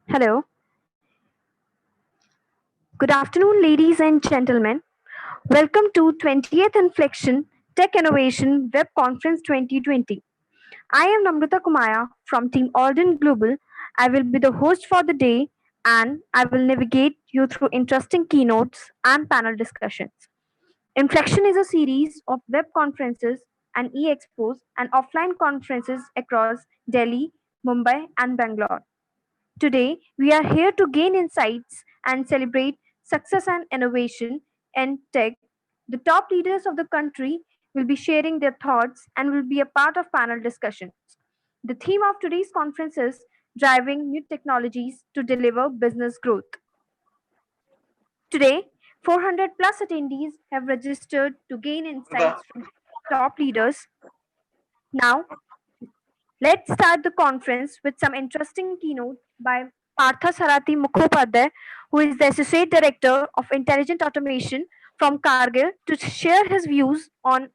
Hello. Good afternoon, ladies and gentlemen. Welcome to 20th Inflection Tech Innovation Web Conference 2020. I am Namrata Kumaya from Team Alden Global. I will be the host for the day and I will navigate you through interesting keynotes and panel discussions. Inflection is a series of web conferences and e-expos and offline conferences across Delhi, Mumbai, and Bangalore. Today, we are here to gain insights and celebrate success and innovation in tech. The top leaders of the country will be sharing their thoughts and will be a part of panel discussions. The theme of today's conference is driving new technologies to deliver business growth. Today, 400 plus attendees have registered to gain insights from top leaders. Now, let's start the conference with some interesting keynote by Partha Sarati Mukhopadhyay, who is the Associate Director of Intelligent Automation from Cargill, to share his views on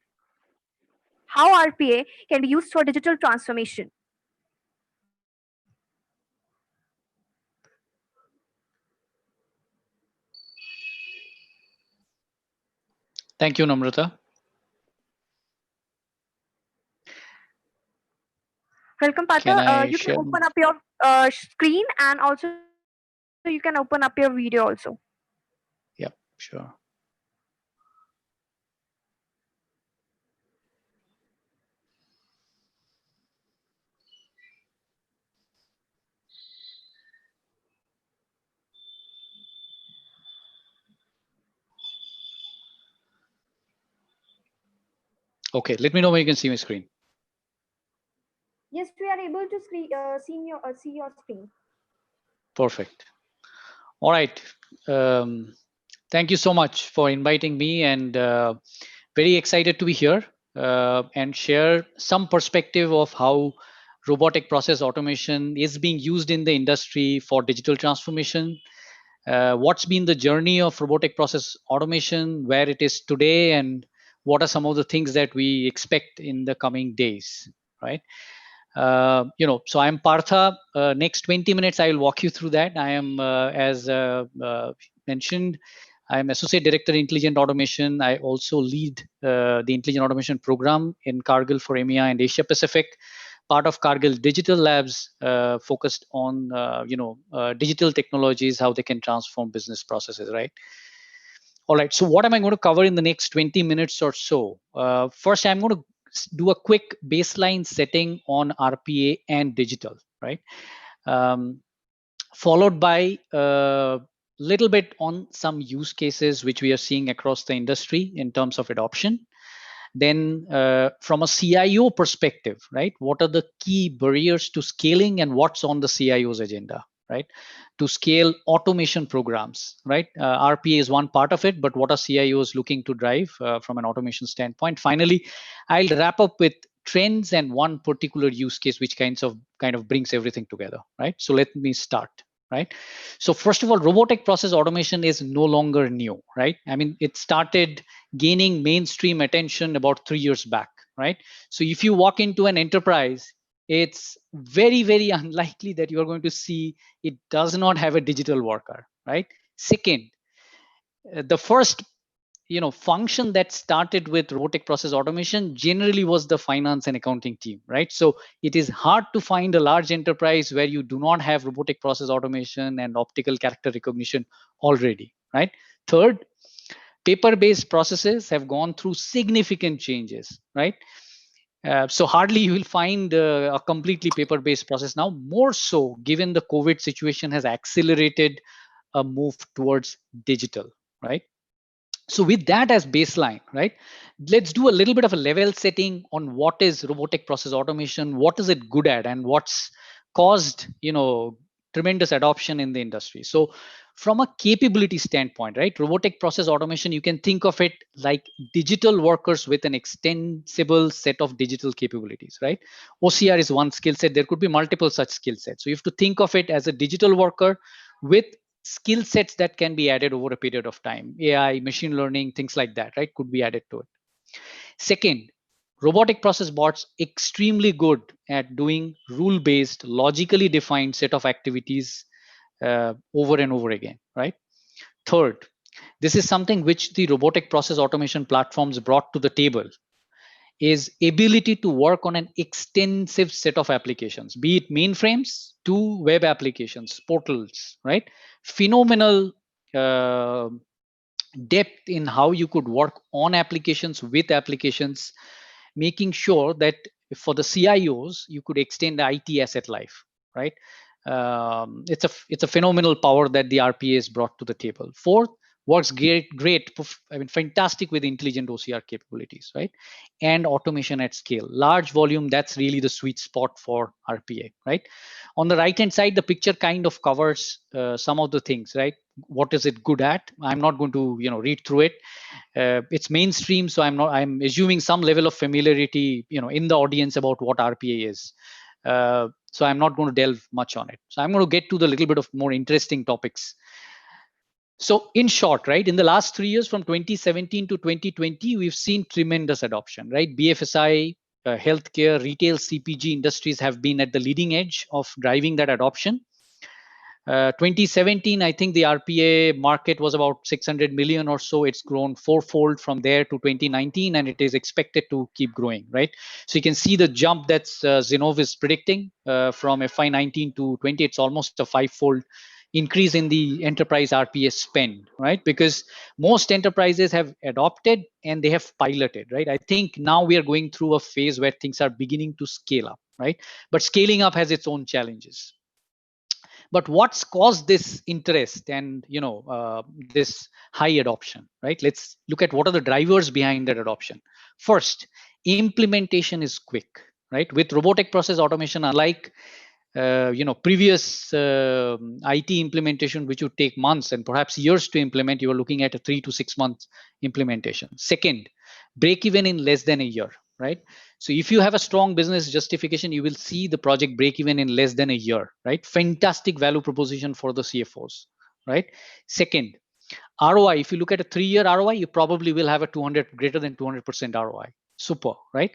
how RPA can be used for digital transformation. Thank you, Namrata. Welcome, Partha. You can open up your screen and also you can open up your video also. Yep, sure. Okay, let me know when you can see my screen. Yes, we are able to see your screen. Perfect. All right. Thank you so much for inviting me, and very excited to be here and share some perspective of how robotic process automation is being used in the industry for digital transformation. What's been the journey of robotic process automation, where it is today, and what are some of the things that we expect in the coming days, right? So I'm Partha. Next 20 minutes, I will walk you through that. I am, as mentioned, I am Associate Director, Intelligent Automation. I also lead the Intelligent Automation program in Cargill for EMEA and Asia Pacific, part of Cargill Digital Labs, focused on digital technologies, how they can transform business processes, right? All right, so what am I going to cover in the next 20 minutes or so? First, I'm going to do a quick baseline setting on RPA and digital, right? Followed by a little bit on some use cases which we are seeing across the industry in terms of adoption. Then from a CIO perspective, right, what are the key barriers to scaling and what's on the CIO's agenda, right, to scale automation programs, right? RPA is one part of it, but what are CIOs looking to drive from an automation standpoint? Finally, I'll wrap up with trends and one particular use case which kind of brings everything together, right? So let me start. Right. So first of all, robotic process automation is no longer new, right? I mean, it started gaining mainstream attention about 3 years back, right? So if you walk into an enterprise, it's very, very unlikely that you are going to see it does not have a digital worker, right? Second, the first function that started with robotic process automation generally was the finance and accounting team, right? So it is hard to find a large enterprise where you do not have robotic process automation and optical character recognition already, right? Third, paper-based processes have gone through significant changes, right? So hardly you will find a completely paper-based process now. More so, given the COVID situation has accelerated a move towards digital, right? So with that as baseline, right, let's do a little bit of a level setting on what is robotic process automation, what is it good at, and what's caused tremendous adoption in the industry. So from a capability standpoint, right, robotic process automation, you can think of it like digital workers with an extensible set of digital capabilities, right? OCR is one skill set. There could be multiple such skill sets. So you have to think of it as a digital worker with skill sets that can be added over a period of time. AI, machine learning, things like that, right, could be added to it. Second, Robotic process bots extremely good at doing rule-based, logically defined set of activities over and over again, right? Third, this is something which the robotic process automation platforms brought to the table, is ability to work on an extensive set of applications, be it mainframes to web applications, portals, right? Phenomenal uh, depth in how you could work on applications with applications, making sure that for the CIOs you could extend the IT asset life, right? It's a phenomenal power that the RPA has brought to the table. Fourth, works great. I mean, fantastic with intelligent OCR capabilities, right? And automation at scale, large volume. That's really the sweet spot for RPA, right? On the right hand side, the picture kind of covers some of the things, right? What is it good at? I'm not going to read through it. It's mainstream, so I'm assuming some level of familiarity in the audience about what RPA is. So I'm not going to delve much on it. So I'm going to get to the little bit of more interesting topics. So in short, right, in the last 3 years from 2017 to 2020, we've seen tremendous adoption, right? BFSI, healthcare, retail, CPG industries have been at the leading edge of driving that adoption. 2017, I think the RPA market was about 600 million or so. It's grown fourfold from there to 2019, and it is expected to keep growing, right? So you can see the jump that's Zenov is predicting from FY19 to 20. It's almost a fivefold increase in the enterprise RPA spend, right? Because most enterprises have adopted and they have piloted, right? I think now we are going through a phase where things are beginning to scale up, right? But scaling up has its own challenges. But what's caused this interest and this high adoption, right? Let's look at what are the drivers behind that adoption. First, implementation is quick, right? With robotic process automation, unlike previous IT implementation, which would take months and perhaps years to implement, you are looking at a 3 to 6 months implementation. Second, break even in less than a year, right? So if you have a strong business justification, you will see the project break even in less than a year, right? Fantastic value proposition for the CFOs, right? Second, ROI. If you look at a 3-year ROI, you probably will have a 200 greater than 200% ROI. Super, right?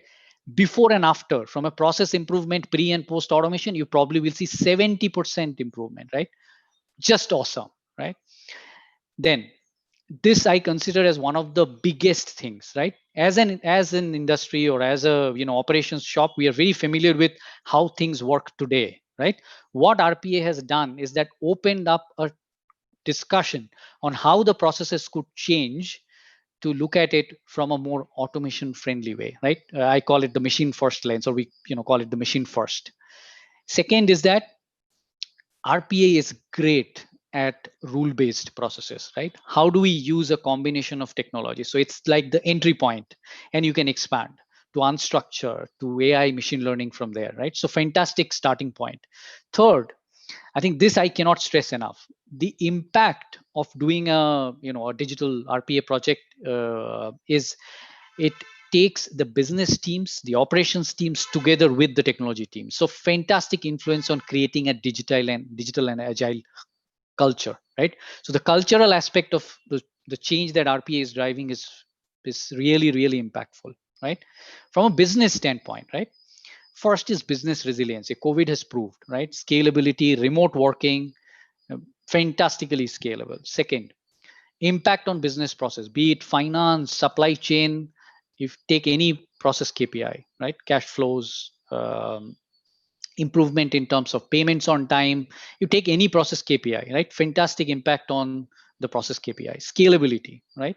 Before and after, from a process improvement, pre and post automation, you probably will see 70% improvement, right? Just awesome, right? Then this I consider as one of the biggest things, right? As an industry or as a operations shop, we are very familiar with how things work today, right? What RPA has done is that opened up a discussion on how the processes could change to look at it from a more automation friendly way, right? I call it the machine first lens, or we call it the machine first. Second is that RPA is great at rule based processes, right? How do we use a combination of technology? So it's like the entry point, and you can expand to unstructured, to AI machine learning from there, right? So fantastic starting point. Third, I think this I cannot stress enough. The impact of doing a digital RPA project is it takes the business teams, the operations teams together with the technology teams. So fantastic influence on creating a digital and agile culture, right? So the cultural aspect of the change that RPA is driving is really really impactful, right? From a business standpoint, right? First is business resiliency. COVID has proved, right? Scalability, remote working, fantastically scalable. Second, impact on business process, be it finance, supply chain. If take any process KPI, right? Cash flows, improvement in terms of payments on time. You take any process KPI, right? Fantastic impact on the process KPI. Scalability, right?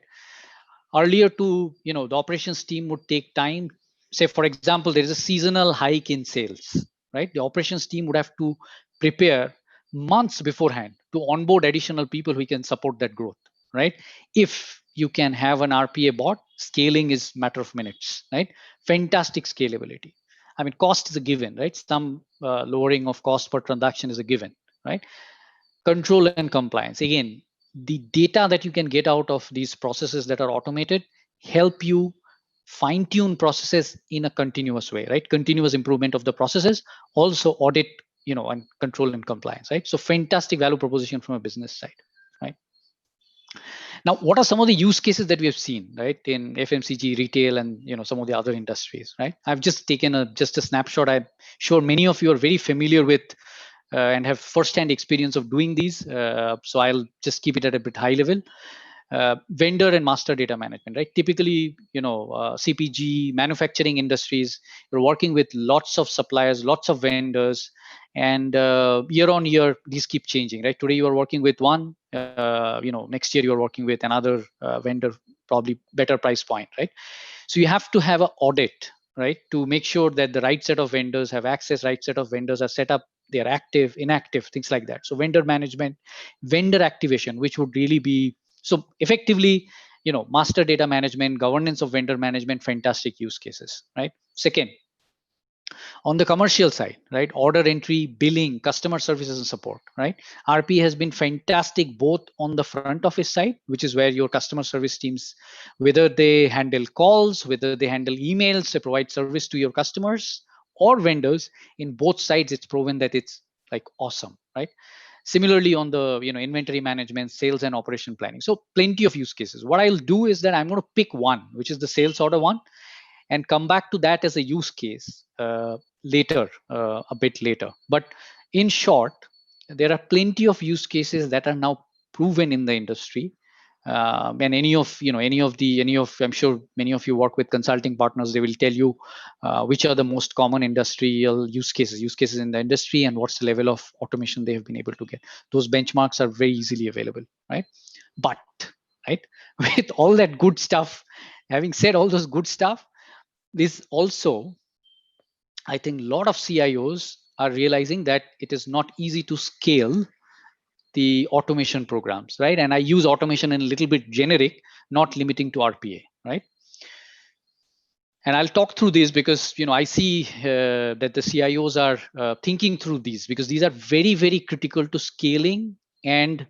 Earlier to the operations team would take time. Say for example, there is a seasonal hike in sales, right? The operations team would have to prepare months beforehand to onboard additional people who can support that growth, right? If you can have an RPA bot, scaling is matter of minutes, right? Fantastic scalability. I mean, cost is a given, right? Some lowering of cost per transaction is a given, right? Control and compliance. Again, the data that you can get out of these processes that are automated help you fine tune processes in a continuous way, right? Continuous improvement of the processes, also audit, and control and compliance, right? So fantastic value proposition from a business side, right? Now, what are some of the use cases that we have seen, right, in FMCG, retail, and some of the other industries, right? I've just taken just a snapshot. I'm sure many of you are very familiar with and have first-hand experience of doing these. So I'll just keep it at a bit high level. Vendor and master data management, right? Typically, CPG, manufacturing industries, you're working with lots of suppliers, lots of vendors, and year on year, these keep changing, right? Today you are working with one, next year you are working with another vendor, probably better price point, right? So you have to have an audit, right, to make sure that the right set of vendors have access, right set of vendors are set up, they're active, inactive, things like that. So vendor management, vendor activation, which would really be, so effectively, master data management, governance of vendor management, fantastic use cases, right? Second, on the commercial side, right, order entry, billing, customer services and support, right? RP has been fantastic both on the front office side, which is where your customer service teams, whether they handle calls, whether they handle emails, they provide service to your customers or vendors. In both sides, it's proven that it's like awesome, right? Similarly, on the inventory management, sales and operation planning, so plenty of use cases. What I'll do is that I'm going to pick one, which is the sales order one, and come back to that as a use case later, a bit later. But in short, there are plenty of use cases that are now proven in the industry. And I'm sure many of you work with consulting partners. They will tell you which are the most common industrial use cases in the industry, and what's the level of automation they have been able to get. Those benchmarks are very easily available, right? But right, with all that good stuff, having said all those good stuff, this also, I think a lot of CIOs are realizing that it is not easy to scale the automation programs, right? And I use automation in a little bit generic, not limiting to RPA, right? And I'll talk through these because I see that the CIOs are thinking through these, because these are very, very critical to scaling and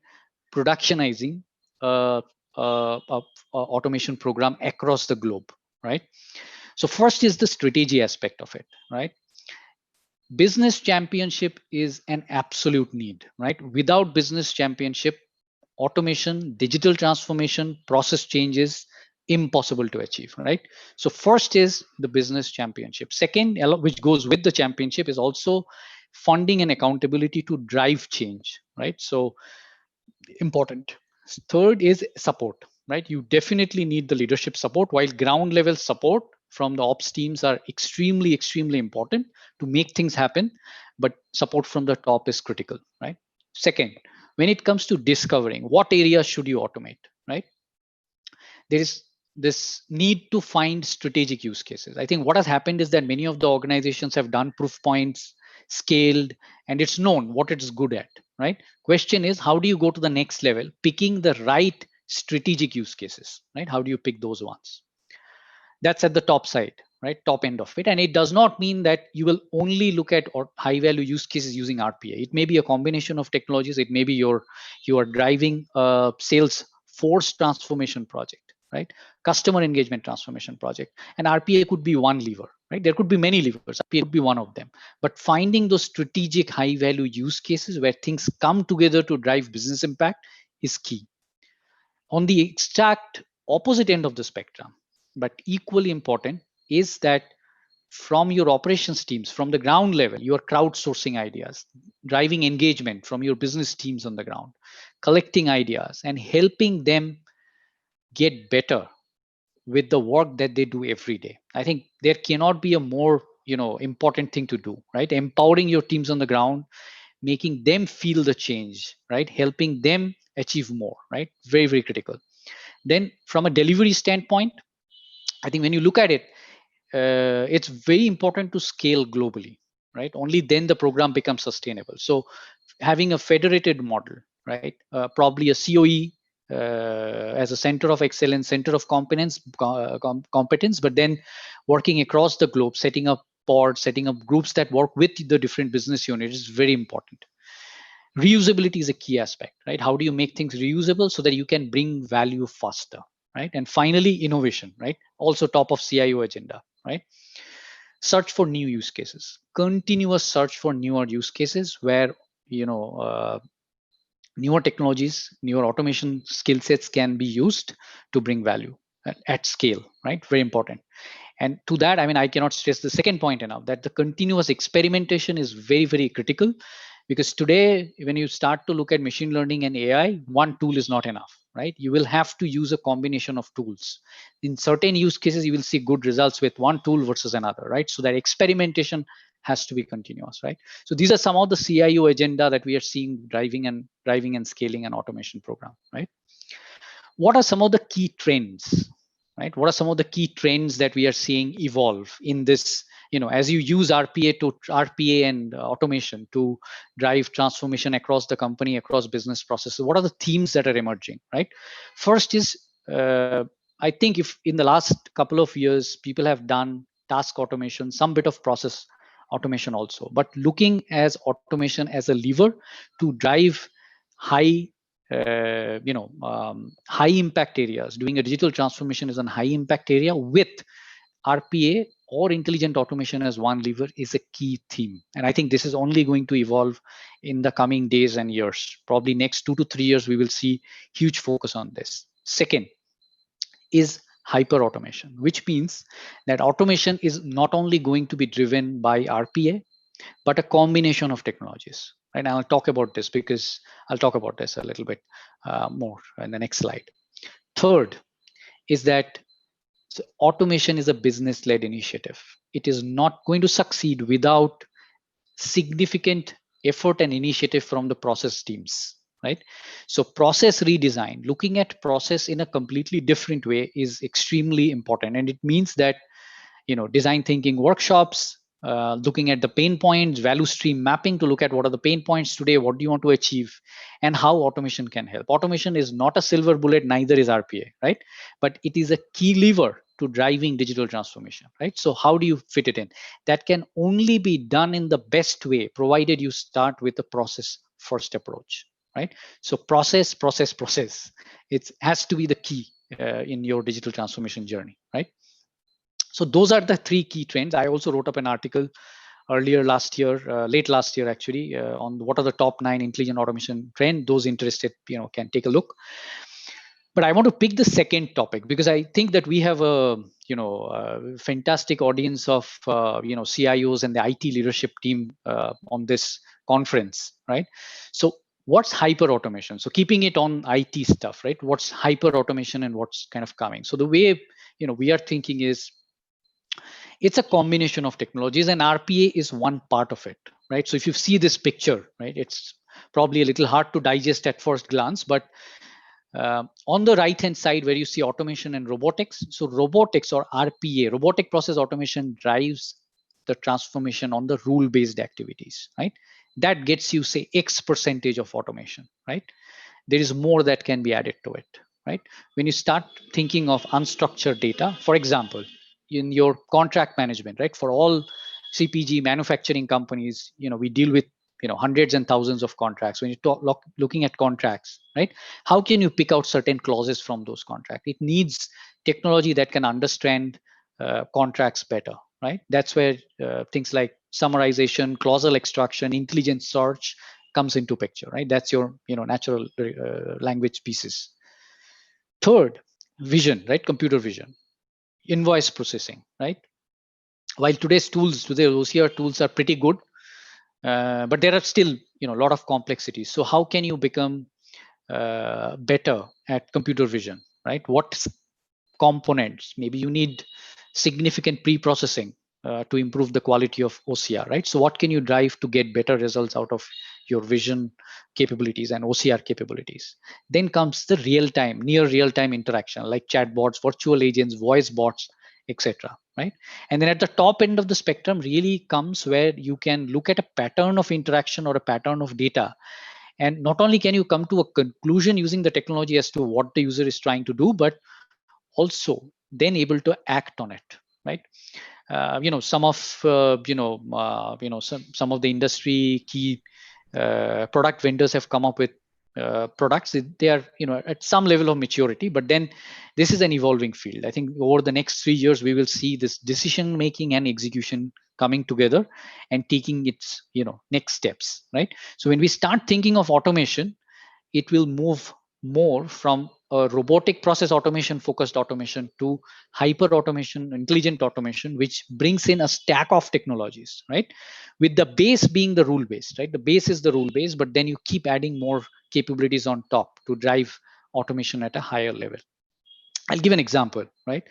productionizing uh, automation program across the globe, right? So first is the strategy aspect of it, right? Business championship is an absolute need, right? Without business championship, automation, digital transformation, process changes impossible to achieve, right? So first is the business championship. Second, which goes with the championship, is also funding and accountability to drive change, right? So important. Third is support, right? You definitely need the leadership support, while ground level support from the ops teams are extremely, extremely important to make things happen. But support from the top is critical, right? Second, when it comes to discovering what areas should you automate, right? There is this need to find strategic use cases. I think what has happened is that many of the organizations have done proof points, scaled, and it's known what it's good at, right? Question is, how do you go to the next level, picking the right strategic use cases, right? How do you pick those ones? That's at the top side, right? Top end of it. And it does not mean that you will only look at or high value use cases using RPA. It may be a combination of technologies. It may be you are driving a sales force transformation project, right? Customer engagement transformation project. And RPA could be one lever, right? There could be many levers. RPA could be one of them. But finding those strategic high value use cases where things come together to drive business impact is key. On the exact opposite end of the spectrum, but equally important, is that from your operations teams, from the ground level, you are crowdsourcing ideas, driving engagement from your business teams on the ground, collecting ideas and helping them get better with the work that they do every day. I think there cannot be a more important thing to do, right? Empowering your teams on the ground, making them feel the change, right? Helping them achieve more, right? Very, very critical. Then from a delivery standpoint, I think when you look at it, it's very important to scale globally, right? Only then the program becomes sustainable. So having a federated model, right? Probably a COE as a center of excellence, center of competence, but then working across the globe, setting up pods, setting up groups that work with the different business units is very important. Reusability is a key aspect, right? How do you make things reusable so that you can bring value faster, right? And finally, innovation, right? Also top of CIO agenda, right? Search for new use cases, continuous search for newer use cases where newer technologies, newer automation skill sets can be used to bring value at scale, right? Very important. And to that, I mean, I cannot stress the second point enough, that the continuous experimentation is very, very critical. Because today, when you start to look at machine learning and AI, one tool is not enough, right? You will have to use a combination of tools. In certain use cases, you will see good results with one tool versus another, right? So that experimentation has to be continuous, right? So these are some of the CIO agenda that we are seeing driving and scaling an automation program, right? What are some of the key trends, right? What are some of the key trends that we are seeing evolve in this, as you use RPA and automation to drive transformation across the company, across business processes? What are the themes that are emerging, right? First is, I think if in the last couple of years, people have done task automation, some bit of process automation also, but looking as automation as a lever to drive high high impact areas. Doing a digital transformation is a high impact area with RPA or intelligent automation as one lever is a key theme. And I think this is only going to evolve in the coming days and years. Probably next 2 to 3 years, we will see huge focus on this. Second is hyper automation, which means that automation is not only going to be driven by RPA, but a combination of technologies. Right? And I'll talk about this because I'll talk about this a little bit more in the next slide. Third is that automation is a business-led initiative. It is not going to succeed without significant effort and initiative from the process teams, right? So process redesign, looking at process in a completely different way, is extremely important. And it means that design thinking workshops, looking at the pain points, value stream mapping to look at what are the pain points today, what do you want to achieve, and how automation can help. Automation is not a silver bullet, neither is RPA, right? But it is a key lever to driving digital transformation, right? So how do you fit it in? That can only be done in the best way, provided you start with a process first approach, right? So process. It has to be the key in your digital transformation journey, right? So those are the three key trends. I also wrote up an article earlier last year, late last year actually, on what are the top 9 intelligent automation trend. Those interested, can take a look. But I want to pick the second topic because I think that we have a fantastic audience of CIOs and the IT leadership team on this conference, right? So what's hyper automation? So keeping it on IT stuff, right? What's hyper automation and what's kind of coming? So the way we are thinking is, it's a combination of technologies, and RPA is one part of it, right? So if you see this picture, right, it's probably a little hard to digest at first glance, but on the right hand side where you see automation and robotics, so robotics or RPA, robotic process automation, drives the transformation on the rule based activities, right? That gets you, say, X percentage of automation, right? There is more that can be added to it, right? When you start thinking of unstructured data, for example, in your contract management, right, for all CPG manufacturing companies, we deal with hundreds and thousands of contracts. When you looking at contracts, right, how can you pick out certain clauses from those contracts? It needs technology that can understand contracts better, right? That's where things like summarization, clausal extraction, intelligent search comes into picture, right? That's your natural language pieces. Third, vision, right? Computer vision, invoice processing, right? While today OCR tools are pretty good, but there are still a lot of complexities. So how can you become better at computer vision, right? What components? Maybe you need significant pre-processing to improve the quality of OCR, right? So what can you drive to get better results out of your vision capabilities and OCR capabilities? Then comes the real-time, near real-time interaction, like chatbots, virtual agents, voice bots, etc. Right? And then at the top end of the spectrum really comes where you can look at a pattern of interaction or a pattern of data, and not only can you come to a conclusion using the technology as to what the user is trying to do, but also then able to act on it, right? Some of some of the industry key product vendors have come up with products. They are at some level of maturity, but then this is an evolving field. I think over the next 3 years we will see this decision making and execution coming together and taking its next steps, right? So when we start thinking of automation, it will move more from a robotic process automation focused automation to hyper automation, intelligent automation, which brings in a stack of technologies, right? With the base being the rule based, right? The base is the rule base, but then you keep adding more capabilities on top to drive automation at a higher level. I'll give an example, right?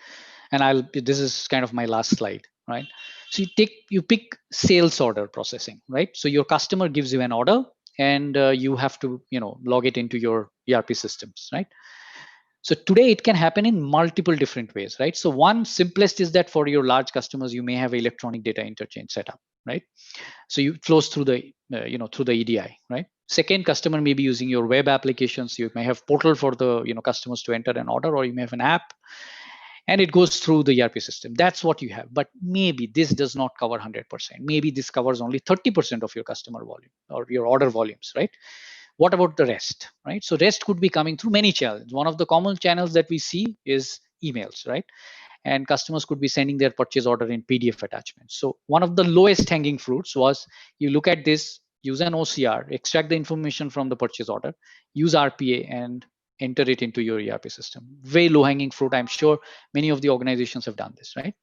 And this is kind of my last slide, right? So you pick sales order processing, right? So your customer gives you an order, and you have to log it into your ERP systems, right? So today it can happen in multiple different ways, right? So one simplest is that for your large customers, you may have electronic data interchange setup, right? So it flows through the through the EDI, right? Second, customer may be using your web applications. You may have portal for the customers to enter an order, or you may have an app, and it goes through the ERP system. That's what you have. But maybe this does not cover 100%. Maybe this covers only 30% of your customer volume or your order volumes, right? What about the rest, right? So rest could be coming through many channels. One of the common channels that we see is emails, right? And customers could be sending their purchase order in PDF attachments. So one of the lowest hanging fruits was, you look at this, use an OCR, extract the information from the purchase order, use RPA, and enter it into your ERP system. Very low hanging fruit. I'm sure many of the organizations have done this, right?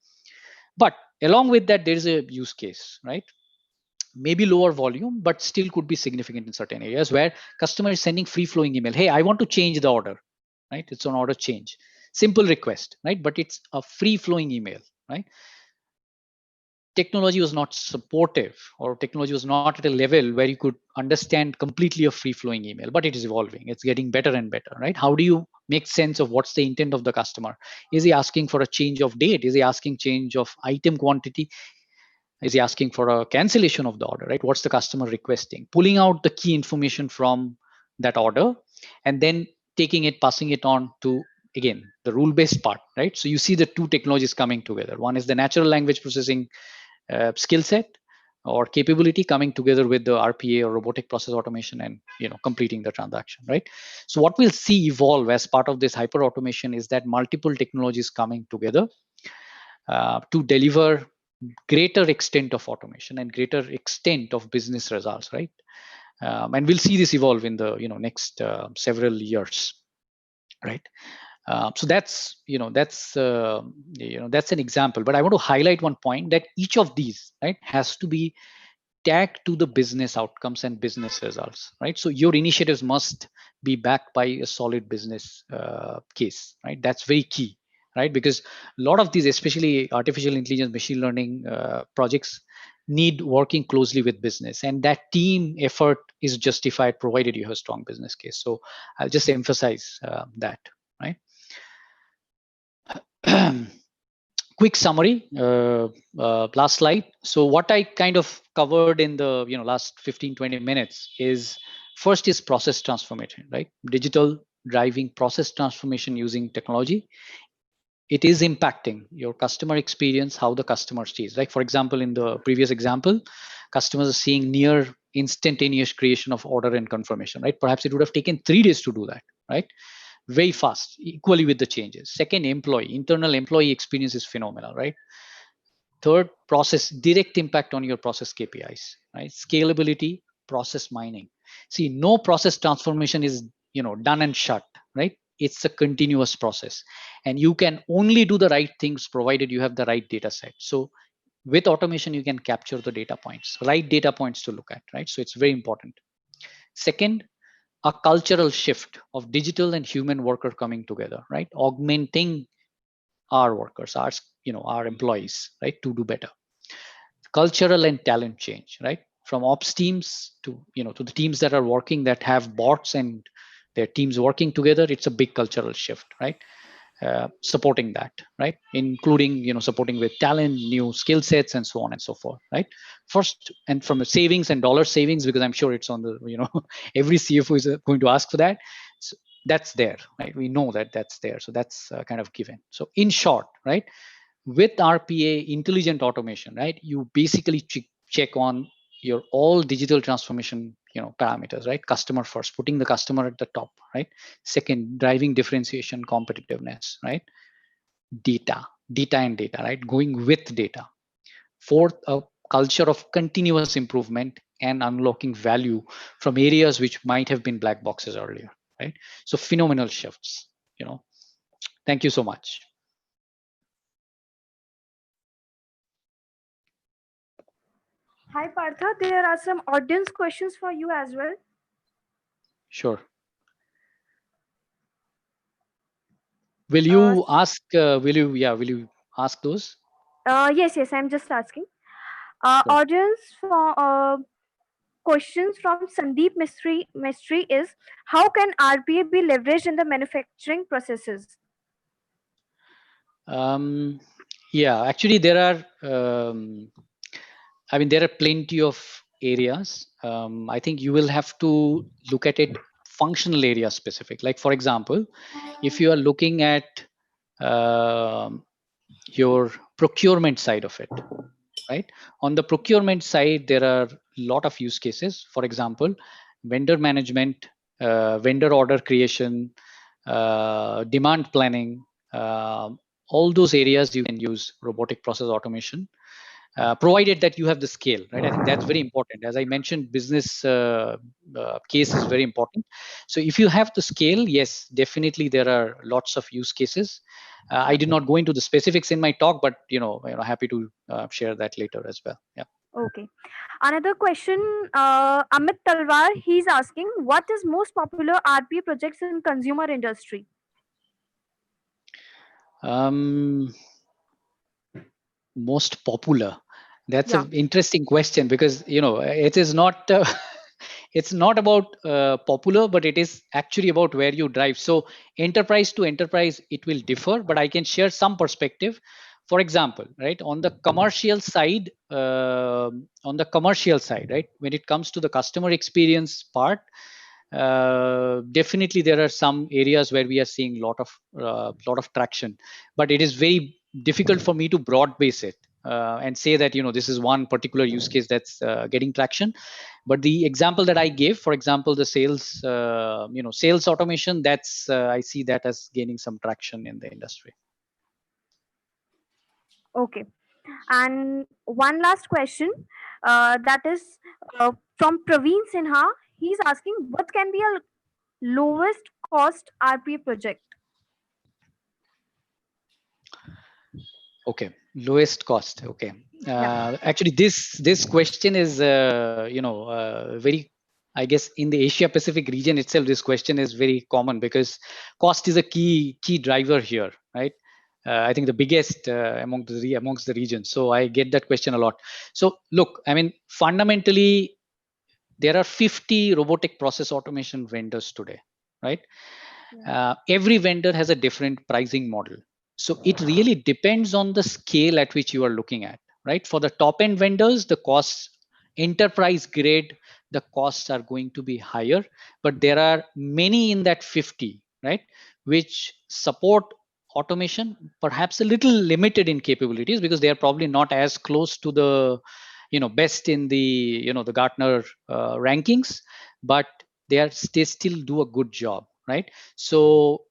But along with that, there is a use case, right? Maybe lower volume, but still could be significant in certain areas where customer is sending free flowing email. Hey, I want to change the order, right? It's an order change, simple request, right? But it's a free flowing email, right? Technology was not supportive, or technology was not at a level where you could understand completely a free flowing email, but it is evolving. It's getting better and better, right? How do you make sense of what's the intent of the customer? Is he asking for a change of date? Is he asking change of item quantity? Is he asking for a cancellation of the order, right? What's the customer requesting? Pulling out the key information from that order, and then taking it, passing it on to, again, the rule based part, right? So you see the two technologies coming together. One is the natural language processing skill set or capability coming together with the RPA or robotic process automation, and completing the transaction, right? So what we'll see evolve as part of this hyper automation is that multiple technologies coming together to deliver greater extent of automation and greater extent of business results, right? And we'll see this evolve in the next several years, right? So that's an example. But I want to highlight one point, that each of these, right, has to be tagged to the business outcomes and business results, right? So your initiatives must be backed by a solid business case, right? That's very key, right? Because a lot of these, especially artificial intelligence, machine learning projects, need working closely with business, and that team effort is justified provided you have a strong business case. So I'll just emphasize that, right? Quick summary, last slide. So what I kind of covered in the last 15-20 minutes is, first is process transformation, right? Digital driving process transformation using technology. It is impacting your customer experience, how the customer sees. Like, for example, in the previous example, customers are seeing near instantaneous creation of order and confirmation, right? Perhaps it would have taken 3 days to do that, right? Very fast, equally with the changes. Second, internal employee experience is phenomenal, right? Third, process, direct impact on your process KPIs, right? Scalability, process mining. See, no process transformation is done and shut, right? It's a continuous process, and you can only do the right things provided you have the right data set. So with automation, you can capture the data points, right data points to look at, right? So it's very important. Second, a cultural shift of digital and human worker coming together, right? Augmenting our workers, our employees, right, to do better. Cultural and talent change, right? From ops teams to the teams that are working, that have bots and their teams working together. It's a big cultural shift, right? Supporting that, right? Including supporting with talent, new skill sets, and so on and so forth, right? First, and from the savings and dollar savings, because I'm sure it's on the every CFO is going to ask for that. So that's there, right? We know that that's there, so that's kind of given. So in short, right, with RPA, intelligent automation, right, you basically check on your all digital transformation parameters, right? Customer first, putting the customer at the top, right? Second, driving differentiation, competitiveness, right? Data, right? Going with data. Fourth, a culture of continuous improvement and unlocking value from areas which might have been black boxes earlier, right? So phenomenal shifts, you know. Thank you so much. Hi Partha, there are some audience questions for you as well. Sure. Will Uh, you ask? Will you ask those? yes, I'm just asking. Sure. Audience for questions from Sandeep Mystery is how can RPA be leveraged in the manufacturing processes? Um, yeah, actually, there are. I mean, there are plenty of areas. I think you will have to look at it functional area specific. Like, for example, if you are looking at um your procurement side of it, right? On the procurement side, there are a lot of use cases. For example, vendor management, vendor order creation, demand planning, all those areas you can use robotic process automation, provided that you have the scale, right? I think that's very important. As I mentioned, business case is very important. So if you have the scale, yes, definitely there are lots of use cases. I Yeah. did not go into the specifics in my talk, but happy to share that later as well. Yeah. Okay. Another question, Amit Talwar, he's asking, what is most popular RPA projects in consumer industry? Um, Most popular. That's Yeah. an interesting question because it is not. It's not about popular, but it is actually about where you drive. So enterprise to enterprise, it will differ, but I can share some perspective. For example, right, on the commercial side, right, when it comes to the customer experience part, definitely there are some areas where we are seeing lot of traction, but it is very difficult for me to broad base it and say that this is one particular use case that's getting traction. But the example that I gave, for example, the sales automation, that's I see that as gaining some traction in the industry. Okay. And one last question, that is from Praveen Sinha. He's asking, what can be a lowest cost RPA project? Okay, lowest cost. Okay, Yeah. actually, this question is very. I guess in the Asia Pacific region itself, this question is very common because cost is a key driver here, right? I think the biggest amongst the regions. So I get that question a lot. So look, I mean, fundamentally, there are 50 robotic process automation vendors today, right? Yeah. Every vendor has a different pricing model. So it really depends on the scale at which you are looking at, right? For the top end vendors, the costs, enterprise grade, the costs are going to be higher, but there are many in that 50, right, which support automation, perhaps a little limited in capabilities because they are probably not as close to the best in the the Gartner rankings, but they still do a good job, right? So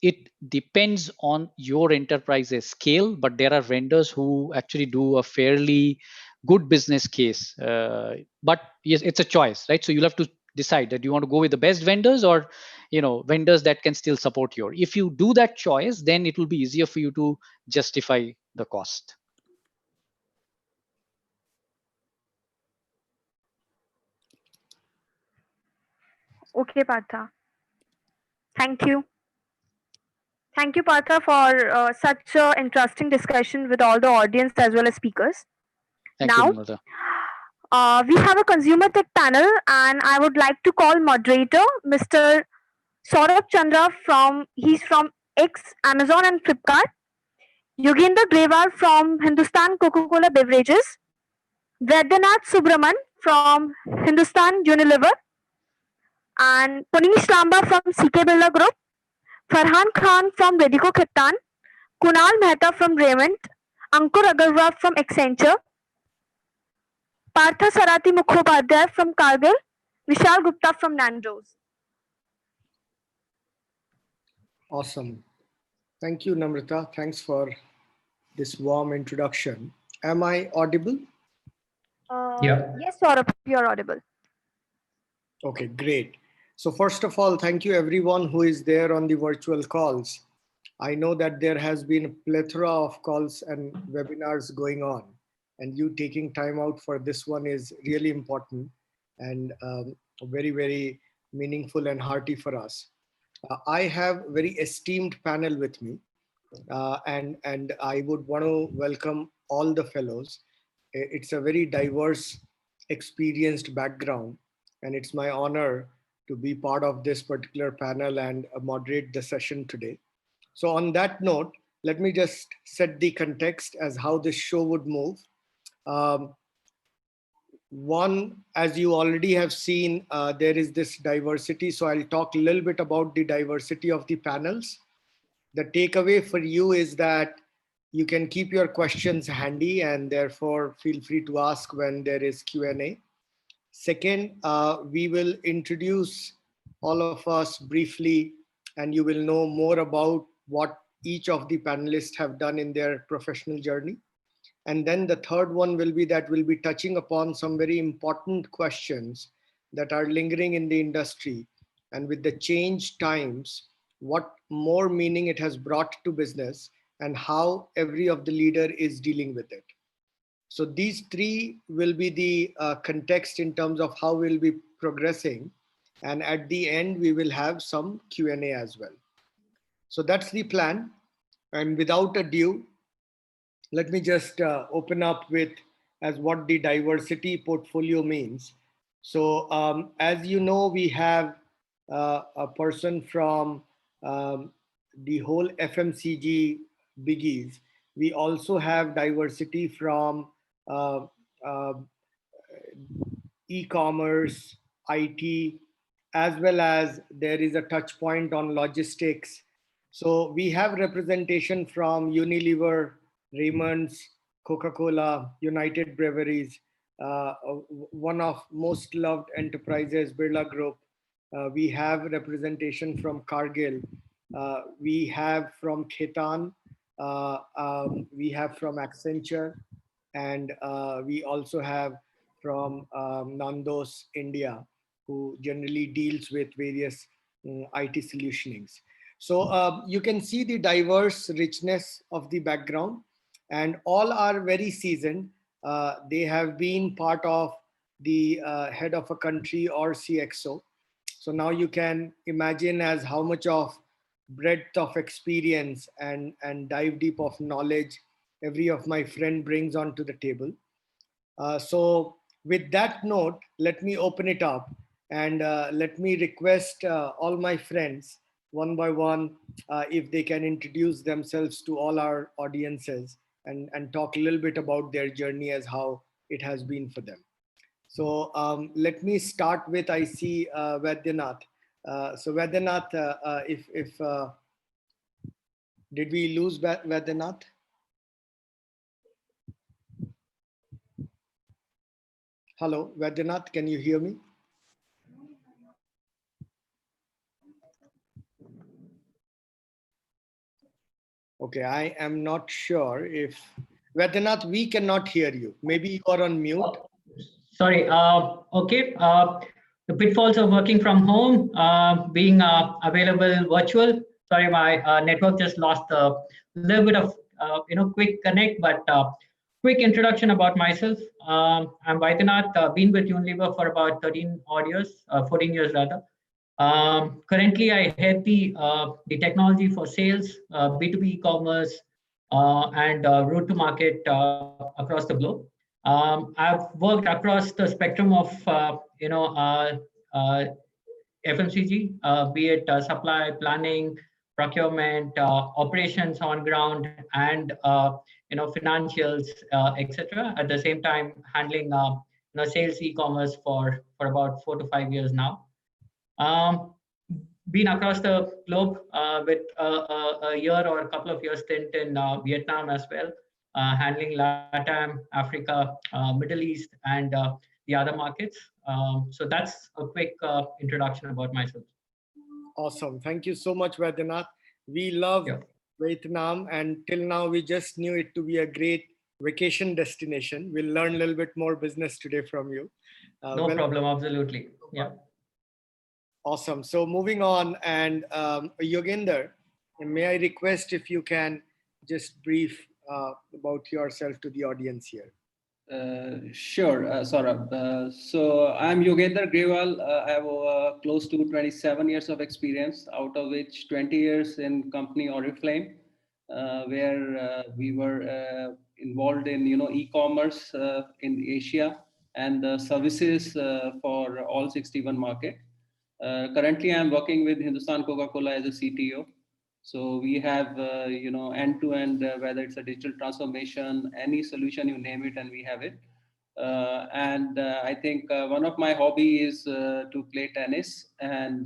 it depends on your enterprise's scale, but there are vendors who actually do a fairly good business case. But yes, it's a choice, right? So you'll have to decide that you want to go with the best vendors or vendors that can still support your. If you do that choice, then it will be easier for you to justify the cost. Okay, Partha. Thank you. Thank you, Partha, for such an interesting discussion with all the audience as well as speakers. Thank you, Now, Namrata. we have a consumer tech panel, and I would like to call moderator Mr. Saurabh Chandra he's from X, Amazon, and Flipkart. Yogendra Grewal from Hindustan Coca-Cola Beverages. Vaidyanath Subraman from Hindustan Unilever. And Punish Lamba from CK Birla Group. Farhan Khan from Redico Khaitan. Kunal Mehta from Raymond. Ankur Agarwal from Accenture. Partha Sarati Mukhopadhyay from Cargill. Vishal Gupta from Nando's. Awesome. Thank you, Namrata. Thanks for this warm introduction. Am I audible? Yeah. Yes, Saurabh, you're audible. Okay, great. So first of all, thank you everyone who is there on the virtual calls. I know that there has been a plethora of calls and webinars going on, and you taking time out for this one is really important and very, very meaningful and hearty for us. I have very esteemed panel with me, and I would want to welcome all the fellows. It's a very diverse, experienced background, and it's my honor to be part of this particular panel and moderate the session today. So on that note, let me just set the context as how this show would move. Um, One, as you already have seen, there is this diversity. So I'll talk a little bit about the diversity of the panels. The takeaway for you is that you can keep your questions handy and therefore feel free to ask when there is Q&A. Second, we will introduce all of us briefly, and you will know more about what each of the panelists have done in their professional journey. And then the third one will be that we'll be touching upon some very important questions that are lingering in the industry. And with the change times, what more meaning it has brought to business and how every of the leader is dealing with it. So these three will be the context in terms of how we'll be progressing. And at the end, we will have some Q&A as well. So that's the plan. And without ado, let me just open up with as what the diversity portfolio means. So as you know, we have a person from the whole FMCG biggies. We also have diversity from uh, uh, e-commerce, IT, as well as there is a touch point on logistics. So we have representation from Unilever, Raymond's, Coca-Cola, United Breweries, one of most loved enterprises, Birla Group. We have representation from Cargill. We have from Khaitan. We have from Accenture, and we also have from Nandos India, who generally deals with various IT solutionings. So you can see the diverse richness of the background, and all are very seasoned. They have been part of the head of a country or CXO. So now you can imagine as how much of breadth of experience and dive deep of knowledge every of my friend brings onto the table. So with that note, let me open it up and let me request all my friends one by one if they can introduce themselves to all our audiences and talk a little bit about their journey as how it has been for them. So let me start with, I see Vaidyanath. So Vaidyanath, if did we lose Vaidyanath? Hello, Vaidyanath, can you hear me? Okay, I am not sure if Vaidyanath, we cannot hear you. Maybe you are on mute. Sorry. Okay. The pitfalls of working from home, being available virtual. Sorry, my network just lost a little bit of quick connect, but quick introduction about myself. I'm Vaidyanath, been with Unilever for about 13 odd years, 14 years rather. Currently, I head the technology for sales, B2B e-commerce, and route to market across the globe. I've worked across the spectrum of uh, FMCG, be it supply, planning, procurement, operations on ground, and financials, etc. At the same time, handling sales e-commerce for about 4 to 5 years now. Um, been across the globe with a year or a couple of years stint in Vietnam as well, handling LATAM, Africa, Middle East, and the other markets. So that's a quick introduction about myself. Awesome. Thank you so much, Vaidyanath. We love Yeah. Vietnam, and till now we just knew it to be a great vacation destination. We'll learn a little bit more business today from you. No problem. Absolutely. Yeah. Awesome. So moving on, and Yogender, may I request if you can just brief about yourself to the audience here? Sure, Saurabh. So I'm Yogendra Grewal. I have close to 27 years of experience, out of which 20 years in company Oriflame, where we were involved in e-commerce in Asia and services for all 61 market. Currently, I'm working with Hindustan Coca-Cola as a CTO. So we have end-to-end, whether it's a digital transformation, any solution you name it, and we have it. And I think one of my hobby is to play tennis and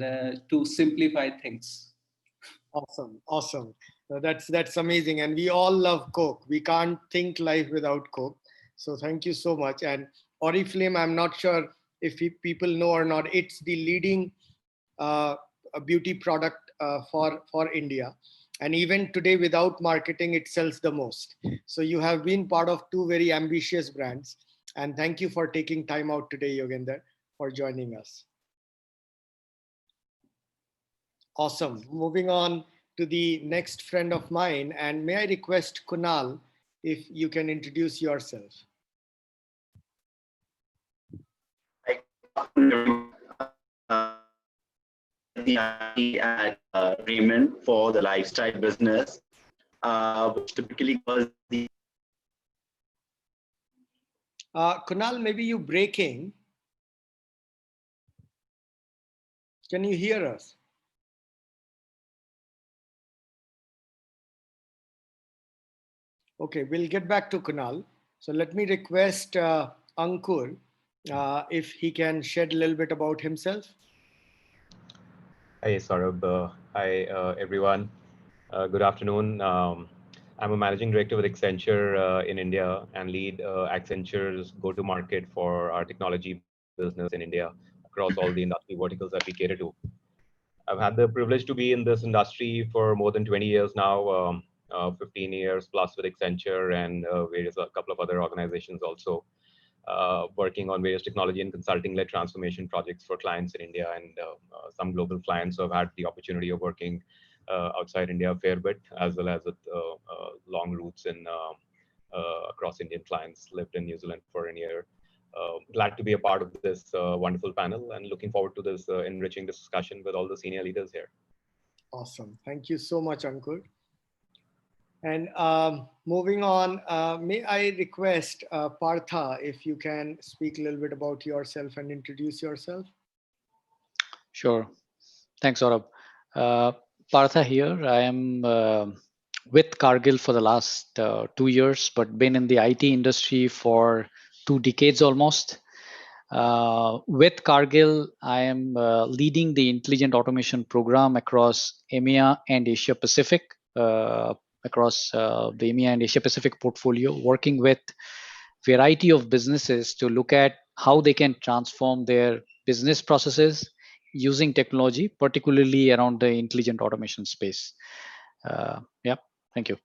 to simplify things. Awesome, awesome. That's amazing, and we all love Coke. We can't think life without Coke. So thank you so much. And Oriflame, I'm not sure if people know or not. It's the leading a beauty product for India. And even today, without marketing, it sells the most. So you have been part of two very ambitious brands. And thank you for taking time out today, Yogender, for joining us. Awesome. Moving on to the next friend of mine. And may I request Kunal, if you can introduce yourself. The IT at Raymond for the lifestyle business, which typically covers the. Kunal, maybe you breaking. Can you hear us? Okay, we'll get back to Kunal. So let me request Ankur if he can shed a little bit about himself. Hi, Saurabh. Hi, everyone. Good afternoon. I'm a managing director with Accenture in India and lead Accenture's go-to-market for our technology business in India across all the industry verticals that we cater to. I've had the privilege to be in this industry for more than 20 years now, 15 years plus with Accenture and a couple of other organizations also. Working on various technology and consulting-led transformation projects for clients in India and some global clients who have had the opportunity of working outside India a fair bit, as well as with long roots in across Indian clients. Lived in New Zealand for a year. Glad to be a part of this wonderful panel and looking forward to this enriching discussion with all the senior leaders here. Awesome. Thank you so much, Ankur. And moving on, may I request Partha, if you can speak a little bit about yourself and introduce yourself? Sure. Thanks, Saurabh. Partha here. I am with Cargill for the last 2 years, but been in the IT industry for 2 decades almost. With Cargill, I am leading the intelligent automation program across EMEA and Asia Pacific, across the EMEA and Asia Pacific portfolio, working with variety of businesses to look at how they can transform their business processes using technology, particularly around the intelligent automation space. Yeah, thank you.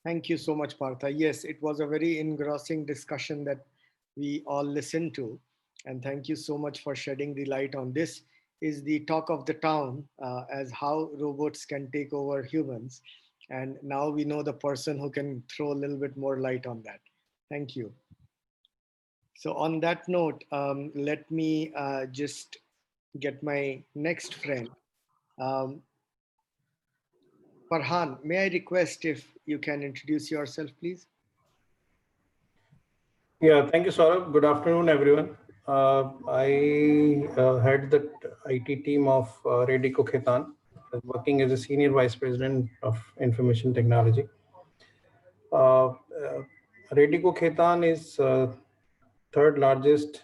Thank you so much, Partha. Yes, it was a very engrossing discussion that we all listened to. And thank you so much for shedding the light on this. Is the talk of the town as how robots can take over humans. And now we know the person who can throw a little bit more light on that. Thank you. So on that note, let me just get my next friend. Farhan, may I request if you can introduce yourself, please? Yeah, thank you, Saurabh. Good afternoon, everyone. I head the IT team of Radico Khaitan, working as a senior vice president of information technology. Radico Khaitan is third largest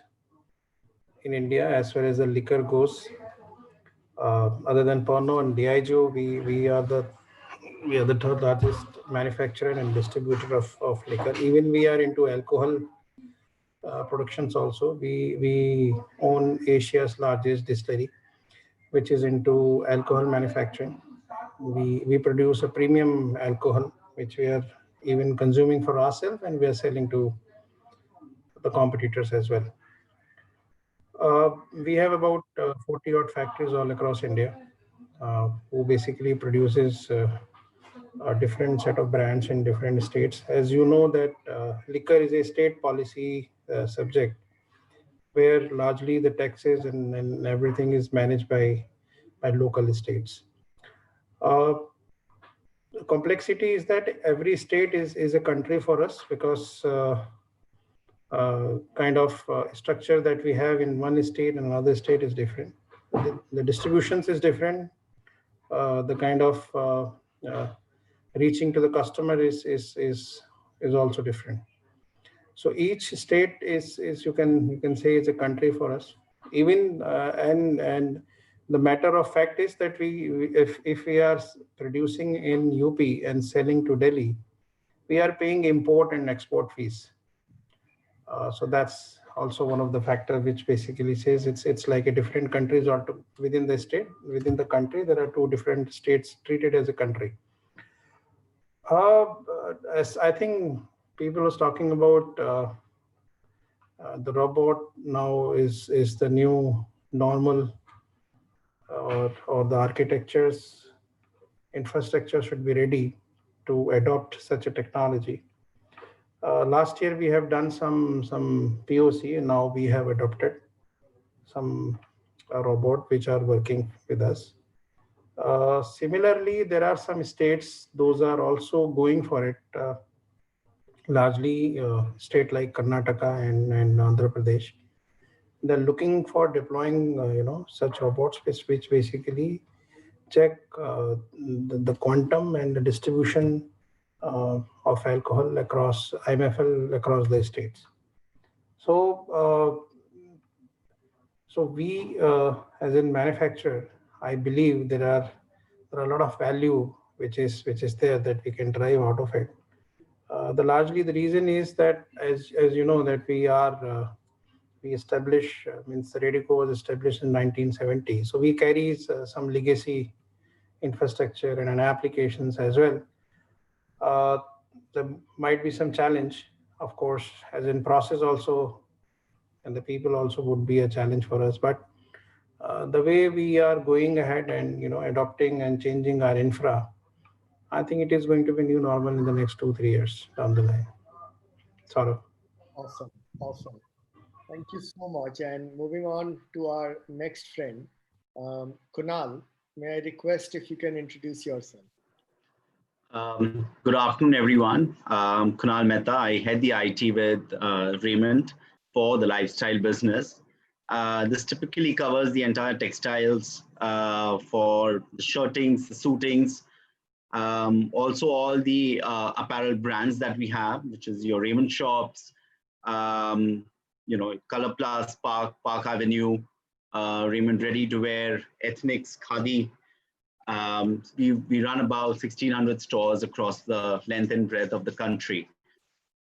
in India as far as the liquor goes. Other than Pernod and Diageo, we are the third largest manufacturer and distributor of liquor. Even we are into alcohol productions also. We own Asia's largest distillery, which is into alcohol manufacturing. We produce a premium alcohol, which we are even consuming for ourselves, and we are selling to the competitors as well. We have about 40 odd factories all across India, who basically produces a different set of brands in different states. As you know that liquor is a state policy subject, where largely the taxes and everything is managed by local states. The complexity is that every state is a country for us, because kind of structure that we have in one state and another state is different. The distributions is different. The kind of reaching to the customer is also different. So each state is you can say it's a country for us. Even and the matter of fact is that if we are producing in UP and selling to Delhi, we are paying import and export fees. So that's also one of the factors which basically says it's like a different countries or within the state, within the country, there are two different states treated as a country. As I think people was talking about, the robot now is the new normal, or the architectures infrastructure should be ready to adopt such a technology. Last year we have done some POC, and now we have adopted some robot which are working with us. Similarly, there are some states, those are also going for it. Largely state like Karnataka and Andhra Pradesh. They're looking for deploying, such robots which basically check the quantum and the distribution of alcohol across IMFL across the states. So, we as in manufacturer, I believe there are a lot of value which is there that we can drive out of it. The reason is that as you know that we establish, means Radico was established in 1970. So we carry some legacy infrastructure and applications as well. There might be some challenge, of course, as in process also, and the people also would be a challenge for us. But the way we are going ahead and adopting and changing our infra, I think it is going to be new normal in the next 2-3 years down the line. Saurabh. Awesome. Awesome. Thank you so much. And moving on to our next friend, Kunal, may I request if you can introduce yourself? Good afternoon, everyone. Kunal Mehta. I head the IT with Raymond for the lifestyle business. This typically covers the entire textiles for the shirtings, the suitings, also all the apparel brands that we have, which is your Raymond shops, Color Plus, Park Avenue, Raymond Ready to Wear, Ethnics, Khadi. We run about 1,600 stores across the length and breadth of the country.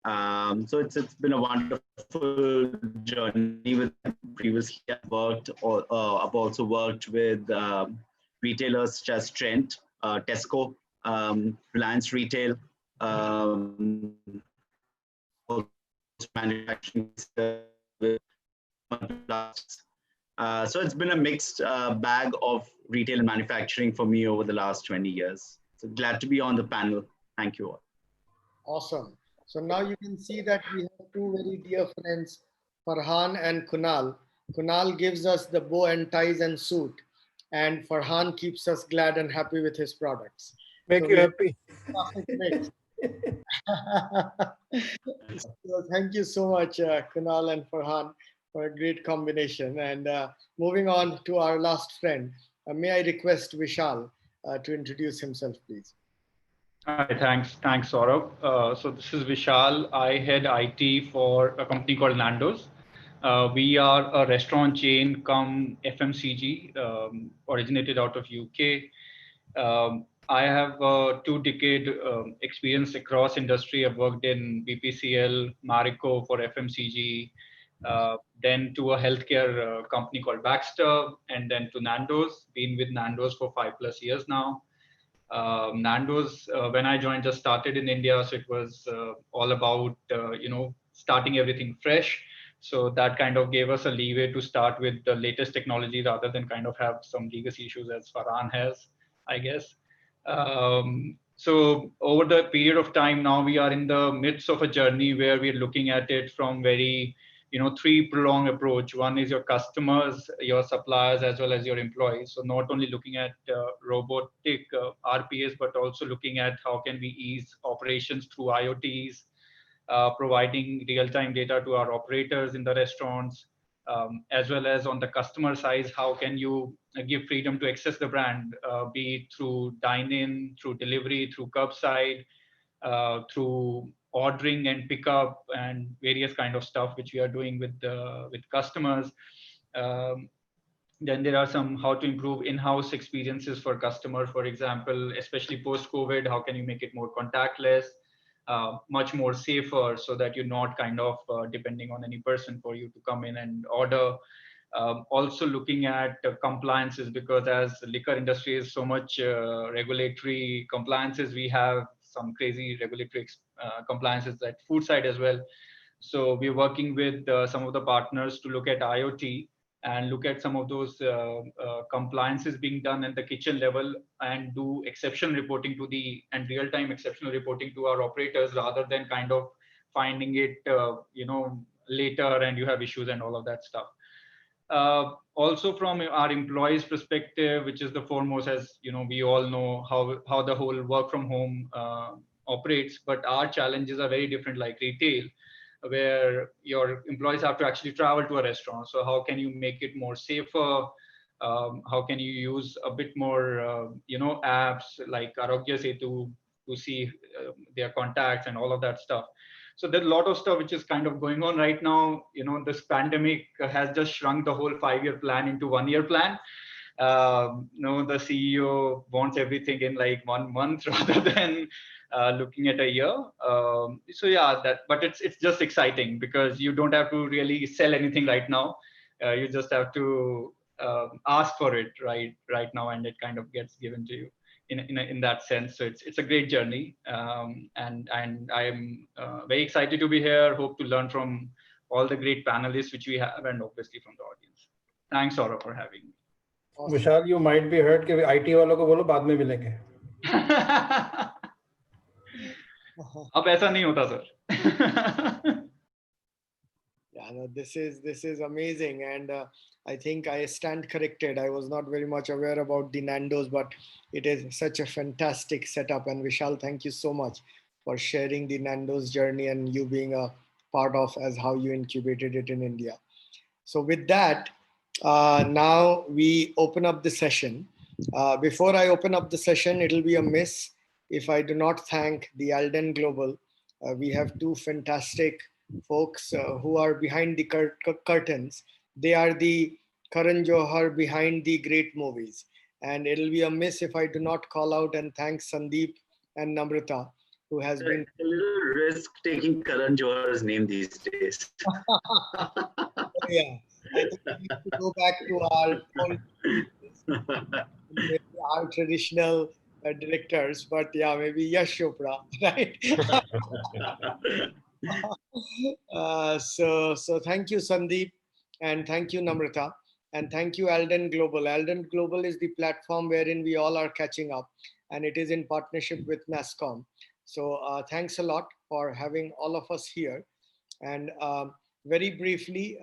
So it's been a wonderful journey with them. Previously, I've also worked with retailers such as Trent, Tesco, Reliance Retail, manufacturing. So it's been a mixed bag of retail and manufacturing for me over the last 20 years. So glad to be on the panel. Thank you all. Awesome. So now you can see that we have two very dear friends, Farhan and Kunal. Kunal gives us the bow and ties and suit, and Farhan keeps us glad and happy with his products. Make you happy. So thank you so much, Kunal and Farhan, for a great combination. And moving on to our last friend, may I request Vishal to introduce himself, please? Hi, thanks, Saurabh. So this is Vishal. I head IT for a company called Nando's. We are a restaurant chain come FMCG, originated out of UK. I have a 2-decade experience across industry. I've worked in BPCL, Marico for FMCG, then to a healthcare company called Baxter, and then to Nando's. Been with Nando's for 5+ years now. Nando's, when I joined, just started in India, so it was all about starting everything fresh. So that kind of gave us a leeway to start with the latest technology rather than kind of have some legacy issues as Farhan has, I guess. So over the period of time now, we are in the midst of a journey where we're looking at it from very three pronged approach. One is your customers, your suppliers, as well as your employees. So not only looking at robotic RPAs, but also looking at how can we ease operations through IoTs, providing real-time data to our operators in the restaurants, as well as on the customer side, how can you give freedom to access the brand, be it through dine-in, through delivery, through curbside, through ordering and pickup and various kind of stuff which we are doing with customers. Um, then there are some how to improve in-house experiences for customers. For example, especially post-COVID, how can you make it more contactless, much more safer, so that you're not kind of depending on any person for you to come in and order. Also looking at compliances, because as the liquor industry is so much regulatory compliances, we have some crazy regulatory compliances at food side as well. So we're working with some of the partners to look at IoT and look at some of those compliances being done at the kitchen level, and do exception reporting to the and real-time exceptional reporting to our operators, rather than kind of finding it later and you have issues and all of that stuff. Also from our employees perspective, which is the foremost, as we all know how the whole work from home operates, but our challenges are very different, like retail, where your employees have to actually travel to a restaurant. So how can you make it more safer? How can you use a bit more apps like Arogya Setu to see their contacts and all of that stuff. So there's a lot of stuff which is kind of going on right now. This pandemic has just shrunk the whole 5-year plan into 1-year plan. The CEO wants everything in like 1 month rather than looking at a year. So yeah, but it's just exciting because you don't have to really sell anything right now. You just have to ask for it right now, and it kind of gets given to you in that sense. So it's a great journey, and I'm very excited to be here. Hope to learn from all the great panelists which we have, and obviously from the audience. Thanks, Saurabh, for having me. Awesome. Vishal, you might be heard कि IT वालों को बोलो बाद में मिलेंगे. अब ऐसा नहीं होता sir. Yeah, no, this is amazing, and I think I stand corrected. I was not very much aware about the Nando's, but it is such a fantastic setup. And Vishal, thank you so much for sharing the Nando's journey and you being a part of as how you incubated it in India. So with that, now we open up the session. Before I open up the session, it'll be a miss if I do not thank the Alden Global. We have two fantastic folks who are behind the curtains. They are the Karan Johar behind the great movies. And it'll be a miss if I do not call out and thank Sandeep and Namrata, who has been a little risk taking Karan Johar's name these days. Yeah, I think we need to go back to our our traditional directors, but yeah, maybe Yash Chopra, right? So thank you, Sandeep, and thank you, Namrata, and thank you, Alden Global. Alden Global is the platform wherein we all are catching up, and it is in partnership with NASCOM. So thanks a lot for having all of us here. And very briefly,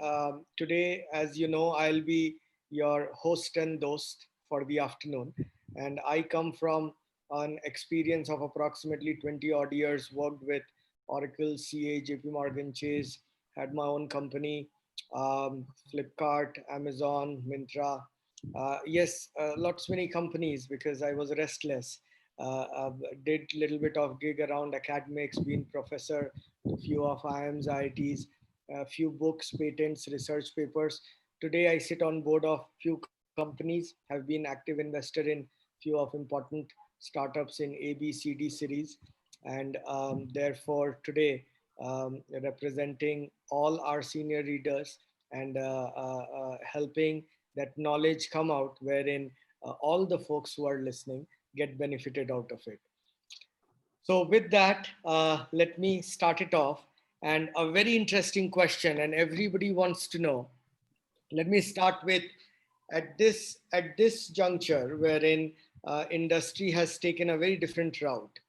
today, as you know, I'll be your host and host for the afternoon. And I come from an experience of approximately 20 odd years, worked with Oracle, CA, JP Morgan Chase, had my own company, Flipkart, Amazon, Myntra. Yes, lots many companies because I was restless. Did a little bit of gig around academics, being professor to few of IIMs, IITs, a few books, patents, research papers. Today I sit on board of few companies, have been active investor in few of important startups in A, B, C, D series. And therefore today representing all our senior readers and helping that knowledge come out, wherein all the folks who are listening get benefited out of it. So with that, let me start it off. And a very interesting question, and everybody wants to know. Let me start with at this juncture, wherein industry has taken a very different route.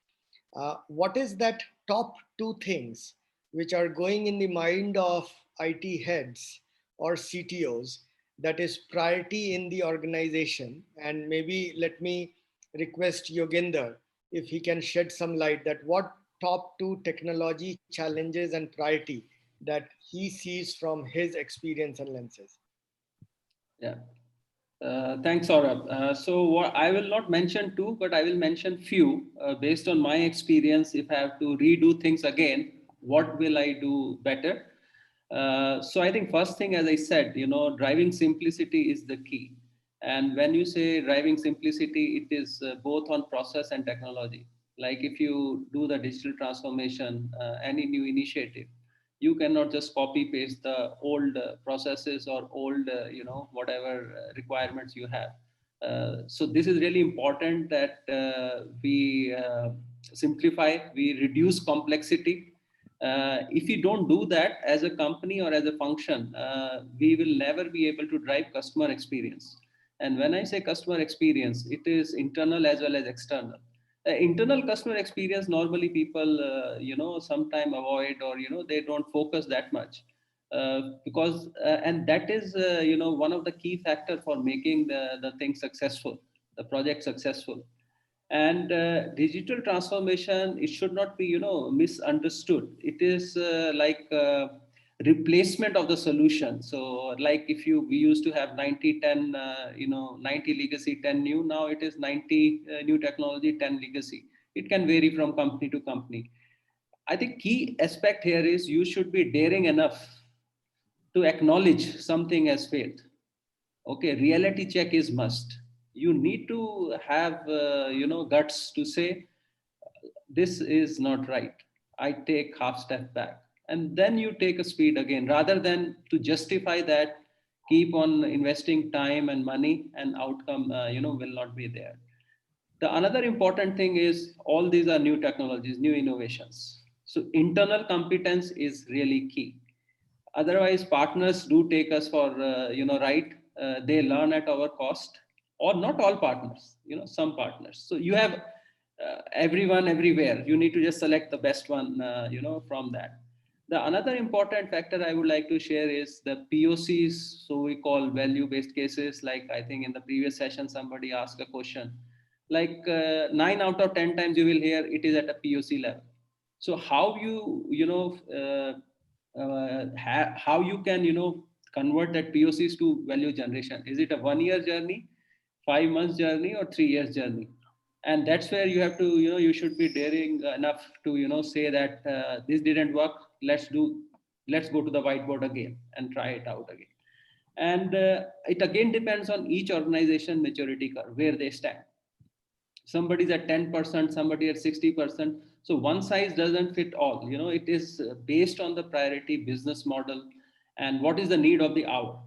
What is that top two things which are going in the mind of IT heads or CTOs that is priority in the organization? And maybe let me request Yogender if he can shed some light that what top two technology challenges and priority that he sees from his experience and lenses. Yeah. Thanks, Saurabh. So what, I will not mention two, but I will mention few based on my experience. If I have to redo things again, what will I do better? So I think first thing, as I said, driving simplicity is the key. And when you say driving simplicity, it is both on process and technology. Like if you do the digital transformation, any new initiative, you cannot just copy paste the old processes or old whatever requirements you have. So this is really important that we simplify, we reduce complexity. If we don't do that as a company or as a function, we will never be able to drive customer experience. And when I say customer experience, it is internal as well as external. Internal customer experience, normally people sometime avoid, or they don't focus that much, because and that is one of the key factor for making the thing successful, the project successful. And digital transformation, it should not be misunderstood. It is like replacement of the solution. So like if we used to have 90-10, 90 legacy, 10 new. Now it is 90 new technology, 10 legacy. It can vary from company to company. I think key aspect here is you should be daring enough to acknowledge something has failed. Okay, reality check is must. You need to have guts to say this is not right. I take half step back, and then you take a speed again, rather than to justify that, keep on investing time and money, and outcome will not be there. The another important thing is all these are new technologies, new innovations. So internal competence is really key. Otherwise, partners do take us for right. They learn at our cost, or not all partners. Some partners. So you have everyone everywhere. You need to just select the best one. From that. The another important factor I would like to share is the POCs. So we call value-based cases. Like I think in the previous session somebody asked a question. Like 9 out of 10 times you will hear it is at a POC level. So how how you can convert that POCs to value generation? Is it a 1 year journey, 5 months journey, or 3 years journey? And that's where you have to you should be daring enough to say that this didn't work. Let's go to the whiteboard again and try it out again. And it again depends on each organization maturity curve, where they stand. Somebody's at 10%, somebody at 60%. So one size doesn't fit all. It is based on the priority business model and what is the need of the hour.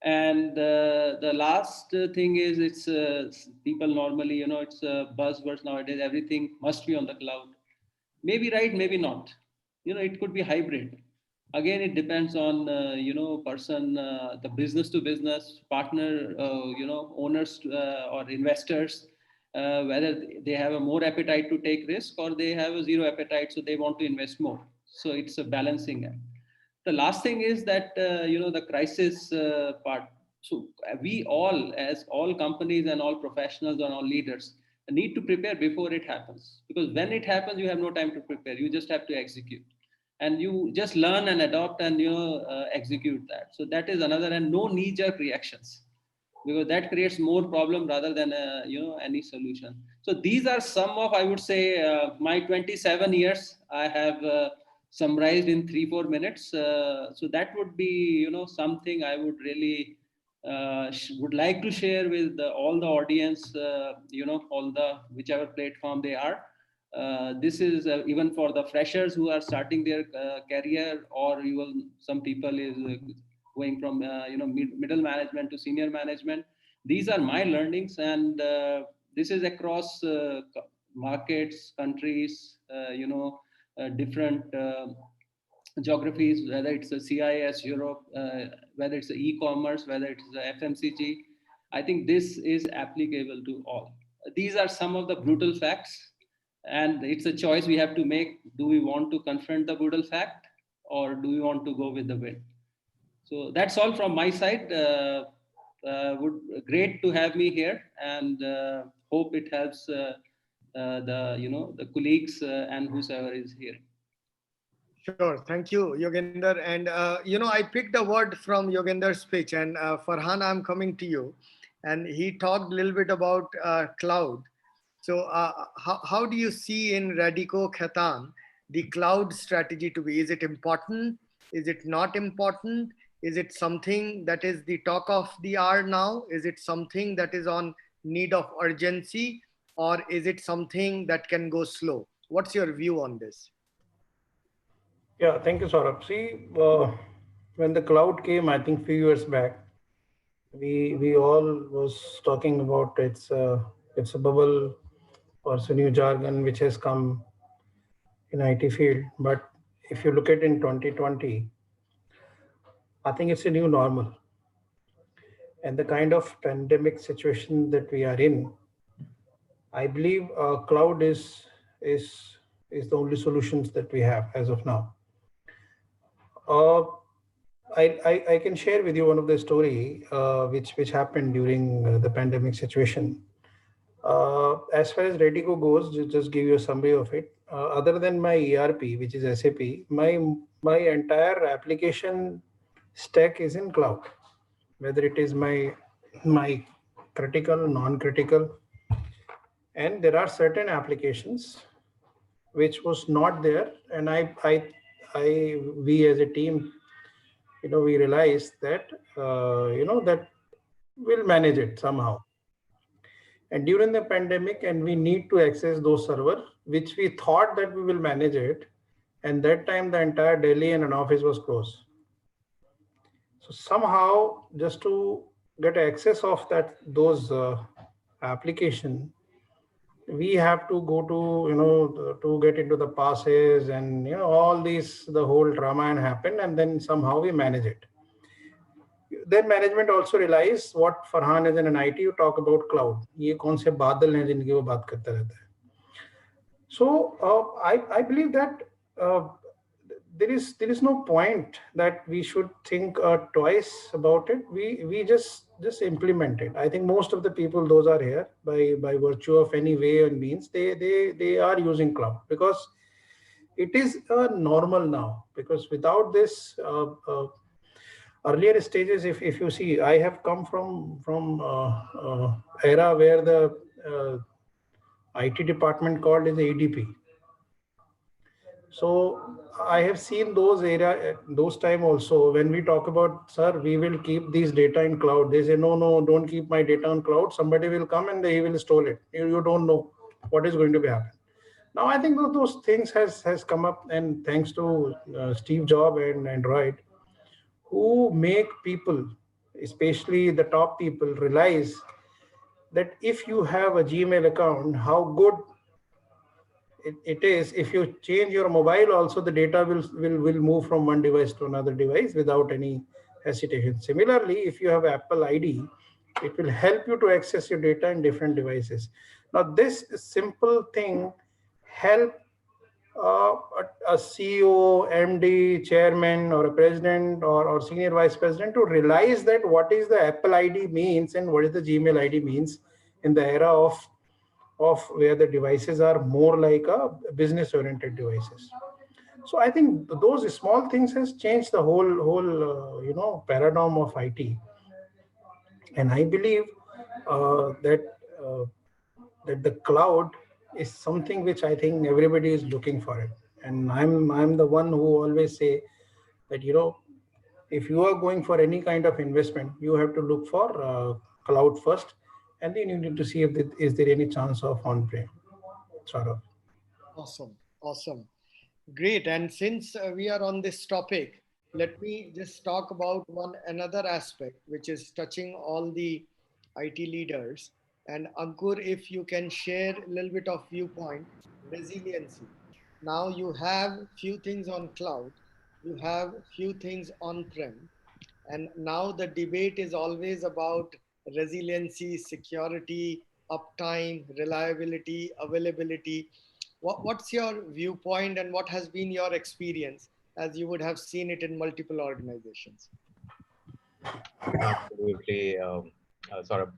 And the last thing is, it's people normally it's buzzwords nowadays. Everything must be on the cloud. Maybe right, maybe not. It could be hybrid. Again, it depends on person, the business to business partner, owners or investors, whether they have a more appetite to take risk, or they have a zero appetite, so they want to invest more. So it's a balancing act. The last thing is that the crisis part. So we all, as all companies and all professionals and all leaders, need to prepare before it happens, because when it happens you have no time to prepare. You just have to execute, and you just learn and adopt and execute that. So that is another. And no knee jerk reactions, because that creates more problem rather than any solution. So these are some of, I would say, my 27 years I have summarized in 3-4 minutes. So that would be something I would really would like to share with all the audience, all the whichever platform they are. This is even for the freshers who are starting their career, or even some people is going from middle management to senior management. These are my learnings, and this is across markets, countries, different geographies, whether it's a CIS, Europe, whether it's e-commerce, whether it's the FMCG. I think this is applicable to all. These are some of the brutal facts, and it's a choice we have to make. Do we want to confront the brutal fact, or do we want to go with the wind? So that's all from my side. Great to have me here, and hope it helps the colleagues and whosoever is here. Sure. Thank you, Yogender. And, I picked a word from Yogender's speech, and Farhan, I'm coming to you. And he talked a little bit about cloud. So how do you see in Radico Khaitan the cloud strategy to be? Is it important? Is it not important? Is it something that is the talk of the hour now? Is it something that is on need of urgency? Or is it something that can go slow? What's your view on this? Yeah, thank you, Saurabh. See, when the cloud came, I think few years back, we all was talking about it's a bubble or it's a new jargon which has come in IT field. But if you look at in 2020, I think it's a new normal. And the kind of pandemic situation that we are in, I believe cloud is is the only solutions that we have as of now. Uh, I can share with you one of the story which happened during the pandemic situation. As far as Redigo goes, just give you a summary of it. Other than my ERP, which is SAP, my entire application stack is in cloud. Whether it is my critical, non-critical, and there are certain applications which was not there, and we as a team, we realized that that we'll manage it somehow. And during the pandemic, and we need to access those servers, which we thought that we will manage it, and that time the entire Delhi and an office was closed. So somehow, just to get access of those application, we have to go to to get into the passes, and all these, the whole drama and happen, and then somehow we manage it. Then management also realize what Farhan is in an IT, you talk about cloud. ये कौन से बादल हैं जिनकी वो बात करता रहता है. So I believe that there is no point that we should think twice about it. We just implement it. I think most of the people, those are here by virtue of any way and means, they are using cloud because it is normal now. Because without this earlier stages, if you see, I have come from era where the IT department called is ADP. So I have seen those those time also. When we talk about, sir, we will keep these data in cloud, they say, no, don't keep my data on cloud. Somebody will come and he will steal it. You don't know what is going to be happening. Now I think those things has come up, and thanks to Steve Jobs and Android, who make people, especially the top people, realize that if you have a Gmail account, how good it is. If you change your mobile also, the data will move from one device to another device without any hesitation. Similarly, if you have Apple ID, it will help you to access your data in different devices. Now this simple thing help a CEO, MD, chairman, or a president, or senior vice president to realize that what is the Apple ID means and what is the Gmail ID means in the era of where the devices are more like a business oriented devices. So I think those small things has changed the whole paradigm of IT. And I believe that the cloud is something which I think everybody is looking for it. And I'm the one who always say that if you are going for any kind of investment, you have to look for cloud first, and then you need to see if is there any chance of on-prem. Sort of. Awesome. Great. And since we are on this topic, let me just talk about one another aspect, which is touching all the IT leaders. And Ankur, if you can share a little bit of viewpoint, resiliency. Now you have few things on cloud, you have few things on-prem, and now the debate is always about resiliency, security, uptime, reliability, availability. What's your viewpoint and what has been your experience as you would have seen it in multiple organizations? Absolutely, Saurabh.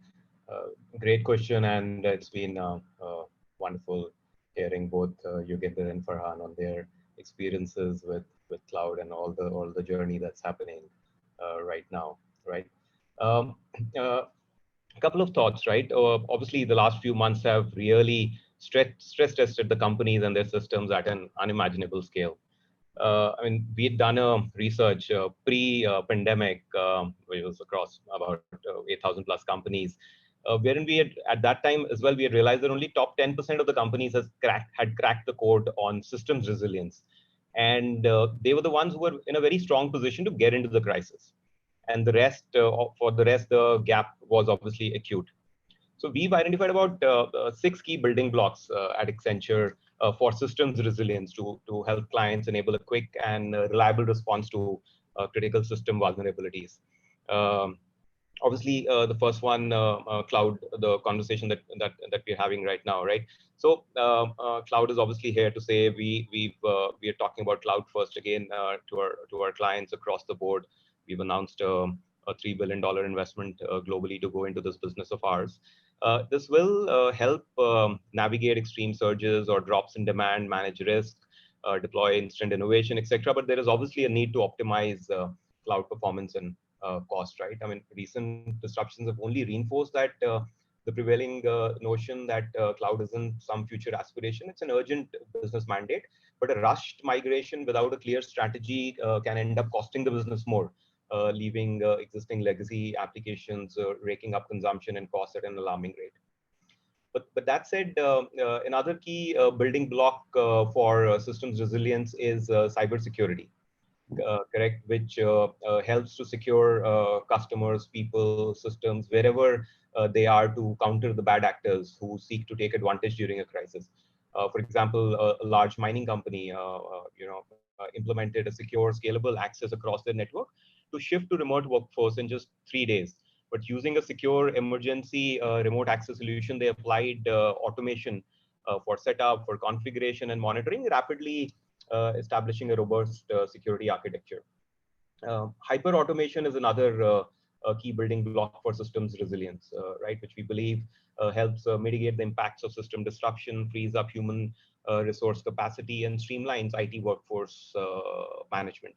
Great question, and it's been wonderful hearing both Yogendra and Farhan on their experiences with cloud and all the journey that's happening right now. Right. Um, uh, a couple of thoughts. Right. Obviously, the last few months have really stress tested the companies and their systems at an unimaginable scale. I mean, we had done a research pre-pandemic, which was across about 8,000 plus companies, wherein we had, at that time as well, we had realized that only top 10% of the companies had cracked the code on systems resilience. And they were the ones who were in a very strong position to get into the crisis. And the rest, for the rest, the gap was obviously acute. So we've identified about 6 key building blocks at Accenture for systems resilience to help clients enable a quick and reliable response to critical system vulnerabilities. Um, Obviously, the first one, cloud, the conversation that we're having right now, right? So cloud is obviously here to say we are talking about cloud first again to our clients across the board. We've announced a $3 billion investment globally to go into this business of ours. This will help navigate extreme surges or drops in demand, manage risk, deploy instant innovation, etc. But there is obviously a need to optimize cloud performance and cost, right? I mean, recent disruptions have only reinforced that the prevailing notion that cloud isn't some future aspiration. It's an urgent business mandate, but a rushed migration without a clear strategy can end up costing the business more, leaving existing legacy applications raking up consumption and costs at an alarming rate. But that said, another key building block for systems resilience is cybersecurity. Correct, which helps to secure customers, people, systems, wherever they are to counter the bad actors who seek to take advantage during a crisis. For example, a large mining company, implemented a secure, scalable access across their network to shift to remote workforce in just 3 days. But using a secure emergency remote access solution, they applied automation for setup, for configuration and monitoring, rapidly establishing a robust security architecture. Hyper automation is another key building block for systems resilience, right? Which we believe helps mitigate the impacts of system disruption, frees up human resource capacity, and streamlines IT workforce management.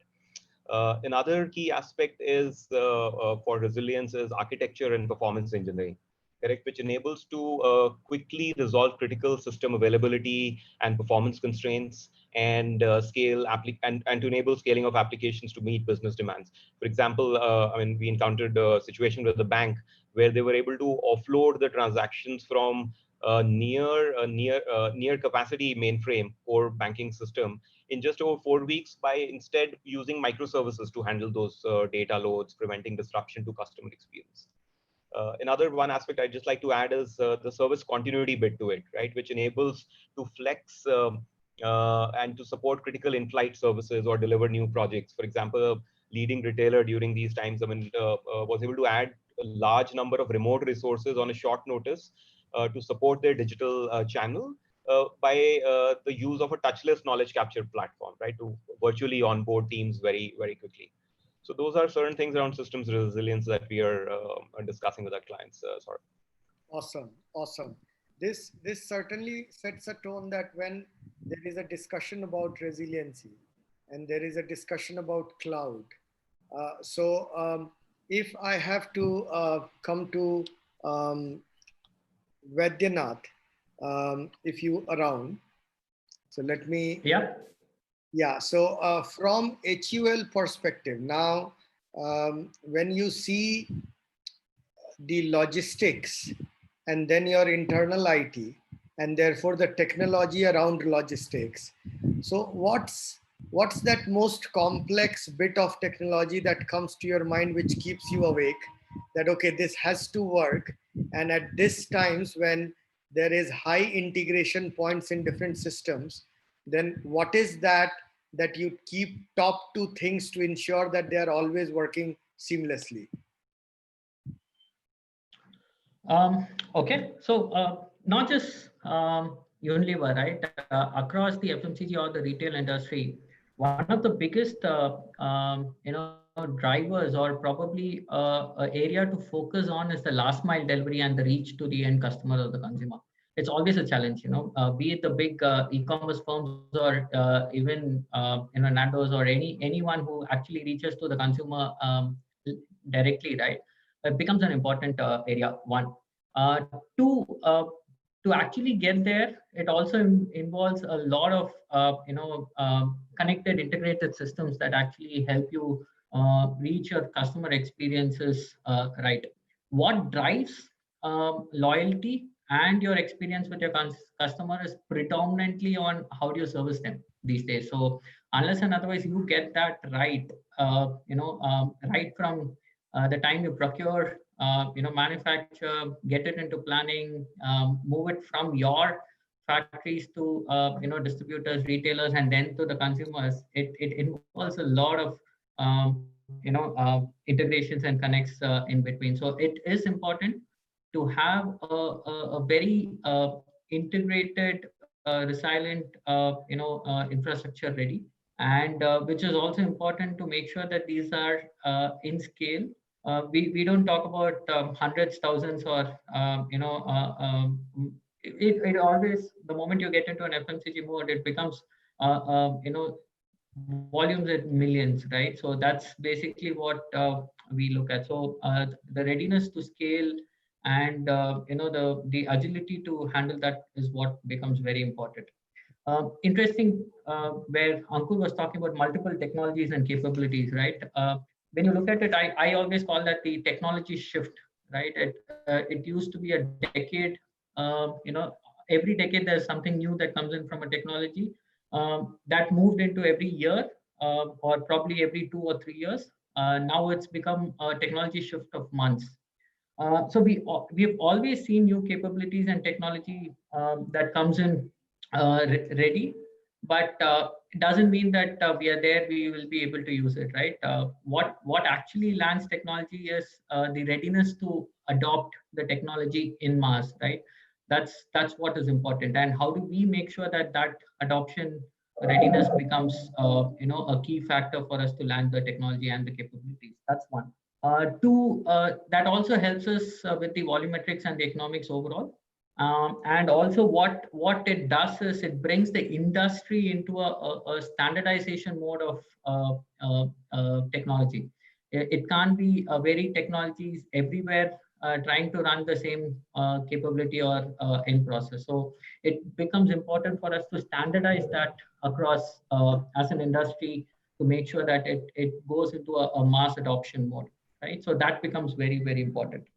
Another key aspect is for resilience is architecture and performance engineering, correct, which enables to quickly resolve critical system availability and performance constraints and and to enable scaling of applications to meet business demands. For example, I mean, we encountered a situation with the bank where they were able to offload the transactions from near capacity mainframe or banking system in just over 4 weeks by instead using microservices to handle those data loads, preventing disruption to customer experience. Another one aspect I'd just like to add is the service continuity bit to it, right, which enables to flex and to support critical in-flight services or deliver new projects. For example, a leading retailer during these times, I mean, was able to add a large number of remote resources on a short notice to support their digital channel by the use of a touchless knowledge capture platform, right, to virtually onboard teams very, very quickly. So those are certain things around systems resilience that we are discussing with our clients. Sorry. Awesome, awesome. This certainly sets a tone that when there is a discussion about resiliency and there is a discussion about cloud. If I have to come to Vaidyanath, if you around, so let me. Yeah. Yeah. So from HUL perspective, now when you see the logistics and then your internal IT and therefore the technology around logistics. So what's that most complex bit of technology that comes to your mind which keeps you awake? that, okay, this has to work. And at this times when there is high integration points in different systems, then what is that you keep top two things to ensure that they are always working seamlessly? Okay, so not just Unilever, right? Across the FMCG or the retail industry, one of the biggest, drivers or probably a area to focus on is the last mile delivery and the reach to the end customer or the consumer. It's always a challenge, be it the big e-commerce firms or even Nando's or anyone who actually reaches to the consumer directly, right? It becomes an important area. One, two, to actually get there, it also involves a lot of connected, integrated systems that actually help you reach your customer experiences right. What drives loyalty and your experience with your customer is predominantly on how do you service them these days. So unless and otherwise you get that right, right from the time you procure, manufacture, get it into planning, move it from your factories to distributors, retailers, and then to the consumers. It involves a lot of integrations and connects in between. So it is important to have a very integrated, resilient, infrastructure ready, and which is also important to make sure that these are in scale. We don't talk about hundreds, thousands, or it always, the moment you get into an FMCG mode, it becomes volumes at millions, right? So that's basically what we look at. So the readiness to scale and the agility to handle that is what becomes very important. Interesting, where Ankur was talking about multiple technologies and capabilities, right? When you look at it, I always call that the technology shift, right? It used to be a decade. Every decade there's something new that comes in from a technology that moved into every year or probably every 2 or 3 years. Now it's become a technology shift of months. So we've always seen new capabilities and technology that comes in ready, but it doesn't mean that we are there. We will be able to use it, right? What actually lands technology is the readiness to adopt the technology in mass, right? That's what is important. And how do we make sure that that adoption readiness becomes a key factor for us to land the technology and the capabilities? That's one. Two, that also helps us with the volumetrics and the economics overall. And also what it does is it brings the industry into a standardization mode of technology. It can't be very technologies everywhere trying to run the same capability or end process. So it becomes important for us to standardize that across as an industry to make sure that it goes into a mass adoption mode, right? So that becomes very, very important.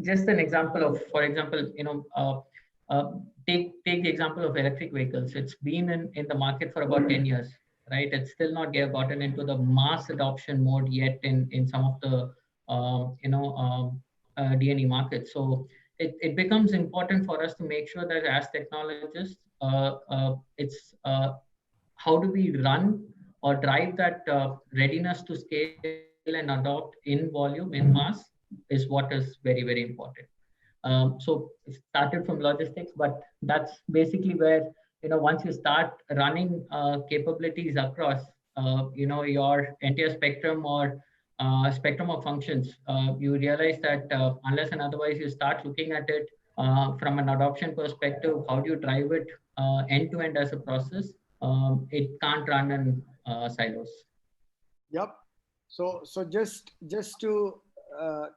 Just an example of, for example, take the example of electric vehicles. It's been in the market for about 10 years, right? It's still not gotten into the mass adoption mode yet in some of the D&E markets. So it becomes important for us to make sure that as technologists, it's how do we run or drive that readiness to scale and adopt in volume, in mass, is what is very, very important. So it started from logistics, but that's basically where, once you start running capabilities across, your entire spectrum or spectrum of functions, you realize that unless and otherwise you start looking at it from an adoption perspective, how do you drive it end to end as a process? It can't run in silos. Yep. So just to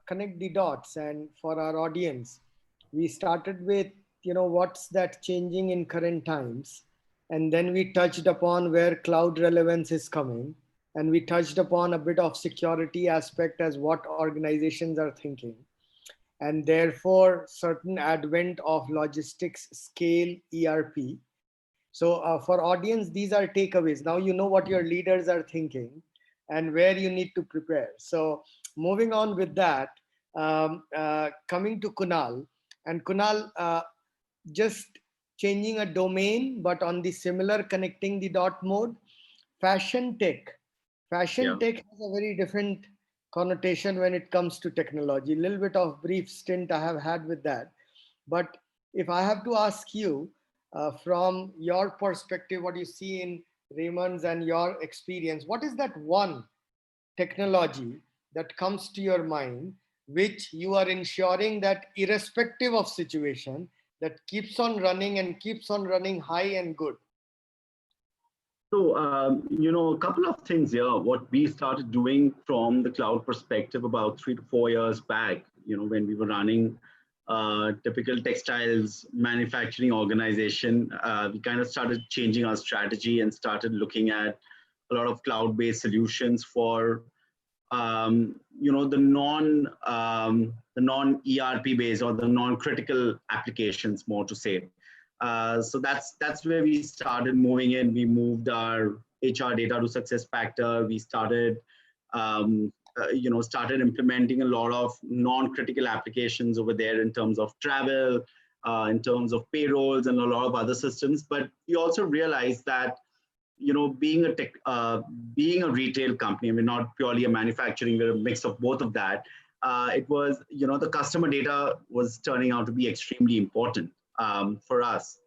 connect the dots, and for our audience, we started with, what's that changing in current times, and then we touched upon where cloud relevance is coming, and we touched upon a bit of security aspect as what organizations are thinking, and therefore certain advent of logistics scale ERP. So for audience, these are takeaways. Now you know what your leaders are thinking and where you need to prepare. So moving on with that, coming to Kunal, and Kunal, just changing a domain, but on the similar connecting the dot mode, fashion tech. Fashion tech has a very different connotation when it comes to technology. A little bit of brief stint I have had with that. But if I have to ask you, from your perspective, what you see in Raymond's and your experience, what is that one technology that comes to your mind which you are ensuring that irrespective of situation, that keeps on running and keeps on running high and good? So, a couple of things here. What we started doing from the cloud perspective about 3 to 4 years back, when we were running typical textiles manufacturing organization, we kind of started changing our strategy and started looking at a lot of cloud-based solutions for the non ERP based or the non-critical applications, more to say. So that's where we started moving in. We moved our HR data to success factor. We started started implementing a lot of non-critical applications over there in terms of travel, in terms of payrolls and a lot of other systems. But we also realized that being a retail company, I mean, not purely a manufacturing, we're a mix of both of that. It was, the customer data was turning out to be extremely important for us.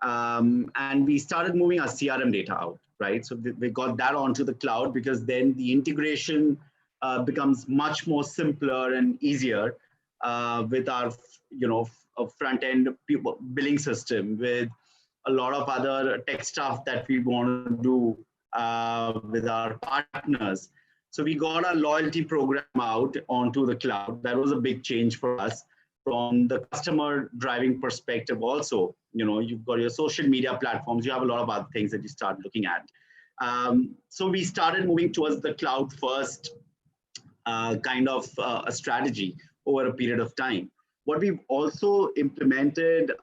And we started moving our CRM data out, right? So we got that onto the cloud, because then the integration becomes much more simpler and easier with our, front end billing system, with a lot of other tech stuff that we want to do with our partners. So we got our loyalty program out onto the cloud. That was a big change for us from the customer driving perspective. Also, you've got your social media platforms, you have a lot of other things that you start looking at. So we started moving towards the cloud first kind of a strategy over a period of time. What we've also implemented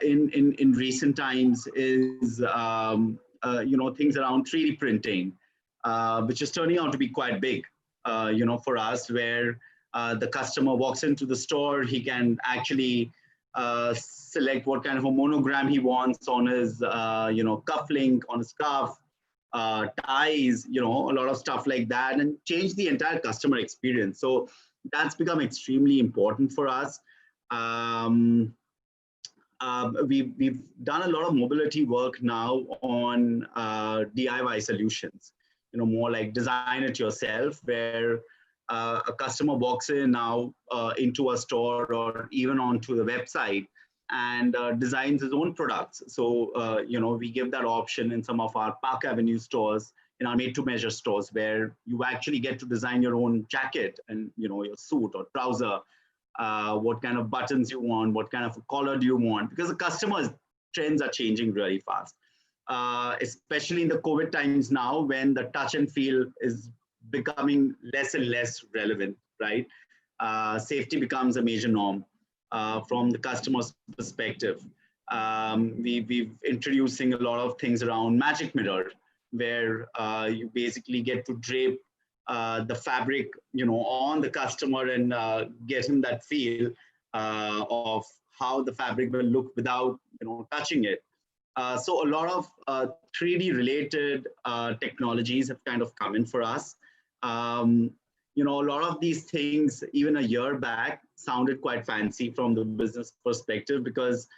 in recent times is things around 3D printing, which is turning out to be quite big, for us, where the customer walks into the store, he can actually select what kind of a monogram he wants on his, cufflink, on his scarf, ties, a lot of stuff like that, and change the entire customer experience. So that's become extremely important for us. We've done a lot of mobility work now on DIY solutions, more like design it yourself, where a customer walks in now into a store or even onto the website and designs his own products. So, we give that option in some of our Park Avenue stores, in our made-to-measure stores, where you actually get to design your own jacket and, your suit or trouser, what kind of buttons you want, what kind of a collar do you want, because the customers' trends are changing really fast, especially in the COVID times now, when the touch and feel is becoming less and less relevant, right? Safety becomes a major norm from the customer's perspective. We've introducing a lot of things around magic mirror, where you basically get to drape the fabric, on the customer and get him that feel of how the fabric will look without, touching it. So a lot of 3D related technologies have kind of come in for us. A lot of these things, even a year back, sounded quite fancy from the business perspective, because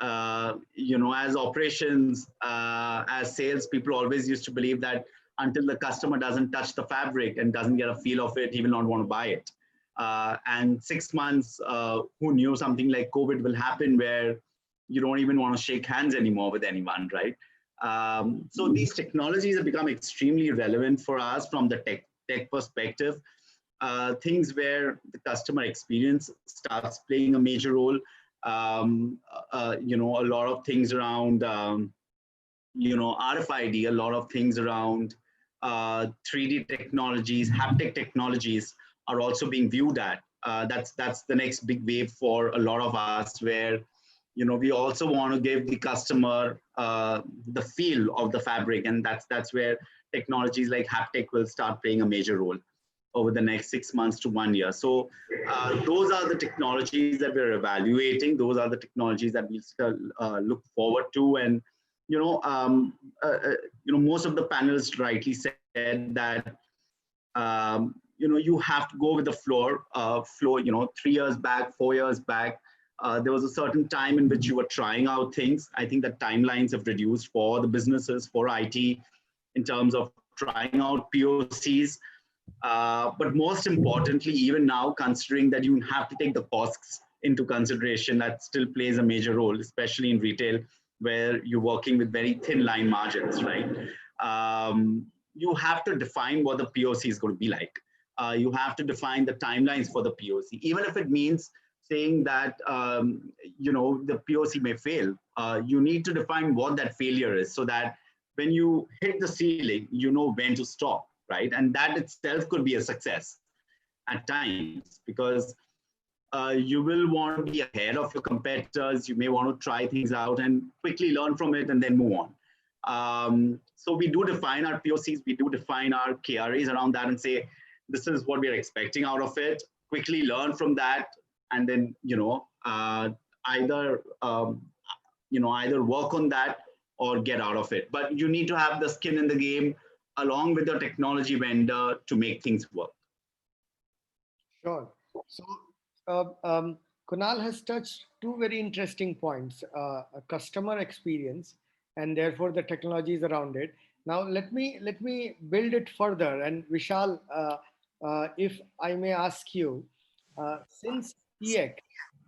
as operations, as sales, people always used to believe that until the customer doesn't touch the fabric and doesn't get a feel of it, he will not want to buy it. And 6 months, who knew something like COVID will happen, where you don't even want to shake hands anymore with anyone, right? So these technologies have become extremely relevant for us from the tech perspective. Things where the customer experience starts playing a major role. A lot of things around, RFID, a lot of things around 3D technologies, haptic technologies are also being viewed at. That's the next big wave for a lot of us, where we also want to give the customer the feel of the fabric, and that's where technologies like haptic will start playing a major role. over the next 6 months to 1 year. So those are the technologies that we're evaluating. Those are the technologies that we still look forward to. And most of the panelists rightly said that you have to go with the flow. 3 years back, 4 years back, there was a certain time in which you were trying out things. I think that timelines have reduced for the businesses, for IT, in terms of trying out POCs. But most importantly, even now, considering that you have to take the costs into consideration, that still plays a major role, especially in retail, where you're working with very thin line margins, right? You have to define what the POC is going to be like. You have to define the timelines for the POC, even if it means saying that the POC may fail. You need to define what that failure is, so that when you hit the ceiling, you know when to stop, right? And that itself could be a success at times, because you will want to be ahead of your competitors. You may want to try things out and quickly learn from it and then move on. So we do define our POCs, we do define our KRAs around that and say, this is what we're expecting out of it. Quickly learn from that, and then either work on that or get out of it. But you need to have the skin in the game along with your technology vendor to make things work. Sure. So Kunal has touched two very interesting points: a customer experience, and therefore the technologies around it. Now let me build it further. And Vishal, if I may ask you, since CX,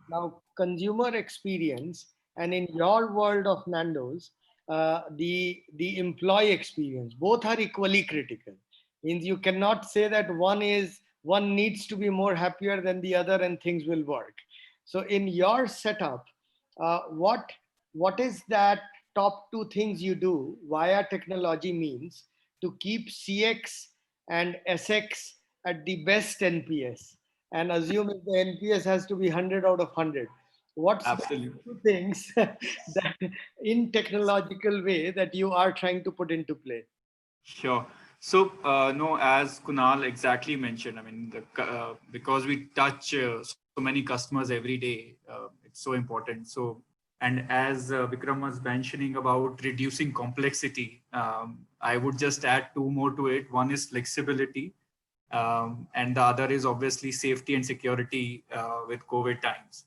now consumer experience, and in your world of Nando's, the employee experience, both are equally critical. Means you cannot say that one needs to be more happier than the other and things will work. So in your setup, what is that top two things you do via technology means to keep CX and SX at the best NPS? And assume if the NPS has to be 100 out of 100. What's the two things that in technological way that you are trying to put into play? Sure. So, no, as Kunal exactly mentioned, I mean, because we touch so many customers every day, it's so important. So, and as Vikram was mentioning about reducing complexity, I would just add two more to it. One is flexibility, and the other is obviously safety and security with COVID times.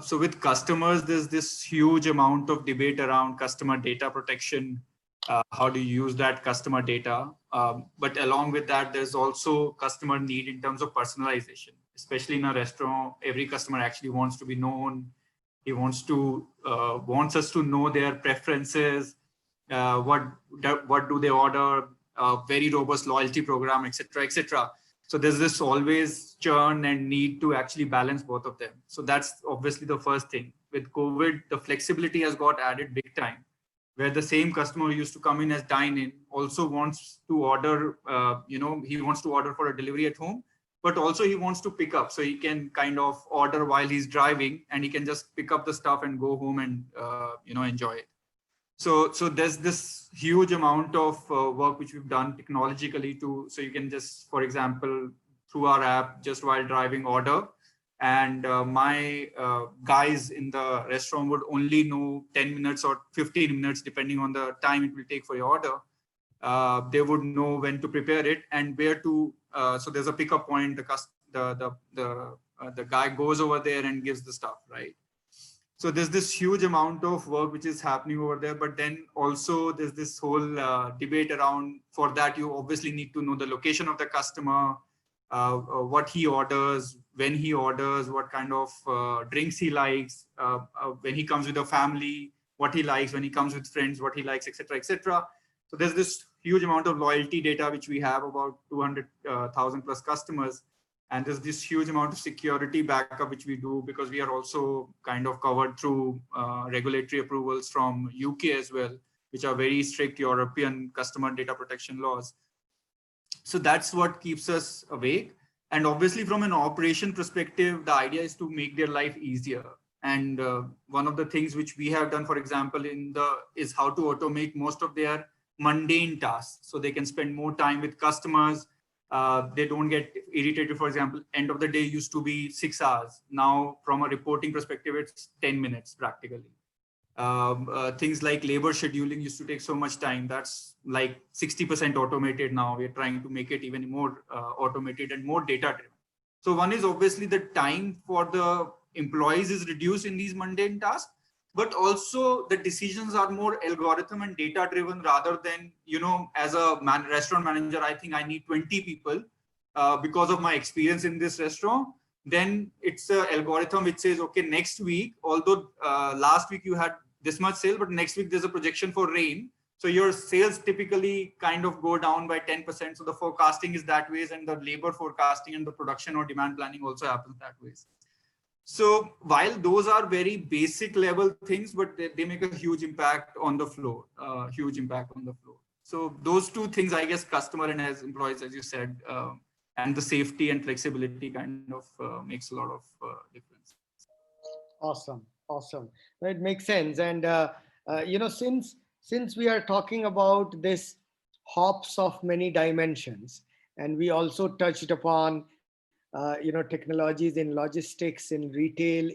So with customers, there's this huge amount of debate around customer data protection. How do you use that customer data? But along with that, there's also customer need in terms of personalization, especially in a restaurant. Every customer actually wants to be known. He wants us to know their preferences, what do they order, very robust loyalty program, etc., etc. So there's this always churn and need to actually balance both of them. So that's obviously the first thing. With COVID, the flexibility has got added big time, where the same customer who used to come in as dine-in also wants to order, he wants to order for a delivery at home, but also he wants to pick up. So he can kind of order while he's driving, and he can just pick up the stuff and go home and, enjoy it. So there's this huge amount of work which we've done technologically so you can just, for example, through our app, just while driving, order. And my guys in the restaurant would only know 10 minutes or 15 minutes, depending on the time it will take for your order. They would know when to prepare it and where to. So there's a pickup point. The guy goes over there and gives the stuff, right? So there's this huge amount of work which is happening over there. But then also there's this whole debate around. For that, you obviously need to know the location of the customer, what he orders, when he orders, what kind of drinks he likes, when he comes with a family, what he likes, when he comes with friends, what he likes, etc., etc. So there's this huge amount of loyalty data, which we have about 200,000 plus customers. And there's this huge amount of security backup, which we do because we are also kind of covered through regulatory approvals from UK as well, which are very strict European customer data protection laws. So that's what keeps us awake. And obviously from an operation perspective, the idea is to make their life easier. And one of the things which we have done, for example, is how to automate most of their mundane tasks. So they can spend more time with customers, They don't get irritated. For example, end of the day used to be 6 hours. Now, from a reporting perspective, it's 10 minutes practically. Things like labor scheduling used to take so much time. That's like 60% automated now. We're trying to make it even more automated and more data driven. So one is obviously the time for the employees is reduced in these mundane tasks, but also the decisions are more algorithm and data driven rather than, as a restaurant manager, I think I need 20 people because of my experience in this restaurant. Then it's an algorithm which says, okay, next week, although last week you had this much sale, but next week there's a projection for rain. So your sales typically kind of go down by 10%. So the forecasting is that way, and the labor forecasting and the production or demand planning also happens that way. So while those are very basic level things, but they make a huge impact on the floor, So those two things, I guess, customer and as employees, as you said, and the safety and flexibility kind of makes a lot of difference. Awesome. It makes sense. And, since we are talking about this hops of many dimensions, and we also touched upon, technologies in logistics, in retail,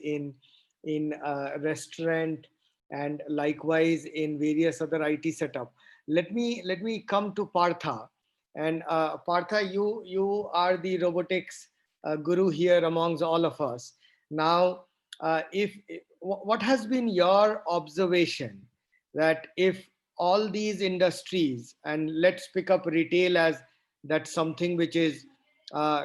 in restaurant, and likewise in various other IT setup. Let me come to Partha. And Partha, you are the robotics guru here amongst all of us. Now, what has been your observation that if all these industries, and let's pick up retail as that's something which is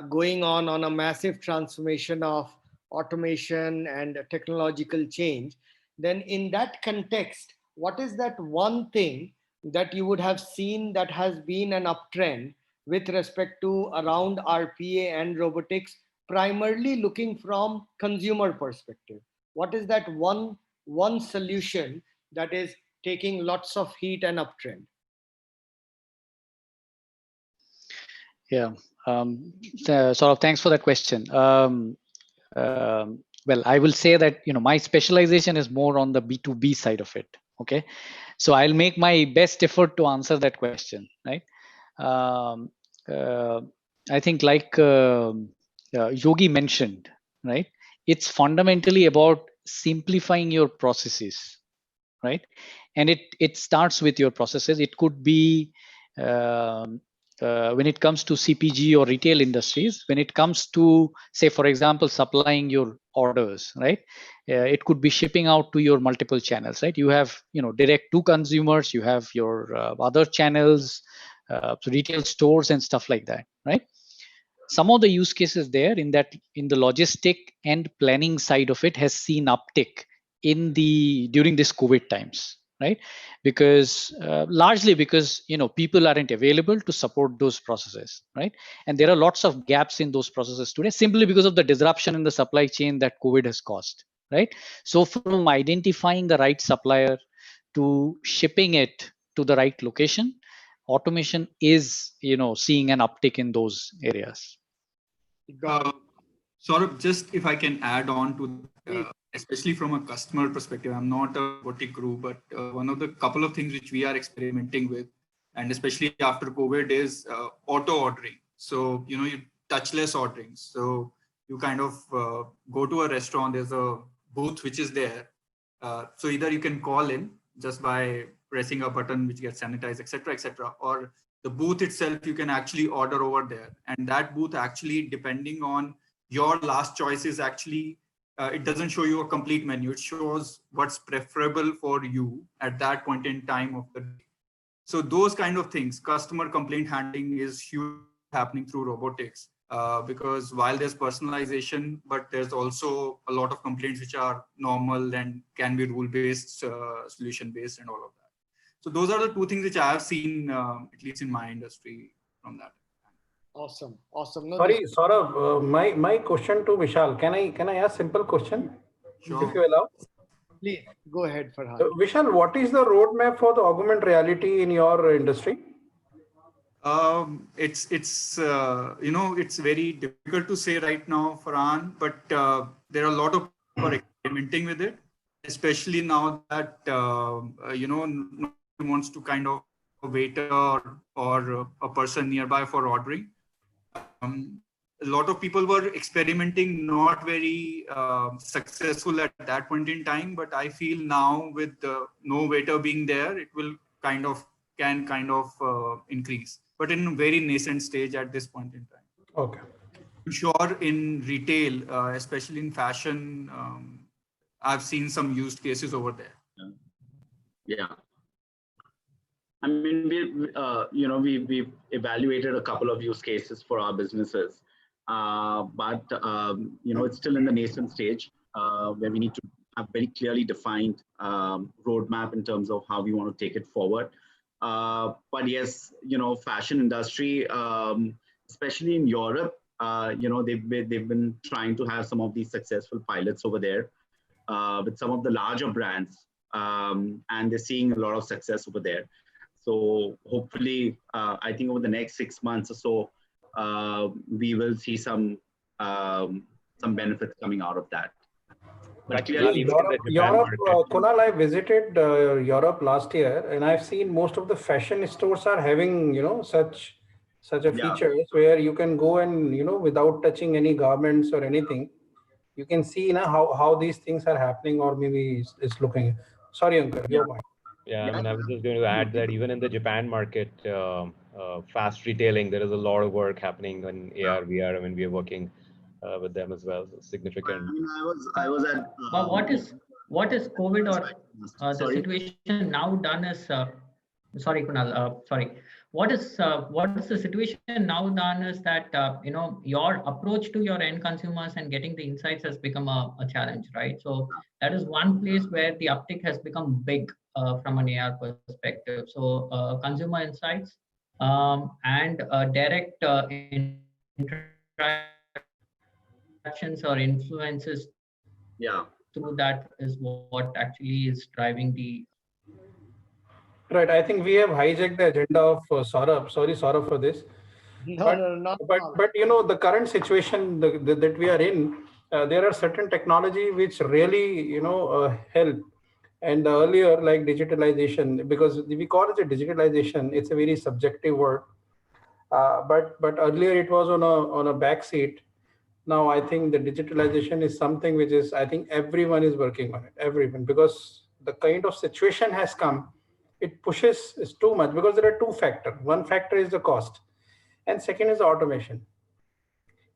going on a massive transformation of automation and technological change, then in that context, what is that one thing that you would have seen that has been an uptrend with respect to around RPA and robotics, primarily looking from consumer perspective? What is that one solution that is taking lots of heat and uptrend? Yeah. Sort of thanks for that question. Well, I will say that my specialization is more on the B2B side of it. Okay, so I'll make my best effort to answer that question. Right. Um, I think like Yogi mentioned, right? It's fundamentally about simplifying your processes, right? And it starts with your processes. It could be when it comes to CPG or retail industries, when it comes to, say, for example, supplying your orders, right? It could be shipping out to your multiple channels, right? You have, direct to consumers, you have your other channels, so retail stores and stuff like that, right? Some of the use cases there in the logistic and planning side of it has seen uptick during this COVID times, right? Because largely because people aren't available to support those processes, right? And there are lots of gaps in those processes today simply because of the disruption in the supply chain that COVID has caused, right? So from identifying the right supplier to shipping it to the right location, automation is seeing an uptick in those areas. Saurabh, just if I can add on to especially from a customer perspective, I'm not a robotic guru, but one of the couple of things which we are experimenting with, and especially after COVID, is auto ordering. So you touchless ordering. So you kind of go to a restaurant, there's a booth which is there. So either you can call in just by pressing a button which gets sanitized, etc., or the booth itself, you can actually order over there. And that booth actually, depending on your last choice, is actually, it doesn't show you a complete menu. It shows what's preferable for you at that point in time of the day. So those kind of things, customer complaint handling is huge happening through robotics. Because while there's personalization, but there's also a lot of complaints which are normal and can be rule-based, solution-based, and all of that. So those are the two things which I have seen, at least in my industry, from that. Awesome. No, Sorry, Saurabh, my question to Vishal. Can I ask simple question? Sure. If you allow. Please go ahead, Farhan. Vishal, what is the roadmap for the augmented reality in your industry? It's very difficult to say right now, Farhan, but there are a lot of people experimenting with it, especially now that nobody wants to kind of a waiter or a person nearby for ordering. a lot of people were experimenting, not very successful at that point in time. But I feel now with no waiter being there, it will can kind of increase, but in a very nascent stage at this point in time. Okay. I'm sure in retail, especially in fashion, I've seen some used cases over there. Yeah. I mean, we've evaluated a couple of use cases for our businesses, but it's still in the nascent stage where we need to have very clearly defined roadmap in terms of how we want to take it forward. But yes, fashion industry, especially in Europe, they've been trying to have some of these successful pilots over there with some of the larger brands, and they're seeing a lot of success over there. So hopefully, I think over the next 6 months or so, we will see some benefits coming out of that. But clearly, Europe, Kunal, I visited Europe last year, and I've seen most of the fashion stores are having, such a features where you can go and, without touching any garments or anything, you can see how these things are happening, or maybe it's looking. Sorry, Ankar, your point. Yeah, I mean, I was just going to add that even in the Japan market, fast retailing, there is a lot of work happening on AR, VR. I mean, we are working with them as well. So significant. I mean, I was at. But what is COVID or the situation now done is? Sorry, Kunal. Sorry. What is the situation now done is that your approach to your end consumers and getting the insights has become a challenge, right? So that is one place where the uptick has become big from an AR perspective. So consumer insights and direct interactions or influences through that is what actually is driving the. Right. I think we have hijacked the agenda of Saurabh. Sorry, Saurabh, for this. Not. But the current situation that we are in, there are certain technology which really help. And earlier, like digitalization, because we call it a digitalization, it's a very subjective word. But earlier it was on a back seat. Now I think the digitalization is something which is, I think everyone is working on it, everyone, because the kind of situation has come, it pushes is too much, because there are two factors. One factor is the cost, and second is the automation.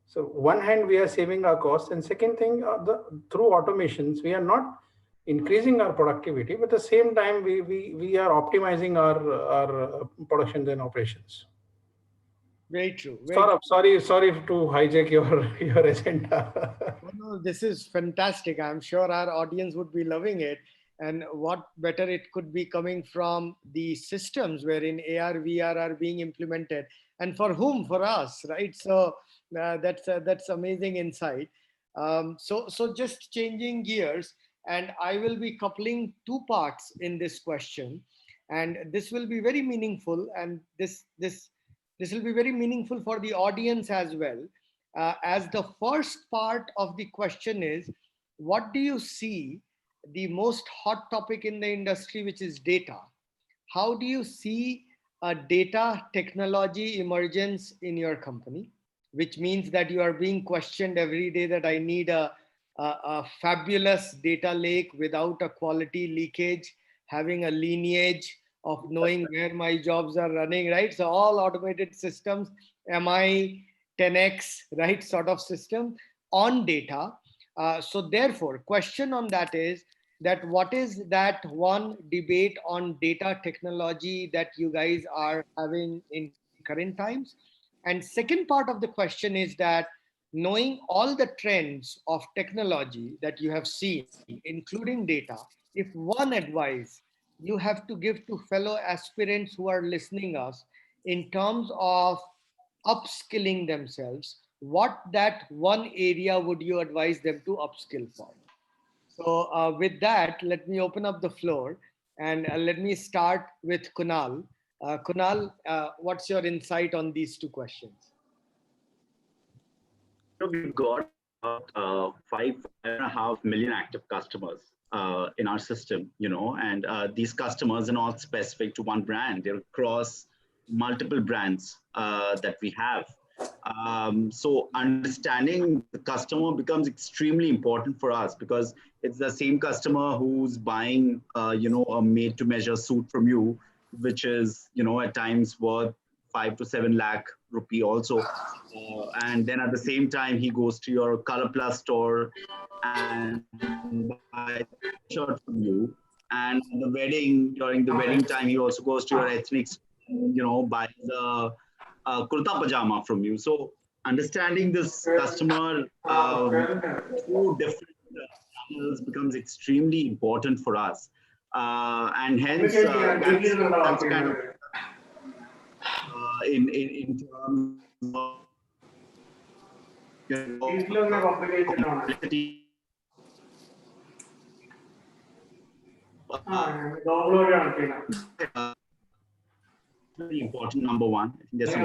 So one hand we are saving our costs, and second thing, through automations we are not increasing our productivity, but at the same time we are optimizing our productions and operations. Very true. Sorry to hijack your agenda. No, this is fantastic. I'm sure our audience would be loving it. And what better it could be coming from the systems wherein AR, VR are being implemented, and for whom? For us, right? So that's amazing insight. So just changing gears, and I will be coupling two parts in this question, and this will be very meaningful, and this will be very meaningful for the audience as well. As the first part of the question is, what do you see the most hot topic in the industry, which is data? How do you see a data technology emergence in your company? Which means that you are being questioned every day that I need a fabulous data lake without a quality leakage, having a lineage of knowing where my jobs are running, right? So all automated systems, MI 10x, right, sort of system on data. So therefore, question on that is that what is that one debate on data technology that you guys are having in current times? And second part of the question is that knowing all the trends of technology that you have seen, including data, if one advice you have to give to fellow aspirants who are listening us in terms of upskilling themselves, what that one area would you advise them to upskill for? So with that, let me open up the floor, and let me start with Kunal. Kunal, what's your insight on these two questions? We've got about 5.5 million active customers in our system, and these customers are not specific to one brand. They're across multiple brands that we have. So understanding the customer becomes extremely important for us, because it's the same customer who's buying, a made-to-measure suit from you, which is, at times worth 5 to 7 lakh rupee also. And then at the same time, he goes to your Color Plus store and buys a shirt from you. And during the wedding time, he also goes to your ethnic, buys a kurta pajama from you. So understanding this customer through different channels becomes extremely important for us. And hence, that's kind of in terms of complexity. Very important, number one. I think there's some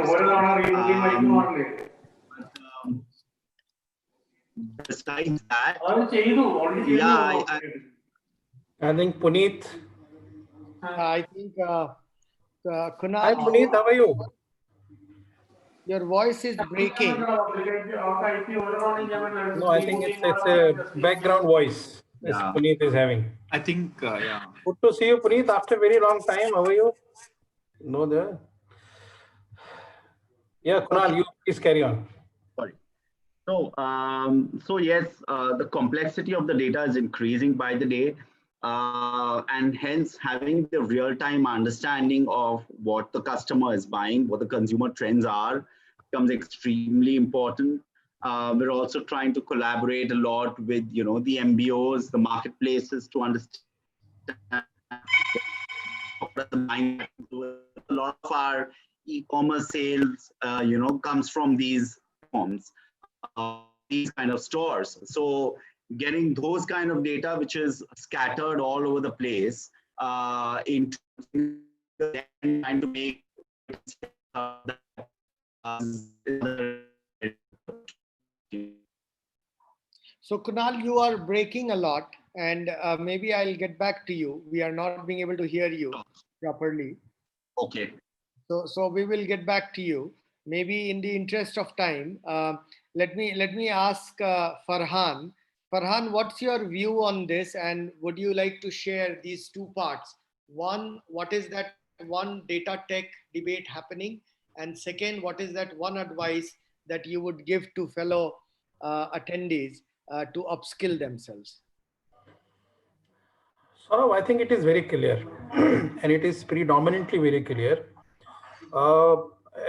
besides that, yeah, I think Puneet. I think Kunal, Hi Puneet, how are you? your voice is breaking. No, I think it's a background voice. Yes, yeah. Puneet is having. I think, yeah. Good to see you, Puneet, after a very long time. How are you? No, there. Yeah, Kunal, Okay. you please carry on. Sorry. So yes, the complexity of the data is increasing by the day, and hence having the real-time understanding of what the customer is buying, what the consumer trends are, becomes extremely important. We're also trying to collaborate a lot with, the MBOs, the marketplaces, to understand what are the buying patterns. A lot of our e-commerce sales, comes from these forms. These kind of stores. So getting those kind of data, which is scattered all over the place, into trying to make So Kunal, you are breaking a lot, and maybe I'll get back to you. We are not being able to hear you properly. Okay. So we will get back to you. Maybe in the interest of time, let me ask Farhan. Farhan, what's your view on this, and would you like to share these two parts? One, what is that one data tech debate happening? And second, what is that one advice that you would give to fellow attendees to upskill themselves? So I think it is very clear, and it is predominantly very clear.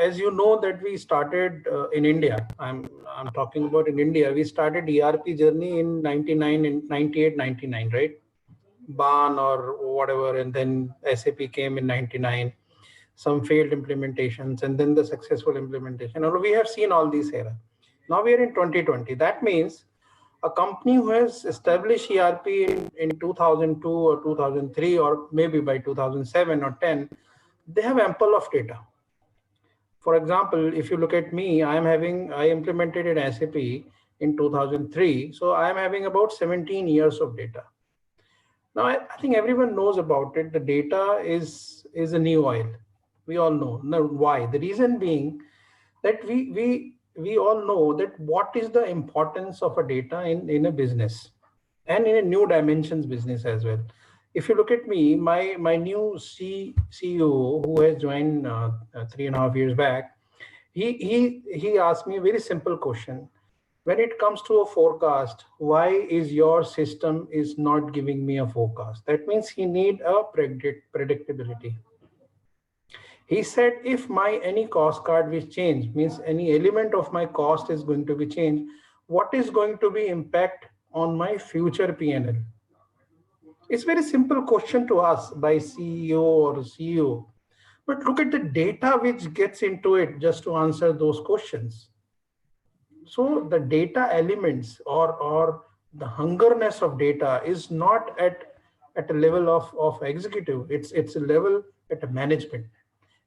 As you know that we started in India. I'm talking about in India. We started ERP journey in 99, in 98, 99, right? BAN or whatever, and then SAP came in 99. Some failed implementations, and then the successful implementation. And we have seen all these era. Now we are in 2020. That means a company who has established ERP in 2002 or 2003, or maybe by 2007 or 10, they have ample of data. For example, if you look at me, I implemented in SAP in 2003. So I am having about 17 years of data. Now, I think everyone knows about it. The data is a new oil. We all know. Now, why? The reason being that we all know that what is the importance of a data in a business, and in a new dimensions business as well. If you look at me, my new CEO who has joined 3.5 years back, he asked me a very simple question. When it comes to a forecast, why is your system is not giving me a forecast? That means he need a predictability. He said, if my any cost card will change, means any element of my cost is going to be changed, what is going to be impact on my future P&L? It's very simple question to ask by CEO or CEO. But look at the data which gets into it just to answer those questions. So the data elements or the hungerness of data is not at a level of executive. It's a level at a management.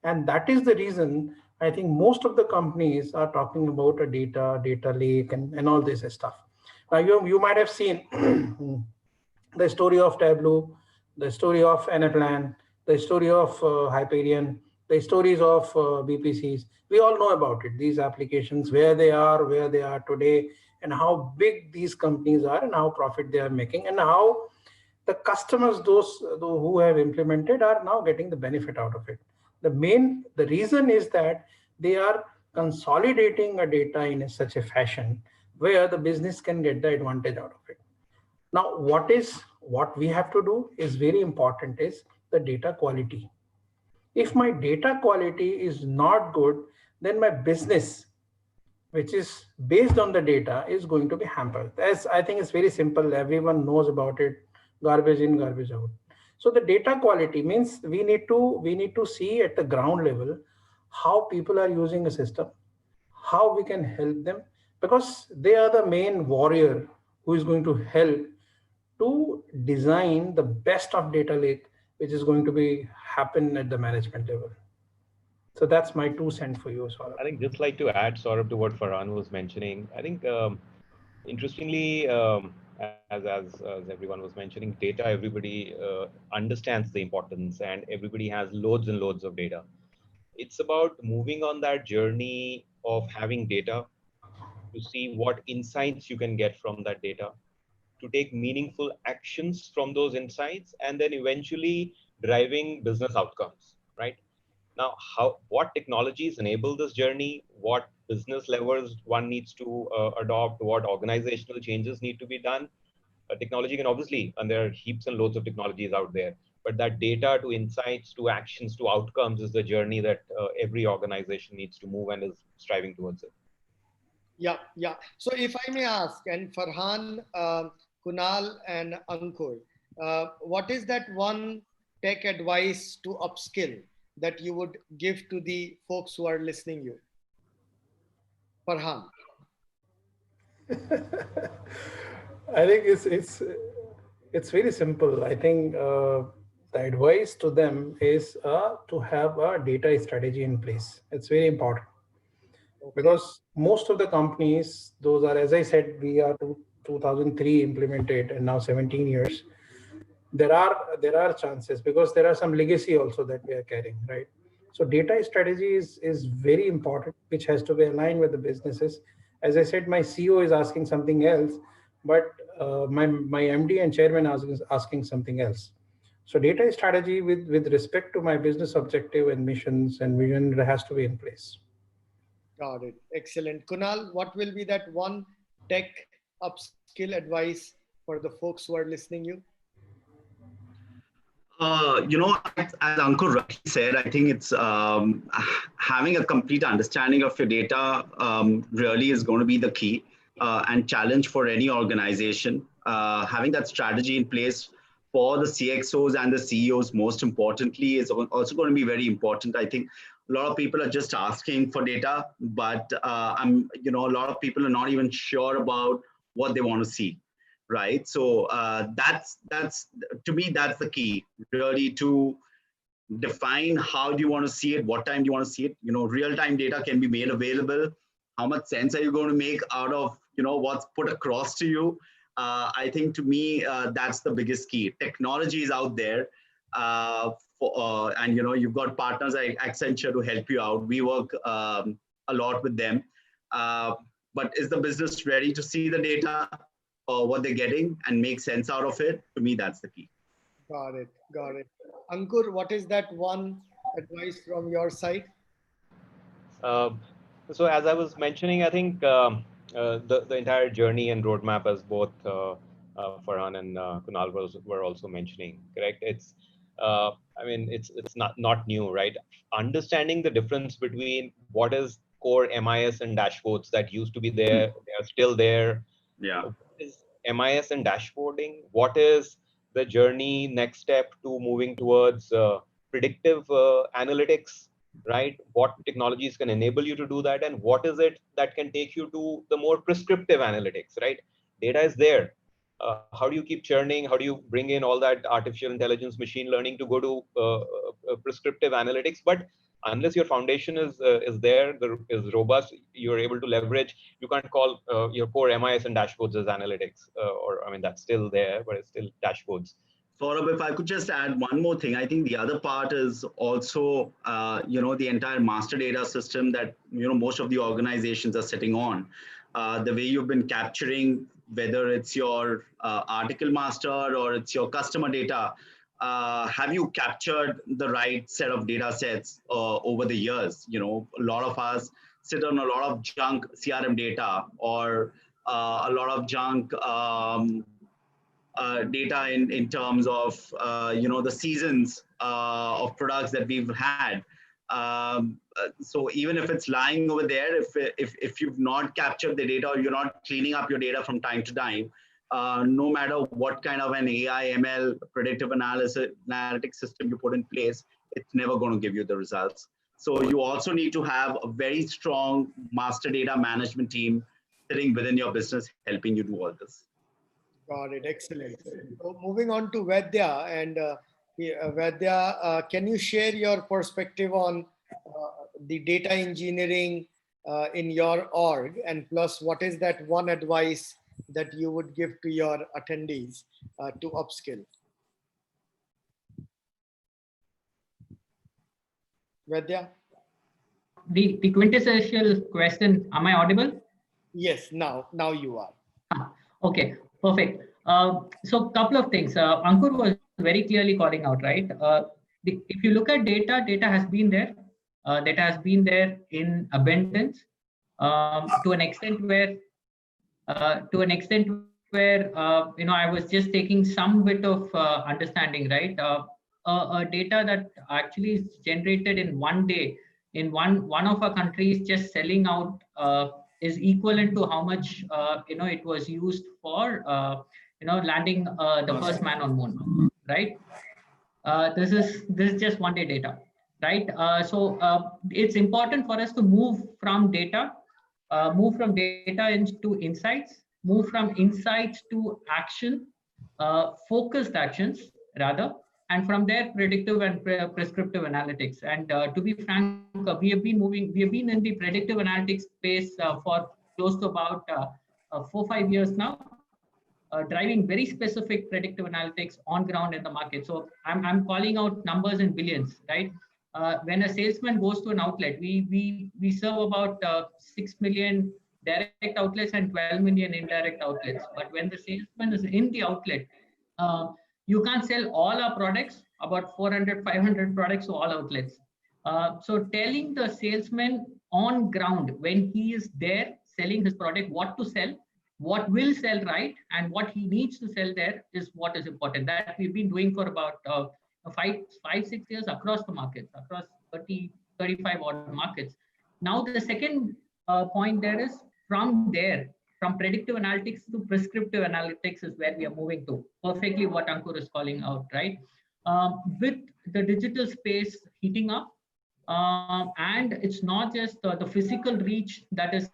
And that is the reason I think most of the companies are talking about a data lake and all this stuff. Now you might have seen the story of Tableau, the story of Anaplan, the story of Hyperion, the stories of BPCs. We all know about it. These applications, where they are today, and how big these companies are, and how profit they are making, and how the customers, those who have implemented, are now getting the benefit out of it. The reason is that they are consolidating a data in such a fashion where the business can get the advantage out of it. Now, what we have to do is very important is the data quality. If my data quality is not good, then my business, which is based on the data, is going to be hampered. As I think it's very simple, everyone knows about it: garbage in, garbage out. So the data quality means we need to see at the ground level how people are using a system, how we can help them, because they are the main warrior who is going to help to design the best of data lake, which is going to be happen at the management level. So that's my 2 cents for you, Saurabh. I think just like to add, Saurabh, to what Farhan was mentioning. I think interestingly, as everyone was mentioning, data, everybody understands the importance, and everybody has loads and loads of data. It's about moving on that journey of having data to see what insights you can get from that data, to take meaningful actions from those insights, and then eventually driving business outcomes, right? Now, what technologies enable this journey, what business levers one needs to adopt, what organizational changes need to be done. Technology can obviously, and there are heaps and loads of technologies out there, but that data to insights to actions to outcomes is the journey that every organization needs to move and is striving towards it. Yeah, yeah. So if I may ask, and Farhan, Kunal, and Ankur, what is that one tech advice to upskill that you would give to the folks who are listening you? Farhan. I think it's very simple. I think the advice to them is to have a data strategy in place. It's very important Okay. because most of the companies, those are, as I said, we are 2003 implemented and now 17 years. There are chances because there are some legacy also that we are carrying, right? So data strategy is very important, which has to be aligned with the businesses. As I said, my CEO is asking something else, but my MD and chairman asking something else. So data strategy with respect to my business objective and missions and vision has to be in place. Got it. Excellent. Kunal, what will be that one tech upskill advice for the folks who are listening you? As Ankur rightly said, I think it's having a complete understanding of your data really is going to be the key and challenge for any organization. Having that strategy in place for the CXOs and the CEOs, most importantly, is also going to be very important. I think a lot of people are just asking for data, but a lot of people are not even sure about what they want to see, right? So that's to me that's the key, really, to define how do you want to see it, what time do you want to see it. Real time data can be made available. How much sense are you going to make out of what's put across to you? I think to me that's the biggest key. Technology is out there, and you've got partners like Accenture to help you out. We work a lot with them, but is the business ready to see the data or what they're getting and make sense out of it? To me, that's the key. Got it. Got it. Ankur, what is that one advice from your side? Uh, so as I was mentioning, I think the entire journey and roadmap, as both Farhan and Kunal were also mentioning, correct? I mean, it's not new, right? Understanding the difference between what is core MIS and dashboards that used to be there, they are still there. Yeah. What is MIS and dashboarding? What is the journey next step to moving towards predictive analytics, right? What technologies can enable you to do that, and what is it that can take you to the more prescriptive analytics, right? Data is there. How do you keep churning? How do you bring in all that artificial intelligence, machine learning to go to prescriptive analytics? But unless your foundation is there, is robust, you're able to leverage. You can't call your core MIS and dashboards as analytics, or I mean that's still there, but it's still dashboards. Saurabh, if I could just add one more thing, I think the other part is also, the entire master data system that, most of the organizations are sitting on. The way you've been capturing, whether it's your article master or it's your customer data, have you captured the right set of data sets over the years? A lot of us sit on a lot of junk CRM data or a lot of junk data in terms of the seasons of products that we've had. So even if it's lying over there, if you've not captured the data or you're not cleaning up your data from time to time, no matter what kind of an AI, ML, predictive analytics system you put in place, it's never going to give you the results. So you also need to have a very strong master data management team sitting within your business, helping you do all this. Got it. Excellent. So moving on to Vaidya, and Vaidya, can you share your perspective on the data engineering in your org, and plus what is that one advice that you would give to your attendees to upskill? Vaidya? The quintessential question, am I audible? Yes, now you are. Okay, perfect. So a couple of things. Ankur was very clearly calling out, right? If you look at data, data has been there. Data has been there in abundance to an extent where I was just taking some bit of understanding, right? Data that actually is generated in one day in one of our countries, just selling out is equivalent to how much it was used for landing the first man on moon, right? This is just one day data, right? So it's important for us to move from data into insights, move from insights to action, focused actions rather, and from there predictive and prescriptive analytics. And to be frank, we have been in the predictive analytics space for close to about 4-5 years now, driving very specific predictive analytics on ground in the market. So I'm calling out numbers in billions, right? When a salesman goes to an outlet, we serve about 6 million direct outlets and 12 million indirect outlets. But when the salesman is in the outlet, you can't sell all our products, about 400, 500 products to all outlets. So telling the salesman on ground when he is there selling his product, what to sell, what will sell right, and what he needs to sell there is what is important. That we've been doing for about 5-6 years across the markets, across 35 odd markets. Now the second point there is from predictive analytics to prescriptive analytics is where we are moving to. Perfectly what Ankur is calling out, right? With the digital space heating up, and it's not just the physical reach that is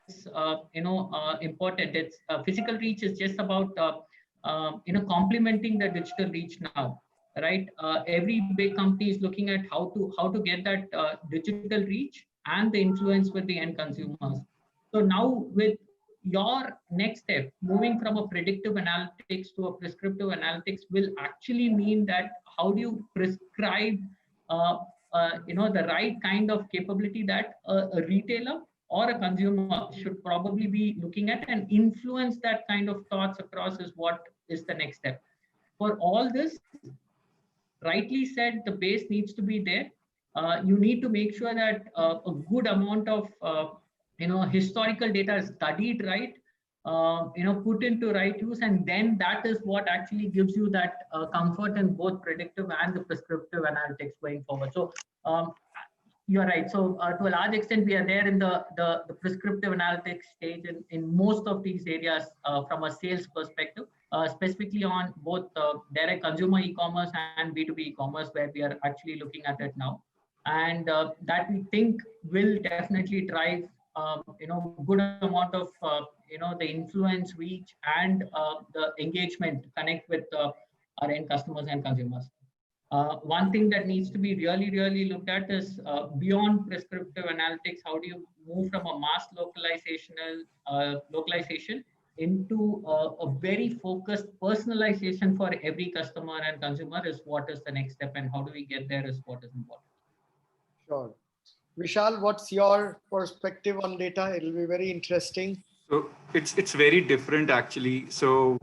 important. It's physical reach is just about complementing the digital reach now, right? Every big company is looking at how to get that digital reach and the influence with the end consumers. So now with your next step, moving from a predictive analytics to a prescriptive analytics will actually mean that how do you prescribe the right kind of capability that a retailer or a consumer should probably be looking at, and influence that kind of thoughts across is what is the next step. For all this, rightly said, the base needs to be there. You need to make sure that a good amount of historical data is studied right, put into right use, and then that is what actually gives you that comfort in both predictive and the prescriptive analytics going forward. So you're right. So to a large extent, we are there in the prescriptive analytics stage in most of these areas from a sales perspective, specifically on both direct consumer e-commerce and B2B e-commerce, where we are actually looking at it now. And that we think will definitely drive good amount of the influence, reach, and the engagement connect with our end customers and consumers. One thing that needs to be really looked at is beyond prescriptive analytics. How do you move from a mass localization into a very focused personalization for every customer and consumer is what is the next step, and how do we get there is what is important. Sure. Vishal, what's your perspective on data? It'll be very interesting. So it's very different actually. So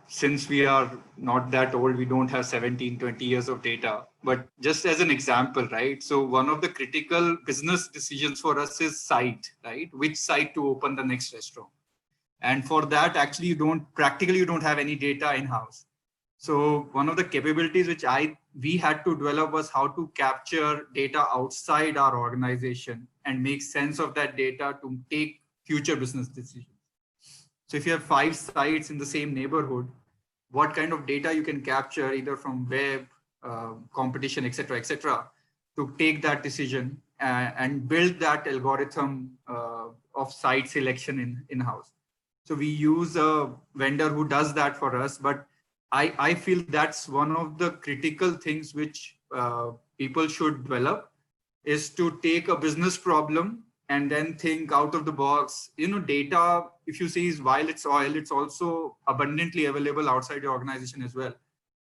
since we are not that old, we don't have 17, 20 years of data. But just as an example, right? So one of the critical business decisions for us is site, right? Which site to open the next restaurant. And for that, actually, you don't have any data in-house. So one of the capabilities which we had to develop was how to capture data outside our organization and make sense of that data to take future business decisions. So if you have 5 sites in the same neighborhood, what kind of data you can capture either from web, competition, etc., to take that decision and build that algorithm of site selection in-house. So we use a vendor who does that for us, but I feel that's one of the critical things which people should develop, is to take a business problem and then think out of the box. Data, if you see, is while it's oil, it's also abundantly available outside your organization as well.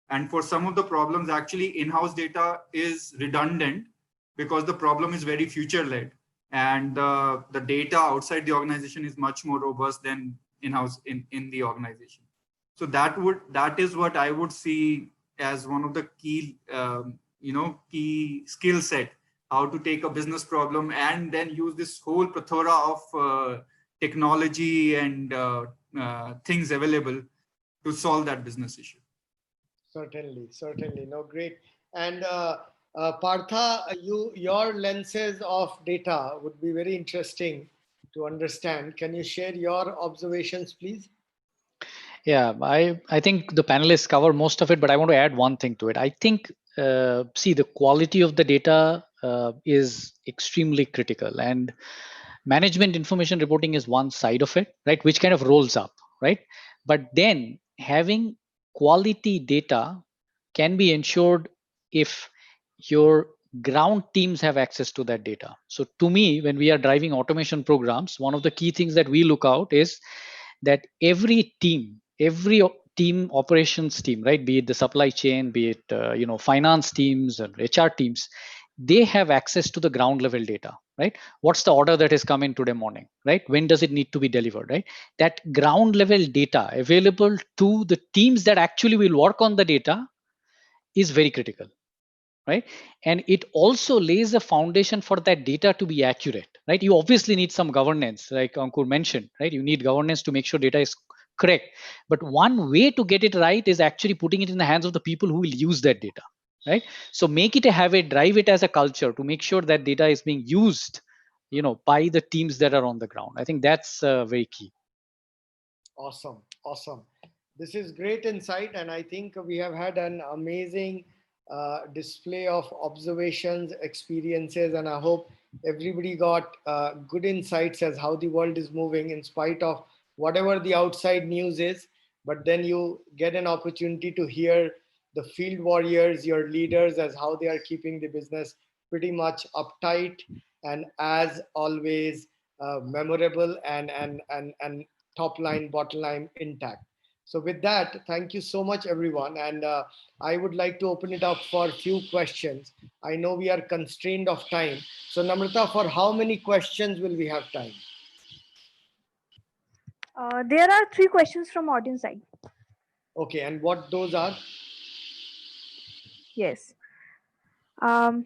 And for some of the problems, actually in-house data is redundant because the problem is very future-led. And the data outside the organization is much more robust than in-house in the organization. So that is what I would see as one of the key, key skill set, how to take a business problem and then use this whole plethora of technology and things available to solve that business issue. Certainly. No, great. And Partha, your lenses of data would be very interesting to understand. Can you share your observations, please? Yeah, I think the panelists cover most of it, but I want to add one thing to it. I think, see, the quality of the data is extremely critical, and management information reporting is one side of it, right, which kind of rolls up, right? But then having quality data can be ensured if your ground teams have access to that data. So to me, when we are driving automation programs, one of the key things that we look out is that every team operations team, right, be it the supply chain, be it finance teams and HR teams, they have access to the ground level data, right? What's the order that has come in today morning, right? When does it need to be delivered, right? That ground level data available to the teams that actually will work on the data is very critical, right? And it also lays a foundation for that data to be accurate, right? You obviously need some governance, like Ankur mentioned, right? You need governance to make sure data is correct. But one way to get it right is actually putting it in the hands of the people who will use that data, right? So make it a habit, drive it as a culture to make sure that data is being used, by the teams that are on the ground. I think that's very key. Awesome. This is great insight, and I think we have had an amazing display of observations, experiences, and I hope everybody got good insights as how the world is moving in spite of whatever the outside news is. But then you get an opportunity to hear the field warriors, your leaders, as how they are keeping the business pretty much uptight and, as always, memorable and top line, bottom line intact. So with that, thank you so much, everyone. And I would like to open it up for a few questions. I know we are constrained of time. So Namrata, for how many questions will we have time? There are 3 questions from audience side. Okay, and what those are? Yes. Um,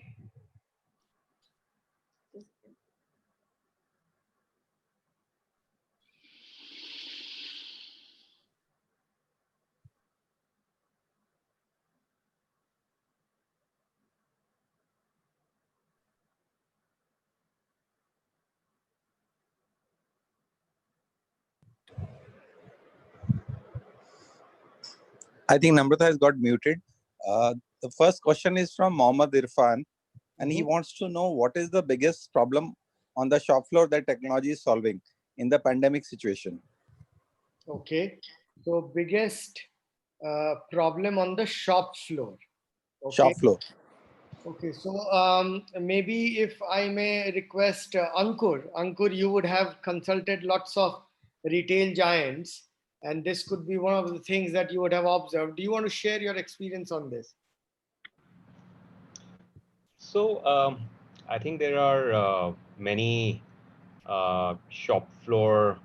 I think Namrata has got muted. The first question is from Mohammad Irfan, and he wants to know what is the biggest problem on the shop floor that technology is solving in the pandemic situation. Okay, so biggest problem on the shop floor. Okay. Shop floor. Okay, so maybe if I may request Ankur, you would have consulted lots of retail giants. And this could be one of the things that you would have observed. Do you want to share your experience on this? So I think there are many shop floor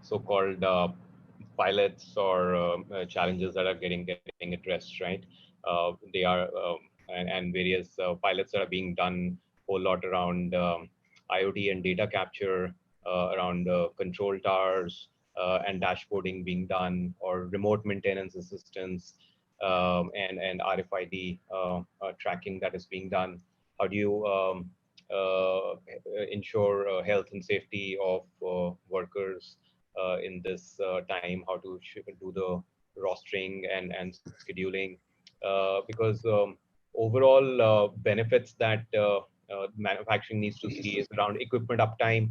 so-called pilots or challenges that are getting addressed, right? They are and various pilots that are being done a whole lot around IoT and data capture, around control towers and dashboarding being done, or remote maintenance assistance, and RFID tracking that is being done. How do you ensure health and safety of workers in this time? How to do the rostering and scheduling? Because overall benefits that manufacturing needs to see is around equipment uptime.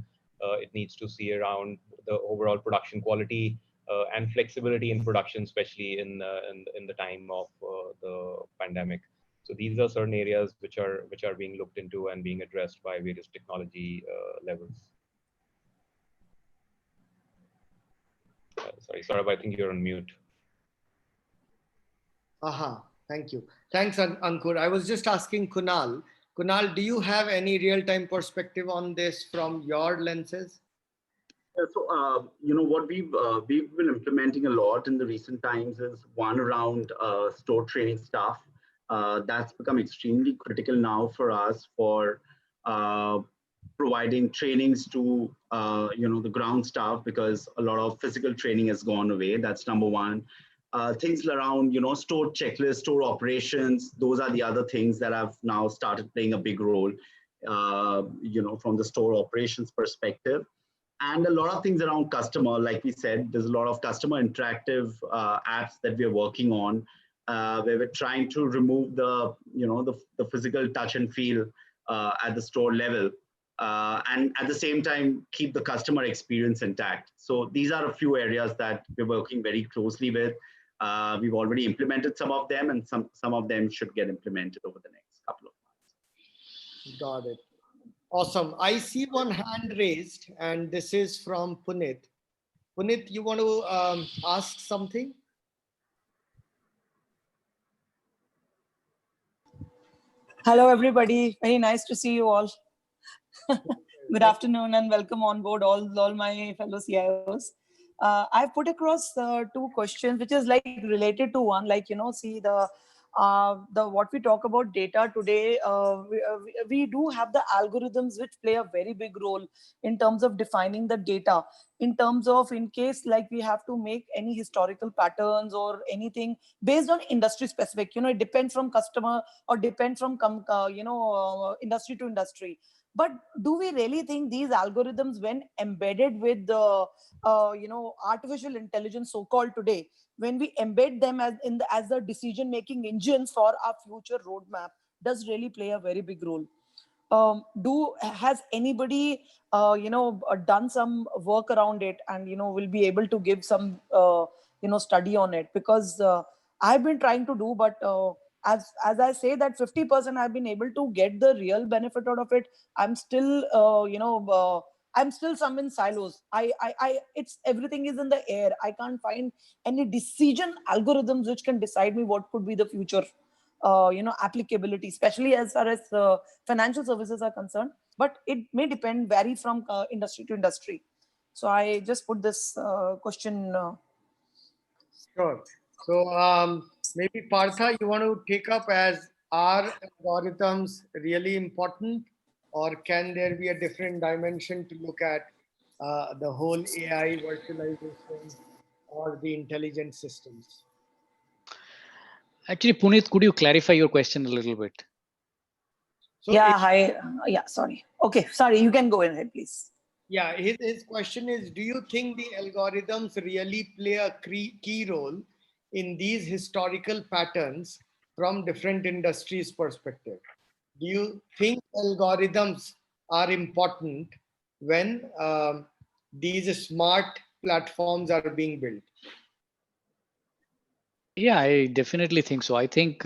It needs to see around the overall production quality and flexibility in production, especially in the time of the pandemic. So these are certain areas which are being looked into and being addressed by various technology levels. Sorry, Saurabh, I think you're on mute. Aha, thank you. Thanks, Ankur. I was just asking Kunal. Kunal, do you have any real-time perspective on this from your lenses? So, what we've been implementing a lot in the recent times is one around store training staff. That's become extremely critical now for us for providing trainings to the ground staff, because a lot of physical training has gone away. That's number one. Things around store checklists, store operations. Those are the other things that have now started playing a big role. From the store operations perspective. And a lot of things around customer, like we said, there's a lot of customer interactive apps that we're working on, where we're trying to remove the physical touch and feel at the store level, and at the same time keep the customer experience intact. So these are a few areas that we're working very closely with. We've already implemented some of them, and some of them should get implemented over the next couple of months. Got it. Awesome. I see one hand raised, and this is from Punit. Punit, you want to ask something? Hello, everybody. Very nice to see you all. Good afternoon and welcome on board, all my fellow CIOs. I've put across two questions, which is like related to one, like, see the what we talk about data today, we do have the algorithms which play a very big role in terms of defining the data, in terms of, in case like we have to make any historical patterns or anything based on industry specific, it depends from customer or depends from industry to industry. But do we really think these algorithms, when embedded with the artificial intelligence so-called today, when we embed them as the decision making engines for our future roadmap, does really play a very big role? Has anybody done some work around it, and will be able to give some study on it? Because I've been trying to do, but as I say that 50% I've been able to get the real benefit out of it. I'm still I'm still some in silos. It's everything is in the air. I can't find any decision algorithms which can decide me what could be the future applicability, especially as far as financial services are concerned. But it may vary from industry to industry. So I just put this question. Sure. So maybe Partha, you want to take up, as are algorithms really important, or can there be a different dimension to look at the whole AI virtualization or the intelligent systems? Actually, Puneet, could you clarify your question a little bit? So sorry. Okay, sorry, you can go ahead, please. Yeah, his question is, do you think the algorithms really play a key role in these historical patterns from different industries' perspective? Do you think algorithms are important when these smart platforms are being built? Yeah, I definitely think so. I think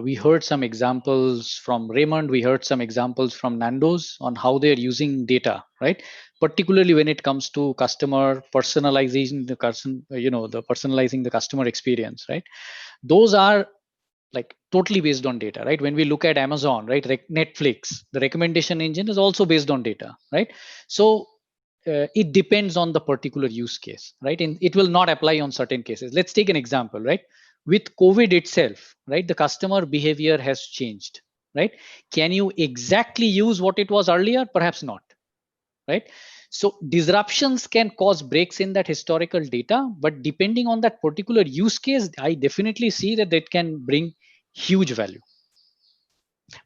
We heard some examples from Raymond. We heard some examples from Nando's on how they're using data, right? Particularly when it comes to customer personalization, the personalizing the customer experience, right? Those are like totally based on data, right? When we look at Amazon, right, Netflix, the recommendation engine is also based on data, right? So it depends on the particular use case, right? And it will not apply on certain cases. Let's take an example, right? With COVID itself, right, the customer behavior has changed, right? Can you exactly use what it was earlier? Perhaps not, right? So disruptions can cause breaks in that historical data, but depending on that particular use case, I definitely see that it can bring huge value.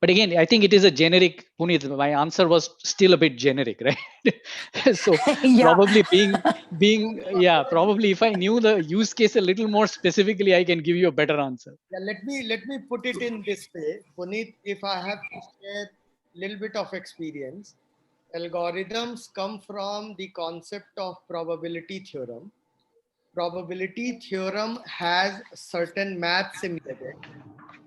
But again, I think it is a generic, Puneet. My answer was still a bit generic, right? So Yeah. probably yeah, probably if I knew the use case a little more specifically, I can give you a better answer. Yeah, let me put it in this way, Puneet. If I have to share a little bit of experience, algorithms come from the concept of probability theorem. Probability theorem has certain maths embedded.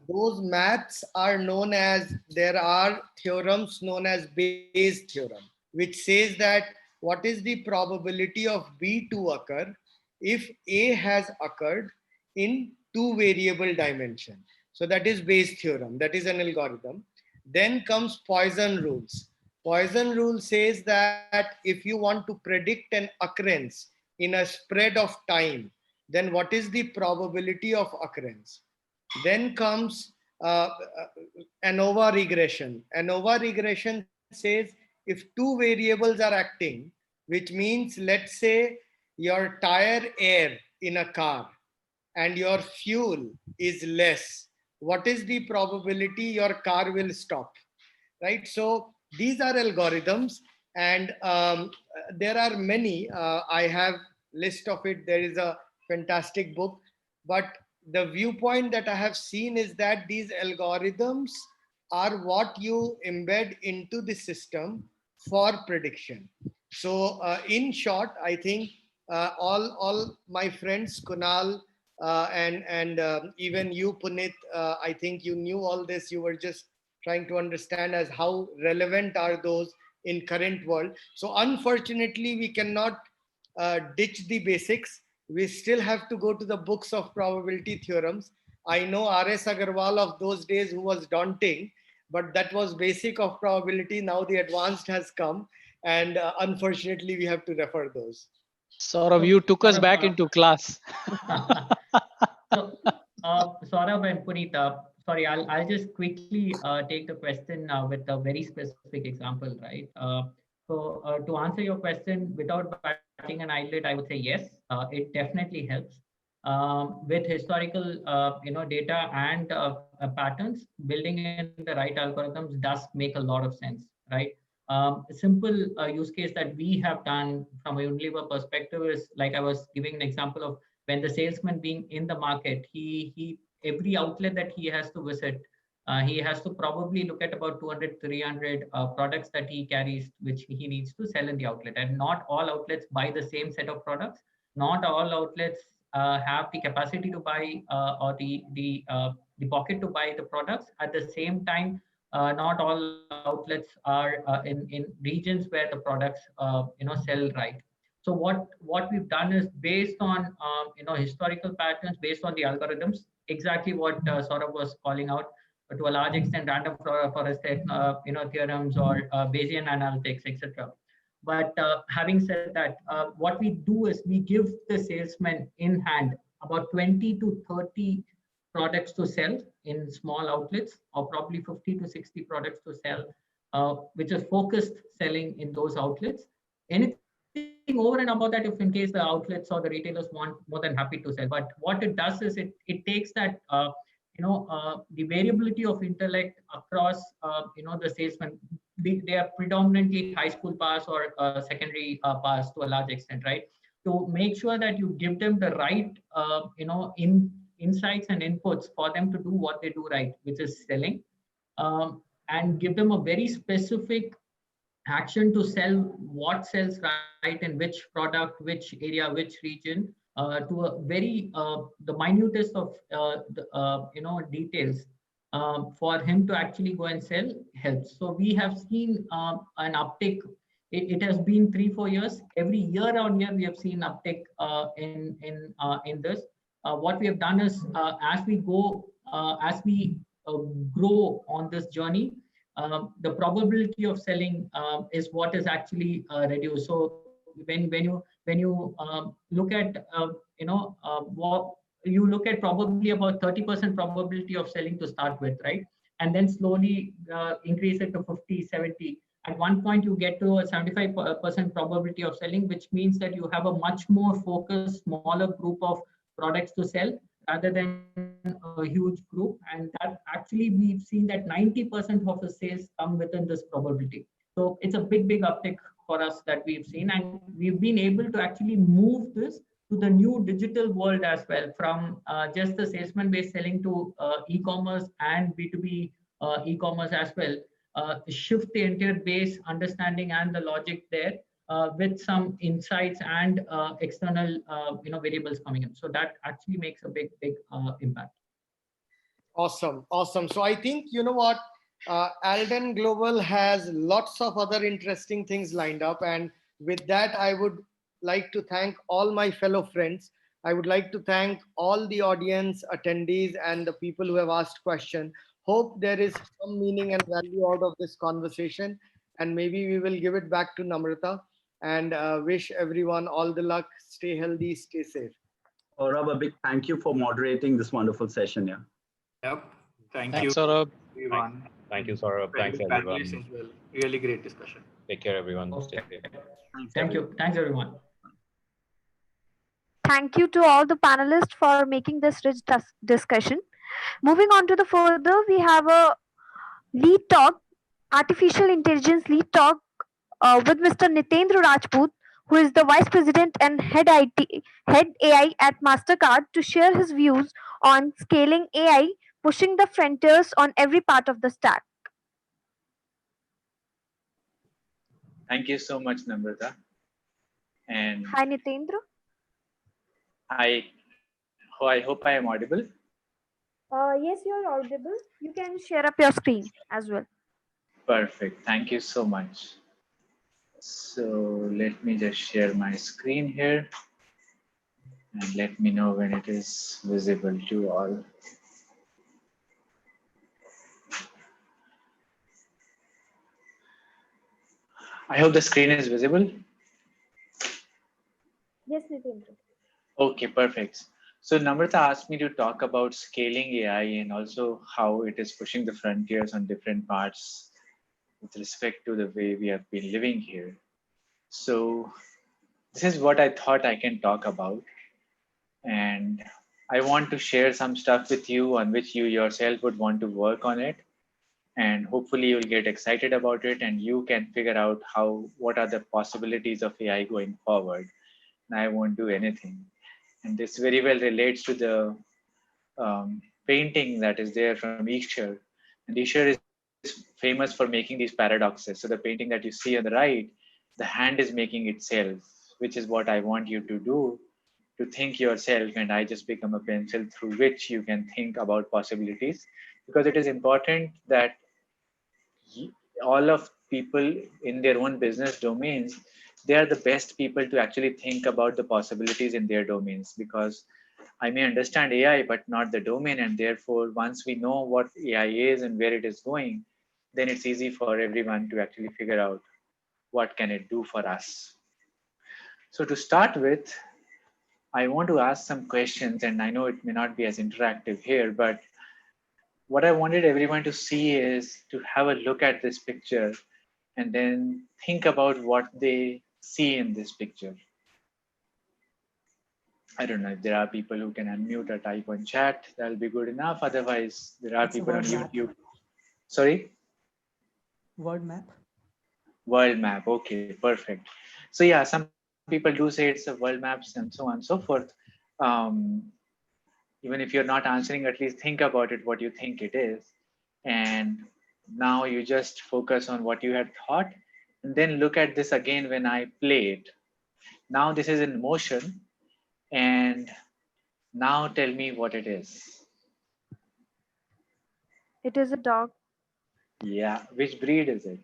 Those maths are known as, there are theorems known as Bayes theorem, which says that what is the probability of B to occur if A has occurred in two variable dimension. So that is Bayes theorem, that is an algorithm. Then comes Poisson rules. Poisson rule says that if you want to predict an occurrence in a spread of time, then what is the probability of occurrence? Then comes ANOVA regression. ANOVA regression says if two variables are acting, which means, let's say your tire air in a car and your fuel is less, what is the probability your car will stop? Right? So these are algorithms, and there are many. I have list of it. There is a fantastic book, but the viewpoint that I have seen is that these algorithms are what you embed into the system for prediction. So in short, I think all my friends, Kunal, and even you, Punit, I think you knew all this. You were just trying to understand as how relevant are those in current world. So unfortunately, we cannot ditch the basics. We still have to go to the books of probability theorems. I know R.S. Agarwal of those days, who was daunting, but that was basic of probability. Now the advanced has come, and unfortunately, we have to refer those. Saurav, So, you took us back Saurabh, into class. so, Saurabh and Punita, sorry, I'll just quickly take the question with a very specific example, right? So to answer your question, without batting an eyelid, I would say yes, it definitely helps. With historical, data and patterns, building in the right algorithms does make a lot of sense, right? A simple use case that we have done from a Unilever perspective is, like I was giving an example of, when the salesman being in the market, he every outlet that he has to visit, he has to probably look at about 200 300 products that he carries, which he needs to sell in the outlet. And not all outlets buy the same set of products. Not all outlets have the capacity to buy, or the pocket to buy the products. At the same time, not all outlets are in regions where the products sell right. So what we've done is, based on historical patterns, based on the algorithms, exactly what Saurabh was calling out, to a large extent, random forest theorems, or Bayesian analytics, etc. But having said that, what we do is, we give the salesman in hand about 20 to 30 products to sell in small outlets, or probably 50 to 60 products to sell, which is focused selling in those outlets. Anything over and above that, if in case the outlets or the retailers want, more than happy to sell. But what it does is, it takes that the variability of intellect across the salesman. They are predominantly high school pass or secondary pass to a large extent, right? To make sure that you give them the right insights and inputs for them to do what they do right, which is selling, and give them a very specific action to sell what sells right, in which product, which area, which region, to a very the minutest of details, for him to actually go and sell helps. So we have seen an uptick. It has been 3-4 years. Every year on year, we have seen uptick in this. What we have done is as we grow on this journey, the probability of selling is what is actually reduced. So when you look at what you look at, probably about 30% probability of selling to start with, right? And then slowly increase it to 50, 70. At one point, you get to a 75% probability of selling, which means that you have a much more focused, smaller group of products to sell rather than a huge group. And that actually we've seen that 90% of the sales come within this probability. So it's a big uptick for us that we've seen, and we've been able to actually move this to the new digital world as well, from just the salesman based selling to e-commerce and B2B e-commerce as well. Shift the entire base understanding and the logic there with some insights and external variables coming in. So that actually makes a big impact. Awesome. Awesome. So I think, you know what, Alden Global has lots of other interesting things lined up. And with that, I would like to thank all my fellow friends. I would like to thank all the audience attendees and the people who have asked questions. Hope there is some meaning and value out of this conversation. And maybe we will give it back to Namrata, and wish everyone all the luck. Stay healthy, stay safe. Saurabh, a big thank you for moderating this wonderful session. Yeah. Yep. Thank Thanks, you, Saurabh. everyone. Thank you, Saurabh. Thanks, Panelists everyone. as well. Really great discussion. Take care, everyone. Stay safe. Thank you. Thanks, everyone. Thank you to all the panelists for making this rich discussion. Moving on to the further, we have a lead talk, artificial intelligence lead talk with Mr. Nitendra Rajput, who is the Vice President and Head AI at Mastercard, to share his views on scaling AI, pushing the frontiers on every part of the stack. Thank you so much, Namrata. And Hi, Nitendra. I hope I am audible. Yes, you're audible. You can share up your screen as well. Perfect. Thank you so much. So let me just share my screen here and let me know when it is visible to all. I hope the screen is visible. Yes, Nitendra. Okay, perfect. So Namrata asked me to talk about scaling AI and also how it is pushing the frontiers on different parts with respect to the way we have been living here. So this is what I thought I can talk about. And I want to share some stuff with you on which you yourself would want to work on it. And hopefully you'll get excited about it and you can figure out what are the possibilities of AI going forward. And I won't do anything. And this very well relates to the painting that is there from Escher. And Escher is famous for making these paradoxes. So the painting that you see on the right, the hand is making itself, which is what I want you to do, to think yourself, and I just become a pencil through which you can think about possibilities. Because it is important that all of people in their own business domains, they are the best people to actually think about the possibilities in their domains, because I may understand AI, but not the domain. And therefore, once we know what AI is and where it is going, then it's easy for everyone to actually figure out what can it do for us. So to start with, I want to ask some questions, and I know it may not be as interactive here, but what I wanted everyone to see is to have a look at this picture and then think about what they see in this picture. I don't know if there are people who can unmute or type on chat, that'll be good enough. Otherwise, there are people on YouTube. Sorry? World map. World map, okay, perfect. So yeah, some people do say it's a world maps and so on and so forth. Even if you're not answering, at least think about it, what you think it is. And now you just focus on what you had thought, and then look at this again when I play it. Now this is in motion, and now tell me what it is. It is a dog. Yeah. Which breed is it?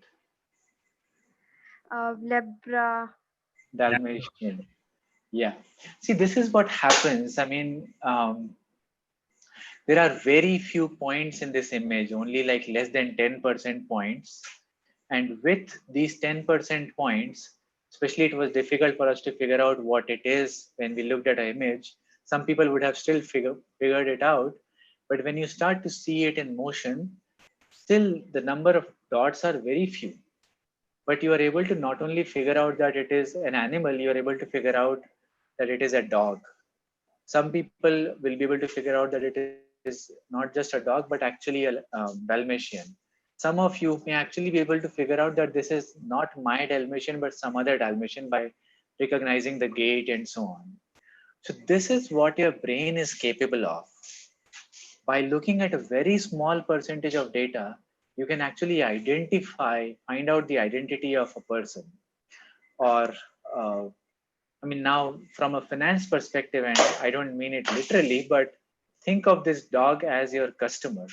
Lebra. Dalmatian. Yeah. See, this is what happens. I mean, there are very few points in this image, only like less than 10% points. And with these 10% points, especially it was difficult for us to figure out what it is when we looked at an image. Some people would have still figured it out. But when you start to see it in motion, still the number of dots are very few. But you are able to not only figure out that it is an animal, you are able to figure out that it is a dog. Some people will be able to figure out that it is not just a dog, but actually a Dalmatian. Some of you may actually be able to figure out that this is not my Dalmatian, but some other Dalmatian by recognizing the gait and so on. So this is what your brain is capable of. By looking at a very small percentage of data, you can actually find out the identity of a person. Or, I mean, now from a finance perspective, and I don't mean it literally, but think of this dog as your customer.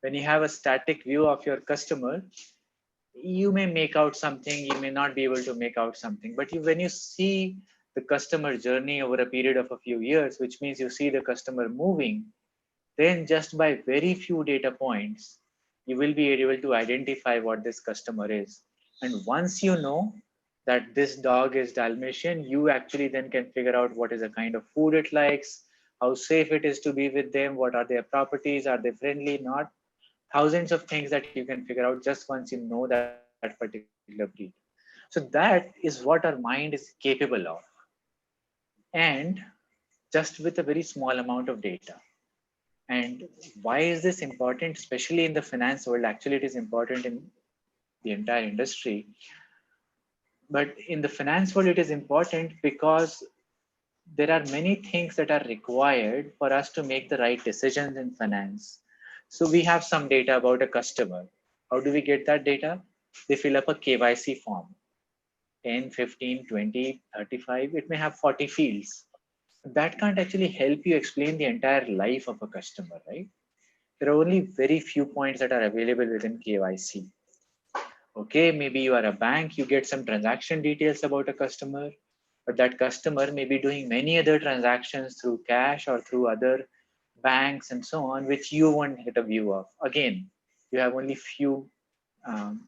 When you have a static view of your customer, you may make out something, you may not be able to make out something, but when you see the customer journey over a period of a few years, which means you see the customer moving, then just by very few data points, you will be able to identify what this customer is. And once you know that this dog is Dalmatian, you actually then can figure out what is the kind of food it likes, how safe it is to be with them, what are their properties, are they friendly, not. Thousands of things that you can figure out just once you know that particular breed. So that is what our mind is capable of. And just with a very small amount of data. And why is this important, especially in the finance world? Actually, it is important in the entire industry. But in the finance world, it is important because there are many things that are required for us to make the right decisions in finance. So we have some data about a customer. How do we get that data? They fill up a KYC form. 10, 15, 20, 35, it may have 40 fields. That can't actually help you explain the entire life of a customer, right? There are only very few points that are available within KYC. Okay, maybe you are a bank, you get some transaction details about a customer, but that customer may be doing many other transactions through cash or through other banks and so on, which you won't get a view of. Again, you have only few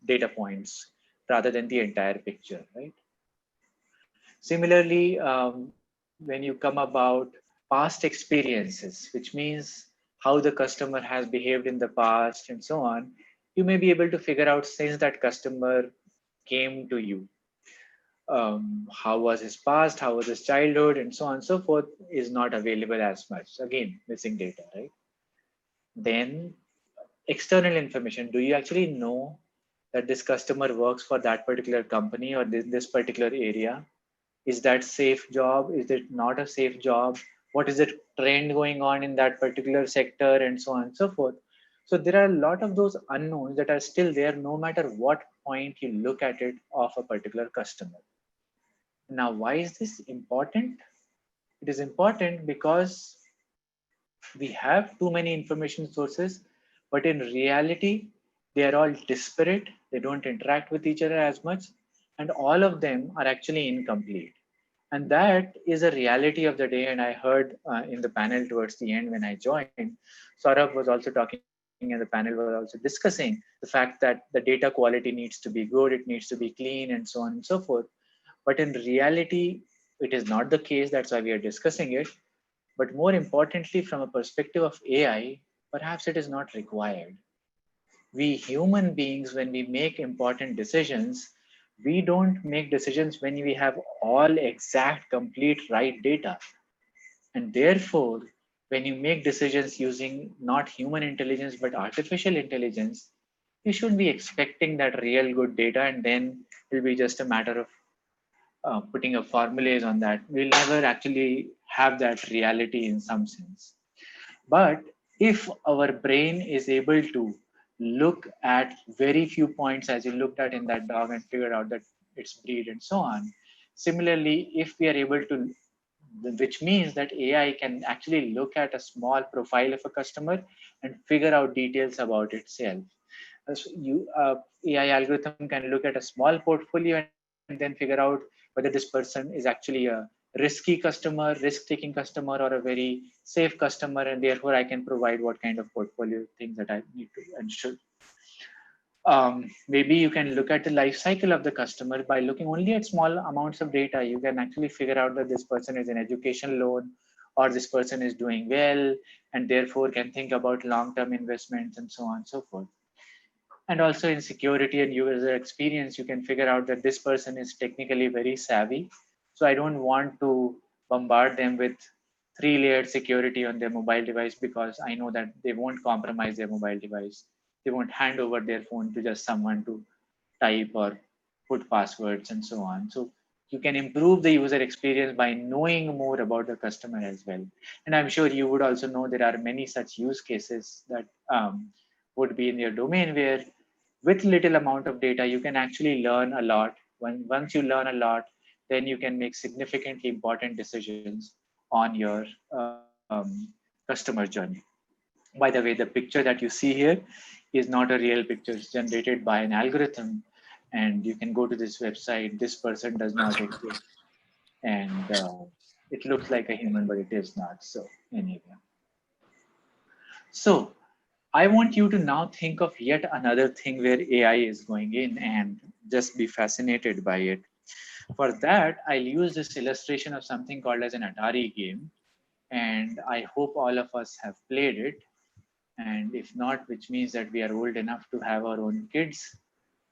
data points rather than the entire picture, right? Similarly, when you come about past experiences, which means how the customer has behaved in the past and so on, you may be able to figure out since that customer came to you. How was his past, how was his childhood, and so on and so forth is not available as much. Again, missing data, right? Then external information. Do you actually know that this customer works for that particular company or this particular area? Is that safe job? Is it not a safe job? What is the trend going on in that particular sector and so on and so forth? So there are a lot of those unknowns that are still there no matter what point you look at it of a particular customer. Now, why is this important? It is important because we have too many information sources, but in reality, they are all disparate. They don't interact with each other as much, and all of them are actually incomplete. And that is a reality of the day. And I heard in the panel towards the end when I joined, Saurabh was also talking and the panel was also discussing the fact that the data quality needs to be good, it needs to be clean, and so on and so forth. But in reality, it is not the case. That's why we are discussing it. But more importantly, from a perspective of AI, perhaps it is not required. We human beings, when we make important decisions, we don't make decisions when we have all exact, complete, right data. And therefore, when you make decisions using not human intelligence, but artificial intelligence, you should be expecting that real good data, and then it'll be just a matter of putting a formulas on that. We'll never actually have that reality in some sense. But if our brain is able to look at very few points as you looked at in that dog and figure out that its breed and so on, similarly, if we are able to which means that AI can actually look at a small profile of a customer and figure out details about itself. So AI algorithm can look at a small portfolio and then figure out whether this person is actually a risky customer, risk-taking customer, or a very safe customer, and therefore I can provide what kind of portfolio things that I need to and should. Maybe you can look at the life cycle of the customer by looking only at small amounts of data. You can actually figure out that this person is an education loan or this person is doing well and therefore can think about long-term investments and so on and so forth. And also in security and user experience, you can figure out that this person is technically very savvy. So I don't want to bombard them with 3-layered security on their mobile device because I know that they won't compromise their mobile device. They won't hand over their phone to just someone to type or put passwords and so on. So you can improve the user experience by knowing more about the customer as well. And I'm sure you would also know there are many such use cases that would be in your domain where with little amount of data, you can actually learn a lot. Once you learn a lot, then you can make significantly important decisions on your customer journey. By the way, the picture that you see here is not a real picture. It's generated by an algorithm. And you can go to this website. This person does not exist. And it looks like a human, but it is not. So anyway. So I want you to now think of yet another thing where AI is going in and just be fascinated by it. For that, I'll use this illustration of something called as an Atari game. And I hope all of us have played it. And if not, which means that we are old enough to have our own kids.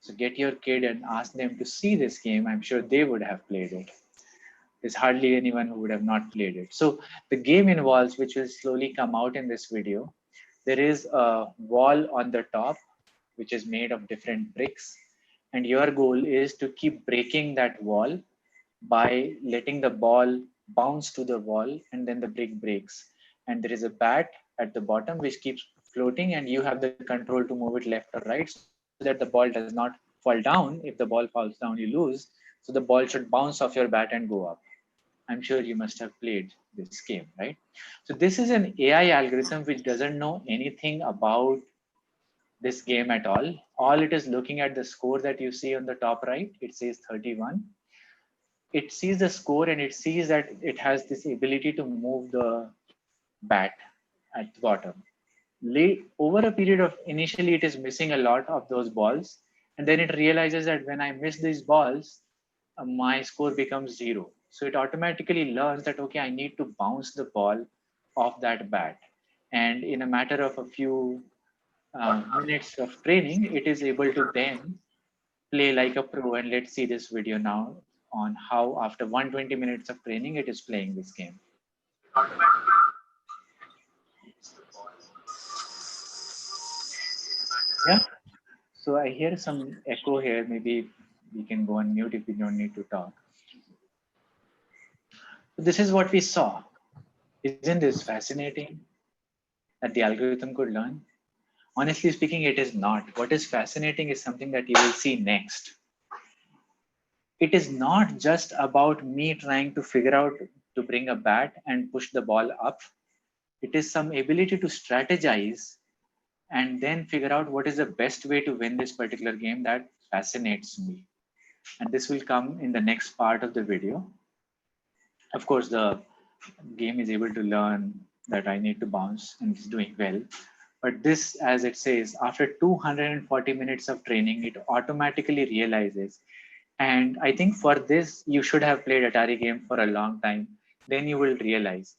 So get your kid and ask them to see this game. I'm sure they would have played it. There's hardly anyone who would have not played it. So the game involves, which will slowly come out in this video, there is a wall on the top, which is made of different bricks. And your goal is to keep breaking that wall by letting the ball bounce to the wall and then the brick breaks. And there is a bat at the bottom which keeps floating and you have the control to move it left or right so that the ball does not fall down. If the ball falls down, you lose. So the ball should bounce off your bat and go up. I'm sure you must have played this game, right? So this is an AI algorithm which doesn't know anything about this game at all. All it is looking at the score that you see on the top right, it says 31. It sees the score and it sees that it has this ability to move the bat at the bottom. Over a period of initially, it is missing a lot of those balls. And then it realizes that when I miss these balls, my score becomes 0. So it automatically learns that, okay, I need to bounce the ball off that bat. And in a matter of a few minutes of training, it is able to then play like a pro. And let's see this video now on how after 120 minutes of training, it is playing this game. Yeah. So I hear some echo here. Maybe we can go on mute if we don't need to talk. So this is what we saw. Isn't this fascinating that the algorithm could learn? Honestly speaking, it is not. What is fascinating is something that you will see next. It is not just about me trying to figure out to bring a bat and push the ball up. It is some ability to strategize and then figure out what is the best way to win this particular game that fascinates me. And this will come in the next part of the video. Of course, the game is able to learn that I need to bounce and it's doing well. But this, as it says, after 240 minutes of training, it automatically realizes. And I think for this, you should have played Atari game for a long time. Then you will realize.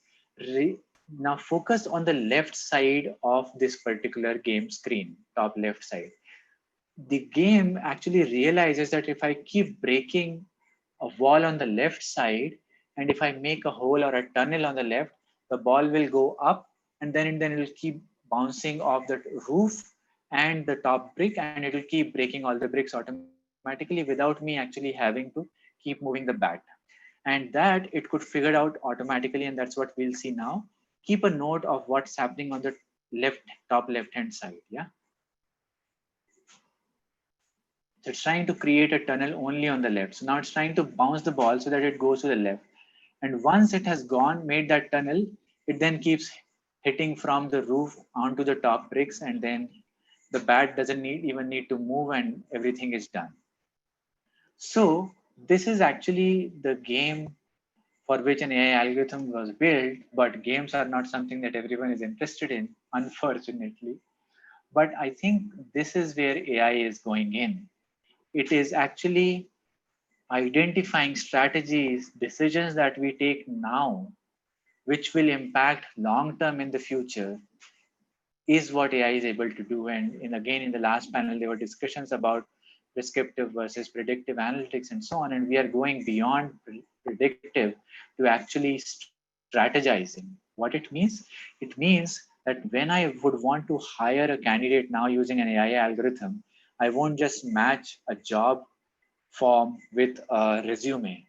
Now focus on the left side of this particular game screen, top left side. The game actually realizes that if I keep breaking a wall on the left side, and if I make a hole or a tunnel on the left, the ball will go up and then it will keep bouncing off the roof and the top brick and it will keep breaking all the bricks automatically without me actually having to keep moving the bat. And that it could figure out automatically, and that's what we'll see now. Keep a note of what's happening on the top left hand side. Yeah. So it's trying to create a tunnel only on the left. So now it's trying to bounce the ball so that it goes to the left. And once it has gone, made that tunnel, it then keeps hitting from the roof onto the top bricks, and then the bat doesn't even need to move and everything is done. So this is actually the game for which an AI algorithm was built, but games are not something that everyone is interested in, unfortunately. But I think this is where AI is going in. It is actually identifying strategies, decisions that we take now, which will impact long term in the future, is what AI is able to do. And again, in the last panel, there were discussions about prescriptive versus predictive analytics and so on. And we are going beyond predictive to actually strategizing. What it means that when I would want to hire a candidate now using an AI algorithm, I won't just match a job form with a resume.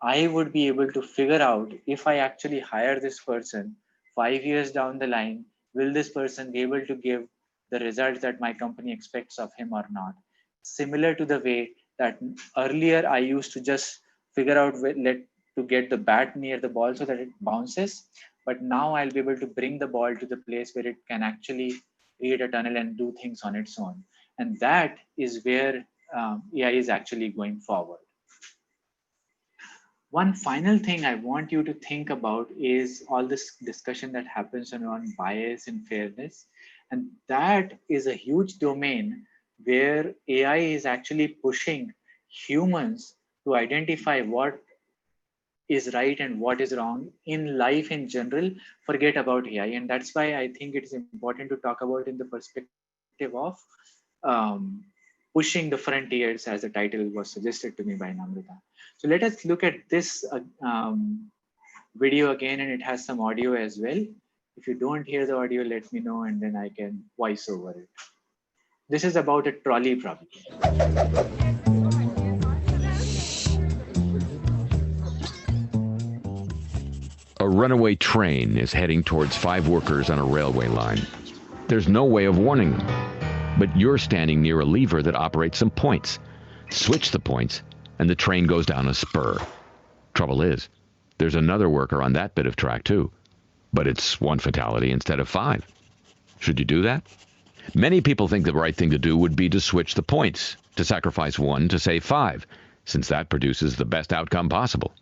I would be able to figure out if I actually hire this person 5 years down the line, will this person be able to give the results that my company expects of him or not? Similar to the way that earlier I used to just figure out to get the bat near the ball so that it bounces. But now I'll be able to bring the ball to the place where it can actually create a tunnel and do things on its own. And that is where AI is actually going forward. One final thing I want you to think about is all this discussion that happens around bias and fairness. And that is a huge domain where AI is actually pushing humans to identify what is right and what is wrong in life in general. Forget about AI. And that's why I think it is important to talk about in the perspective of pushing the frontiers, as the title was suggested to me by Namrata. So let us look at this video again, and it has some audio as well. If you don't hear the audio, let me know and then I can voice over it. This is about a trolley problem. A runaway train is heading towards 5 workers on a railway line. There's no way of warning them, but you're standing near a lever that operates some points. Switch the points, and the train goes down a spur. Trouble is, there's another worker on that bit of track too, but it's 1 fatality instead of 5. Should you do that? Many people think the right thing to do would be to switch the points, to sacrifice 1 to save 5, since that produces the best outcome possible.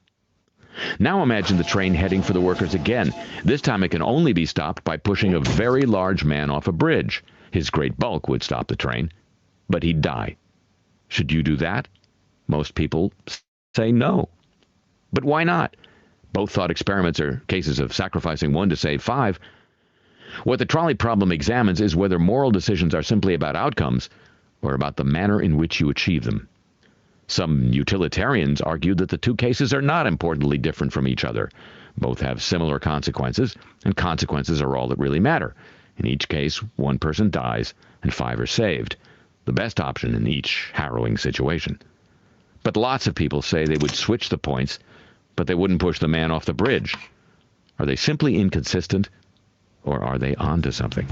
Now imagine the train heading for the workers again. This time it can only be stopped by pushing a very large man off a bridge. His great bulk would stop the train, but he'd die. Should you do that? Most people say no. But why not? Both thought experiments are cases of sacrificing 1 to save 5. What the trolley problem examines is whether moral decisions are simply about outcomes or about the manner in which you achieve them. Some utilitarians argue that the 2 cases are not importantly different from each other. Both have similar consequences, and consequences are all that really matter. In each case, 1 person dies and 5 are saved, the best option in each harrowing situation. But lots of people say they would switch the points, but they wouldn't push the man off the bridge. Are they simply inconsistent, or are they onto something?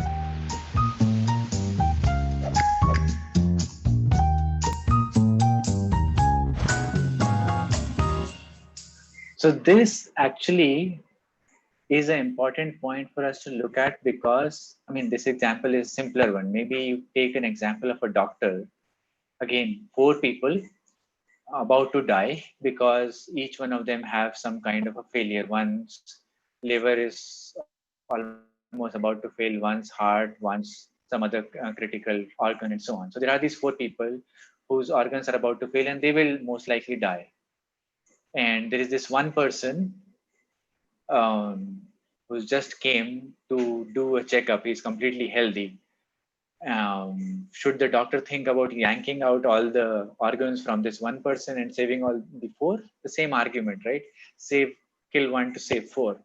So this actually is an important point for us to look at, because, I mean, this example is a simpler one. Maybe you take an example of a doctor. Again, 4 people about to die because each one of them have some kind of a failure. One's liver is almost about to fail, one's heart, one's some other critical organ, and so on. So there are these 4 people whose organs are about to fail, and they will most likely die. And there is this one person who just came to do a checkup. He's completely healthy. Should the doctor think about yanking out all the organs from this one person and saving all the 4? The same argument, right? Kill 1 to save 4.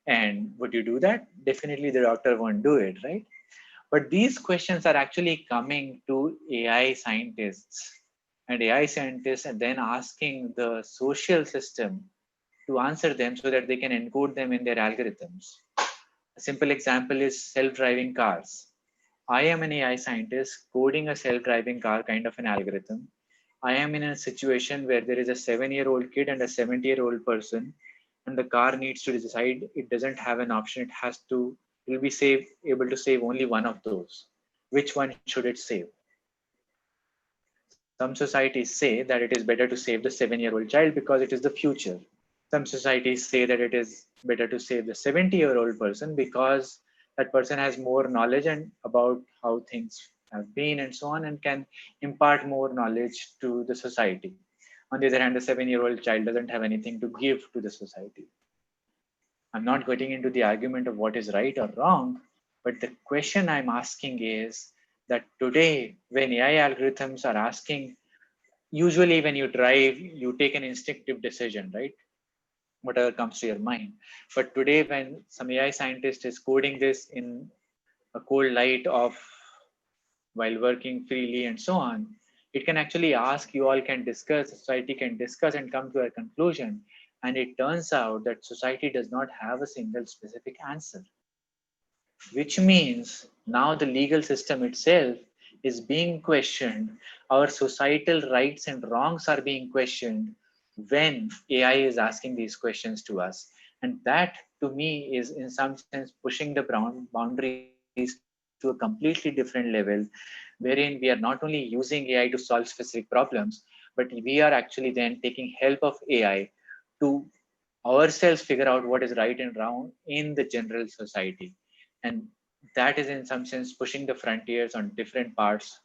And would you do that? Definitely the doctor won't do it, right? But these questions are actually coming to AI scientists. And AI scientists are then asking the social system to answer them so that they can encode them in their algorithms. A simple example is self-driving cars. I am an AI scientist coding a self-driving car kind of an algorithm. I am in a situation where there is a 7-year-old kid and a 70-year-old person, the car needs to decide, it doesn't have an option. It will be able to save only one of those. Which one should it save? Some societies say that it is better to save the 7-year-old child because it is the future. Some societies say that it is better to save the 70-year-old person because that person has more knowledge and about how things have been and so on, and can impart more knowledge to the society. On the other hand, the 7-year-old child doesn't have anything to give to the society. I'm not getting into the argument of what is right or wrong, but the question I'm asking is that today, when AI algorithms are asking, usually when you drive, you take an instinctive decision, right? Whatever comes to your mind. But today, when some AI scientist is coding this in a cold light of while working freely and so on, it can actually ask, you all can discuss, society can discuss and come to a conclusion. And it turns out that society does not have a single specific answer, which means now the legal system itself is being questioned. Our societal rights and wrongs are being questioned when AI is asking these questions to us. And that to me is in some sense pushing the boundaries to a completely different level, wherein we are not only using AI to solve specific problems, but we are actually then taking help of AI to ourselves figure out what is right and wrong in the general society. And that is in some sense pushing the frontiers on different parts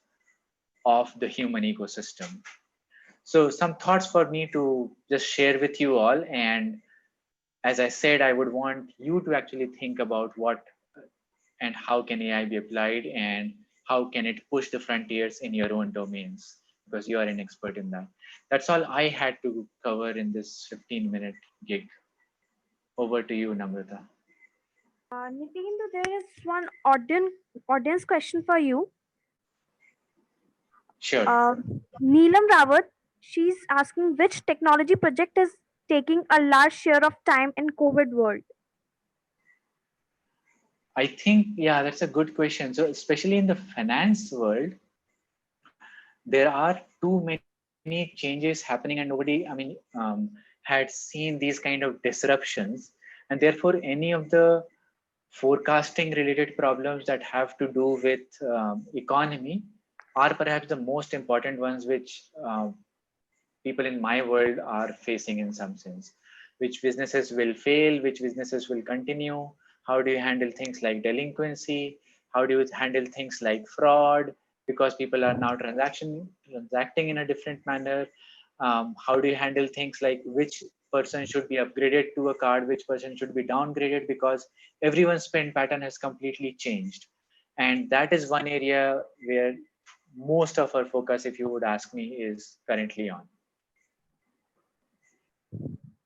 of the human ecosystem. So some thoughts for me to just share with you all. And as I said, I would want you to actually think about what and how can AI be applied and how can it push the frontiers in your own domains, because you are an expert in that. That's all I had to cover in this 15-minute gig. Over to you, Namrata. Nitendra, there is one audience question for you. Sure. Neelam Rawat, she's asking which technology project is taking a large share of time in COVID world. I think, yeah, that's a good question. So especially in the finance world, there are too many changes happening and nobody, had seen these kind of disruptions. And therefore, any of the forecasting related problems that have to do with economy are perhaps the most important ones, which people in my world are facing in some sense. Which businesses will fail, which businesses will continue, how do you handle things like delinquency, how do you handle things like fraud, because people are now transacting in a different manner. How do you handle things like which person should be upgraded to a card, which person should be downgraded, because everyone's spend pattern has completely changed. And that is one area where most of our focus, if you would ask me, is currently on.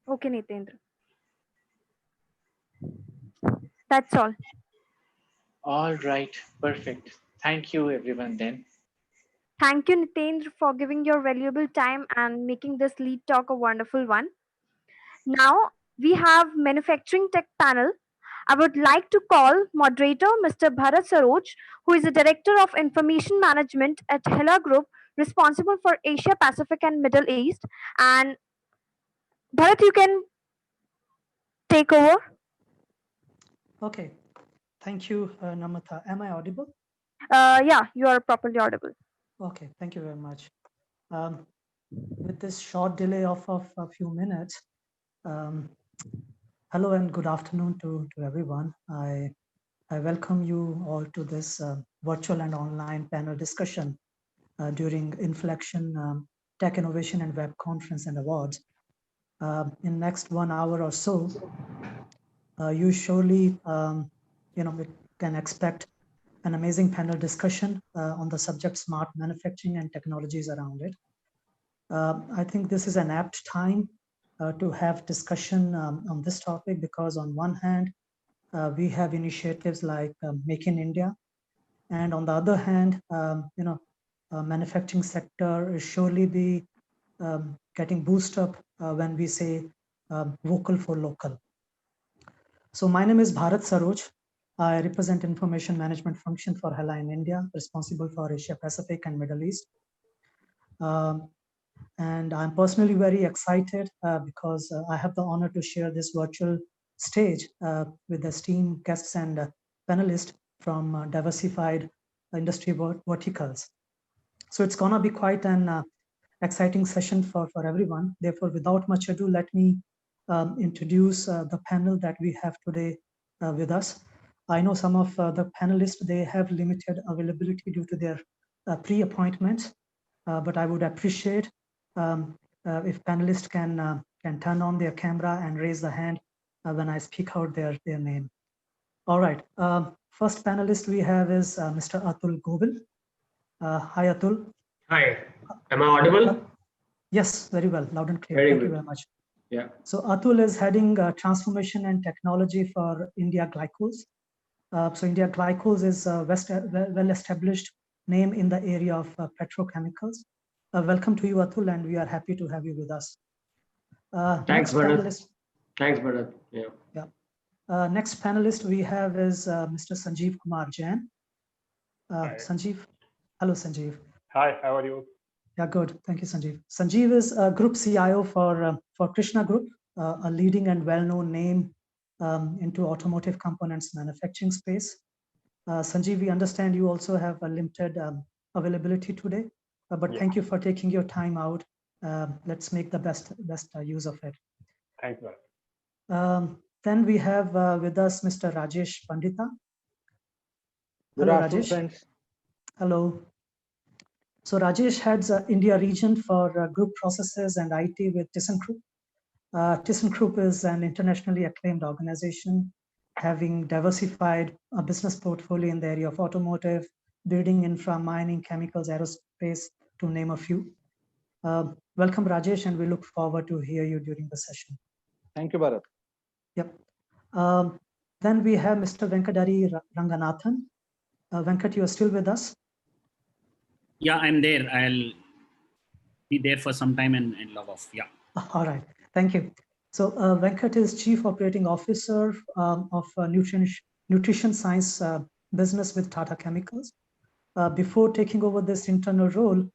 Okay, Nitendra. That's all. All right, perfect. Thank you, everyone, then. Thank you, Nitendra, for giving your valuable time and making this lead talk a wonderful one. Now we have manufacturing tech panel. I would like to call moderator Mr. Bharat Saroj, who is the Director of Information Management at Hela Group, responsible for Asia Pacific and Middle East. And Bharat, you can take over. Okay. Thank you, Namrata. Am I audible? Yeah, you are properly audible. Okay, thank you very much. With this short delay of a few minutes, hello and good afternoon to everyone. I welcome you all to this virtual and online panel discussion during Inflection Tech Innovation and Web Conference and Awards. In next 1 hour or so, you surely we can expect an amazing panel discussion on the subject smart manufacturing and technologies around it. I think this is an apt time to have discussion on this topic, because on one hand, we have initiatives like Make in India, and on the other hand, manufacturing sector is surely be getting boosted up when we say vocal for local. So my name is Bharat Saroj. I represent information management function for Hela in India, responsible for Asia Pacific and Middle East. And I'm personally very excited because I have the honor to share this virtual stage with esteemed guests and panelists from diversified industry verticals. So it's gonna be quite an exciting session for everyone. Therefore, without much ado, let me introduce the panel that we have today with us. I know some of the panelists, they have limited availability due to their pre-appointments, but I would appreciate if panelists can turn on their camera and raise the hand when I speak out their name. All right, first panelist we have is Mr. Atul Govil. Hi, Atul. Hi, am I audible? Yes, very well, loud and clear. Very Thank good. you very much. Yeah. So Atul is heading transformation and technology for India Glycols. So India Glycols is a well-established name in the area of petrochemicals. Welcome to you, Atul, and we are happy to have you with us. Thanks, Next Bharat. panelist. Thanks, Bharat. Yeah. Yeah. Next panelist we have is Mr. Sanjeev Kumar Jain. Sanjeev. Hello, Sanjeev. Hi, how are you? Yeah, good. Thank you, Sanjeev. Sanjeev is a group CIO for Krishna Group, a leading and well-known name into automotive components manufacturing space. Sanjeev, we understand you also have a limited availability today, but Yeah. thank you for taking your time out. Let's make the best use of it. Thank you. Then we have with us Mr. Rajesh Pandita. Good Hello, afternoon, Rajesh. friends. Hello. So Rajesh heads India region for group processes and IT with ThyssenKrupp. ThyssenKrupp is an internationally acclaimed organization having diversified a business portfolio in the area of automotive, building infra, mining, chemicals, aerospace, to name a few. Welcome, Rajesh, and we look forward to hear you during the session. Thank you, Bharat. Yep. Then we have Mr. Venkadari Ranganathan. Venkat, you are still with us? Yeah, I'm there. I'll be there for some time and log off. Yeah. All right. Thank you. So Venkat is Chief Operating Officer of Nutrition Science business with Tata Chemicals. Before taking over this internal role,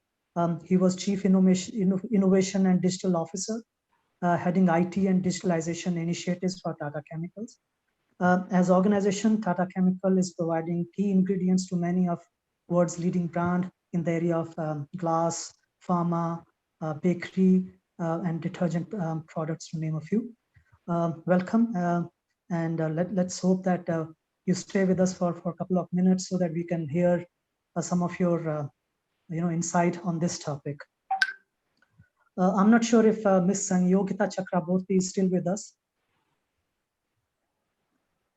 he was Chief Innovation and Digital Officer, heading IT and digitalization initiatives for Tata Chemicals. As organization, Tata Chemical is providing key ingredients to many of world's leading brand in the area of glass, pharma, bakery, and detergent products, to name a few. Welcome, and let's hope that you stay with us for a couple of minutes so that we can hear some of your insight on this topic. I'm not sure if Ms. Sangyogita Chakraborty is still with us.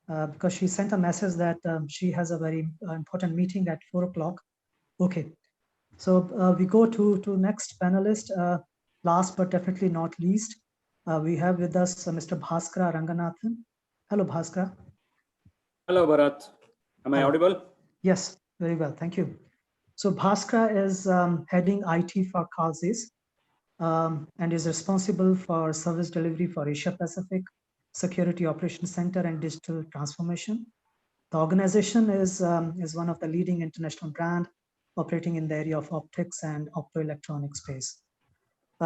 Because she sent a message that she has a very important meeting at 4 o'clock. Okay, so we go to next panelist. Last but definitely not least, we have with us Mr. Bhaskara Ranganathan. Hello, Bhaskara. Hello, Bharat. Am I audible? Yes, very well, thank you. So Bhaskara is heading IT for Calzis and is responsible for service delivery for Asia Pacific, Security Operations Center, and digital transformation. The organization is one of the leading international brand operating in the area of optics and optoelectronic space.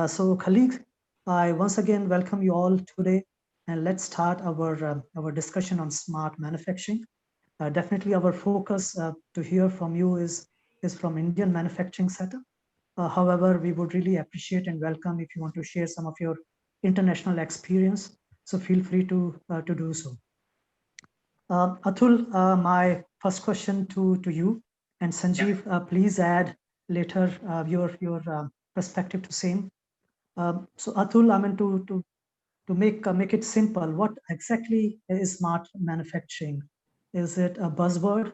So colleagues, I once again welcome you all today, and let's start our discussion on smart manufacturing. Definitely our focus to hear from you is from Indian manufacturing setup. However, we would really appreciate and welcome if you want to share some of your international experience. So feel free to do so. Atul, my first question to you, and Sanjeev, please add later your perspective to same. So Atul, I mean to make it simple, what exactly is smart manufacturing? Is it a buzzword,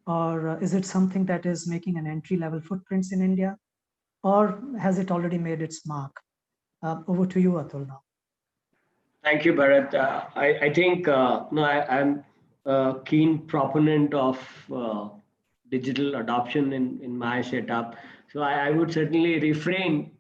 or is it something that is making an entry-level footprints in India, or has it already made its mark? Over to you, Atul, now. Thank you, Bharat. I think I'm a keen proponent of digital adoption in my setup. So I would certainly refrain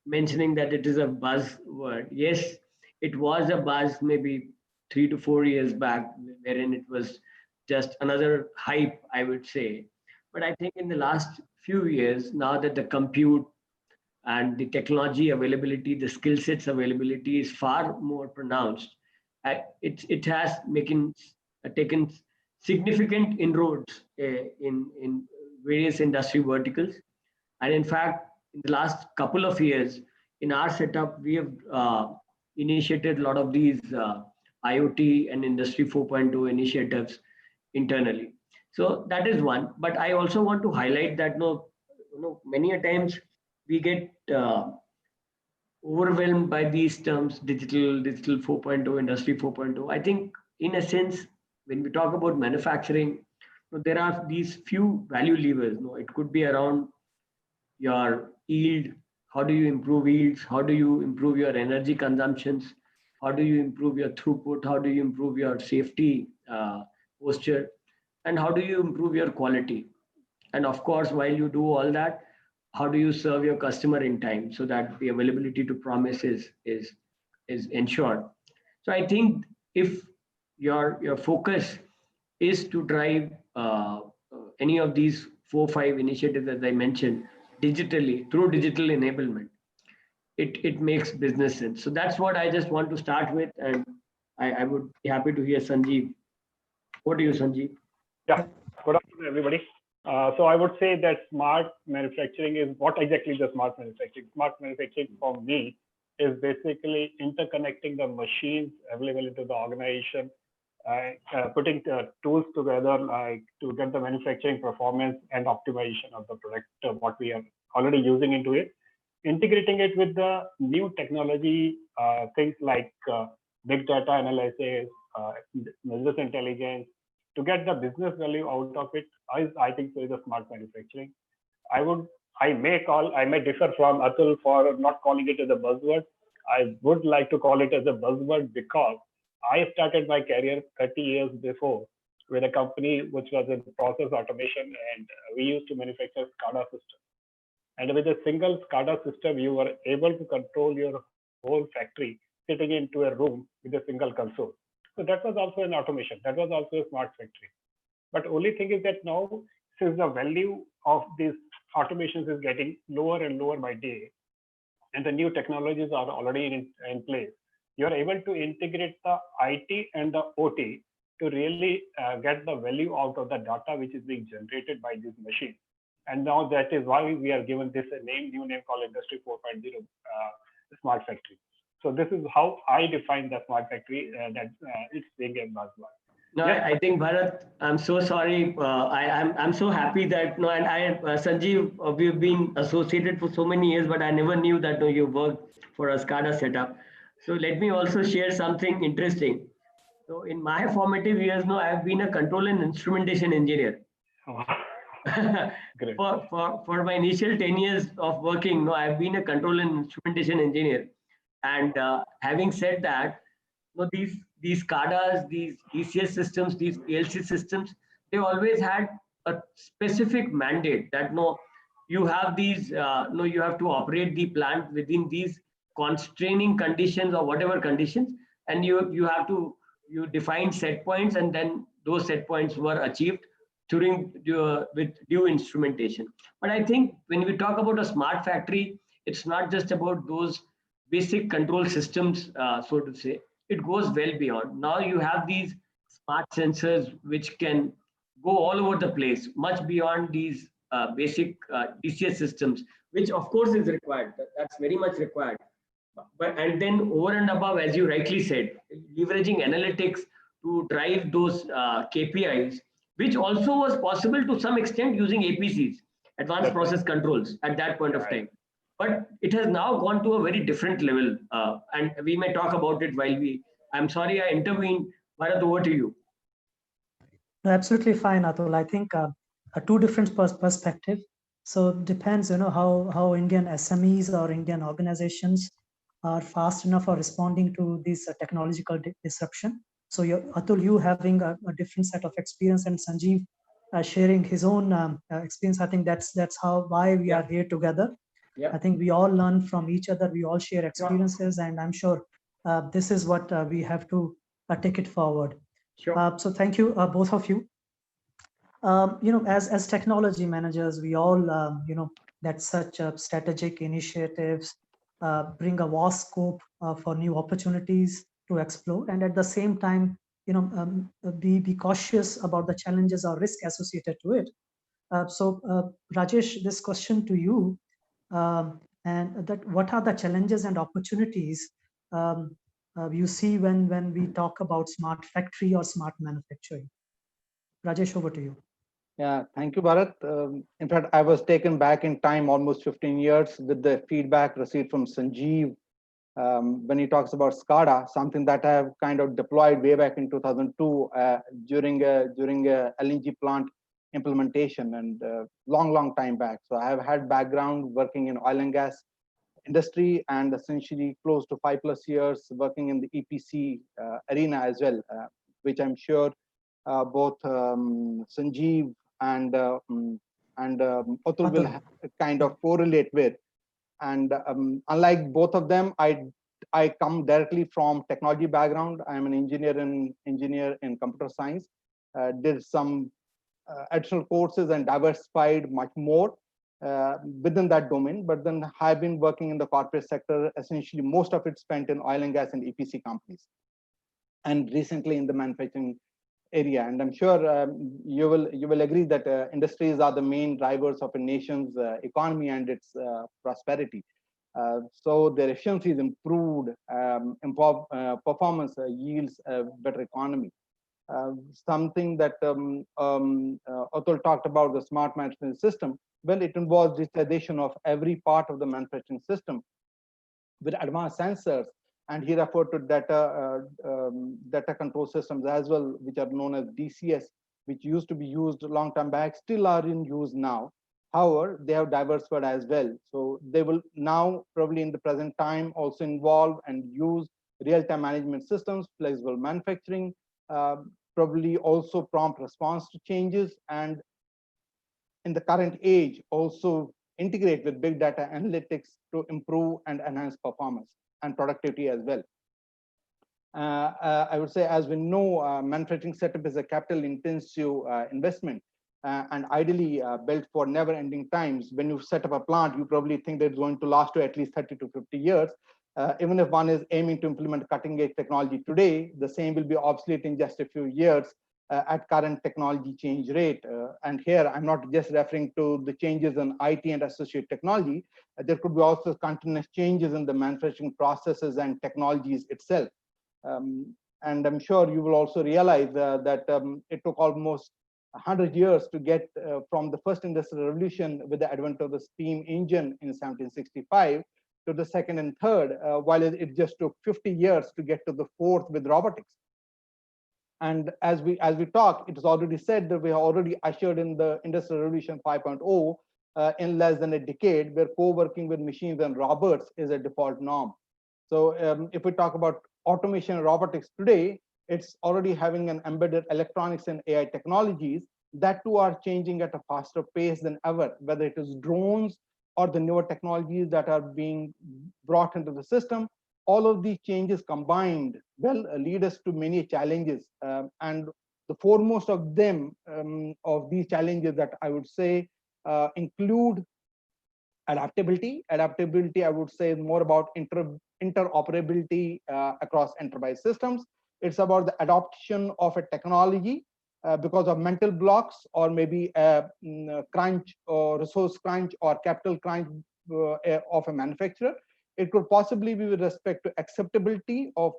mentioning that it is a buzzword. Yes, it was a buzz maybe 3 to 4 years back, wherein it was just another hype, I would say. But I think in the last few years, now that the compute and the technology availability, the skill sets availability is far more pronounced. It has taken significant inroads in various industry verticals. And in fact, in the last couple of years, in our setup, we have initiated a lot of these IoT and Industry 4.0 initiatives internally. So that is one. But I also want to highlight that many a times we get overwhelmed by these terms, digital 4.0, Industry 4.0. I think, in a sense, when we talk about manufacturing, there are these few value levers. It could be around your yield. How do you improve yields? How do you improve your energy consumptions? How do you improve your throughput? How do you improve your safety posture? And how do you improve your quality? And of course, while you do all that, how do you serve your customer in time so that the availability to promise is ensured? So I think if your focus is to drive any of these 4-5 initiatives, as I mentioned, digitally through digital enablement, it makes business sense. So that's what I just want to start with, and I would be happy to hear Sanjeev. What do you, Sanjeev? Yeah, good afternoon, everybody. So I would say that smart manufacturing is what exactly is smart manufacturing? Smart manufacturing for me is basically interconnecting the machines available into the organization, putting tools together like to get the manufacturing performance and optimization of the product, what we are already using into it, integrating it with the new technology, things like big data analysis, business intelligence, to get the business value out of it. I think so is a smart manufacturing. I may differ from Atul for not calling it as a buzzword. I would like to call it as a buzzword because I started my career 30 years before with a company which was in process automation, and we used to manufacture SCADA systems. And with a single SCADA system, you were able to control your whole factory sitting into a room with a single console. So that was also an automation. That was also a smart factory. But only thing is that now, since the value of these automations is getting lower and lower by day, and the new technologies are already in place, you are able to integrate the IT and the OT to really get the value out of the data which is being generated by these machines. And now that is why we are given this new name called Industry 4.0 Smart Factory. So this is how I define the smart factory, that it's being a buzzword. No, yes. I think Bharat, I'm so sorry. I'm so happy that and Sanjeev, we've been associated for so many years, but I never knew that you worked for a SCADA setup. So let me also share something interesting. So in my formative years, I've been a control and instrumentation engineer. Great. For my initial 10 years of working, I've been a control and instrumentation engineer. And having said that, these SCADAs, these ECS systems, these PLC systems, they always had a specific mandate that you have these, you have to operate the plant within these constraining conditions or whatever conditions, and you define set points, and then those set points were achieved with due instrumentation. But I think when we talk about a smart factory, it's not just about those basic control systems, so to say. It goes well beyond. Now you have these smart sensors which can go all over the place, much beyond these basic DCS systems, which of course is required. That's very much required. And then over and above, as you rightly said, leveraging analytics to drive those KPIs, which also was possible to some extent using APCs, advanced process controls, at that point of time. But it has now gone to a very different level, and we may talk about it while I'm sorry I intervened. Bharat, over to you. No, absolutely fine, Atul. I think two different perspective. So it depends, how Indian SMEs or Indian organizations are fast enough for responding to this technological disruption. So Atul, you having a different set of experience, and Sanjeev sharing his own experience. I think that's why we are here together. I think we all learn from each other. We all share experiences, and I'm sure this is what we have to take it forward. Sure. So thank you, both of you. As technology managers, we all that such strategic initiatives bring a vast scope for new opportunities to explore, and at the same time, be cautious about the challenges or risk associated to it. So, Rajesh, this question to you, and that what are the challenges and opportunities you see when we talk about smart factory or smart manufacturing? Rajesh, over to you. Yeah, thank you, Bharat. In fact, I was taken back in time almost 15 years with the feedback received from Sanjeev when he talks about SCADA, something that I have kind of deployed way back in 2002 during a LNG plant implementation, and long time back. So I have had background working in oil and gas industry, and essentially close to 5+ years working in the EPC arena as well, which I'm sure both Sanjeev and Atul will kind of correlate with. And unlike both of them, I come directly from technology background. I'm an engineer in computer science. Did some additional courses and diversified much more within that domain. But then I've been working in the corporate sector, essentially most of it spent in oil and gas and EPC companies, and recently in the manufacturing area. And I'm sure you will agree that industries are the main drivers of a nation's economy and its prosperity. So their efficiency is improved, performance yields a better economy. Something that Atul talked about, the smart management system. Well, it involves digitization of every part of the manufacturing system with advanced sensors, and he referred to data control systems as well, which are known as DCS, which used to be used a long time back, still are in use now. However, they have diversified as well. So they will now probably in the present time also involve and use real-time management systems, flexible manufacturing, probably also prompt response to changes, and in the current age also integrate with big data analytics to improve and enhance performance and productivity as well. I would say, as we know, manufacturing setup is a capital intensive investment, and ideally built for never ending times. When you set up a plant, you probably think that it's going to last to at least 30 to 50 years. Even if one is aiming to implement cutting edge technology today, the same will be obsolete in just a few years at current technology change rate. And here, I'm not just referring to the changes in IT and associated technology. There could be also continuous changes in the manufacturing processes and technologies itself. And I'm sure you will also realize that it took almost 100 years to get from the first industrial revolution with the advent of the steam engine in 1765 to the second and third, while it just took 50 years to get to the fourth with robotics. And as we talk, it is already said that we have already ushered in the Industrial Revolution 5.0 in less than a decade, where co-working with machines and robots is a default norm. So if we talk about automation and robotics today, it's already having an embedded electronics and AI technologies that too are changing at a faster pace than ever, whether it is drones or the newer technologies that are being brought into the system. All of these changes combined will lead us to many challenges, and the foremost of them, of these challenges that I would say include adaptability. Adaptability, I would say, is more about interoperability across enterprise systems. It's about the adoption of a technology because of mental blocks, or maybe a crunch or resource crunch or capital crunch of a manufacturer. It could possibly be with respect to acceptability of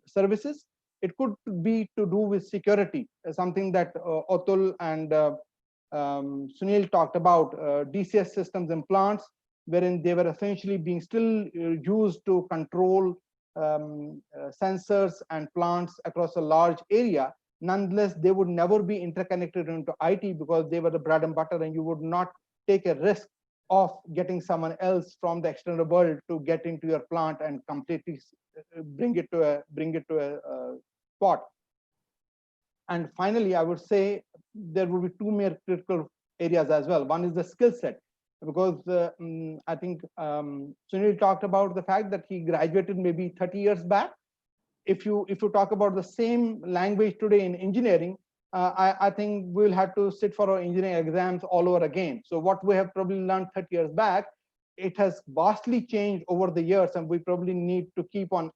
services. It could be to do with security, something that Atul and Sunil talked about, DCS systems in plants, wherein they were essentially being still used to control sensors and plants across a large area. Nonetheless, they would never be interconnected into IT because they were the bread and butter, and you would not take a risk of getting someone else from the external world to get into your plant and completely bring it to a spot. And finally, I would say there will be two more critical areas as well. One is the skill set, because I think Sunil talked about the fact that he graduated maybe 30 years back. If you talk about the same language today in engineering, I think we'll have to sit for our engineering exams all over again. So what we have probably learned 30 years back, it has vastly changed over the years, and we probably need to keep on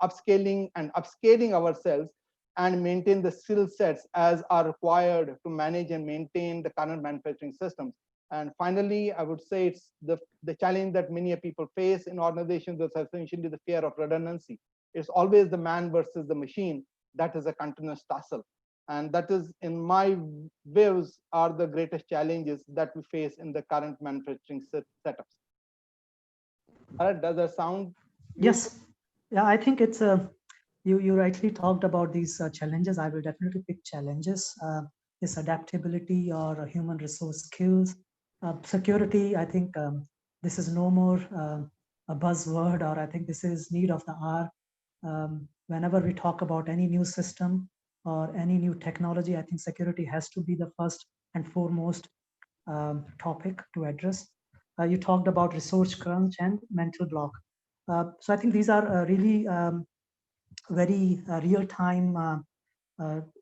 upscaling and upscaling ourselves and maintain the skill sets as are required to manage and maintain the current manufacturing systems. And finally, I would say it's the challenge that many people face in organizations is essentially the fear of redundancy. It's always the man versus the machine. That is a continuous tussle. And that is, in my views, are the greatest challenges that we face in the current manufacturing setups. Does that sound useful? Yes. Yeah, I think it's you rightly talked about these challenges. I will definitely pick challenges. This adaptability or human resource skills, security. I think this is no more a buzzword, or I think this is need of the hour. Whenever we talk about any new system or any new technology, I think security has to be the first and foremost topic to address. You talked about resource crunch and mental block. So I think these are really very real-time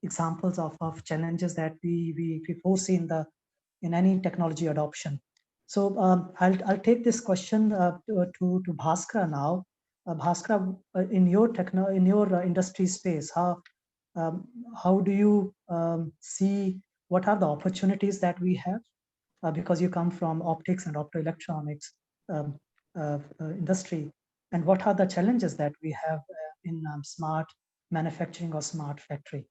examples of challenges that we foresee in any technology adoption. So I'll take this question to Bhaskara now. Bhaskara, in your industry space, how do you see what are the opportunities that we have? Because you come from optics and optoelectronics industry, and what are the challenges that we have in smart manufacturing or smart factory?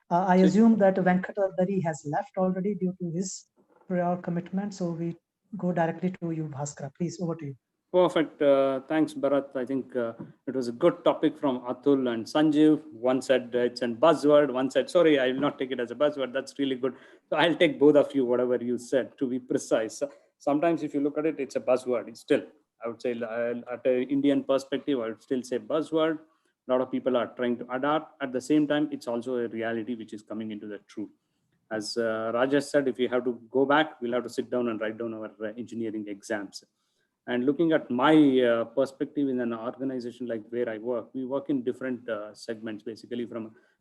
I assume that Venkatadari has left already due to his prior commitment, so we go directly to you, Bhaskara. Please, over to you. Perfect. Thanks, Bharat. I think it was a good topic from Atul and Sanjeev. One said it's a buzzword. One said, sorry, I will not take it as a buzzword. That's really good. So I'll take both of you, whatever you said, to be precise. Sometimes if you look at it, it's a buzzword. It's still, I would say, at an Indian perspective, I would still say buzzword. A lot of people are trying to adapt. At the same time, it's also a reality which is coming into the truth. As Rajesh said, if we have to go back, we'll have to sit down and write down our engineering exams. And looking at my perspective in an organization like where I work, we work in different segments. Basically,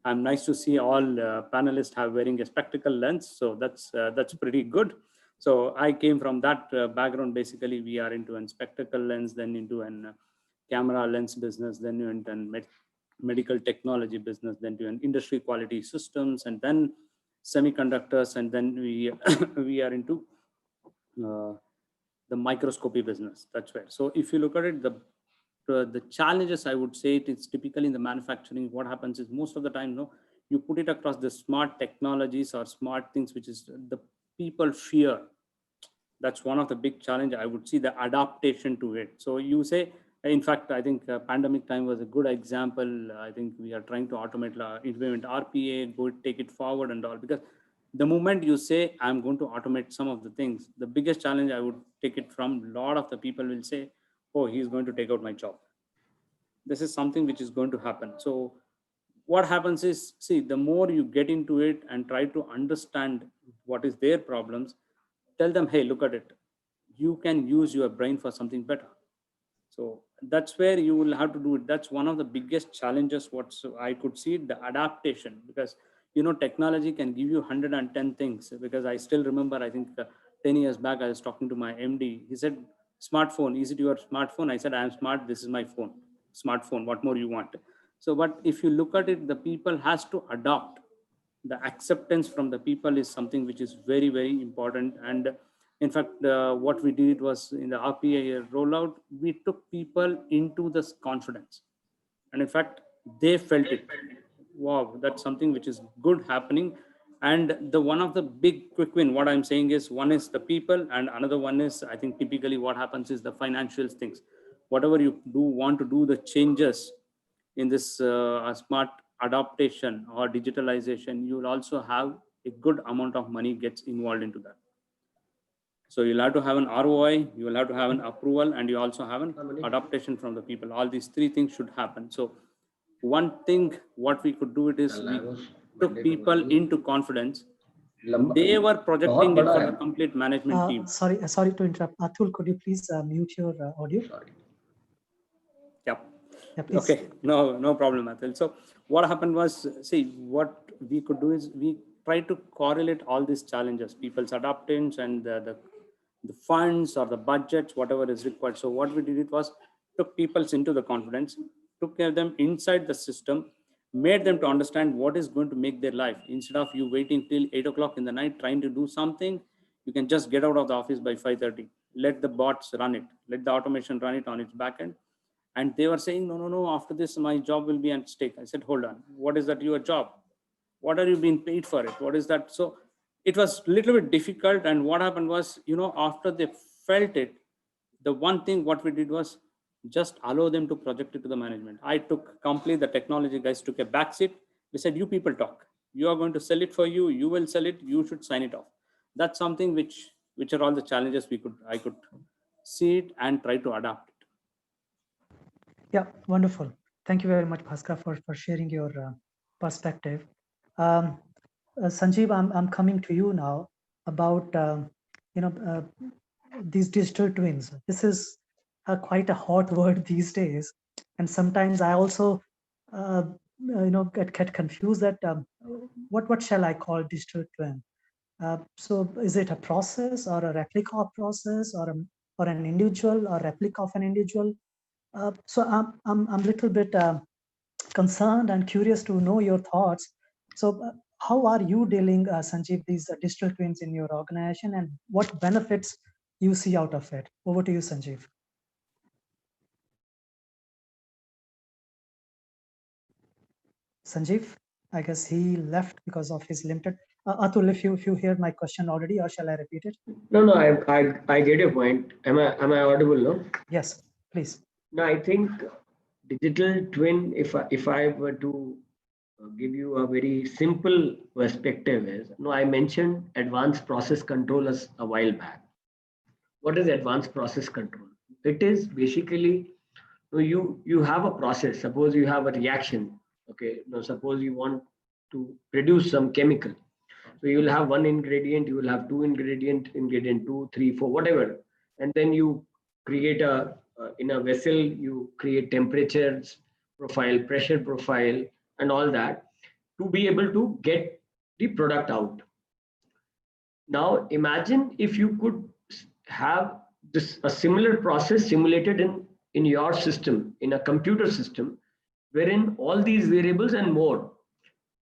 I'm nice to see all panelists have wearing a spectacle lens, so that's pretty good. So I came from that background. Basically, we are into an spectacle lens, then into an camera lens business, then into an medical technology business, then to an industry quality systems, and then semiconductors, and then we we are into the microscopy business. That's where. So if you look at it, the challenges, I would say it's typically in the manufacturing. What happens is most of the time, you put it across the smart technologies or smart things, which is the people fear. That's one of the big challenge. I would see the adaptation to it. So you say, in fact, I think pandemic time was a good example. I think we are trying to automate, implement RPA, go take it forward and all, because the moment you say, I'm going to automate some of the things, the biggest challenge I would take it from, a lot of the people will say, oh, he's going to take out my job. This is something which is going to happen. So what happens is, see, the more you get into it and try to understand what is their problems, tell them, hey, look at it. You can use your brain for something better. So that's where you will have to do it. That's one of the biggest challenges. What I could see, the adaptation, because technology can give you 110 things. Because I still remember, I think 10 years back, I was talking to my MD. He said, smartphone, is it your smartphone? I said, I am smart. This is my phone, smartphone. What more you want? So, but if you look at it, the people has to adopt. The acceptance from the people is something which is very, very important. And in fact, what we did was in the RPA rollout, we took people into this confidence. And in fact, they felt it. Wow, that's something which is good happening. And the one of the big quick win, what I'm saying is, one is the people, and another one is, I think typically what happens is the financial things. Whatever you do want to do, the changes in this smart adaptation or digitalization, you will also have a good amount of money gets involved into that. So you'll have to have an ROI, you will have to have an approval, and you also have an adaptation from the people. All these three things should happen. So one thing, what we could do it is, we took people into confidence. They were projecting it for the complete management team. Sorry to interrupt. Atul, could you please mute your audio? Yep. Yeah, please. Okay, no problem, Atul. So what happened was, see, what we could do is we try to correlate all these challenges, people's adaptance and the funds or the budgets, whatever is required. So what we did, it was took people's into the confidence, took them inside the system, made them to understand what is going to make their life. Instead of you waiting till 8 o'clock in the night trying to do something, you can just get out of the office by 5:30. Let the bots run it. Let the automation run it on its back end. And they were saying, no, after this, my job will be at stake. I said, hold on, what is that your job? What are you being paid for it? What is that? So it was a little bit difficult. And what happened was, after they felt it, the one thing what we did was just allow them to project it to the management. I took completely, the technology guys took a back seat. We said, you people talk. You are going to sell it for you. You will sell it. You should sign it off. That's something which are all the challenges I could see it and try to adapt it. Yeah, wonderful. Thank you very much, Bhaskar, for sharing your perspective. Sanjeev, I'm coming to you now about these digital twins. This is quite a hot word these days, and sometimes I also get confused that what shall I call digital twin? So is it a process or a replica of process or an individual or replica of an individual? So I'm a little bit concerned and curious to know your thoughts. So how are you dealing, Sanjeev, these digital twins in your organization, and what benefits you see out of it? Over to you, Sanjeev. Sanjeev, I guess he left because of his limited. Atul, if you heard my question already, or shall I repeat it? No, I get your point. Am I audible? No. Yes, please. No, I think digital twin. If I were to give you a very simple perspective, is no. I mentioned advanced process control as a while back. What is advanced process control? It is basically, you have a process. Suppose you have a reaction. Okay. Now suppose you want to produce some chemical. So you will have one ingredient, you will have two ingredient 2, 3, 4, whatever. And then you create in a vessel, you create temperatures profile, pressure profile, and all that to be able to get the product out. Now imagine if you could have a similar process simulated in your system, in a computer system, wherein all these variables and more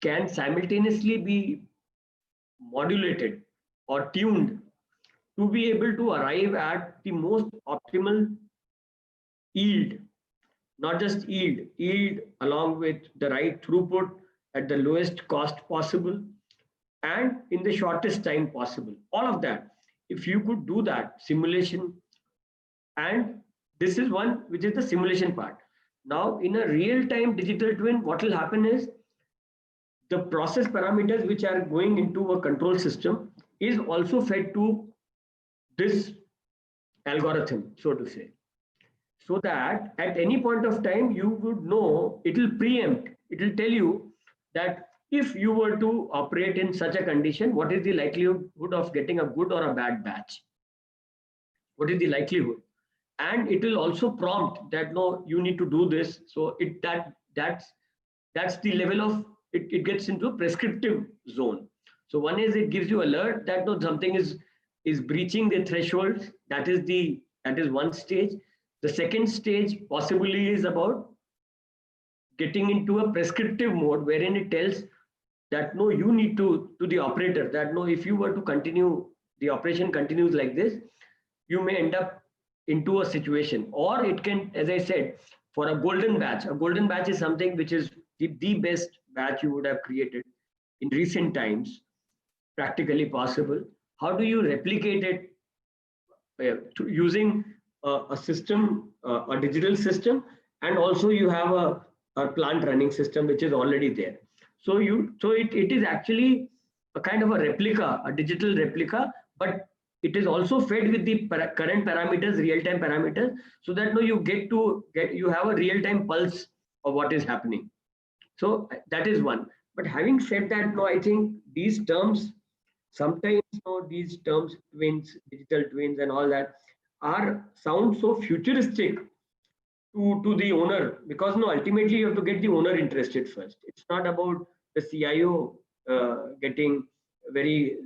can simultaneously be modulated or tuned to be able to arrive at the most optimal yield, not just yield along with the right throughput at the lowest cost possible and in the shortest time possible. All of that, if you could do that simulation, and this is one which is the simulation part. Now in a real-time digital twin, what will happen is the process parameters which are going into a control system is also fed to this algorithm, so to say, so that at any point of time you would know, it will preempt, it will tell you that if you were to operate in such a condition, what is the likelihood of getting a good or a bad batch? What is the likelihood? And it will also prompt that no, you need to do this. So that's the level of it gets into a prescriptive zone. So one is it gives you alert that no, something is breaching the thresholds. That is one stage. The second stage possibly is about getting into a prescriptive mode wherein it tells that no, you need to the operator that no, if you were to continue, the operation continues like this, you may end up into a situation. Or it can, as I said, for a golden batch is something which is the best batch you would have created in recent times, practically possible. How do you replicate it using a system, a digital system, and also you have a plant running system which is already there. So it is actually a kind of a replica, a digital replica, but it is also fed with the current parameters, real-time parameters, so that no, you have a real-time pulse of what is happening. So that is one. But having said that, no, I think these terms sometimes, these terms, twins, digital twins, and all that sound so futuristic to the owner, because no, ultimately you have to get the owner interested first. It's not about the CIO getting very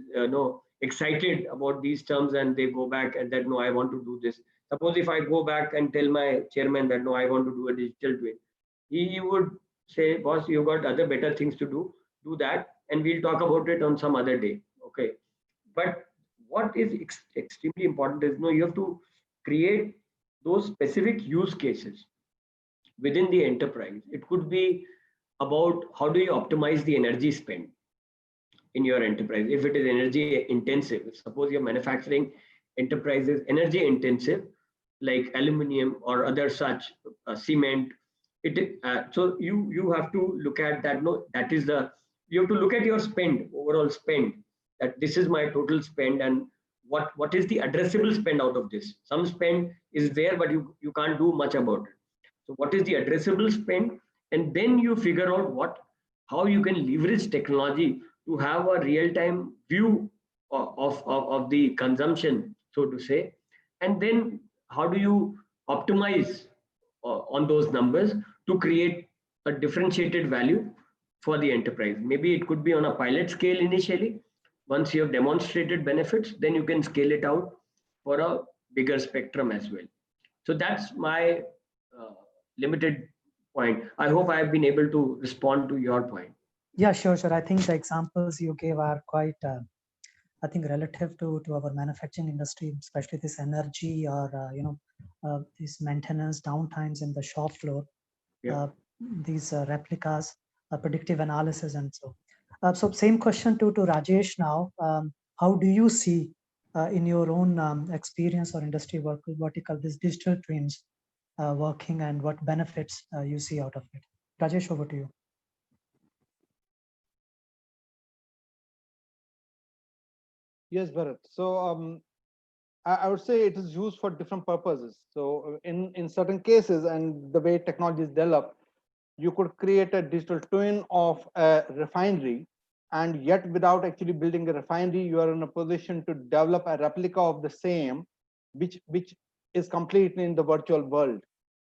excited about these terms, and they go back and that, no, I want to do this. Suppose if I go back and tell my chairman that, no, I want to do a digital twin, he would say, boss, you've got other better things to do that, and we'll talk about it on some other day. Okay. But what is extremely important is, you have to create those specific use cases within the enterprise. It could be about how do you optimize the energy spend in your enterprise. If it is energy intensive, suppose your manufacturing enterprise is energy intensive, like aluminum or other such cement, so you have to look at that. No, that is the, you have to look at your spend, overall spend, that this is my total spend, and what is the addressable spend out of this. Some spend is there, but you can't do much about it. So what is the addressable spend? And then you figure out how you can leverage technology to have a real-time view of the consumption, so to say. And then how do you optimize on those numbers to create a differentiated value for the enterprise. Maybe it could be on a pilot scale initially. Once you have demonstrated benefits, then you can scale it out for a bigger spectrum as well. So that's my limited point. I hope I have been able to respond to your point. Yeah, sure. I think the examples you gave are quite, I think, relative to our manufacturing industry, especially this energy or, these maintenance downtimes in the shop floor, these replicas, predictive analysis, and so. So same question to Rajesh now. How do you see in your own experience or industry vertical, these digital twins working, and what benefits you see out of it? Rajesh, over to you. Yes, Bharat. So I would say it is used for different purposes. So in certain cases, and the way technology is developed, you could create a digital twin of a refinery, and yet without actually building a refinery, you are in a position to develop a replica of the same, which is completely in the virtual world.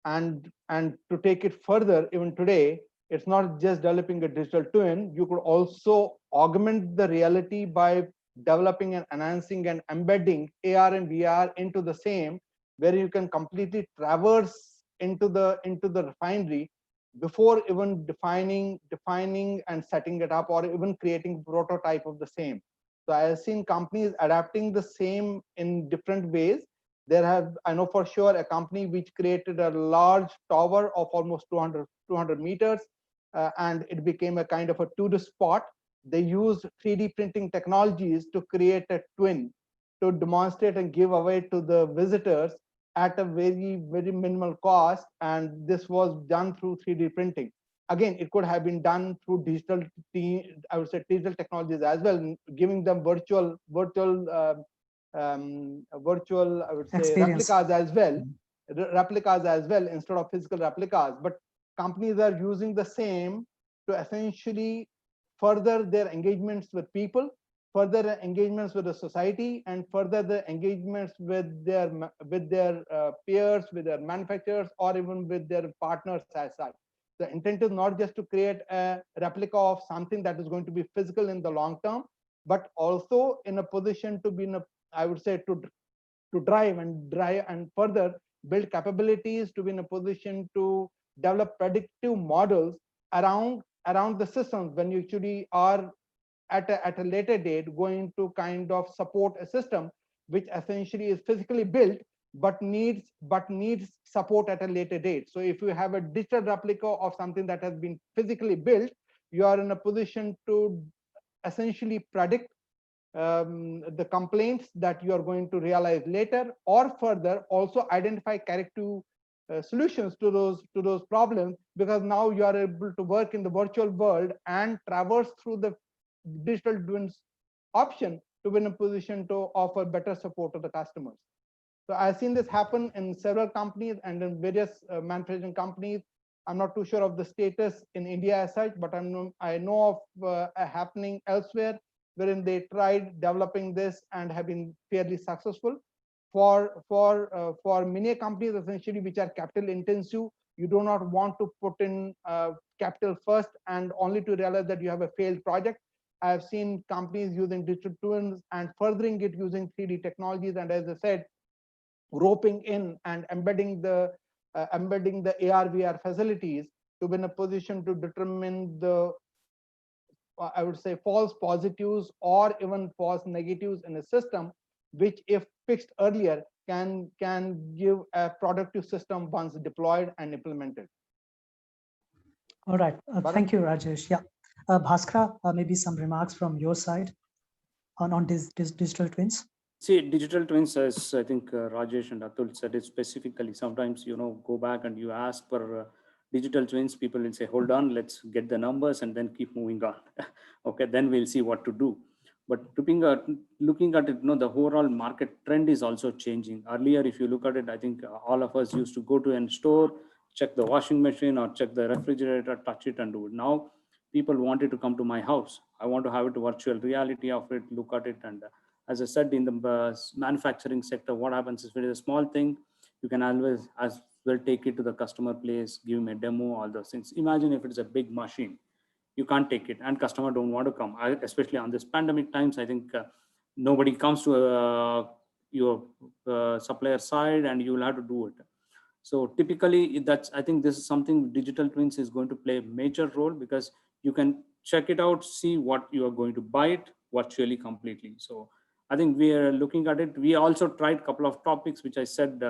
And to take it further, even today, it's not just developing a digital twin. You could also augment the reality by developing and enhancing and embedding AR and VR into the same, where you can completely traverse into the refinery before even defining and setting it up, or even creating prototype of the same. So I have seen companies adapting the same in different ways. I know for sure a company which created a large tower of almost 200 meters, and it became a kind of a tourist spot. They used 3D printing technologies to create a twin to demonstrate and give away to the visitors at a very, very minimal cost. And this was done through 3D printing. Again, it could have been done through digital technologies as well, giving them virtual I would say replicas as well, instead of physical replicas. But companies are using the same to essentially further their engagements with people, further engagements with the society, and further the engagements with their peers, with their manufacturers, or even with their partners as such. The intent is not just to create a replica of something that is going to be physical in the long term, but also in a position to be in a, I would say, to drive and further build capabilities to be in a position to develop predictive models around the systems when you actually are at a later date going to kind of support a system which essentially is physically built but needs support at a later date. So if you have a digital replica of something that has been physically built, you are in a position to essentially predict the complaints that you are going to realize later, or further also identify corrective solutions to those problems, because now you are able to work in the virtual world and traverse through the digital twins option to be in a position to offer better support to the customers. So I've seen this happen in several companies and in various manufacturing companies. I'm not too sure of the status in India as such, but I know of a happening elsewhere wherein they tried developing this and have been fairly successful. For many companies essentially which are capital intensive, you do not want to put in capital first and only to realize that you have a failed project. I've seen companies using digital twins and furthering it using 3D technologies. And as I said, roping in and embedding the AR VR facilities to be in a position to determine the, I would say, false positives or even false negatives in a system, which if fixed earlier can give a productive system once deployed and implemented. All right, thank you, Rajesh. Yeah, Bhaskara, maybe some remarks from your side on this digital twins. See, digital twins, as I think Rajesh and Atul said it specifically, sometimes, go back and you ask for digital twins, people will say, hold on, let's get the numbers and then keep moving on. Okay, then we'll see what to do. But looking at it, the overall market trend is also changing. Earlier, if you look at it, I think all of us used to go to a store, check the washing machine or check the refrigerator, touch it and do it. Now, people wanted to come to my house. I want to have it virtual reality of it, look at it. And as I said, in the manufacturing sector, what happens is if it is a small thing, you can always as well take it to the customer place, give him a demo, all those things. Imagine if it's a big machine, you can't take it and customer don't want to come. Especially on this pandemic times, I think nobody comes to your supplier side and you will have to do it. So typically I think this is something digital twins is going to play a major role, because you can check it out, see what you are going to buy it virtually completely. So I think we are looking at it. We also tried a couple of topics, which I said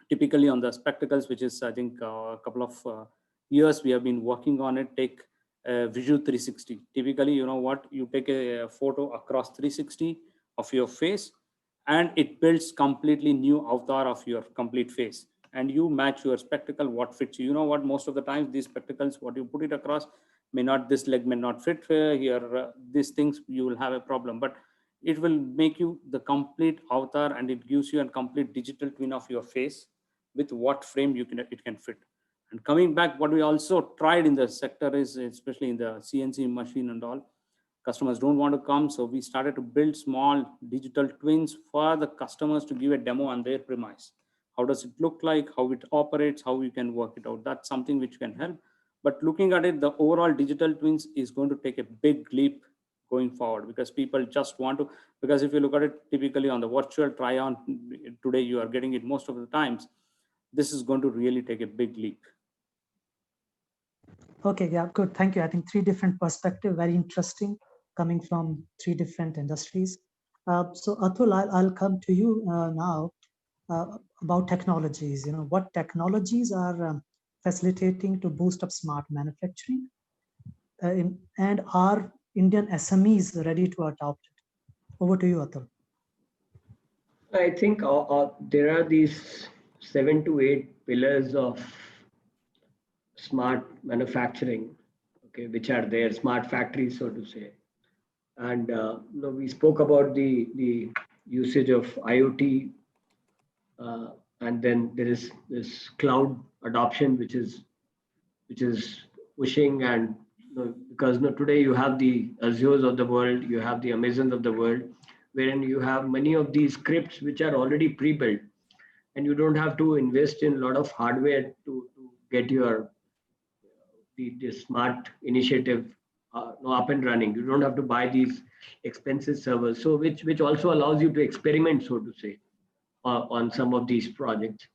typically on the spectacles, which is I think a couple of years we have been working on it. Take Visual 360. Typically, you take a photo across 360 of your face, and it builds completely new avatar of your complete face. And you match your spectacle, what fits you. You know what, most of the times these spectacles, what you put it across, this leg may not fit here, these things, you will have a problem. But it will make you the complete avatar, and it gives you a complete digital twin of your face with what frame it can fit. And coming back, what we also tried in the sector is, especially in the CNC machine and all, customers don't want to come. So we started to build small digital twins for the customers to give a demo on their premise. How does it look like, how it operates, how we can work it out. That's something which can help. But looking at it, the overall digital twins is going to take a big leap going forward, because people just want to, because if you look at it typically on the virtual try on today, you are getting it most of the times. This is going to really take a big leap. Okay, yeah, good. Thank you. I think 3 different perspectives, very interesting, coming from 3 different industries. So Atul, I'll come to you now about technologies. What technologies are facilitating to boost up smart manufacturing, and are Indian SMEs ready to adopt it? Over to you, Atul. I think there are these 7 to 8 pillars of smart manufacturing, okay, which are there, smart factories, so to say. And we spoke about the usage of IoT, and then there is this cloud adoption, which is pushing. And because today you have the Azures of the world, you have the Amazons of the world, wherein you have many of these scripts which are already pre-built, and you don't have to invest in a lot of hardware to get your the smart initiative up and running. You don't have to buy these expensive servers, so which also allows you to experiment, so to say, on some of these projects.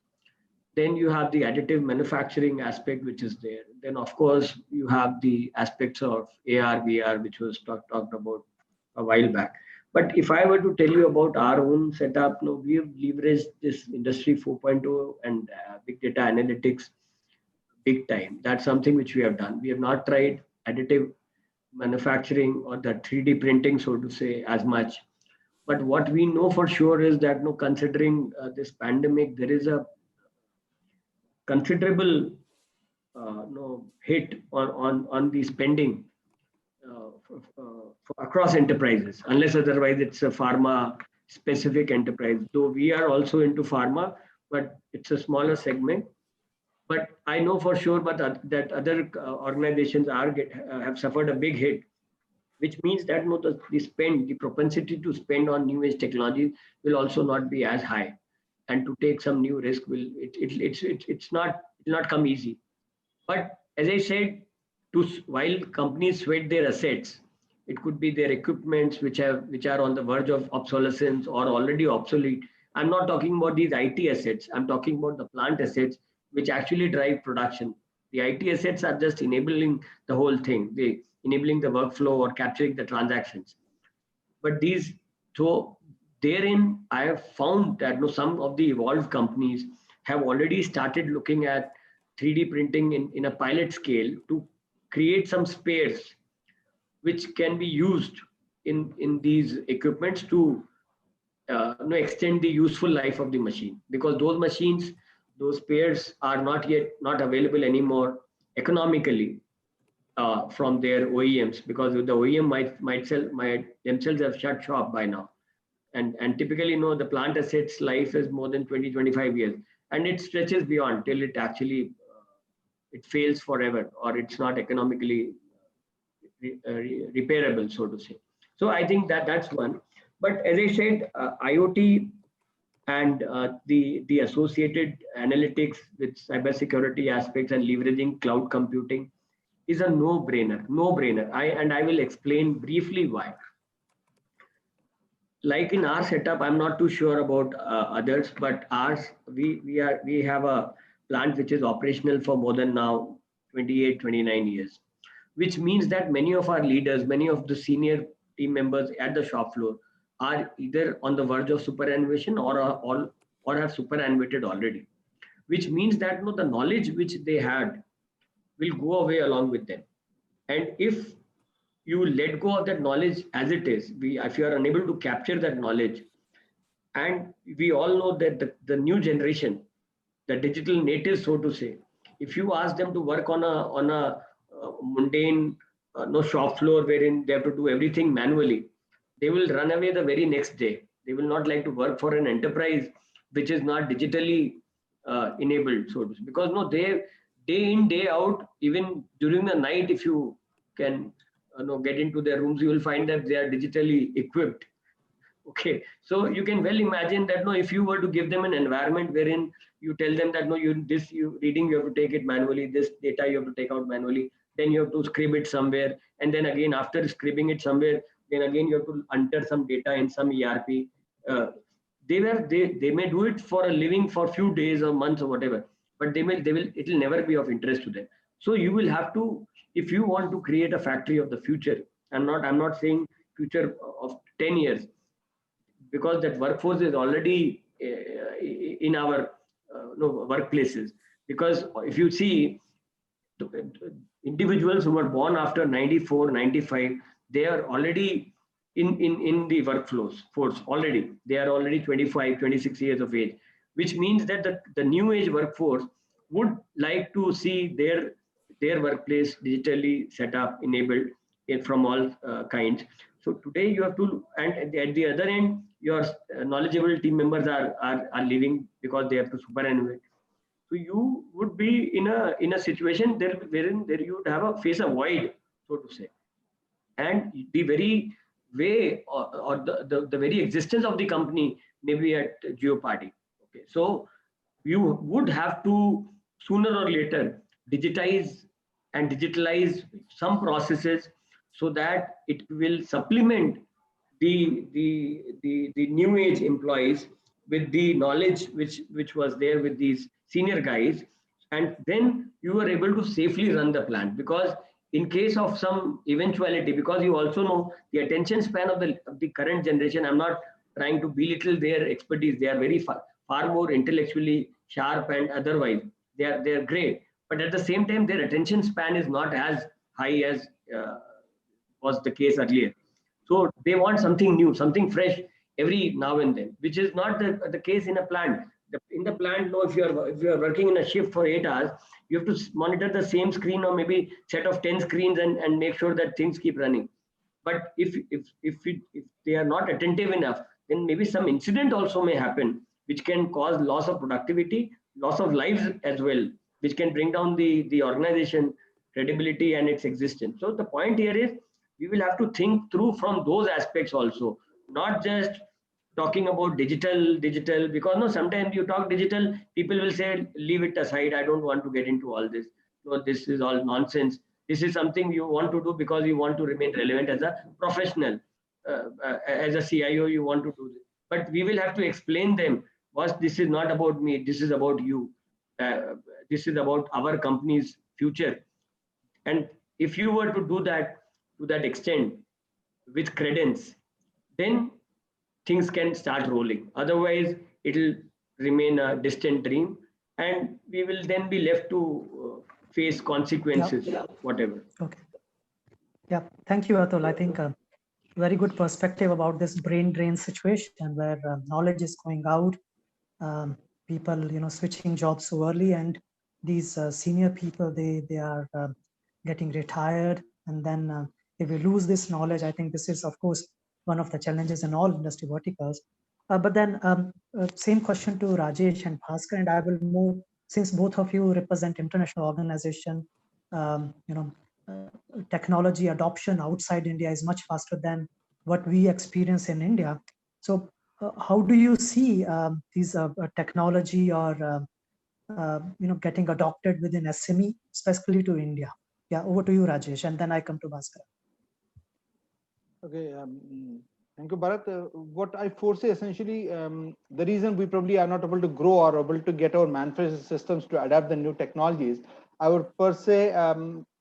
Then you have the additive manufacturing aspect, which is there. Then of course you have the aspects of AR, VR, which was talked about a while back. But if I were to tell you about our own setup, we have leveraged this Industry 4.0 and big data analytics big time. That's something which we have done. We have not tried additive manufacturing or the 3D printing, so to say, as much. But what we know for sure is that, considering this pandemic, there is a considerable hit on the spending across enterprises, unless otherwise it's a pharma specific enterprise. Though we are also into pharma, but it's a smaller segment. But I know for sure, that other organizations have suffered a big hit, which means that the propensity to spend on new age technology will also not be as high, and to take some new risk it's not come easy. But as I said, while companies sweat their assets, It could be their equipments which are on the verge of obsolescence or already obsolete. I'm not talking about these IT assets. I'm talking about the plant assets which actually drive production. The IT assets are just enabling the whole thing. They enabling the workflow or capturing the transactions. But these, so therein, I have found that some of the evolved companies have already started looking at 3D printing in a pilot scale to create some spares which can be used in these equipments to extend the useful life of the machine, because those machines, those spares are not available anymore economically from their OEMs, because the OEM might themselves have shut shop by now. And typically, the plant assets life is more than 20-25 years, and it stretches beyond till it actually it fails forever, or it's not economically repairable, so to say. So I think that's one. But as I said, IoT and the associated analytics with cybersecurity aspects and leveraging cloud computing is a no-brainer. I will explain briefly why. Like in our setup, I'm not too sure about others, but ours, we have a plant which is operational for more than now 28-29 years, which means that many of our leaders, many of the senior team members at the shop floor are either on the verge of superannuation or have superannuated already, which means that the knowledge which they had will go away along with them. And if you let go of that knowledge as it is, if you are unable to capture that knowledge, and we all know that the new generation, the digital natives, so to say, if you ask them to work on a mundane no shop floor wherein they have to do everything manually, they will run away the very next day. They will not like to work for an enterprise which is not digitally enabled, so to say, because they day in day out, even during the night, if you can get into their rooms, you will find that they are digitally equipped. Okay, so you can well imagine that if you were to give them an environment wherein you tell them that you reading, you have to take it manually, this data you have to take out manually, then you have to scribe it somewhere, and then again after scribbing it somewhere, then again you have to enter some data in some ERP. They may do it for a living for a few days or months or whatever, but it will never be of interest to them. So you will have to, if you want to create a factory of the future, I'm not saying future of 10 years, because that workforce is already in our workplaces. Because if you see individuals who were born after 94, 95, they are already in the force already. They are already 25, 26 years of age, which means that the new age workforce would like to see their workplace digitally set up, enabled from all kinds. So today you have to, and at the other end, your knowledgeable team members are leaving because they have to superannuate. So you would be in a situation there wherein you would have a face a void, so to say, and the very way or the very existence of the company may be at jeopardy. Okay, so you would have to sooner or later digitalize some processes so that it will supplement the new age employees with the knowledge which was there with these senior guys, and then you are able to safely run the plant. Because in case of some eventuality, because you also know the attention span of the current generation, I'm not trying to belittle their expertise, they are very far more intellectually sharp, and otherwise they are great, but at the same time their attention span is not as high as was the case earlier. So they want something new, something fresh every now and then, which is not the case in a plant. In the plant, no, if you are working in a shift for 8 hours, you have to monitor the same screen or maybe set of 10 screens and make sure that things keep running. But if they are not attentive enough, then maybe some incident also may happen, which can cause loss of productivity, loss of lives as well, which can bring down the organization credibility and its existence. So the point here is we will have to think through from those aspects also, not just talking about digital, because sometimes you talk digital, people will say leave it aside, I don't want to get into all this, this is all nonsense. This is something you want to do because you want to remain relevant as a professional. As a CIO, you want to do this. But we will have to explain them, boss, this is not about me, this is about you. This is about our company's future. And if you were to do that to that extent with credence, then things can start rolling. Otherwise, it'll remain a distant dream, and we will then be left to face consequences, whatever. Okay. Yeah. Thank you, Atul. I think very good perspective about this brain drain situation where knowledge is going out, people switching jobs so early, and these senior people they are getting retired, and then if we lose this knowledge, I think this is of course one of the challenges in all industry verticals. But then same question to Rajesh and Bhaskar, and I will move, since both of you represent international organization, technology adoption outside India is much faster than what we experience in India. So how do you see these technology or getting adopted within SME, specifically to India? Yeah, over to you, Rajesh, and then I come to Bhaskar. Okay, thank you, Bharat. What I foresee essentially, the reason we probably are not able to grow or able to get our manufacturing systems to adapt the new technologies, I would per se,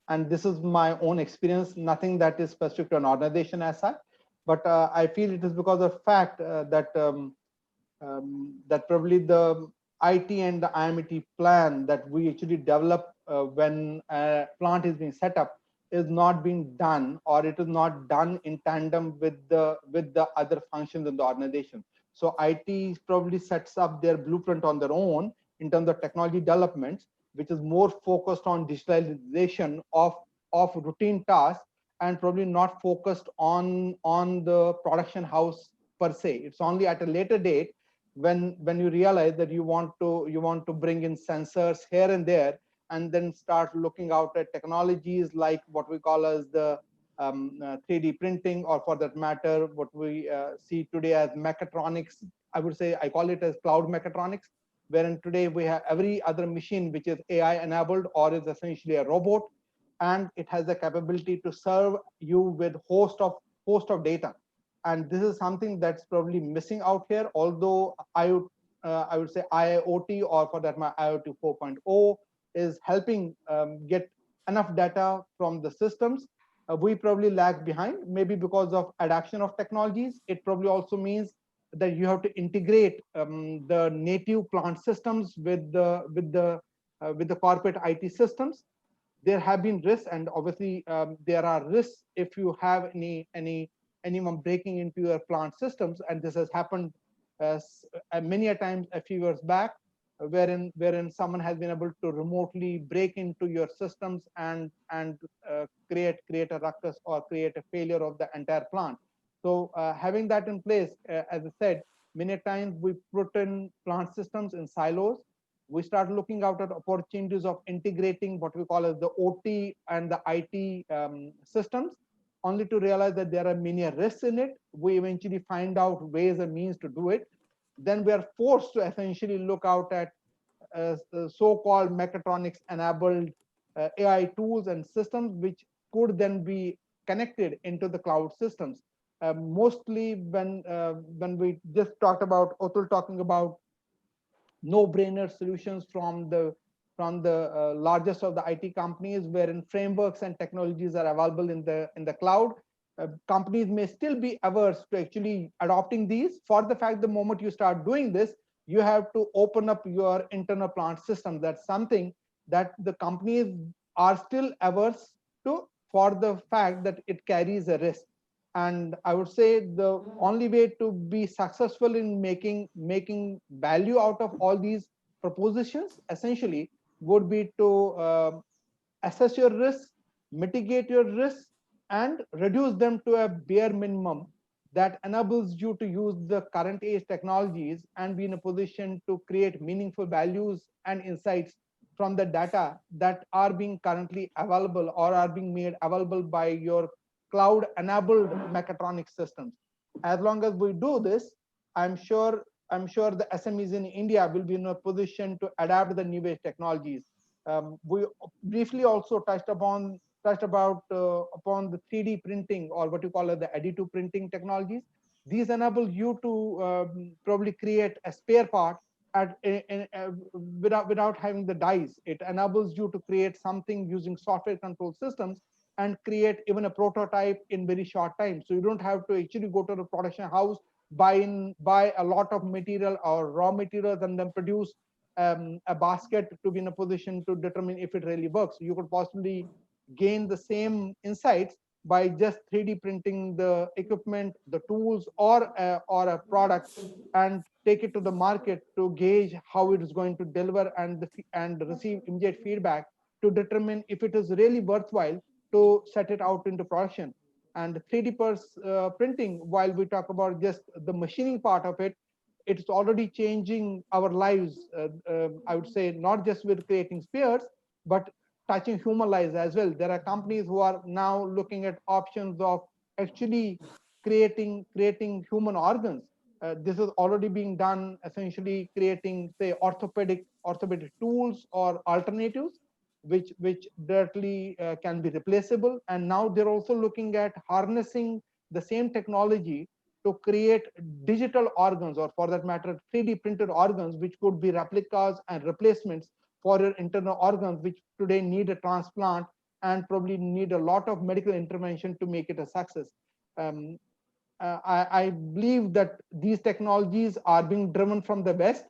and this is my own experience, nothing that is specific to an organization as such, but I feel it is because of the fact that that probably the IT and the IMT plan that we actually develop when a plant is being set up is not being done, or it is not done in tandem with the other functions in the organization. So IT probably sets up their blueprint on their own in terms of technology developments, which is more focused on digitalization of routine tasks, and probably not focused on the production house per se. It's only at a later date when you realize that you want to bring in sensors here and there, and then start looking out at technologies like what we call as the 3D printing, or for that matter, what we see today as mechatronics. I would say I call it as cloud mechatronics, wherein today we have every other machine which is AI enabled or is essentially a robot, and it has the capability to serve you with host of data. And this is something that's probably missing out here, although I would say IIoT, or for that matter IoT 4.0, is helping get enough data from the systems. We probably lag behind, maybe because of adoption of technologies. It probably also means that you have to integrate the native plant systems with the corporate IT systems. There have been risks, and obviously there are risks if you have anyone breaking into your plant systems, and this has happened many a times a few years back, wherein someone has been able to remotely break into your systems and create a ruckus or create a failure of the entire plant. So having that in place, as I said, many times we put in plant systems in silos. We start looking out at opportunities of integrating what we call as the OT and the IT systems, only to realize that there are many risks in it. We eventually find out ways and means to do it. Then we are forced to essentially look out at so-called mechatronics enabled AI tools and systems, which could then be connected into the cloud systems. Mostly when we just talked about, Atul talking about no-brainer solutions from the largest of the IT companies, wherein frameworks and technologies are available in the cloud. Companies may still be averse to actually adopting these, for the fact the moment you start doing this, you have to open up your internal plant system. That's something that the companies are still averse to, for the fact that it carries a risk. And I would say the only way to be successful in making value out of all these propositions essentially would be to assess your risks, mitigate your risks, and reduce them to a bare minimum that enables you to use the current age technologies and be in a position to create meaningful values and insights from the data that are being currently available or are being made available by your cloud enabled mechatronic systems. As long as we do this, I'm sure the SMEs in India will be in a position to adapt the new age technologies. We briefly also touched upon touched about upon the 3D printing, or what you call it, the additive printing technologies. These enable you to probably create a spare part without having the dies. It enables you to create something using software control systems and create even a prototype in very short time. So you don't have to actually go to the production house, buy a lot of material or raw materials, and then produce a basket to be in a position to determine if it really works. You could possibly gain the same insights by just 3D printing the equipment, the tools, or a product, and take it to the market to gauge how it is going to deliver and receive immediate feedback to determine if it is really worthwhile to set it out into production. And 3D printing, while we talk about just the machining part of it, it's already changing our lives. I would say not just with creating spares, but touching human lives as well. There are companies who are now looking at options of actually creating human organs. This is already being done, essentially creating, say, orthopedic tools or alternatives, which directly can be replaceable. And now they're also looking at harnessing the same technology to create digital organs, or for that matter 3D printed organs, which could be replicas and replacements for your internal organs, which today need a transplant and probably need a lot of medical intervention to make it a success. I believe that these technologies are being driven from the West,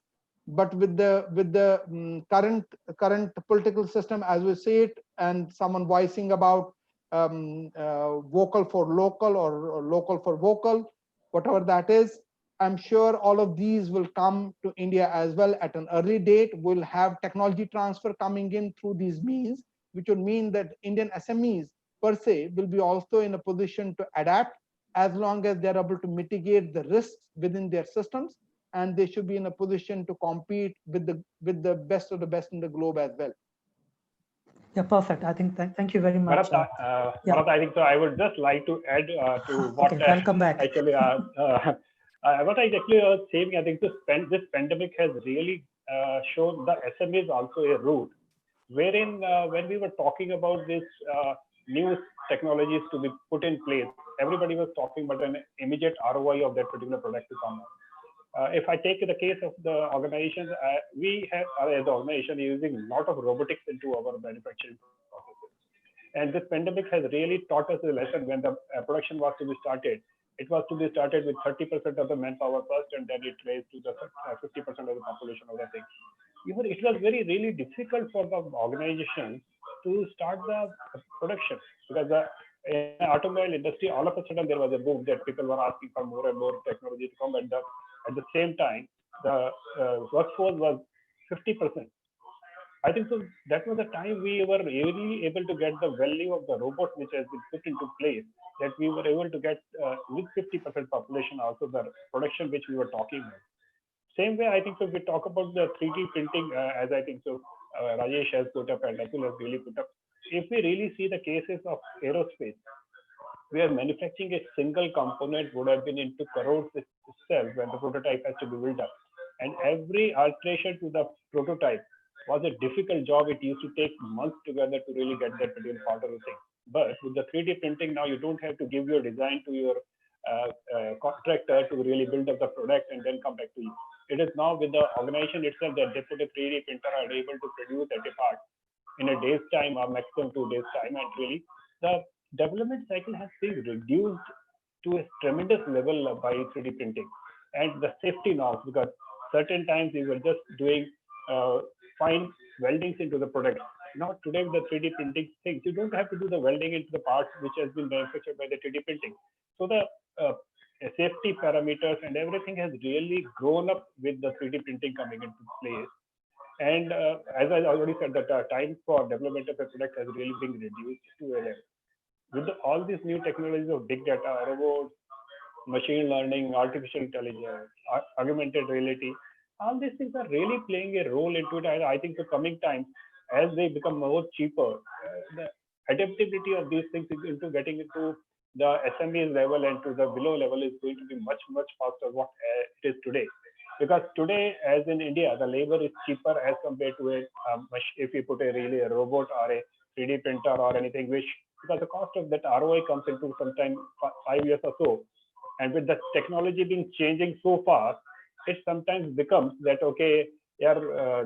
but with the current political system as we see it, and someone voicing about vocal for local, or local for vocal, whatever that is, I'm sure all of these will come to India as well at an early date. We'll have technology transfer coming in through these means, which would mean that Indian SMEs per se will be also in a position to adapt, as long as they're able to mitigate the risks within their systems, and they should be in a position to compete with the best of the best in the globe as well. Yeah, perfect. I think thank you very much. Bharat, I think so. I would just like to add to what okay, welcome back. Actually, what I actually was saying, I think this pandemic has really shown the SMEs also a route, wherein when we were talking about this new technologies to be put in place, everybody was talking about an immediate ROI of that particular product to come out. If I take the case of the organizations, we have, as an organization, using a lot of robotics into our manufacturing processes. And this pandemic has really taught us a lesson. When the production was to be started, it was to be started with 30% of the manpower first, and then it raised to the 50% of the population of the thing. It was really difficult for the organization to start the production, because in the automobile industry, all of a sudden there was a boom that people were asking for more and more technology to come. At the same time, the workforce was 50%. I think so. That was the time we were really able to get the value of the robot which has been put into place, that we were able to get with 50% population also the production which we were talking about. Same way, I think so. We talk about the 3D printing, as I think so. Rajesh has put up and Atul has really put up. If we really see the cases of aerospace, where manufacturing a single component would have been into crores itself when the prototype has to be built up, and every alteration to the prototype was a difficult job. It used to take months together to really get that particular part of the thing. But with the 3D printing now, you don't have to give your design to your contractor to really build up the product and then come back to you. It is now with the organization itself that they put a 3D printer are able to produce at a part in a day's time or maximum 2 days time, and really the development cycle has been reduced to a tremendous level by 3D printing. And the safety norms, because certain times we were just doing fine weldings into the product. Now today with the 3D printing things, you don't have to do the welding into the parts which has been manufactured by the 3D printing. So the safety parameters and everything has really grown up with the 3D printing coming into place. And as I already said, that time for development of a product has really been reduced to a level. With all these new technologies of big data, robots, machine learning, artificial intelligence, augmented reality, all these things are really playing a role into it. I think the coming time, as they become more cheaper, the adaptability of these things into getting into the SMEs level and to the below level is going to be much faster what it is today. Because today, as in India, the labor is cheaper as compared to if you put a robot or a 3D printer or anything, because the cost of that ROI comes into sometime 5 years or so. And with the technology being changing so fast, it sometimes becomes that, okay, yeah,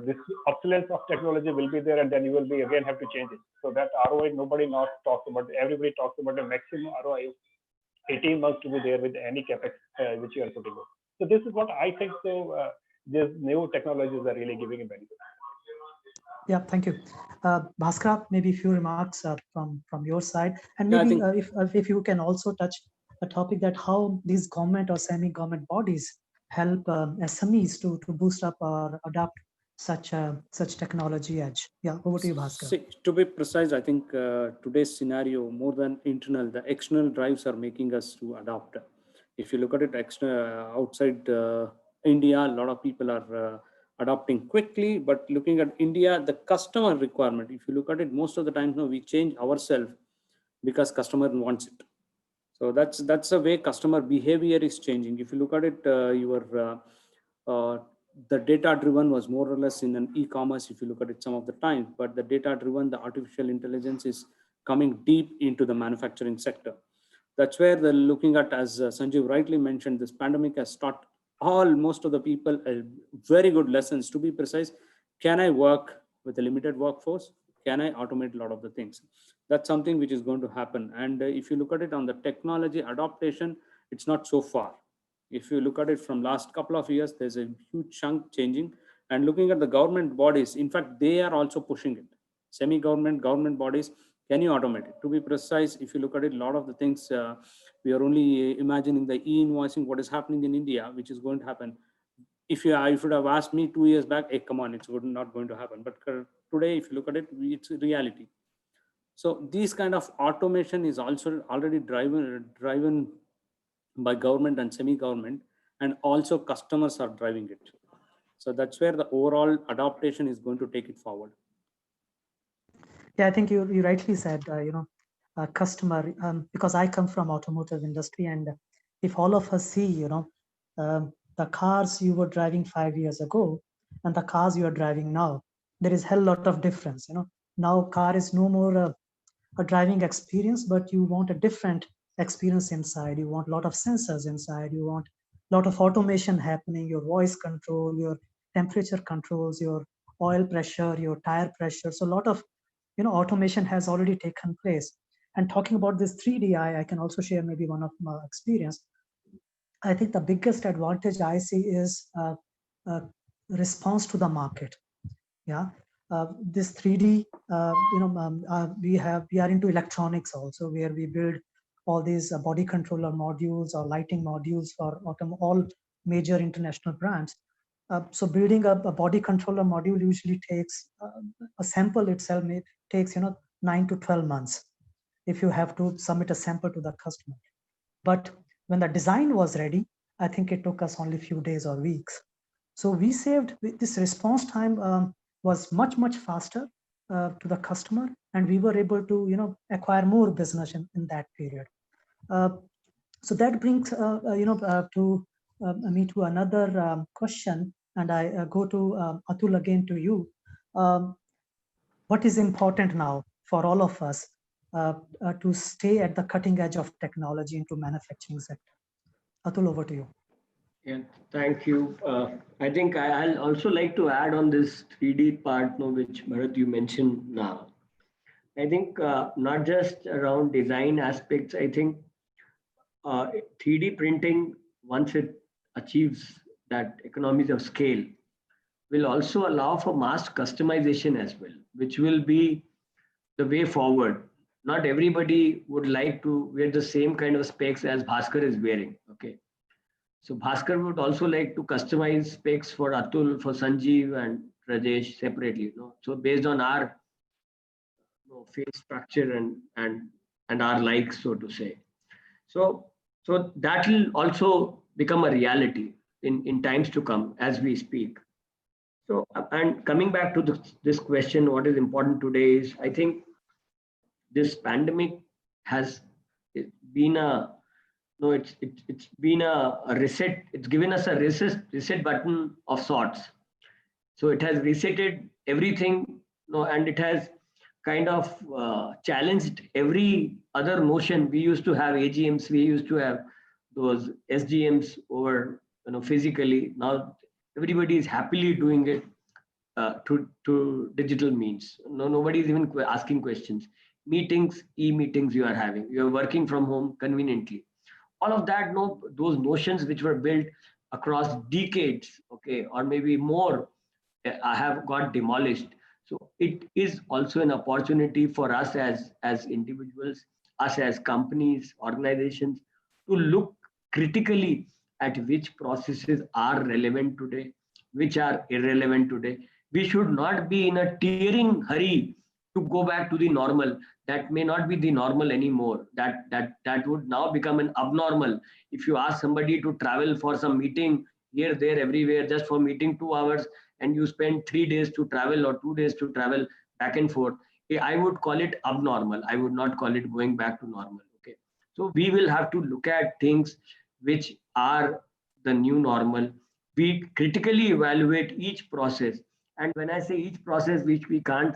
this obsolescence of technology will be there, and then you will be again have to change it. So that ROI, nobody not talks about. Everybody talks about the maximum ROI of 18 months to be there with any capex which you are putting in. So this is what I think. So these new technologies are really giving a benefit. Yeah, thank you. Bhaskar, maybe a few remarks from your side, and maybe if you can also touch a topic that how these government or semi-government bodies help SMEs to boost up or adopt such technology edge. Yeah, over to you, Bhaskar. See, to be precise, I think today's scenario, more than internal, the external drives are making us to adopt. If you look at it outside India, a lot of people are adopting quickly, but looking at India, the customer requirement, if you look at it, most of the time, we change ourselves because customer wants it. So that's the way customer behavior is changing. If you look at it, the data driven was more or less in an e-commerce, if you look at it some of the time, but the data driven, the artificial intelligence is coming deep into the manufacturing sector. That's where they're looking at, as Sanjeev rightly mentioned, this pandemic has taught most of the people very good lessons. To be precise, can I work with a limited workforce? Can I automate a lot of the things? That's something which is going to happen. And if you look at it on the technology adaptation, it's not so far. If you look at it from last couple of years, there's a huge chunk changing. And looking at the government bodies, in fact, they are also pushing it. Semi-government, government bodies, can you automate it? To be precise, if you look at it, a lot of the things, we are only imagining the e-invoicing, what is happening in India, which is going to happen. If you would have asked me 2 years back, hey, come on, it's not going to happen. But today, if you look at it, it's reality. So these kind of automation is also already driven by government and semi-government, and also customers are driving it. So that's where the overall adaptation is going to take it forward. Yeah, I think you rightly said, customer, because I come from automotive industry, and if all of us see, the cars you were driving 5 years ago and the cars you are driving now, there is a hell lot of difference. Now car is no more a driving experience, but you want a different experience inside. You want a lot of sensors inside. You want a lot of automation happening, your voice control, your temperature controls, your oil pressure, your tire pressure. So a lot of automation has already taken place. And talking about this 3D, I can also share maybe one of my experience. I think the biggest advantage I see is response to the market. Yeah, this 3D, we are into electronics also, where we build all these body controller modules or lighting modules for all major international brands. So building a body controller module usually takes a sample itself takes 9 to 12 months if you have to submit a sample to the customer. But when the design was ready, I think it took us only a few days or weeks. So we saved this response time was much faster to the customer, and we were able to acquire more business in that period. So that brings to me to another question, and I go to Atul again to you. What is important now for all of us to stay at the cutting edge of technology into manufacturing sector? Atul, over to you. Yeah, thank you. I think I'll also like to add on this 3D part, which Bharat you mentioned now. I think not just around design aspects. I think 3D printing, once it achieves that economies of scale, will also allow for mass customization as well, which will be the way forward. Not everybody would like to wear the same kind of specs as Bhaskar is wearing. Okay. So Bhaskar would also like to customize specs for Atul, for Sanjeev and Rajesh separately. So based on our face structure and our likes, so to say. So that will also become a reality in times to come as we speak. So, and coming back to this question, what is important today is, I think this pandemic has been it's been a reset. It's given us a reset button of sorts. So it has resetted everything, and it has kind of challenged every other notion. We used to have AGMs, we used to have those SGMs over, physically. Now everybody is happily doing it to digital means. Nobody is even asking questions. Meetings, e-meetings you are having. You are working from home conveniently. All of that, those notions which were built across decades, okay, or maybe more, have got demolished. So it is also an opportunity for us as individuals, us as companies, organizations, to look critically at which processes are relevant today, which are irrelevant today. We should not be in a tearing hurry to go back to the normal. That may not be the normal anymore. That would now become an abnormal. If you ask somebody to travel for some meeting here, there, everywhere, just for meeting 2 hours, and you spend 3 days to travel or 2 days to travel back and forth, I would call it abnormal. I would not call it going back to normal. Okay. So we will have to look at things which are the new normal. We critically evaluate each process. And when I say each process, which we can't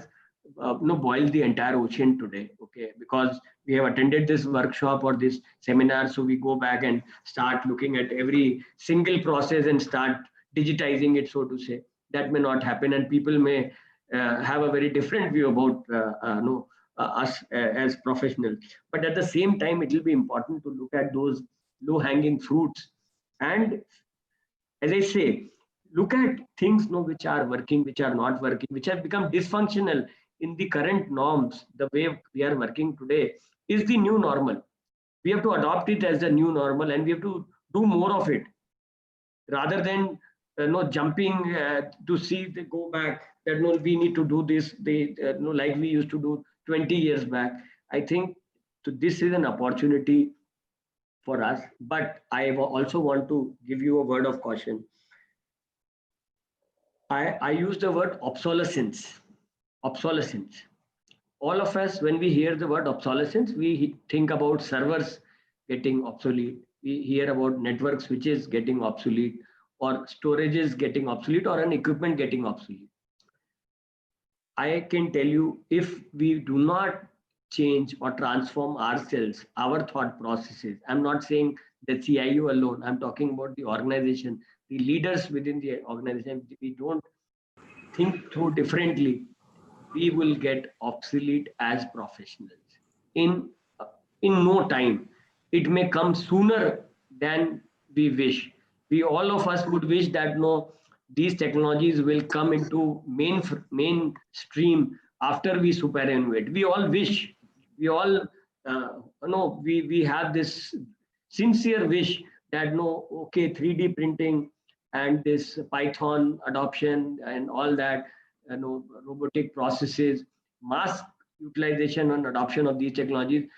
boil the entire ocean today, okay, because we have attended this workshop or this seminar, so we go back and start looking at every single process and start digitizing it, so to say. That may not happen, and people may have a very different view about us as professionals. But at the same time, it will be important to look at those low hanging fruits, and as I say, look at things which are working, which are not working, which have become dysfunctional in the current norms. The way we are working today is the new normal. We have to adopt it as the new normal, and we have to do more of it rather than jumping to see they go back. That no, we need to do this. They like we used to do 20 years back. I think so. This is an opportunity for us, but I also want to give you a word of caution. I use the word obsolescence. Obsolescence. All of us, when we hear the word obsolescence, we think about servers getting obsolete. We hear about network switches getting obsolete, or storages getting obsolete, or an equipment getting obsolete. I can tell you, if we do not change or transform ourselves, our thought processes, I'm not saying the CIO alone, I'm talking about the organization, the leaders within the organization. If we don't think through differently, we will get obsolete as professionals in no time. It may come sooner than we wish. We, all of us, would wish that these technologies will come into mainstream after we superannuate. We all wish. We all we have this sincere wish that okay, 3D printing and this Python adoption and all that, robotic processes, mass utilization and adoption of these technologies,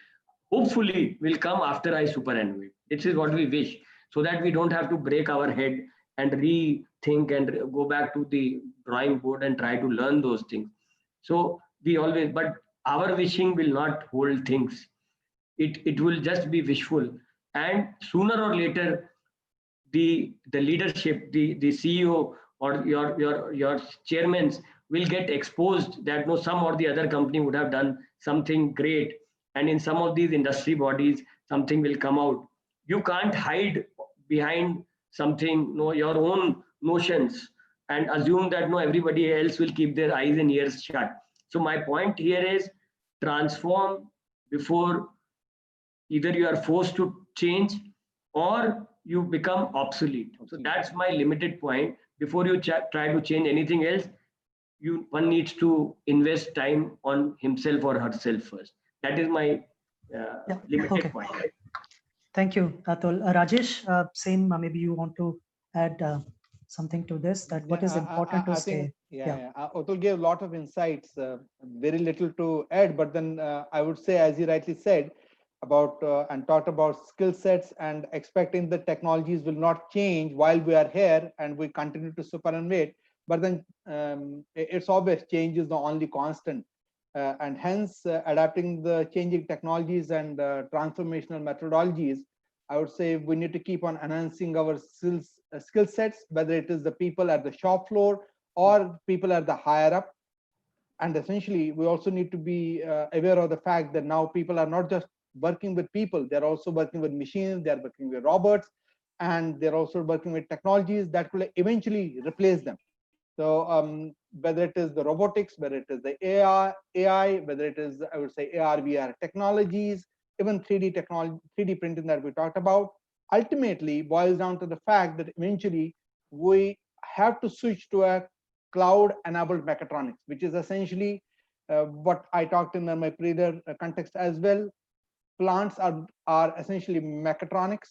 hopefully will come after I superannuate. This is what we wish, so that we don't have to break our head and rethink and go back to the drawing board and try to learn those things. So we always, but our wishing will not hold things. It will just be wishful, and sooner or later the leadership, the CEO or your chairmen will get exposed that some or the other company would have done something great, and in some of these industry bodies something will come out. You can't hide behind something, your own notions, and assume that everybody else will keep their eyes and ears shut. So my point here is, transform before either you are forced to change or you become obsolete. So that's my limited point. Before you try to change anything else, one needs to invest time on himself or herself first. That is my limited point. Thank you, Atul. Rajesh, same, maybe you want to add something to this, that what is important to say. Atul gave a lot of insights, very little to add, but then I would say, as he rightly said, about and talked about skill sets and expecting the technologies will not change while we are here and we continue to superannuate. But then it's obvious change is the only constant. And hence adapting the changing technologies and transformational methodologies, I would say we need to keep on enhancing our skill sets, whether it is the people at the shop floor or people at the higher up. And essentially, we also need to be aware of the fact that now people are not just working with people, they're also working with machines, they're working with robots, and they're also working with technologies that will eventually replace them. So whether it is the robotics, whether it is the AI, whether it is, I would say, AR, VR technologies, even 3D technology, 3D printing that we talked about, ultimately boils down to the fact that eventually we have to switch to a cloud-enabled mechatronics, which is essentially what I talked in my previous context as well. Plants are essentially mechatronics,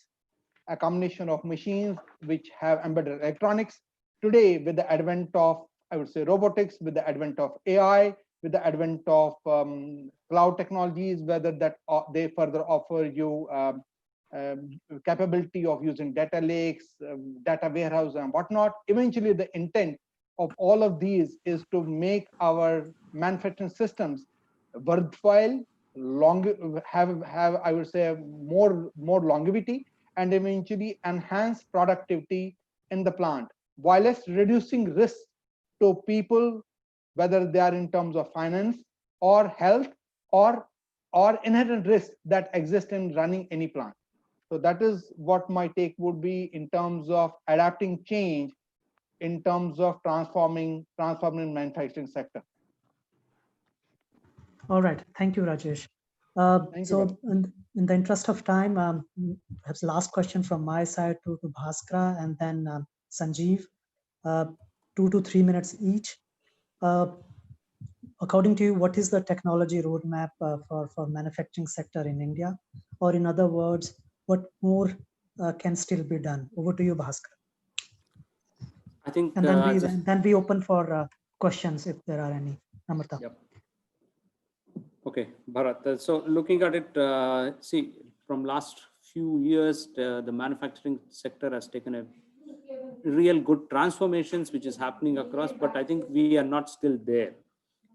a combination of machines which have embedded electronics. Today, with the advent of, I would say, robotics, with the advent of AI, with the advent of cloud technologies, whether that they further offer you capability of using data lakes, data warehouse, and whatnot. Eventually, the intent of all of these is to make our manufacturing systems worthwhile, have I would say more longevity, and eventually enhance productivity in the plant, whilst reducing risk to people, whether they are in terms of finance or health or inherent risk that exist in running any plant. So that is what my take would be in terms of adapting change, in terms of transforming manufacturing sector. All right. Thank you, Rajesh. So in the interest of time, perhaps last question from my side to Bhaskara and then Sanjeev, 2 to 3 minutes each. According to you, what is the technology roadmap for manufacturing sector in India? Or in other words, what more can still be done? Over to you, Bhaskara. I think, and then we open for questions if there are any. Namrata. Yep. Okay, Bharat. So looking at it, see, from last few years, the manufacturing sector has taken a real good transformations, which is happening across, but I think we are not still there.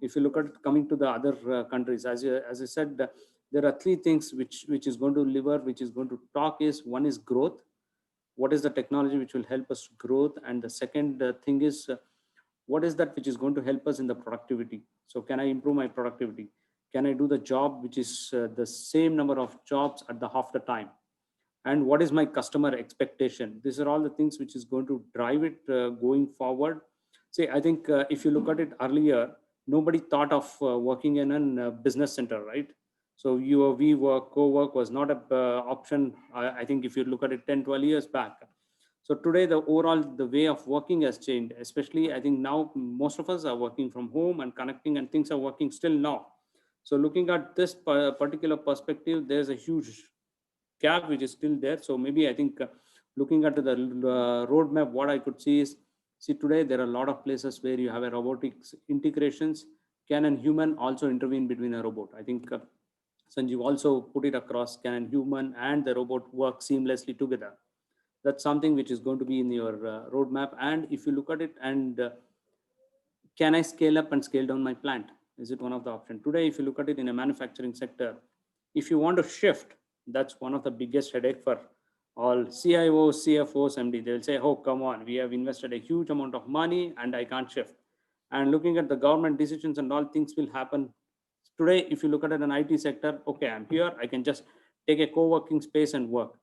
If you look at it, coming to the other countries, as I said, there are three things which is going to deliver, which is going to talk is, one is growth. What is the technology which will help us growth? And the second thing is, what is that which is going to help us in the productivity? So can I improve my productivity? Can I do the job which is the same number of jobs at the half the time? And what is my customer expectation? These are all the things which is going to drive it going forward. See, I think if you look at it earlier, nobody thought of working in a business center, right? So we work, co-work was not an option. I think if you look at it 10, 12 years back. So today, the way of working has changed, especially I think now most of us are working from home and connecting, and things are working still now. So looking at this particular perspective, there's a huge gap which is still there. So maybe I think looking at the roadmap, what I could see is, see today there are a lot of places where you have a robotics integrations. Can a human also intervene between a robot? I think Sanjeev also put it across, can a human and the robot work seamlessly together? That's something which is going to be in your roadmap. And if you look at it, and can I scale up and scale down my plant? Is it one of the options? Today, if you look at it in a manufacturing sector, if you want to shift, that's one of the biggest headache for all CIOs, CFOs, MD. They'll say, oh, come on, we have invested a huge amount of money and I can't shift. And looking at the government decisions and all, things will happen. Today, if you look at an IT sector, okay, I'm here, I can just take a co-working space and work.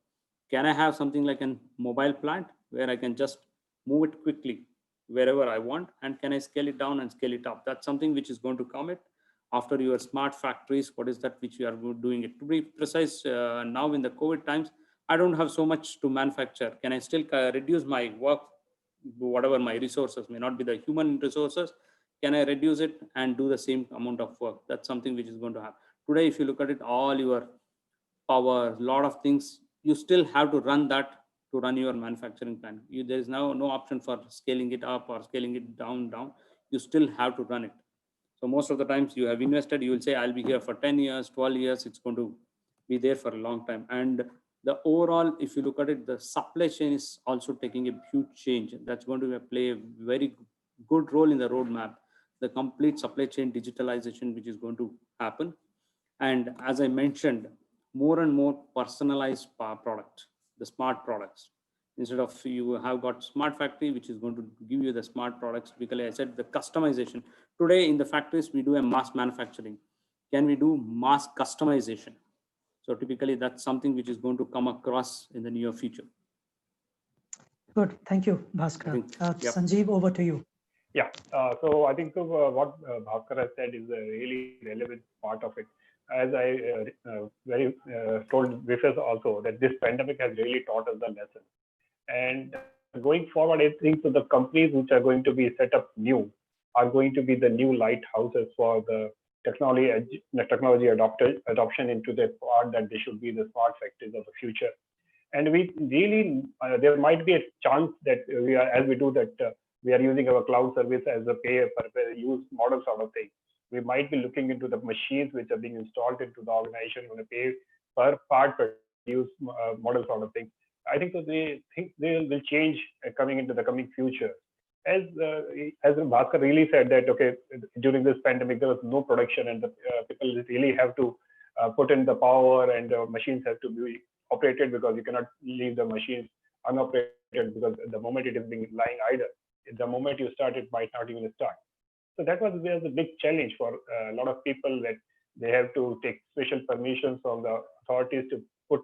Can I have something like a mobile plant where I can just move it quickly wherever I want? And can I scale it down and scale it up? That's something which is going to come it after your smart factories. What is that which you are doing it? To be precise, now in the COVID times, I don't have so much to manufacture. Can I still reduce my work, whatever my resources may not be the human resources? Can I reduce it and do the same amount of work? That's something which is going to happen. Today, if you look at it, all your power, lot of things, you still have to run that to run your manufacturing plant. There is now no option for scaling it up or scaling it down. You still have to run it. So most of the times you have invested, you will say, I'll be here for 10 years, 12 years. It's going to be there for a long time. And the overall, if you look at it, the supply chain is also taking a huge change. That's going to play a very good role in the roadmap. The complete supply chain digitalization, which is going to happen. And as I mentioned, more and more personalized product, the smart products. Instead of you have got smart factory, which is going to give you the smart products. Because I said the customization. Today in the factories, we do a mass manufacturing. Can we do mass customization? So typically that's something which is going to come across in the near future. Good, thank you, Bhaskar. Yep. Sanjeev, over to you. Yeah, so I think what Bhaskar has said is a really relevant part of it. As I told Vifas also, that this pandemic has really taught us the lesson. And going forward, I think so the companies which are going to be set up new are going to be the new lighthouses for the technology adoption into the part that they should be the smart factories of the future. And we really, there might be a chance that we are, as we do that, we are using our cloud service as a pay per use model sort of thing. We might be looking into the machines which are being installed into the organization on a pay per part per use model sort of thing. I think so they think they will change coming into the coming future. As Bhaskar really said that, okay, during this pandemic, there was no production and the people really have to put in the power and the machines have to be operated because you cannot leave the machines unoperated because the moment it is being lying idle, the moment you start, it might not even start. So that was a big challenge for a lot of people that they have to take special permissions from the authorities to put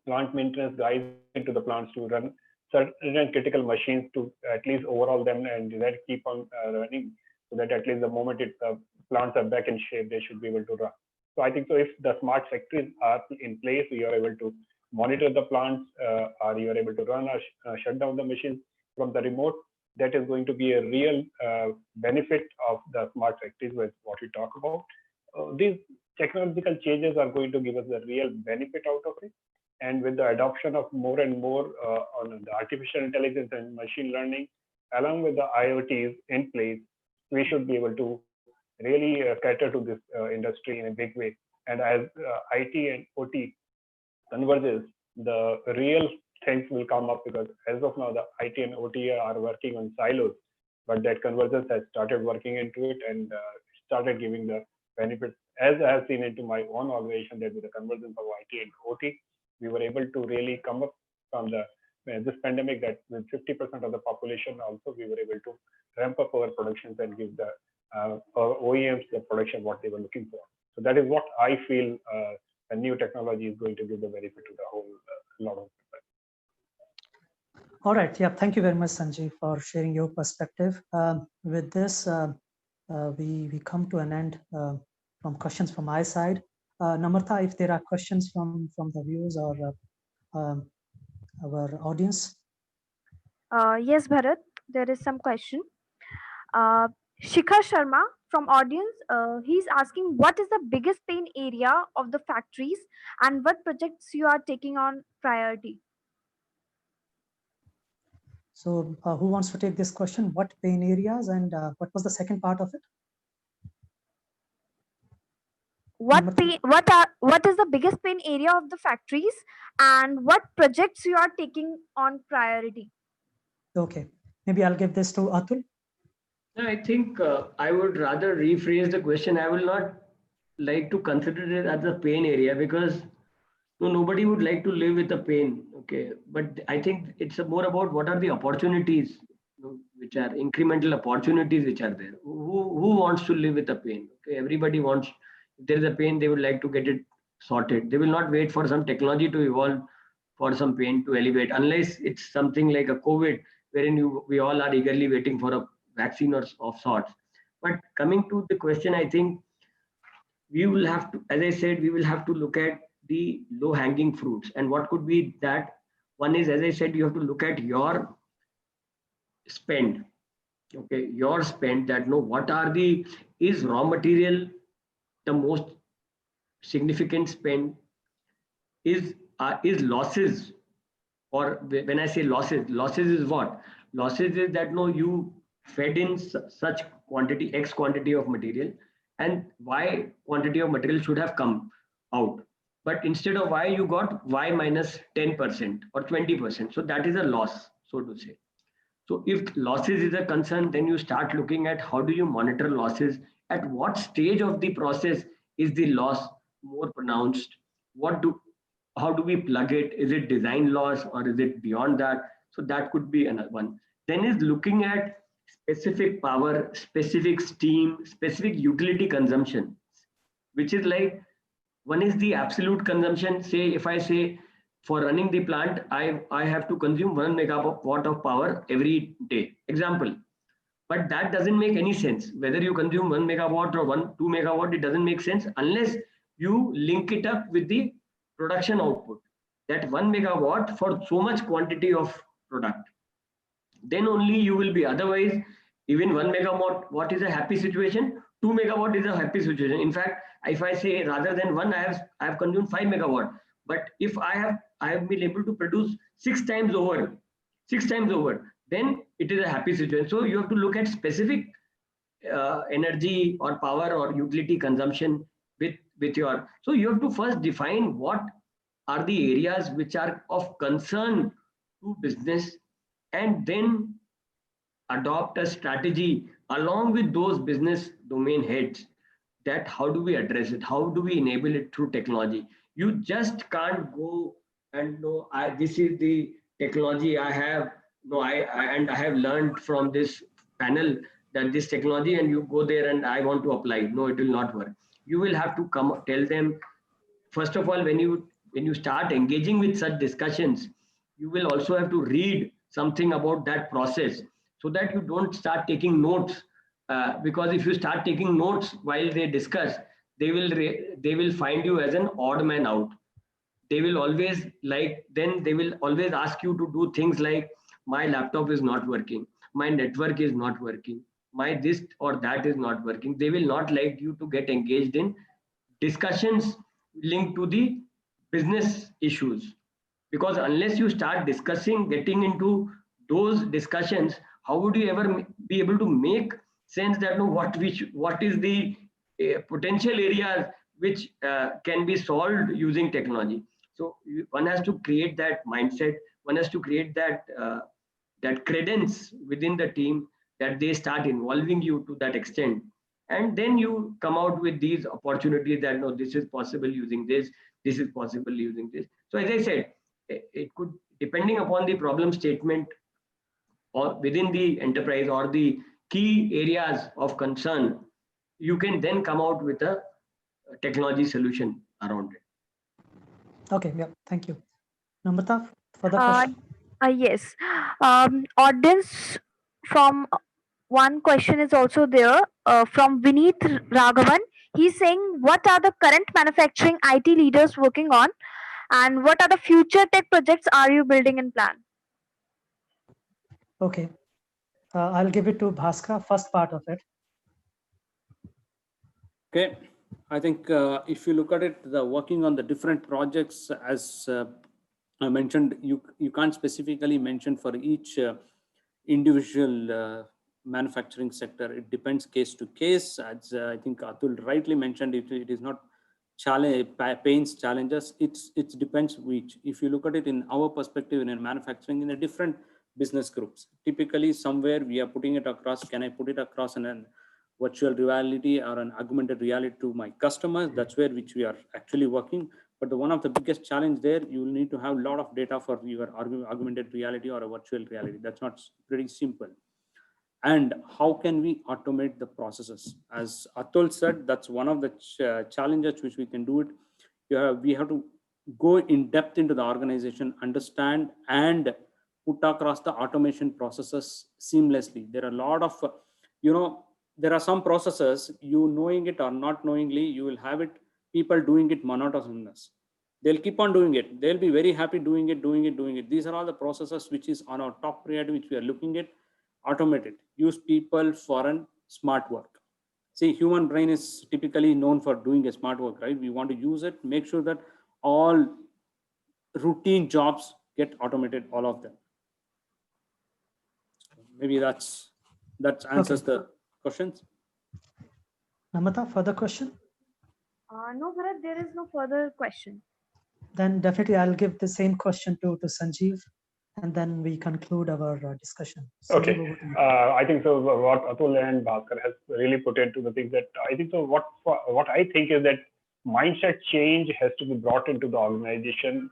plant maintenance guys into the plants to run certain critical machines to at least overhaul them and then keep on running so that at least the moment plants are back in shape, they should be able to run. So I think so if the smart factories are in place, you are able to monitor the plants or you are able to run or shut down the machines from the remote. That is going to be a real benefit of the smart factories, with what we talk about. These technological changes are going to give us a real benefit out of it. And with the adoption of more and more on the artificial intelligence and machine learning, along with the IoTs in place, we should be able to really cater to this industry in a big way. And as IT and OT converges, the real things will come up, because as of now, the IT and OT are working on silos, but that convergence has started working into it and started giving the benefits. As I have seen into my own organization, that with the convergence of IT and OT, we were able to really come up from this pandemic, that with 50% of the population also, we were able to ramp up our productions and give the our OEMs the production what they were looking for. So that is what I feel a new technology is going to give the benefit to the whole lot of people. All right. Yeah. Thank you very much, Sanjeev, for sharing your perspective. With this, we come to an end from questions from my side. Namrata, if there are questions from the viewers or our audience. Yes, Bharat, there is some question. Shikha Sharma from audience, he's asking what is the biggest pain area of the factories and what projects you are taking on priority? So who wants to take this question? What pain areas and what was the second part of it? What is the biggest pain area of the factories and what projects you are taking on priority? Okay, maybe I'll give this to Atul. I think I would rather rephrase the question. I will not like to consider it as a pain area, because nobody would like to live with a pain. Okay, but I think it's more about what are the opportunities, which are incremental opportunities which are there. Who wants to live with a pain? Okay, everybody wants. If there is a pain, they would like to get it sorted. They will not wait for some technology to evolve for some pain to elevate, unless it's something like a COVID, wherein we all are eagerly waiting for a vaccine or of sorts. But coming to the question, I think we will have to, as I said, we will have to look at the low hanging fruits. And what could be that? One is, as I said, you have to look at your spend. Okay, your spend, that what are the, is raw material the most significant spend? Is losses, or when I say losses is what? Losses is that you fed in such quantity, X quantity of material, and Y quantity of material should have come out. But instead of Y, you got Y minus 10% or 20%. So that is a loss, so to say. So if losses is a concern, then you start looking at how do you monitor losses? At what stage of the process is the loss more pronounced? What do How do we plug it? Is it design loss or is it beyond that? So that could be another one. Then is looking at specific power, specific steam, specific utility consumption, which is like, one is the absolute consumption. Say if I say for running the plant, I have to consume 1 megawatt of power every day. Example. But that doesn't make any sense. Whether you consume 1 megawatt or 2 megawatt, it doesn't make sense unless you link it up with the production output. That 1 megawatt for so much quantity of product. Then only you will be. Otherwise, even 1 megawatt is a happy situation. 2 megawatt is a happy situation. In fact, if I say rather than one, I have consumed 5 megawatt. But if I have been able to produce 6 times over, then it is a happy situation. So you have to look at specific energy or power or utility consumption with your. So you have to first define what are the areas which are of concern to business, and then adopt a strategy along with those business domain heads, that how do we address it, how do we enable it through technology. You just can't go and no, this is the technology I have, no, I have learned from this panel that this technology, and you go there and I want to apply. No, it will not work. You will have to come tell them. First of all, when you start engaging with such discussions, you will also have to read something about that process, so that you don't start taking notes. Because if you start taking notes while they discuss, they will find you as an odd man out. They will always like, then they will always ask you to do things like, my laptop is not working, my network is not working, my this or that is not working. They will not like you to get engaged in discussions linked to the business issues, because unless you start discussing, getting into those discussions, how would you ever be able to make sense that no, what is the potential areas which can be solved using technology. So one has to create that mindset, one has to create that credence within the team, that they start involving you to that extent, and then you come out with these opportunities that no, this is possible using this is possible using this. So as I said, it could, depending upon the problem statement or within the enterprise or the key areas of concern, you can then come out with a technology solution around it. Okay, yeah, thank you. Namrata, further question? Yes. Audience from one question is also there from Vineet Raghavan. He's saying, what are the current manufacturing IT leaders working on, and what are the future tech projects are you building and plan? Okay, I'll give it to Bhaskar, first part of it. Okay, I think if you look at it, the working on the different projects, as I mentioned, you can't specifically mention for each individual manufacturing sector. It depends case to case. As I think Atul rightly mentioned, it is not pains, challenges. It depends which. If you look at it in our perspective in manufacturing, in a different business groups, typically somewhere we are putting it across. Can I put it across in an virtual reality or an augmented reality to my customers? That's where which we are actually working. But one of the biggest challenge there, you will need to have a lot of data for your augmented reality or a virtual reality. That's not pretty simple. And how can we automate the processes? As Atul said, that's one of the challenges which we can do it. We have to go in depth into the organization, understand and put across the automation processes seamlessly. There are a lot of, there are some processes, you knowing it or not knowingly, you will have it, people doing it monotonous. They'll keep on doing it. They'll be very happy doing it. These are all the processes which is on our top priority, which we are looking at. Automate it. Use people for a smart work. See, human brain is typically known for doing a smart work, right? We want to use it, make sure that all routine jobs get automated, all of them. Maybe that answers the questions. Namrata, further question? No, Bharat, there is no further question. Then definitely I'll give the same question to Sanjeev, and then we conclude our discussion. Okay. Sanjeev, I think so. What Atul and Bhaskar has really put into the things that I think so. What I think is that mindset change has to be brought into the organization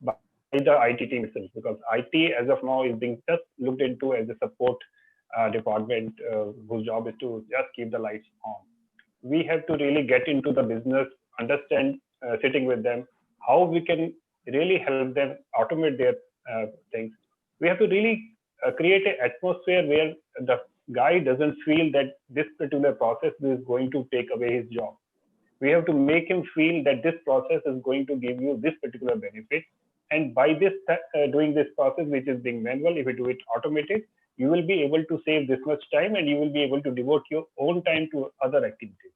by the IT team itself, because IT as of now is being just looked into as a support department whose job is to just keep the lights on. We have to really get into the business, understand, sitting with them, how we can really help them automate their things. We have to really create an atmosphere where the guy doesn't feel that this particular process is going to take away his job. We have to make him feel that this process is going to give you this particular benefit. And by this doing this process, which is being manual, if you do it automated, you will be able to save this much time and you will be able to devote your own time to other activities.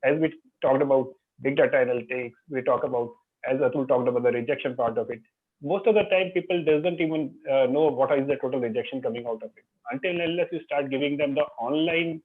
As we talked about big data analytics, we talk about, as Atul talked about the rejection part of it. Most of the time, people doesn't even know what is the total rejection coming out of it. Until unless you start giving them the online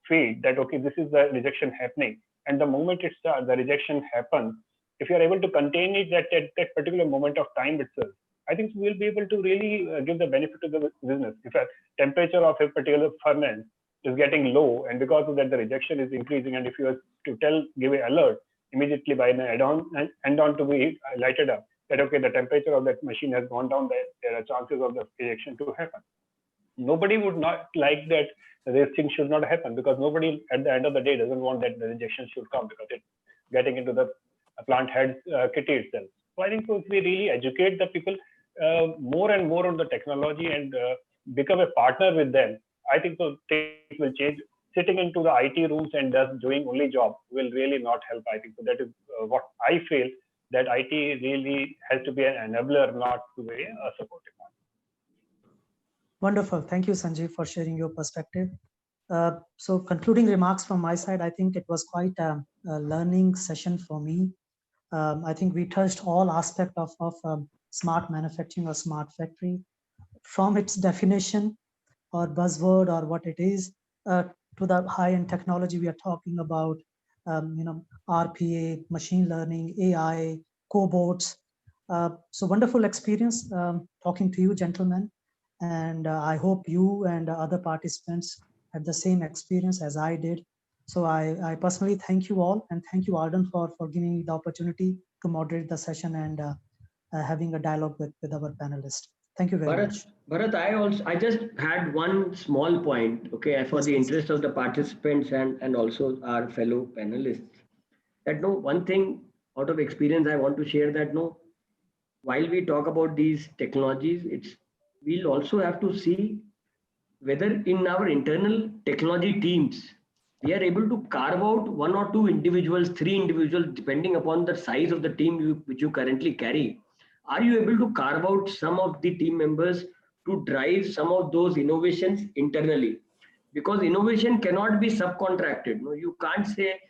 feed that, okay, this is the rejection happening. And the moment it starts, the rejection happens, if you're able to contain it at that particular moment of time itself, I think we'll be able to really give the benefit to the business. If a temperature of a particular furnace is getting low, and because of that the rejection is increasing, and if you are to give an alert immediately by an add-on to be lighted up that, okay, the temperature of that machine has gone down, that there are chances of the rejection to happen. Nobody would not like that this thing should not happen, because nobody at the end of the day doesn't want that the rejection should come, because it's getting into the plant head kitty itself. So I think if we really educate the people more and more on the technology and become a partner with them, I think so things will change. Sitting into the IT rooms and just doing only job will really not help. I think so. That is what I feel, that IT really has to be an enabler, not to be a supportive one. Wonderful. Thank you, Sanjeev, for sharing your perspective. So concluding remarks from my side, I think it was quite a learning session for me. I think we touched all aspects of smart manufacturing or smart factory, from its definition or buzzword or what it is, to the high-end technology we are talking about, RPA, machine learning, AI, cobots. So wonderful experience talking to you, gentlemen. And I hope you and other participants had the same experience as I did. So I personally thank you all, and thank you, Arden, for giving me the opportunity to moderate the session and having a dialogue with our panelists. Thank you very much. Bharat, I just had one small point, okay, for the interest of the participants and also our fellow panelists. That one thing out of experience I want to share, that while we talk about these technologies, we'll also have to see whether in our internal technology teams we are able to carve out one or two individuals, three individuals, depending upon the size of the team which you currently carry. Are you able to carve out some of the team members to drive some of those innovations internally? Because innovation cannot be subcontracted. You can't say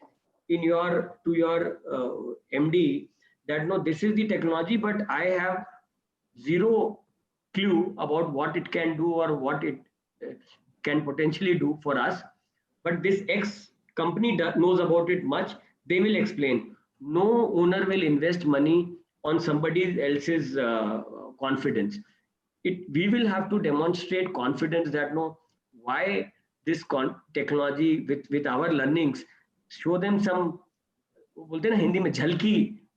to your MD that this is the technology, but I have zero clue about what it can do or what it can potentially do for us. But this X company knows about it much. They will explain. No owner will invest money on somebody else's confidence. We will have to demonstrate confidence that why this technology with our learnings, show them some, बोलते हैं ना हिंदी में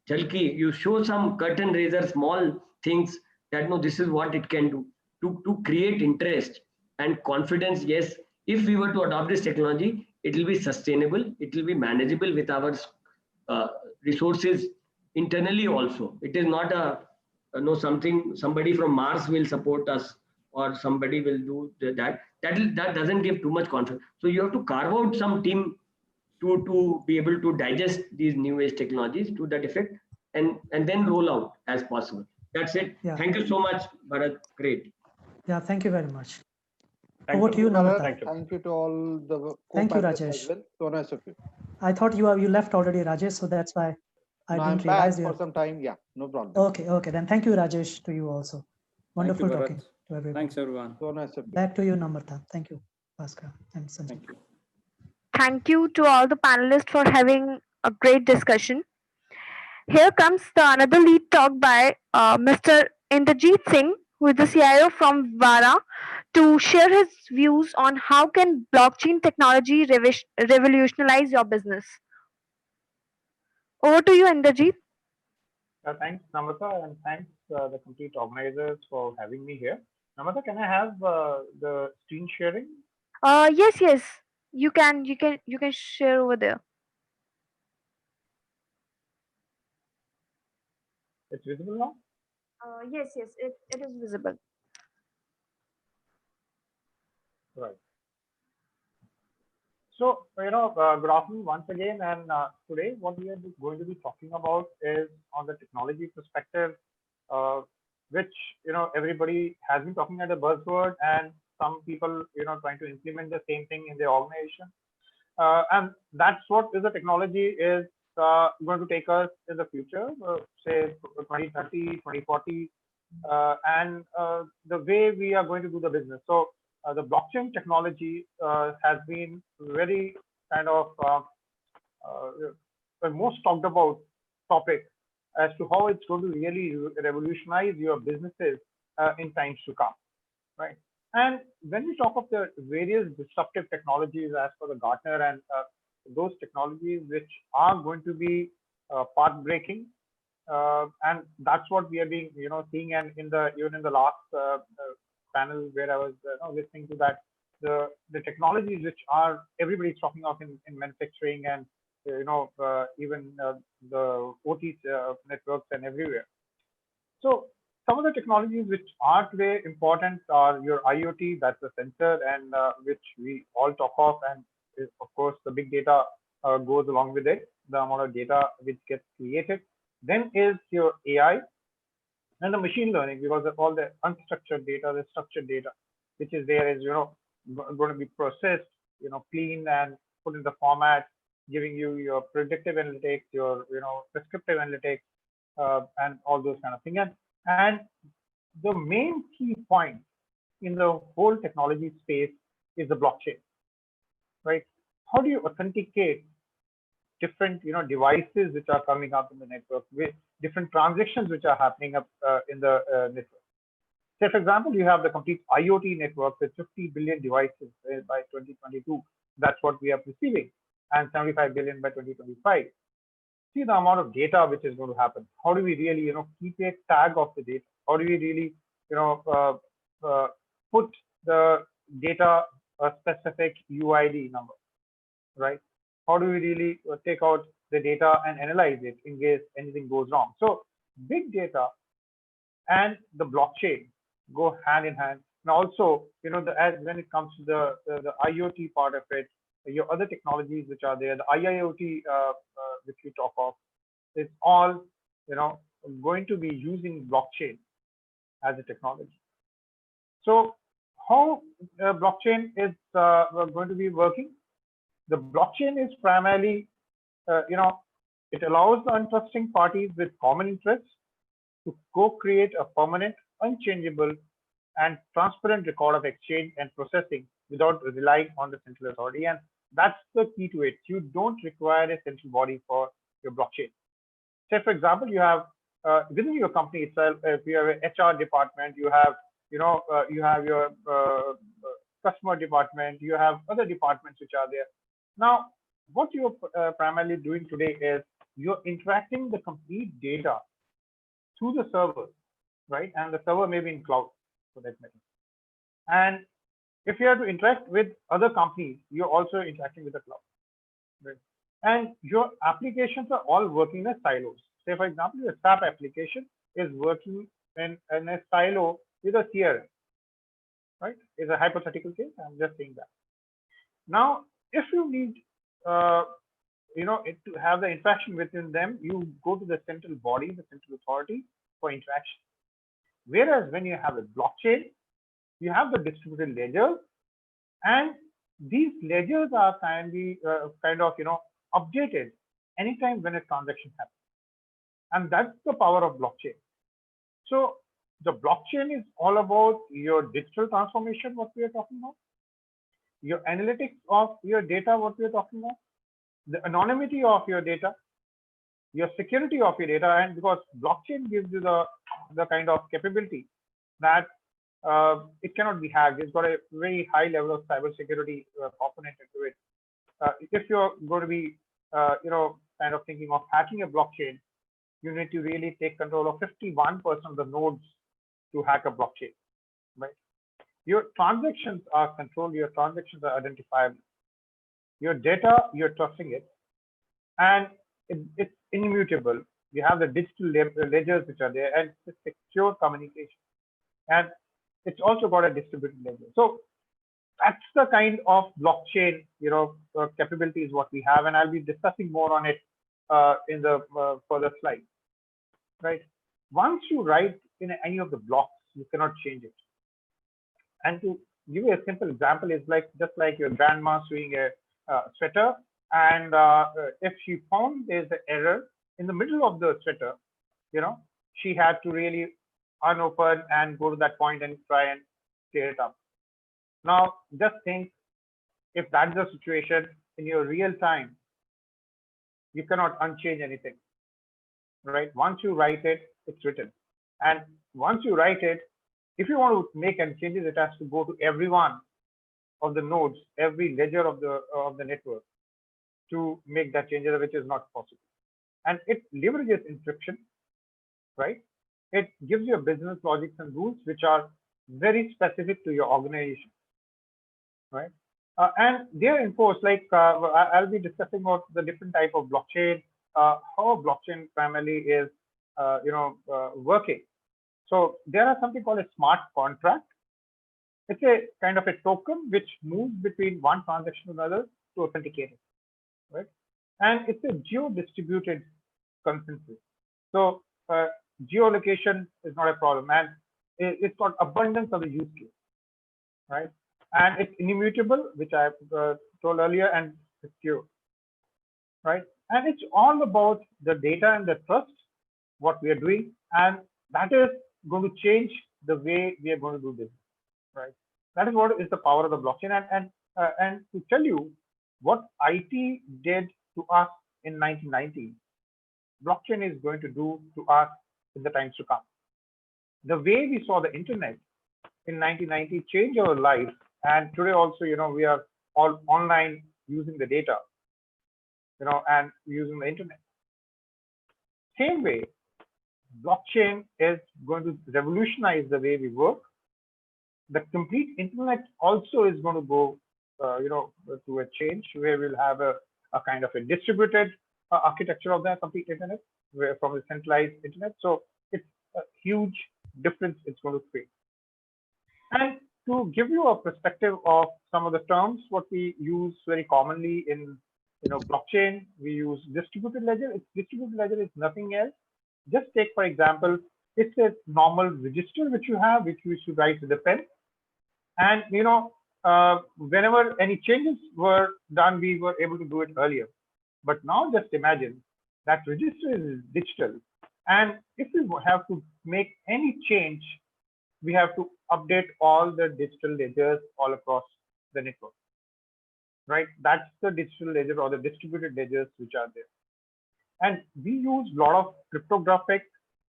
झलकी, you show some curtain raiser small things that this is what it can do to create interest and confidence. Yes, if we were to adopt this technology, it will be sustainable, it will be manageable with our resources internally also. It is not somebody from Mars will support us or somebody will do that doesn't give too much confidence. So you have to carve out some team to be able to digest these new age technologies to that effect, and then roll out as possible. That's it. Yeah. Thank you so much, Bharat. Great. Yeah, thank you very much. Over to you, Namrata. Thank you to all the Thank you, co-panelists Rajesh. as well. So nice of you. I thought you left already, Rajesh, so that's why I No, didn't I'm realize back you. for some time. Yeah, no problem. Okay, then thank you, Rajesh, to you also. Wonderful Thank you, talking Bharat. to everyone. Thanks, everyone. So nice of you. Back to you, Namrata. Thank you, Bhaskar and Sanjay. Thank you. Thank you to all the panelists for having a great discussion. Here comes the another lead talk by Mr. Inderjeet Singh, who is the CIO from Vara, to share his views on how can blockchain technology revolutionize your business. Over to you, Inderjeet. Thanks, Namrata, and thanks the complete organizers for having me here. Namrata, can I have the screen sharing? Yes, yes. You can share over there. It's visible now? Yes, yes. It is visible. Right. So, good afternoon once again. And today, what we are going to be talking about is on the technology perspective, uh, which, everybody has been talking at a buzzword, and some people, trying to implement the same thing in their organization. And that's what is the technology is going to take us in the future, say 2030, 2040, and the way we are going to do the business. So the blockchain technology has been very kind of the most talked about topic as to how it's going to really revolutionize your businesses in times to come, right? And when we talk of the various disruptive technologies as per the Gartner, and those technologies which are going to be path-breaking, and that's what we are being, seeing, and even in the last panel where I was listening to that, the technologies which are everybody's talking of in manufacturing, and even the OT networks and everywhere. So some of the technologies which are today important are your IoT, that's the sensor, and which we all talk of, and of course the big data goes along with it, the amount of data which gets created. Then is your AI and the machine learning, because of all the unstructured data, the structured data, which is there, is going to be processed, clean and put in the format, giving you your predictive analytics, your prescriptive analytics, and all those kind of things. And the main key point in the whole technology space is the blockchain, right? How do you authenticate different devices which are coming up in the network, with different transactions which are happening up in the network? Say, for example, you have the complete IoT network with 50 billion devices by 2022. That's what we are perceiving, and 75 billion by 2025. See the amount of data which is going to happen. How do we really, keep a tag of the data? How do we really, put the data a specific UID number, right? How do we really take out the data and analyze it in case anything goes wrong? So big data and the blockchain go hand in hand. And also, as when it comes to the IoT part of it, your other technologies which are there, the IIoT which we talk of, is all going to be using blockchain as a technology. So how blockchain is going to be working? The blockchain is primarily, it allows the untrusting parties with common interests to co-create a permanent, unchangeable, and transparent record of exchange and processing without relying on the central authority. And that's the key to it. You don't require a central body for your blockchain. Say, for example, you have within your company itself, if you have an HR department, you have, you have your customer department, you have other departments which are there. Now, what you're primarily doing today is you're interacting the complete data through the server, right? And the server may be in cloud for that matter. And if you have to interact with other companies, you're also interacting with the cloud, right? And your applications are all working in silos. Say, for example, your SAP application is working in a silo with a CRM, right? It's a hypothetical case. I'm just saying that. Now, if you need, to have the interaction within them, you go to the central body, the central authority for interaction. Whereas when you have a blockchain, you have the distributed ledgers, and these ledgers are kind of updated anytime when a transaction happens. And that's the power of blockchain. So the blockchain is all about your digital transformation, what we are talking about, your analytics of your data, what we are talking about, the anonymity of your data, your security of your data. And because blockchain gives you the kind of capability that it cannot be hacked. It's got a very high level of cybersecurity component into it. If you're going to be, kind of thinking of hacking a blockchain, you need to really take control of 51% of the nodes to hack a blockchain, right? Your transactions are controlled, your transactions are identifiable. Your data, you're trusting it, and it's immutable. You have the digital ledgers which are there, and it's secure communication. And it's also got a distributed ledger. So that's the kind of blockchain, capability is what we have, and I'll be discussing more on it in the further slides, right? Once you write in any of the blocks, you cannot change it. And to give you a simple example, is just like your grandma sewing a sweater, and if she found there's an error in the middle of the sweater, she had to really unopen and go to that point and try and clear it up. Now, just think if that's the situation in your real time, you cannot unchange anything, right? Once you write it, it's written. And once you write it, if you want to make any changes, it has to go to every one of the nodes, every ledger of the network to make that change, which is not possible. And it leverages encryption, right? It gives you a business logics and rules which are very specific to your organization, right? And they're enforced. I'll be discussing about the different type of blockchain, how a blockchain primarily is, working. So there are something called a smart contract. It's a kind of a token which moves between one transaction to another to authenticate it, right? And it's a geo-distributed consensus. So geolocation is not a problem, and it's got abundance of the use case, right? And it's immutable, which I told earlier, and secure, right? And it's all about the data and the trust, what we are doing, and that is going to change the way we are going to do business, right? That is what is the power of the blockchain. And to tell you what IT did to us in 1990, blockchain is going to do to us in the times to come. The way we saw the internet in 1990 changed our lives, and today also, we are all online using the data, and using the internet. Same way, blockchain is going to revolutionize the way we work. The complete internet also is going to go, to a change where we'll have a kind of a distributed architecture of the complete internet, where from the centralized internet. So it's a huge difference it's going to create. And to give you a perspective of some of the terms, what we use very commonly in blockchain, we use distributed ledger. Distributed ledger is nothing else. Just take, for example, it's a normal register which you have, which you should write with a pen. And whenever any changes were done, we were able to do it earlier. But now just imagine that register is digital, and if we have to make any change, we have to update all the digital ledgers all across the network, right? That's the digital ledger or the distributed ledgers which are there. And we use a lot of cryptographic,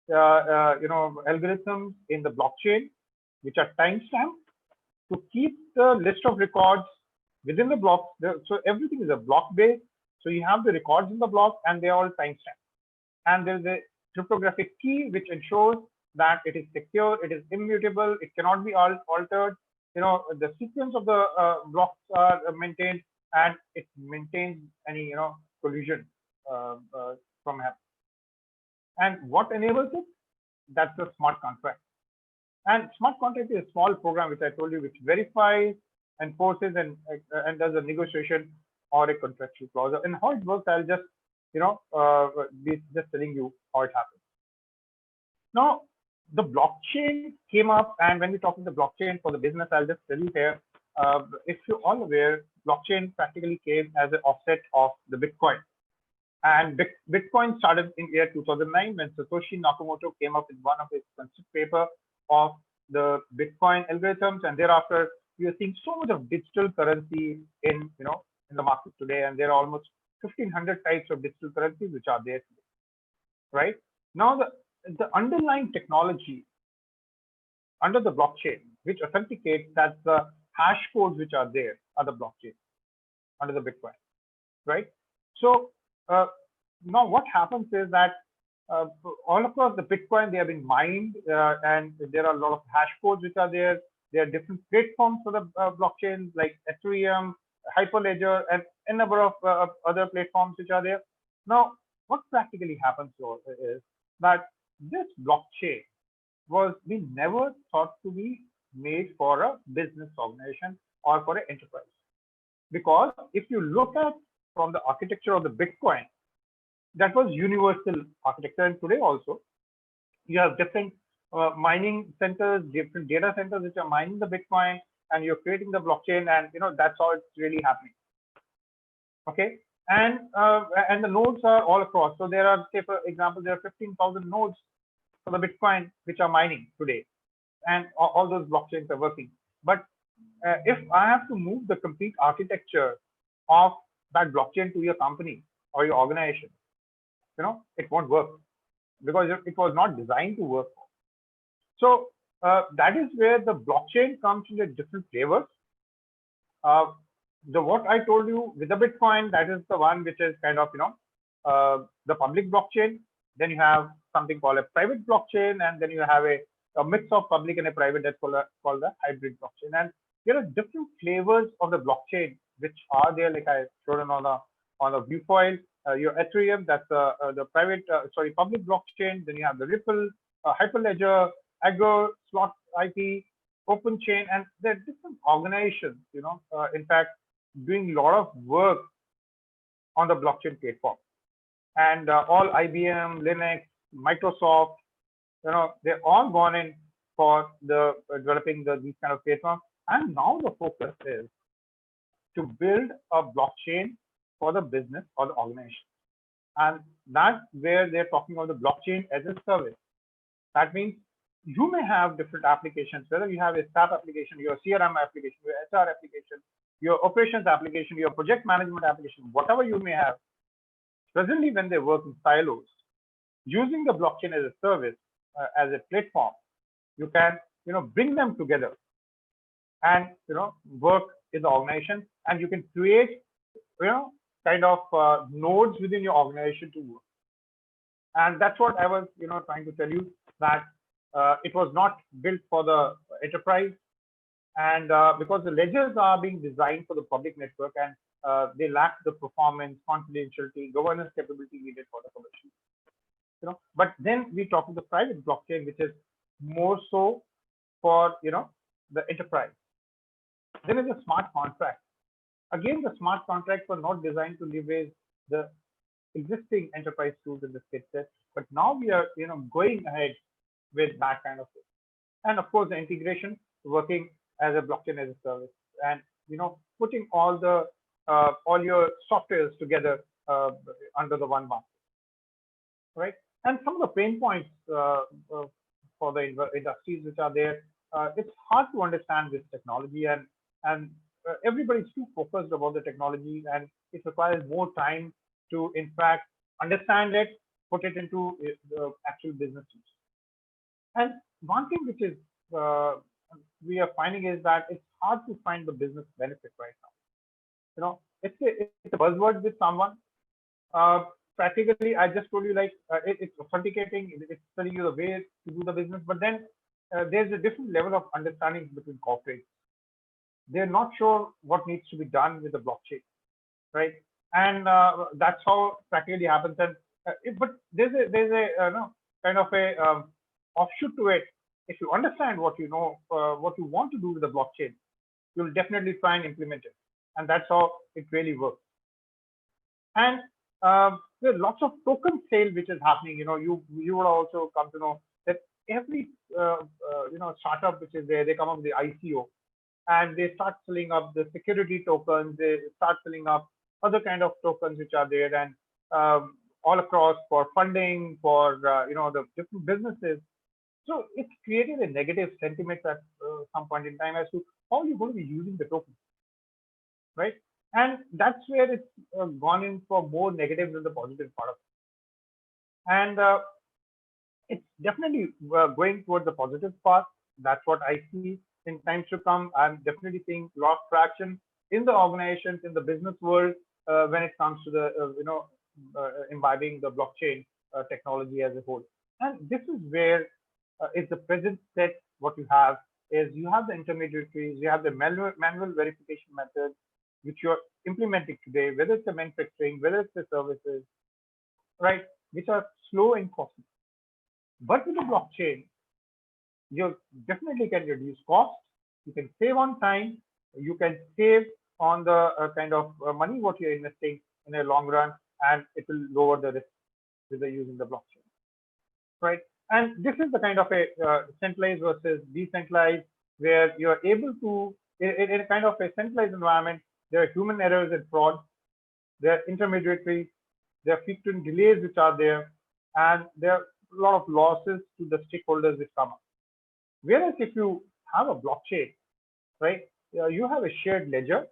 algorithms in the blockchain, which are timestamped to keep the list of records within the block. So everything is a block based. So you have the records in the block, and they're all timestamped. And there's a cryptographic key which ensures that it is secure, it is immutable, it cannot be altered. The sequence of the blocks are maintained, and it maintains any collision from happening. And what enables it? That's the smart contract. And smart contract is a small program which I told you, which verifies, enforces, and does a negotiation or a contractual clause. And how it works, I'll just be just telling you how it happens. Now, the blockchain came up, and when we talk about the blockchain for the business, I'll just tell you here. If you're all aware, blockchain practically came as an offset of the Bitcoin. And Bitcoin started in year 2009 when Satoshi Nakamoto came up with one of his concept paper of the Bitcoin algorithms, and thereafter we are seeing so much of digital currency in the market today, and there are almost 1,500 types of digital currencies which are there today, right? Now the underlying technology under the blockchain, which authenticates that the hash codes which are there are the blockchain under the Bitcoin, right? So now what happens is that all across the Bitcoin, they have been mined, and there are a lot of hash codes which are there. There are different platforms for the blockchains like Ethereum, Hyperledger, and a number of other platforms which are there. Now, what practically happens here is that this blockchain was we never thought to be made for a business organization or for an enterprise. Because if you look at from the architecture of the Bitcoin, that was universal architecture, and today also you have different mining centers, different data centers which are mining the Bitcoin, and you're creating the blockchain, and that's how it's really happening. Okay, and the nodes are all across. So there are, say for example, there are 15,000 nodes for the Bitcoin which are mining today, and all those blockchains are working. But if I have to move the complete architecture of that blockchain to your company or your organization, it won't work because it was not designed to work. So that is where the blockchain comes in a different flavors. What I told you with the Bitcoin, that is the one which is kind of the public blockchain. Then you have something called a private blockchain, and then you have a mix of public and a private that's called the hybrid blockchain. And there are different flavors of the blockchain which are there, like I showed on the view foil. Your Ethereum, that's the public blockchain. Then you have the Ripple, Hyperledger, Agor, Slot IP, Open Chain, and there are different organizations, in fact, doing a lot of work on the blockchain platform. And all IBM, Linux, Microsoft, they're all gone in for the developing these kind of platforms. And now the focus is to build a blockchain for the business or the organization. And that's where they're talking about the blockchain as a service. That means you may have different applications, whether you have a SAP application, your CRM application, your HR application, your operations application, your project management application, whatever you may have. Presently, when they work in silos, using the blockchain as a service, as a platform, you can bring them together and work in the organization, and you can create kind of nodes within your organization to work. And that's what I was trying to tell you, that it was not built for the enterprise, and because the ledgers are being designed for the public network, and they lack the performance, confidentiality, governance capability needed for the commercial. But then we talk about the private blockchain, which is more so for the enterprise. Then is a smart contract. Again, the smart contracts were not designed to leverage the existing enterprise tools in the skill set, but now we are going ahead with that kind of thing. And of course, the integration, working as a blockchain as a service, and putting all your softwares together under the one basket, right? And some of the pain points for the industries which are there, it's hard to understand this technology, and everybody's too focused about the technology, and it requires more time to in fact understand it, put it into the actual business use. And one thing which is we are finding is that it's hard to find the business benefit right now. It's a buzzword with someone. Practically, I just told you, like it's authenticating, it's telling you the way to do the business, but then there's a different level of understanding between corporates. They're not sure what needs to be done with the blockchain, right? And that's how practically happens. And but there's a kind of a offshoot to it. If you understand what you know, what you want to do with the blockchain, you'll definitely try and implement it, and that's how it really works. And there are lots of token sale which is happening. You would also come to know that every startup which is there, they come up with the ICO, and they start filling up the security tokens. They start filling up other kind of tokens which are there, and all across for funding for the different businesses. So it's created a negative sentiment at some point in time as to how you're going to be using the token, right? And that's where it's gone in for more negative than the positive part of it. And it's definitely going towards the positive path. That's what I see in times to come. I'm definitely seeing a lot of traction in the organizations, in the business world, when it comes to the imbibing the blockchain technology as a whole. And this is where is the present set. What you have is you have the intermediaries, you have the manual verification methods which you're implementing today, whether it's the manufacturing, whether it's the services, right, which are slow and costly. But with the blockchain, you definitely can reduce costs, you can save on time, you can save on the kind of money what you're investing in a long run, and it will lower the risk with the using the blockchain, right? And this is the kind of a centralized versus decentralized, where you're able to, in a kind of a centralized environment, there are human errors and fraud, there are intermediaries, there are frequent delays which are there, and there are a lot of losses to the stakeholders which come up. Whereas if you have a blockchain, right, you have a shared ledger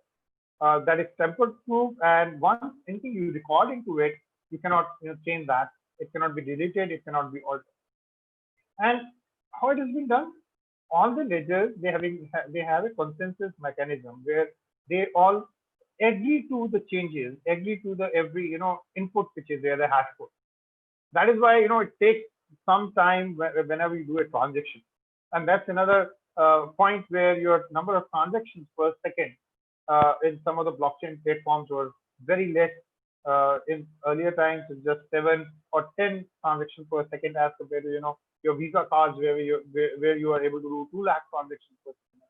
that is tamper-proof, and once anything you record into it, you cannot change that. It cannot be deleted. It cannot be altered. And how it has been done? All the ledgers they have a consensus mechanism where they all agree to the changes, agree to the every input which is there, the hash code. That is why it takes some time whenever you do a transaction, and that's another point where your number of transactions per second in some of the blockchain platforms were very less. In earlier times, it's just 7 or 10 transactions per second, as compared to your Visa cards where you are able to do 2 lakh transactions per second,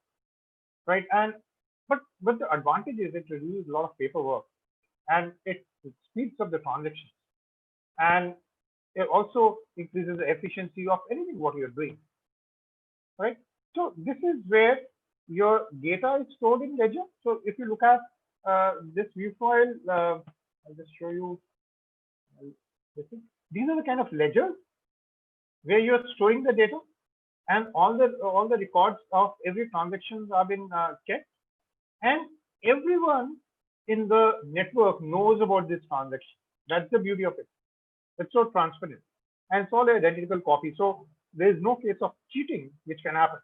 right? And but the advantage is it reduces a lot of paperwork, and it speeds up the transactions, and it also increases the efficiency of anything what you're doing, right? So this is where your data is stored in ledger. So if you look at this view file, I'll just show you. These are the kind of ledgers where you're storing the data, and all the records of every transaction have been kept, and everyone in the network knows about this transaction. That's the beauty of it. It's so transparent, and it's all an identical copy. So there is no case of cheating which can happen,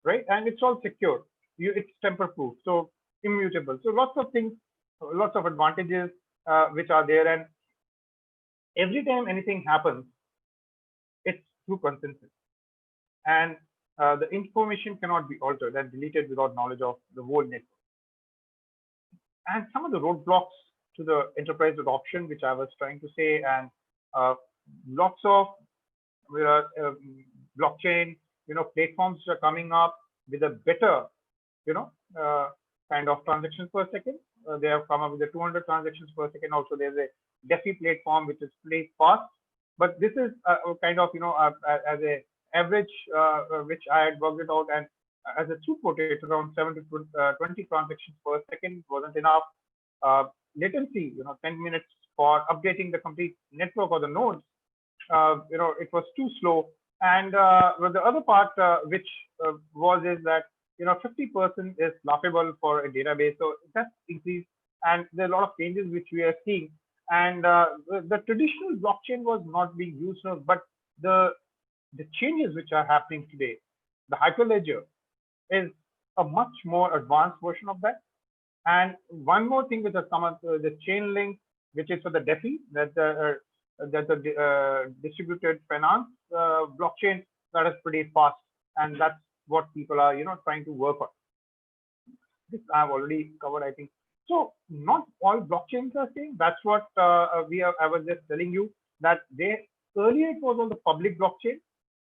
right? And it's all secure. It's tamper-proof, so immutable. So lots of things, lots of advantages which are there, and every time anything happens, it's through consensus, and the information cannot be altered and deleted without knowledge of the whole network. And some of the roadblocks to the enterprise adoption, which I was trying to say, and lots of blockchain, platforms are coming up with a better, kind of transactions per second. They have come up with the 200 transactions per second. Also, there's a DeFi platform which is pretty fast, but this is kind of as a average which I had worked it out, and as a throughput, it's around 7 to 20 transactions per second wasn't enough. Latency, 10 minutes for updating the complete network or the nodes, it was too slow. And well, the other part which is that 50% is laughable for a database, so that's increased, and there are a lot of changes which we are seeing. And the traditional blockchain was not being used, but the changes which are happening today, the hyperledger is a much more advanced version of that. And one more thing which has come up, the chain link, which is for the DeFi, that the distributed finance blockchain, that is pretty fast, and that's what people are trying to work on. This I've already covered, I think. So not all blockchains are same. That's what I was just telling you, that earlier it was on the public blockchain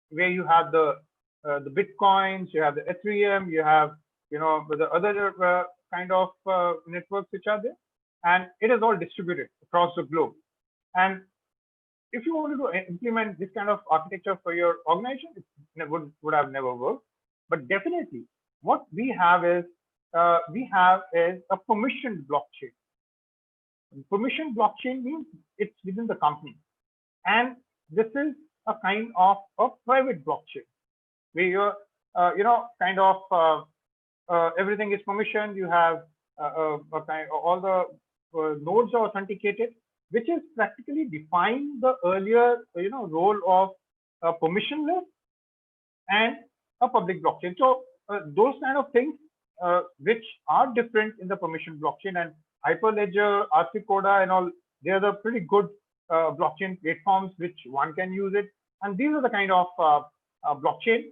where you have the bitcoins, you have the Ethereum, you have the other kind of networks which are there, and it is all distributed across the globe. And if you wanted to implement this kind of architecture for your organization, it would have never worked. But definitely, what we have is a permissioned blockchain. Permissioned blockchain means it's within the company, and this is a kind of a private blockchain where you're everything is permissioned. You have all the nodes are authenticated, which is practically define the earlier role of a permissionless and a public blockchain. So those kind of things which are different in the permission blockchain, and Hyperledger, RC Coda, and all, There's a pretty good blockchain platforms which one can use it. And these are the kind of blockchain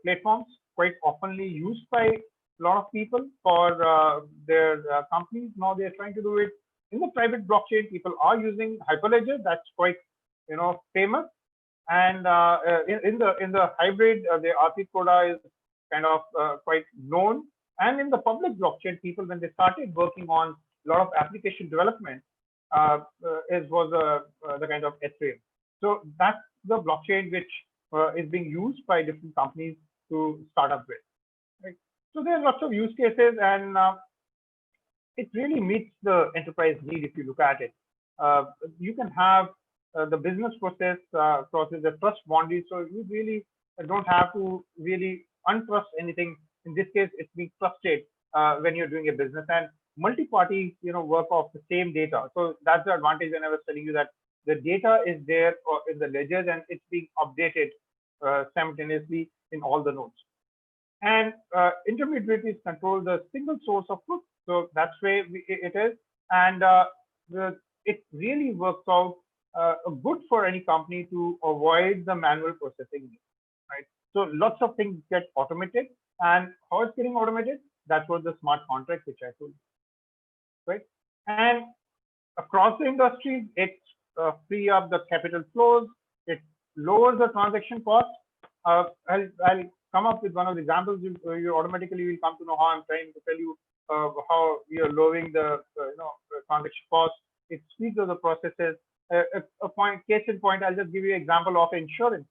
platforms quite oftenly used by a lot of people for their companies. Now they're trying to do it in the private blockchain. People are using Hyperledger. That's quite, famous. And in the hybrid, the RP Coda is kind of quite known. And in the public blockchain, people, when they started working on a lot of application development, was the kind of Ethereum. So that's the blockchain which is being used by different companies to start up with. Right? So there are lots of use cases, and it really meets the enterprise need if you look at it. You can have the business process crosses the trust boundary, so you really don't have to really untrust anything. In this case, it's being trusted when you're doing a business, and multi-party, work off the same data. So that's the advantage when I was telling you that the data is there in the ledgers and it's being updated simultaneously in all the nodes. And intermediaries control the single source of truth. So that's where it is. And it really works out good for any company to avoid the manual processing, right? So lots of things get automated. And how it's getting automated? That's what the smart contract, which I told you, right? And across the industry, it free up the capital flows. It lowers the transaction cost. I'll come up with one of the examples. You automatically will come to know how I'm trying to tell you how we are lowering the transaction cost. It speeds of the processes. Case in point, I'll just give you an example of insurance.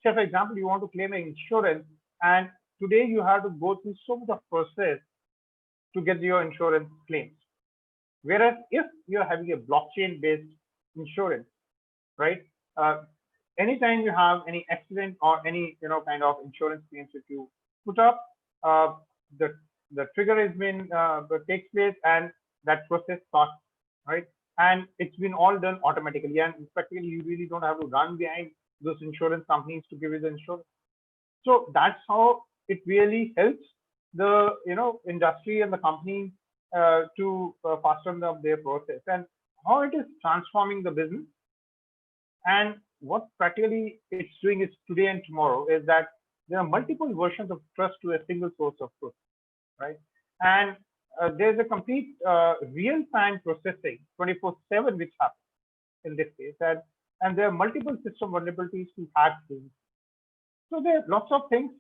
Say, for example, you want to claim an insurance, and today you have to go through so much of process to get your insurance claims. Whereas if you're having a blockchain-based insurance, right? Anytime you have any accident or any kind of insurance claims that you put up, the trigger has been takes place, and that process starts, right? And it's been all done automatically, and practically you really don't have to run behind those insurance companies to give you the insurance. So that's how it really helps the industry and the companies to fasten up their process, and how it is transforming the business. And what practically it's doing is today and tomorrow is that there are multiple versions of trust to a single source of truth, right? And there's a complete real-time processing 24/7 which happens in this case, and there are multiple system vulnerabilities to hack things. So there are lots of things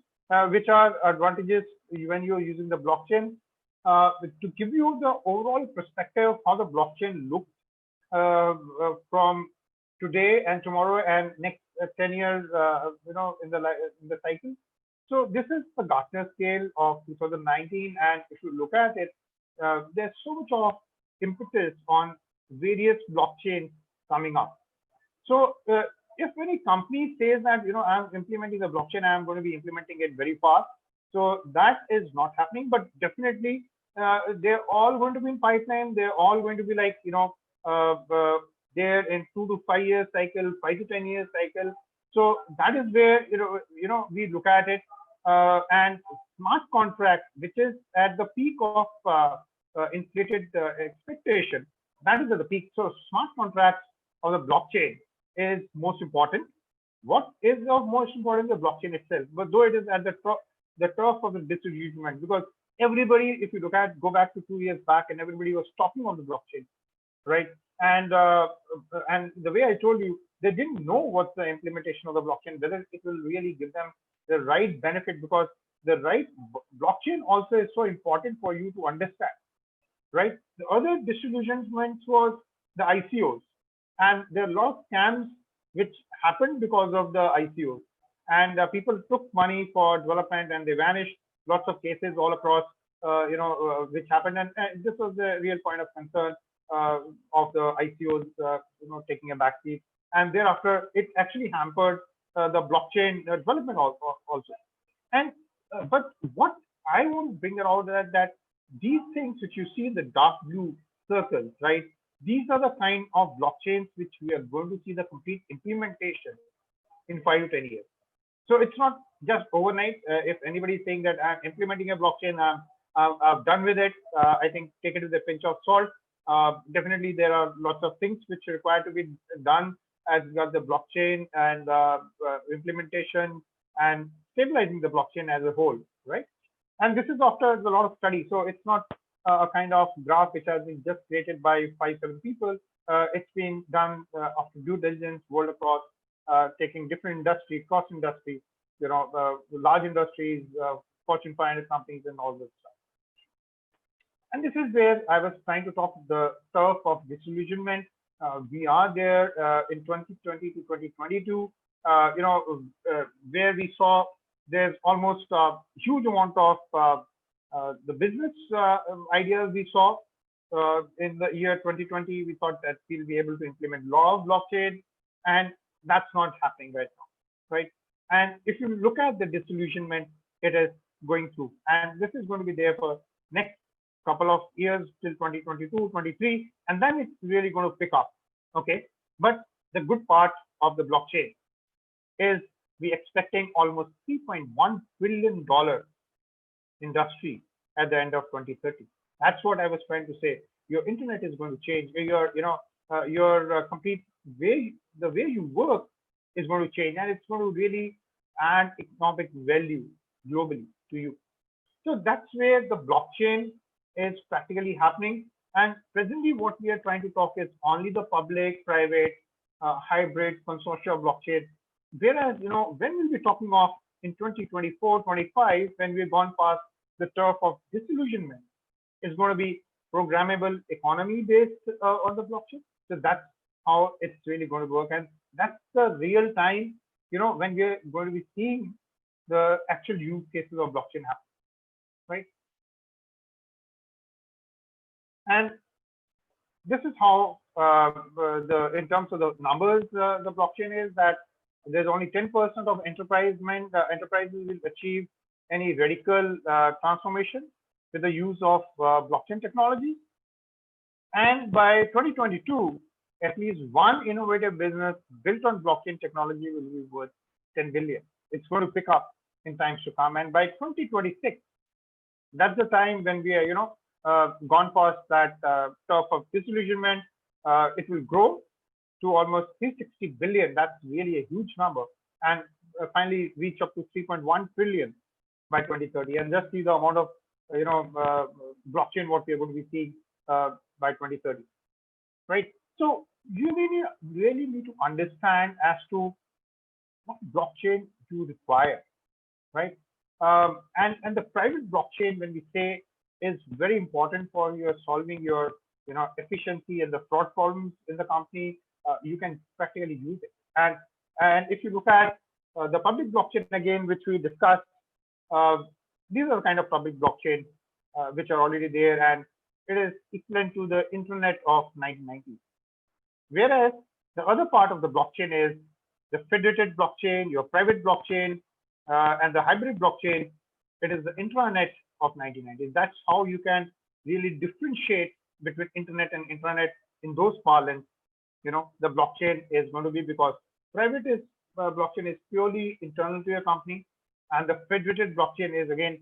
which are advantages when you're using the blockchain. To give you the overall perspective of how the blockchain looks from today and tomorrow and next 10 years, in the cycle. So this is the Gartner scale of 2019, and if you look at it, there's so much of impetus on various blockchains coming up. So if any company says that I'm implementing the blockchain, I'm going to be implementing it very fast, so that is not happening. But definitely, they're all going to be in pipeline. They're all going to be like they're in 2 to 5 year cycle, 5 to 10 year cycle. So that is where we look at it. And smart contract, which is at the peak of inflated expectation, that is at the peak. So smart contracts of the blockchain is most important. What is of most important? The blockchain itself, but though it is at the turf of the distribution, because everybody, if you go back to 2 years back, and everybody was talking on the blockchain, right? And the way I told you, they didn't know what's the implementation of the blockchain, whether it will really give them the right benefit, because the right blockchain also is so important for you to understand, right? The other distribution was the ICOs, and there are a lot of scams which happened because of the ICOs, and people took money for development and they vanished. Lots of cases all across, which happened, and this was the real point of concern of the ICOs, taking a backseat, and thereafter it actually hampered the blockchain development also. And but what I want to bring out that these things which you see in the dark blue circles, right? These are the kind of blockchains which we are going to see the complete implementation in 5 to 10 years. So it's not just overnight. If anybody is saying that I'm implementing a blockchain, I'm done with it, I think take it with a pinch of salt. Definitely, there are lots of things which require to be done as regards the blockchain and implementation and stabilizing the blockchain as a whole, right? And this is after a lot of study. So it's not a kind of graph which has been just created by 5-7 people. It's been done after due diligence world across, taking different industries, cross industry, large industries, Fortune 500 companies, and all this stuff. And this is where I was trying to talk the turf of disillusionment. We are there in 2020 to 2022, where we saw there's almost a huge amount of the business ideas we saw in the year 2020. We thought that we'll be able to implement a lot of blockchain, and that's not happening right now, right? And if you look at the disillusionment it is going through, and this is going to be there for next couple of years till 2022, 23, and then it's really going to pick up. Okay, but the good part of the blockchain is we expecting almost $3.1 trillion industry at the end of 2030. That's what I was trying to say. Your internet is going to change. Your complete way, the way you work is going to change, and it's going to really add economic value globally to you. So that's where the blockchain is practically happening. And presently, what we are trying to talk is only the public-private hybrid consortia blockchain. Whereas, when we'll be talking of in 2024, 25, when we've gone past the turf of disillusionment, it's going to be programmable economy based on the blockchain. So that's how it's really going to work, and that's the real time, when we're going to be seeing the actual use cases of blockchain happen, right? And this is how in terms of the numbers, the blockchain is that there's only 10% of enterprises will achieve any radical transformation with the use of blockchain technology. And by 2022, at least one innovative business built on blockchain technology will be worth 10 billion. It's going to pick up in times to come. And by 2026, that's the time when we are, gone past that turf of disillusionment. It will grow to almost 360 billion. That's really a huge number. And finally reach up to 3.1 trillion by 2030. And just see the amount of, blockchain what we are going to be seeing by 2030, right? So you really need to understand as to what blockchain you require, right? And the private blockchain, when we say, is very important for your solving your efficiency and the fraud problems in the company. You can practically use it. And if you look at the public blockchain again, which we discussed, these are the kind of public blockchain which are already there, and it is equivalent to the internet of 1990s. Whereas the other part of the blockchain is the federated blockchain, your private blockchain, and the hybrid blockchain. It is the intranet of 1990s. That's how you can really differentiate between internet and intranet in those parlance. The blockchain is going to be, because private blockchain is purely internal to your company, and the federated blockchain is again,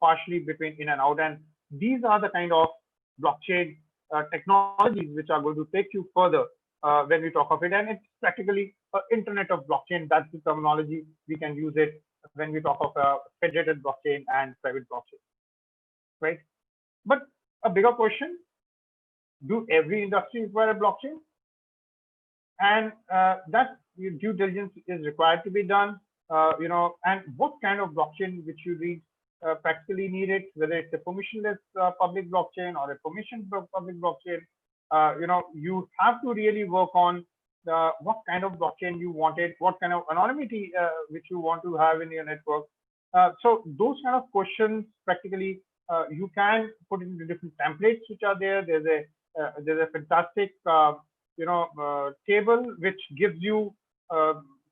partially between in and out. And these are the kind of blockchain technologies which are going to take you further when we talk of it. And it's practically internet of blockchain. That's the terminology we can use it when we talk of federated blockchain and private blockchain, right? But a bigger question: do every industry require a blockchain? And that due diligence is required to be done. And what kind of blockchain which you need practically needed, whether it's a permissionless public blockchain or a permissioned public blockchain. You have to really work on what kind of blockchain you wanted, what kind of anonymity which you want to have in your network. So those kind of questions practically you can put into different templates which are there. There's a fantastic table which gives you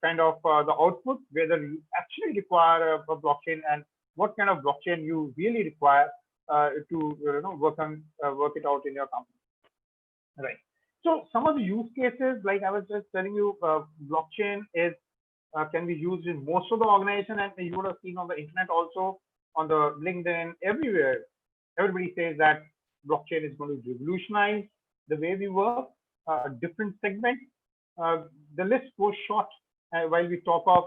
kind of the output, whether you actually require a blockchain and what kind of blockchain you really require to work it out in your company, right? So some of the use cases, like I was just telling you, blockchain is can be used in most of the organization, and you would have seen on the internet also, on the LinkedIn, everywhere. Everybody says that blockchain is going to revolutionize the way we work, different segments. The list goes short while we talk of,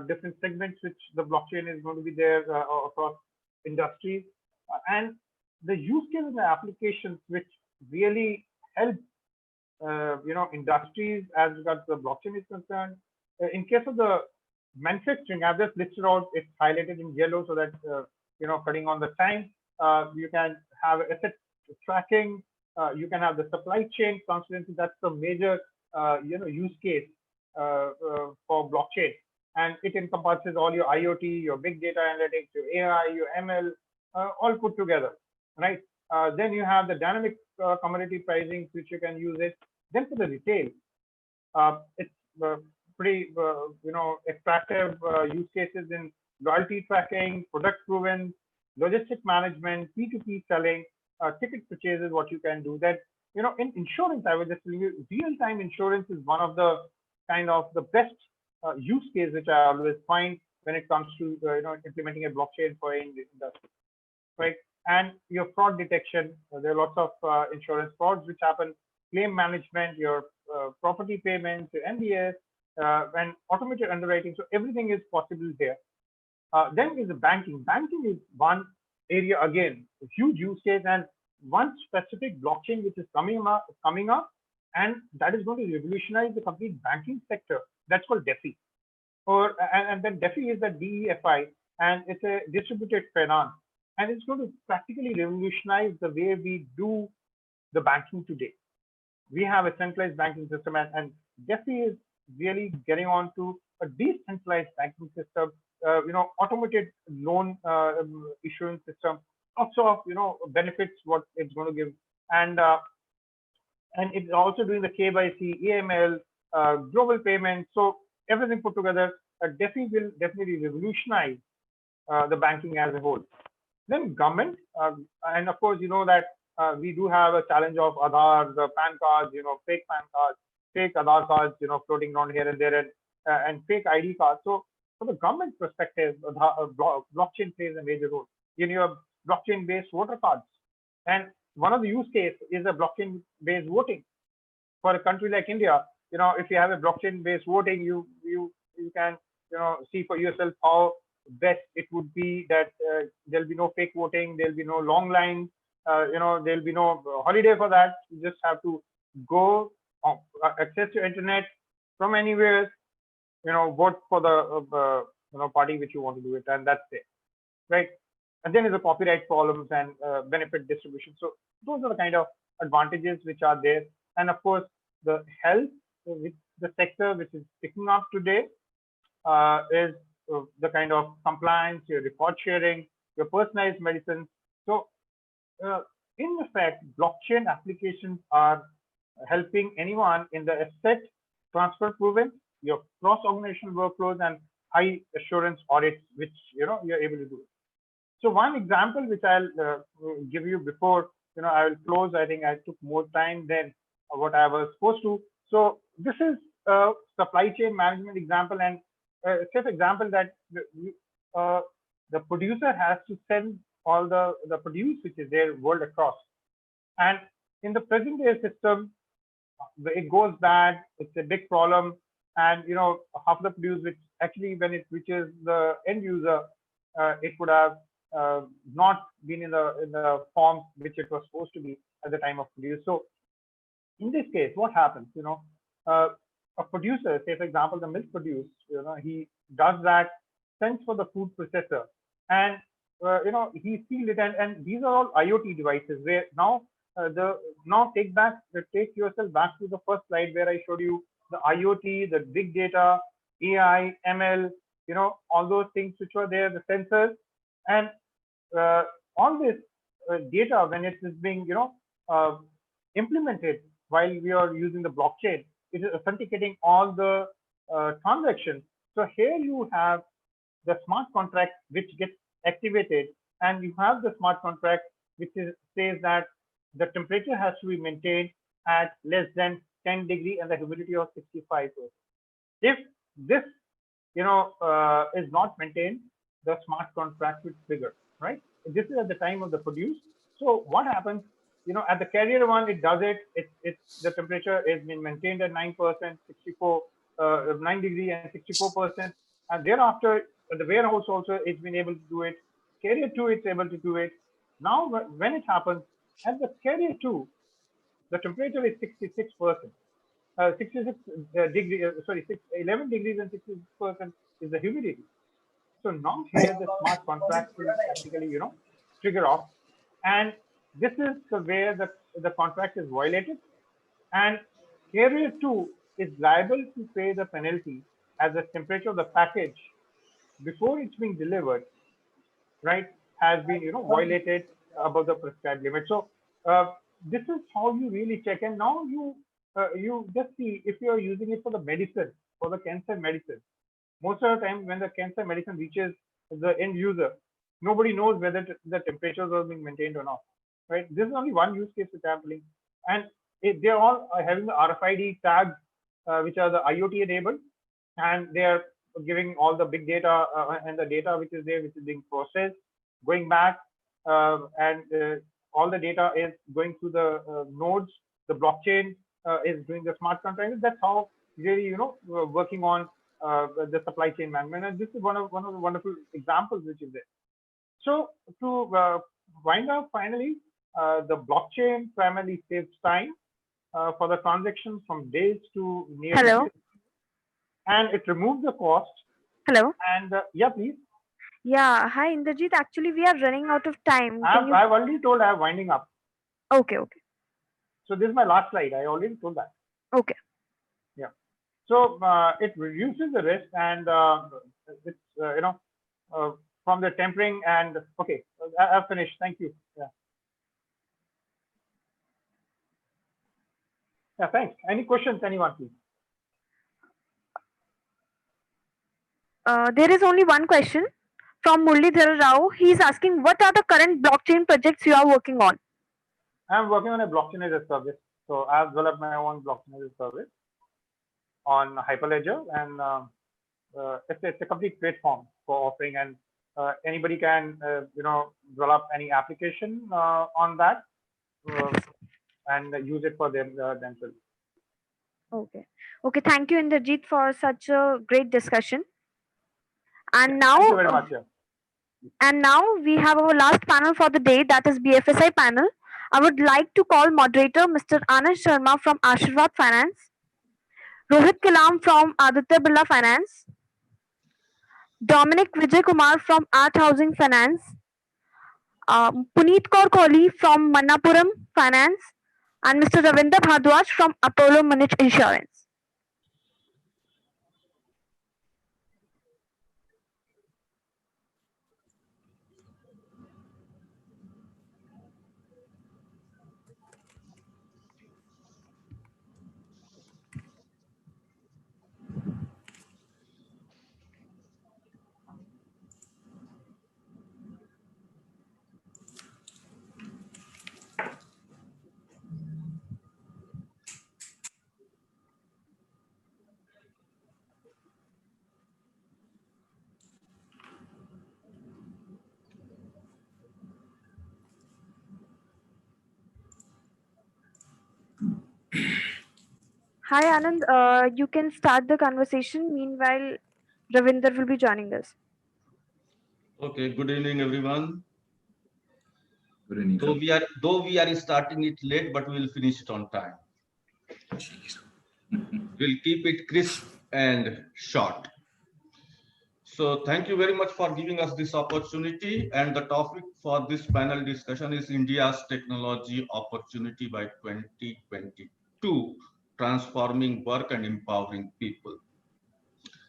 different segments which the blockchain is going to be there across industries. And the use cases and applications which really help industries as regards to the blockchain is concerned. In case of the manufacturing, I've just listed out, it's highlighted in yellow so that, cutting on the time, you can have asset tracking, you can have the supply chain transparency. That's the major, use case for blockchain. And it encompasses all your IoT, your big data analytics, your AI, your ML, all put together, right? Then you have the dynamic commodity pricing, which you can use it. Then for the retail, it's pretty, attractive use cases in loyalty tracking, product proven, logistic management, P2P selling, ticket purchases, what you can do. That, in insurance, I was just telling you, real-time insurance is one of the kind of the best use case which I always find when it comes to, implementing a blockchain for an industry, right? And your fraud detection, there are lots of insurance frauds which happen, claim management, your property payments, your NDS, and automated underwriting. So everything is possible here. Then is the banking. Banking is one area, again, a huge use case, and one specific blockchain which is coming up, and that is going to revolutionize the complete banking sector. That's called DeFi. And then DeFi is the DEFI, and it's a distributed finance. And it's going to practically revolutionize the way we do the banking today. We have a centralized banking system, and DeFi is really getting on to a decentralized banking system, automated loan issuance system, lots of, benefits what it's going to give. And it's also doing the KYC, AML, global payments. So everything put together, DeFi will definitely revolutionize the banking as a whole. Then government, and of course, that we do have a challenge of Aadhaar, the PAN cards, fake PAN cards, fake Aadhaar cards, floating around here and there, and fake ID cards. So from the government perspective, blockchain plays a major role. In your blockchain-based voter cards, and one of the use case is a blockchain-based voting. For a country like India, if you have a blockchain-based voting, you can see for yourself how best it would be that there'll be no fake voting, there'll be no long lines, there'll be no holiday for that. You just have to go access your internet from anywhere, vote for the party which you want to do it, and that's it, right? And then there's the copyright problems and benefit distribution. So those are the kind of advantages which are there. And of course, the health with the sector which is picking up today is the kind of compliance, your record sharing, your personalized medicine. So in effect, blockchain applications are helping anyone in the asset transfer proven, your cross-organizational workflows, and high assurance audits, which you're able to do. So one example which I'll give you before I will close. I think I took more time than what I was supposed to. So this is a supply chain management example, and a safe example that the producer has to send all the produce which is there world across. And in the present day system, it goes bad. It's a big problem, and half the produce which actually when it reaches the end user, it would have not been in the form which it was supposed to be at the time of produce. So in this case, what happens? A producer, say for example, the milk produce, he does that, sends for the food processor, and he sealed it, and these are all IoT devices. Where now take yourself back to the first slide where I showed you the IoT, the big data, AI, ML, all those things which were there, the sensors, and all this data when it is being implemented while we are using the blockchain, it is authenticating all the transactions. So here you have the smart contract which gets activated, and you have the smart contract which says that the temperature has to be maintained at less than 10 degrees and the humidity of 65%. If this is not maintained, the smart contract will trigger, right? This is at the time of the produce. So what happens? At the carrier one, it does it. The temperature is being maintained at 9%, 64, 9 degree and 64%. And thereafter, the warehouse also it's been able to do it. Carrier two, it's able to do it. Now, when it happens at the carrier two, the temperature is 66%. 66 degree, sorry, 11 degrees and 66% is the humidity. So now here the smart contract will practically, trigger off. And this is where the contract is violated. And carrier two is liable to pay the penalty as the temperature of the package before it's being delivered, right, has been, violated above the prescribed limit. So this is how you really check. And now you just see if you are using it for the medicine, for the cancer medicine. Most of the time when the cancer medicine reaches the end user, nobody knows whether the temperatures are being maintained or not, right? This is only one use case which I'm putting. And they're all having the RFID tags, which are the IoT enabled, and they are giving all the big data and the data which is there, which is being processed, going back, and all the data is going through the nodes. The blockchain is doing the smart contract. That's how really, we're working on the supply chain management. And this is one of the wonderful examples which is there. So to wind up finally, the blockchain primarily saves time for the transactions from days to near Hello. and it removes the cost. Hello. And yeah, please. Yeah, hi Indrajit. Actually, we are running out of time. I've already told I'm winding up. Okay, okay. So this is my last slide. I already told that. Okay. Yeah. So it reduces the risk and it's from the tempering and okay, I've finished. Thank you. Yeah. Yeah, thanks. Any questions, anyone, please? There is only one question from Muralidhar Rao. He is asking, what are the current blockchain projects you are working on? I'm working on a blockchain as a service. So I've developed my own blockchain as a service on Hyperledger, and it's a complete platform for offering, and anybody can develop any application on that and use it for themselves. Okay. Okay. Thank you, Indrajit, for such a great discussion. And now, thank you very much. Yeah. And now we have our last panel for the day, that is BFSI panel. I would like to call moderator Mr. Anand Sharma from Ashirvad Finance, Rohit Kalam from Aditya Birla Finance, Dominic Vijay Kumar from Art Housing Finance, Puneet Kaur Kohli from Manapuram Finance, and Mr. Ravinder Bhardwaj from Apollo Munich Insurance. Hi Anand, you can start the conversation. Meanwhile, Ravinder will be joining us. Okay, good evening, everyone. Good evening. Though we are starting it late, but we will finish it on time. We'll keep it crisp and short. So thank you very much for giving us this opportunity. And the topic for this panel discussion is India's technology opportunity by 2022, transforming work and empowering people.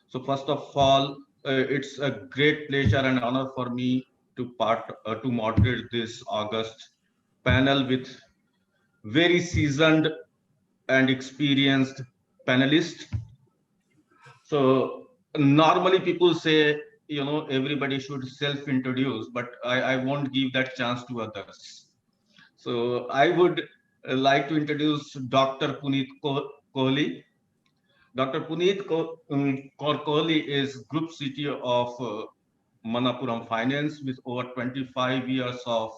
So first of all, it's a great pleasure and honor for me to moderate this August panel with very seasoned and experienced panelists. So normally people say, everybody should self-introduce, but I won't give that chance to others. So I would like to introduce Dr. Puneet Kohli. Dr. Puneet Kaur Kohli is Group CTO of Manapuram Finance with over 25 years of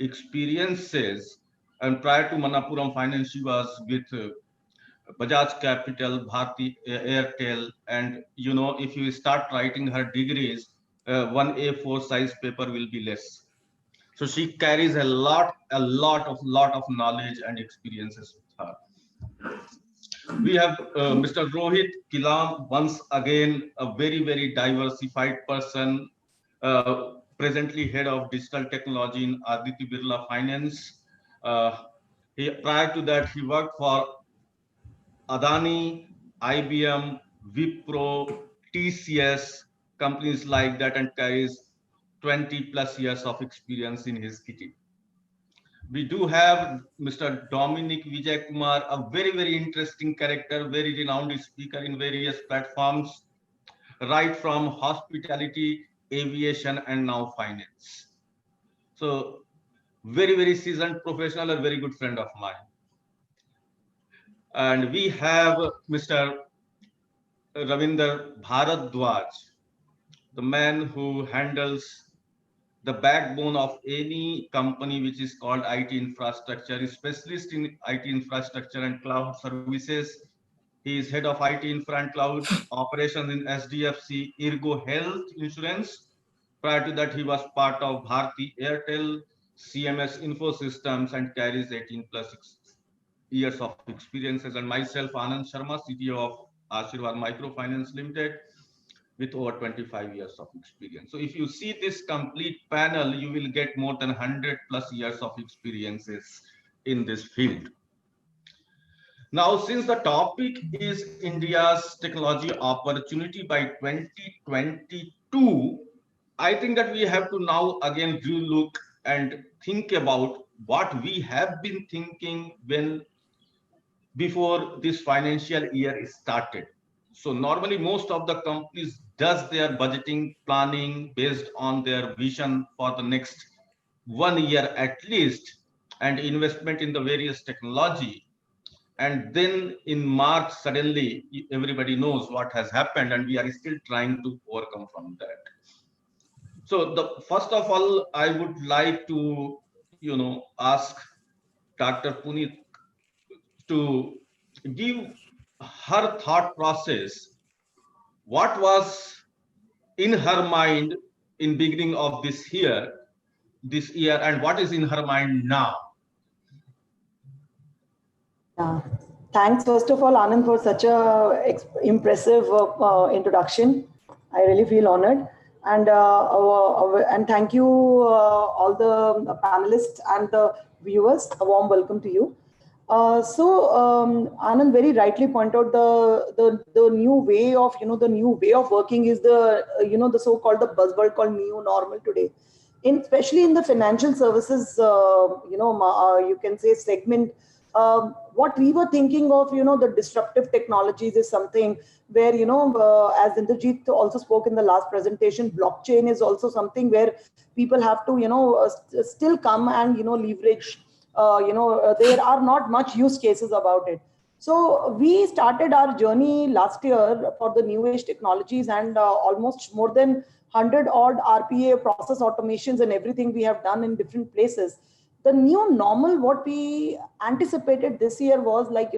experiences. And prior to Manapuram Finance, she was with Bajaj Capital, Bharti Airtel, and if you start writing her degrees, one A4 size paper will be less. So she carries a lot of knowledge and experiences with her. We have Mr. Rohit Kilam, once again a very diversified person, presently head of digital technology in Aditya Birla Finance. Prior to that, he worked for Adani, IBM, Wipro, TCS, companies like that, and carries 20+ years of experience in his kitty. We do have Mr. Dominic Vijay Kumar, a very interesting character, very renowned speaker in various platforms, right from hospitality, aviation, and now finance. So very seasoned professional, a very good friend of mine. And we have Mr. Ravinder Bharadwaj, the man who handles the backbone of any company which is called IT infrastructure, is specialist in IT infrastructure and cloud services. He is head of IT Infra and Cloud operations in SDFC Ergo Health Insurance. Prior to that, he was part of Bharti Airtel, CMS Info Systems, and carries 18+ years of experiences. And myself, Anand Sharma, CTO of Ashirwad Microfinance Limited, with over 25 years of experience. So if you see this complete panel, you will get more than 100+ years of experiences in this field. Now, since the topic is India's technology opportunity by 2022, I think that we have to now again relook and think about what we have been thinking before this financial year started. So normally most of the companies does their budgeting planning based on their vision for the next 1 year at least, and investment in the various technology. And then in March, suddenly everybody knows what has happened, and we are still trying to overcome from that. So first of all, I would like to, ask Dr. Puneet to give her thought process. What was in her mind in beginning of this year, and what is in her mind now? Yeah. Thanks, first of all, Anand, for such a impressive introduction. I really feel honored. And thank you, all the panelists and the viewers. A warm welcome to you. Anand very rightly pointed out the new way of working is the so-called the buzzword called new normal today. Especially in the financial services, you can say segment. What we were thinking of, the disruptive technologies is something where, as Indrajit also spoke in the last presentation, blockchain is also something where people have to, still come and, leverage. There are not much use cases about it. So we started our journey last year for the new age technologies, and almost more than 100 odd RPA process automations and everything we have done in different places. The new normal, what we anticipated this year was like,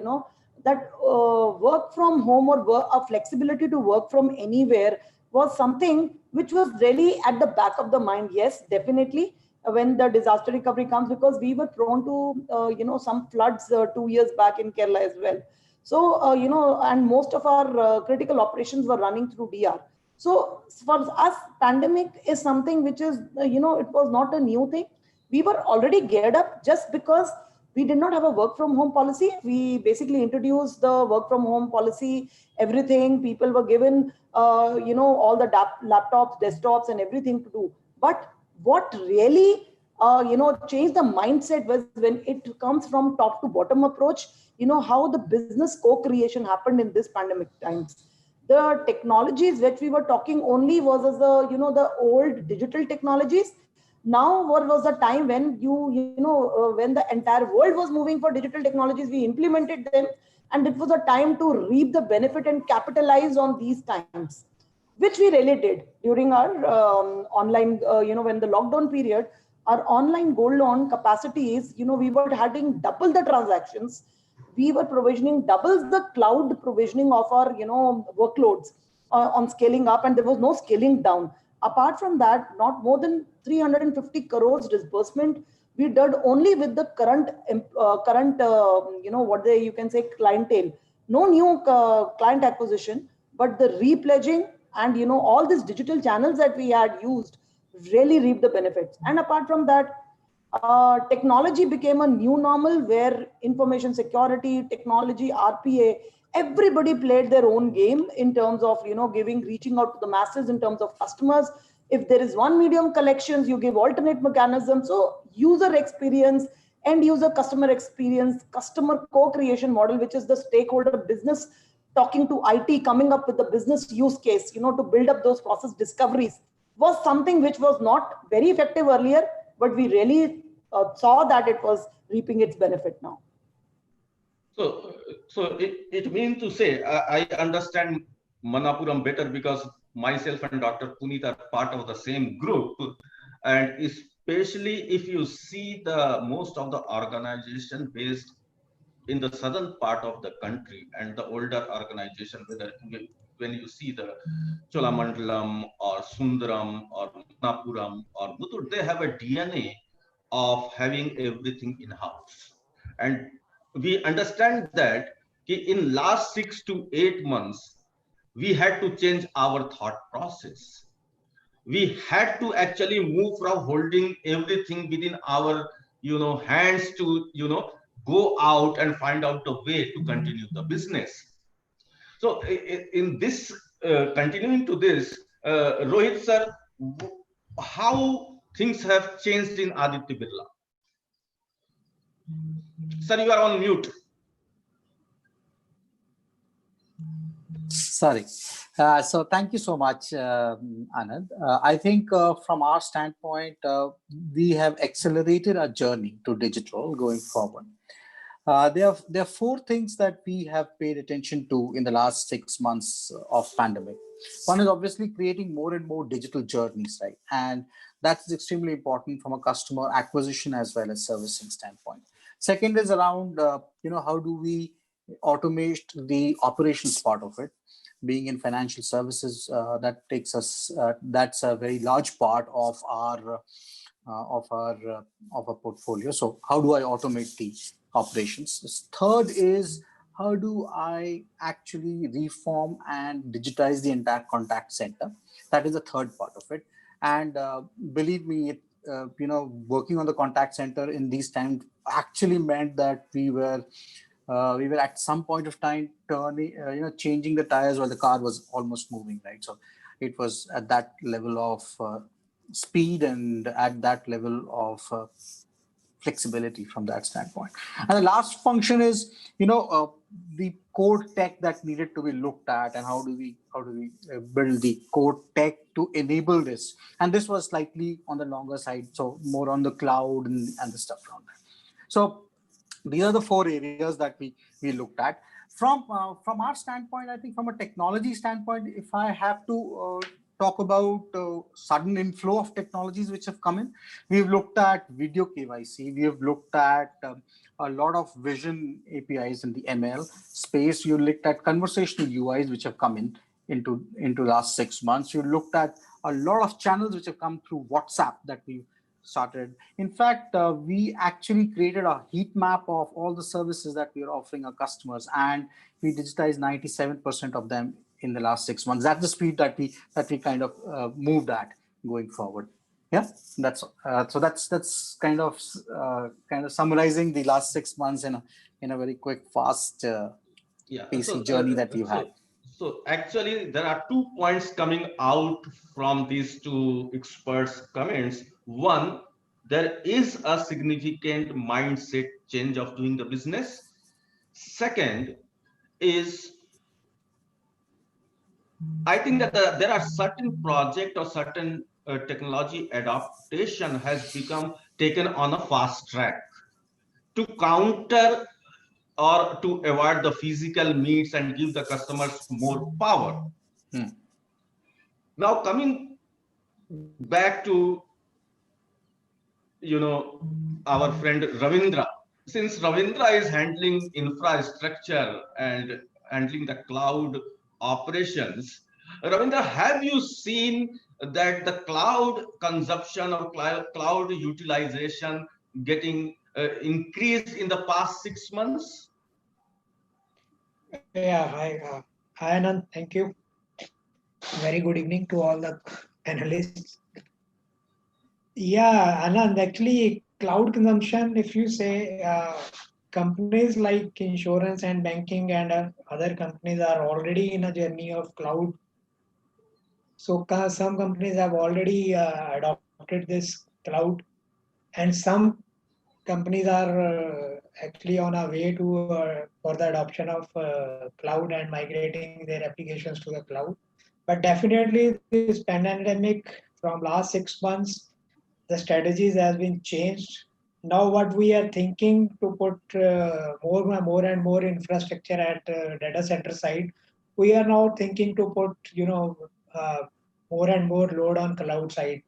that work from home or a flexibility to work from anywhere was something which was really at the back of the mind. Yes, definitely when the disaster recovery comes, because we were prone to, some floods 2 years back in Kerala as well. So, and most of our critical operations were running through DR. So for us, pandemic is something which is, it was not a new thing. We were already geared up just because we did not have a work from home policy. We basically introduced the work from home policy, everything. People were given, all the laptops, desktops and everything to do. But what really, changed the mindset was when it comes from top to bottom approach, how the business co-creation happened in this pandemic times. The technologies which we were talking only was as the old digital technologies. Now, what was the time when when the entire world was moving for digital technologies, we implemented them, and it was a time to reap the benefit and capitalize on these times, which we really did during our online, when the lockdown period, our online gold loan capacity is, we were having double the transactions. We were provisioning doubles the cloud provisioning of our, workloads on scaling up, and there was no scaling down. Apart from that, not more than 350 crores disbursement we did only with the current, you can say clientele. No new client acquisition, but the repledging and, all these digital channels that we had used really reaped the benefits. And apart from that, technology became a new normal where information security, technology, RPA, everybody played their own game in terms of, reaching out to the masses in terms of customers. If there is one medium collections, you give alternate mechanisms. So user experience, end user customer experience, customer co-creation model, which is the stakeholder business talking to IT, coming up with the business use case, to build up those process discoveries, was something which was not very effective earlier, but we really saw that it was reaping its benefit now. So it means to say, I understand Manapuram better because myself and Dr. Puneet are part of the same group. And especially if you see the most of the organization based in the southern part of the country and the older organization, whether when you see the Cholamandalam or Sundaram or Manapuram or Muttur, they have a DNA of having everything in-house. And we understand that in last 6 to 8 months, we had to change our thought process. We had to actually move from holding everything within our hands to go out and find out a way to continue the business. So in this continuing to this, Rohit sir, how things have changed in Aditya Birla? Sir, you are on mute. Sorry. So thank you so much, Anand. I think from our standpoint, we have accelerated our journey to digital going forward. There are 4 things that we have paid attention to in the last 6 months of pandemic. One is obviously creating more and more digital journeys, right? And that's extremely important from a customer acquisition as well as servicing standpoint. Second is around, how do we automate the operations part of it? Being in financial services, that takes us, that's a very large part of our portfolio. So how do I automate the operations? Third is, how do I actually reform and digitize the entire contact center? That is the third part of it. And believe me, working on the contact center in these times actually meant that we were at some point of time turning, changing the tires while the car was almost moving, right? So it was at that level of speed and at that level of flexibility from that standpoint. And the last function is, the core tech that needed to be looked at, and how do we build the core tech to enable this. And this was slightly on the longer side, so more on the cloud and the stuff around that. So these are the 4 areas that we looked at. From our standpoint, I think from a technology standpoint, if I have to talk about sudden inflow of technologies which have come in, we've looked at video KYC, we have looked at a lot of vision APIs in the ML space. You looked at conversational UIs which have come into last 6 months. You looked at a lot of channels which have come through WhatsApp that we've started. In fact, we actually created a heat map of all the services that we are offering our customers, and we digitized 97% of them in the last 6 months. That's the speed that we kind of moved at going forward. Yeah, that's so that's kind of summarizing the last 6 months in a very quick, fast pacing journey that we've had. So actually, there are 2 points coming out from these 2 experts' comments. One, there is a significant mindset change of doing the business. Second is, I think that there are certain project or certain technology adaptation has become taken on a fast track to counter or to avoid the physical meets and give the customers more power. Now coming back to our friend Ravindra. Since Ravindra is handling infrastructure and handling the cloud operations, Ravindra, have you seen that the cloud consumption or cloud utilization getting increased in the past 6 months? Yeah, hi Anand, thank you. Very good evening to all the panelists. Yeah, Anand, actually, cloud consumption, if you say companies like insurance and banking and other companies are already in a journey of cloud. So some companies have already adopted this cloud, and some companies are actually on a way to for the adoption of cloud and migrating their applications to the cloud. But definitely, this pandemic from last 6 months, the strategies has been changed. Now, what we are thinking to put more and more infrastructure at data center side, we are now thinking to put uh, more and more load on cloud side.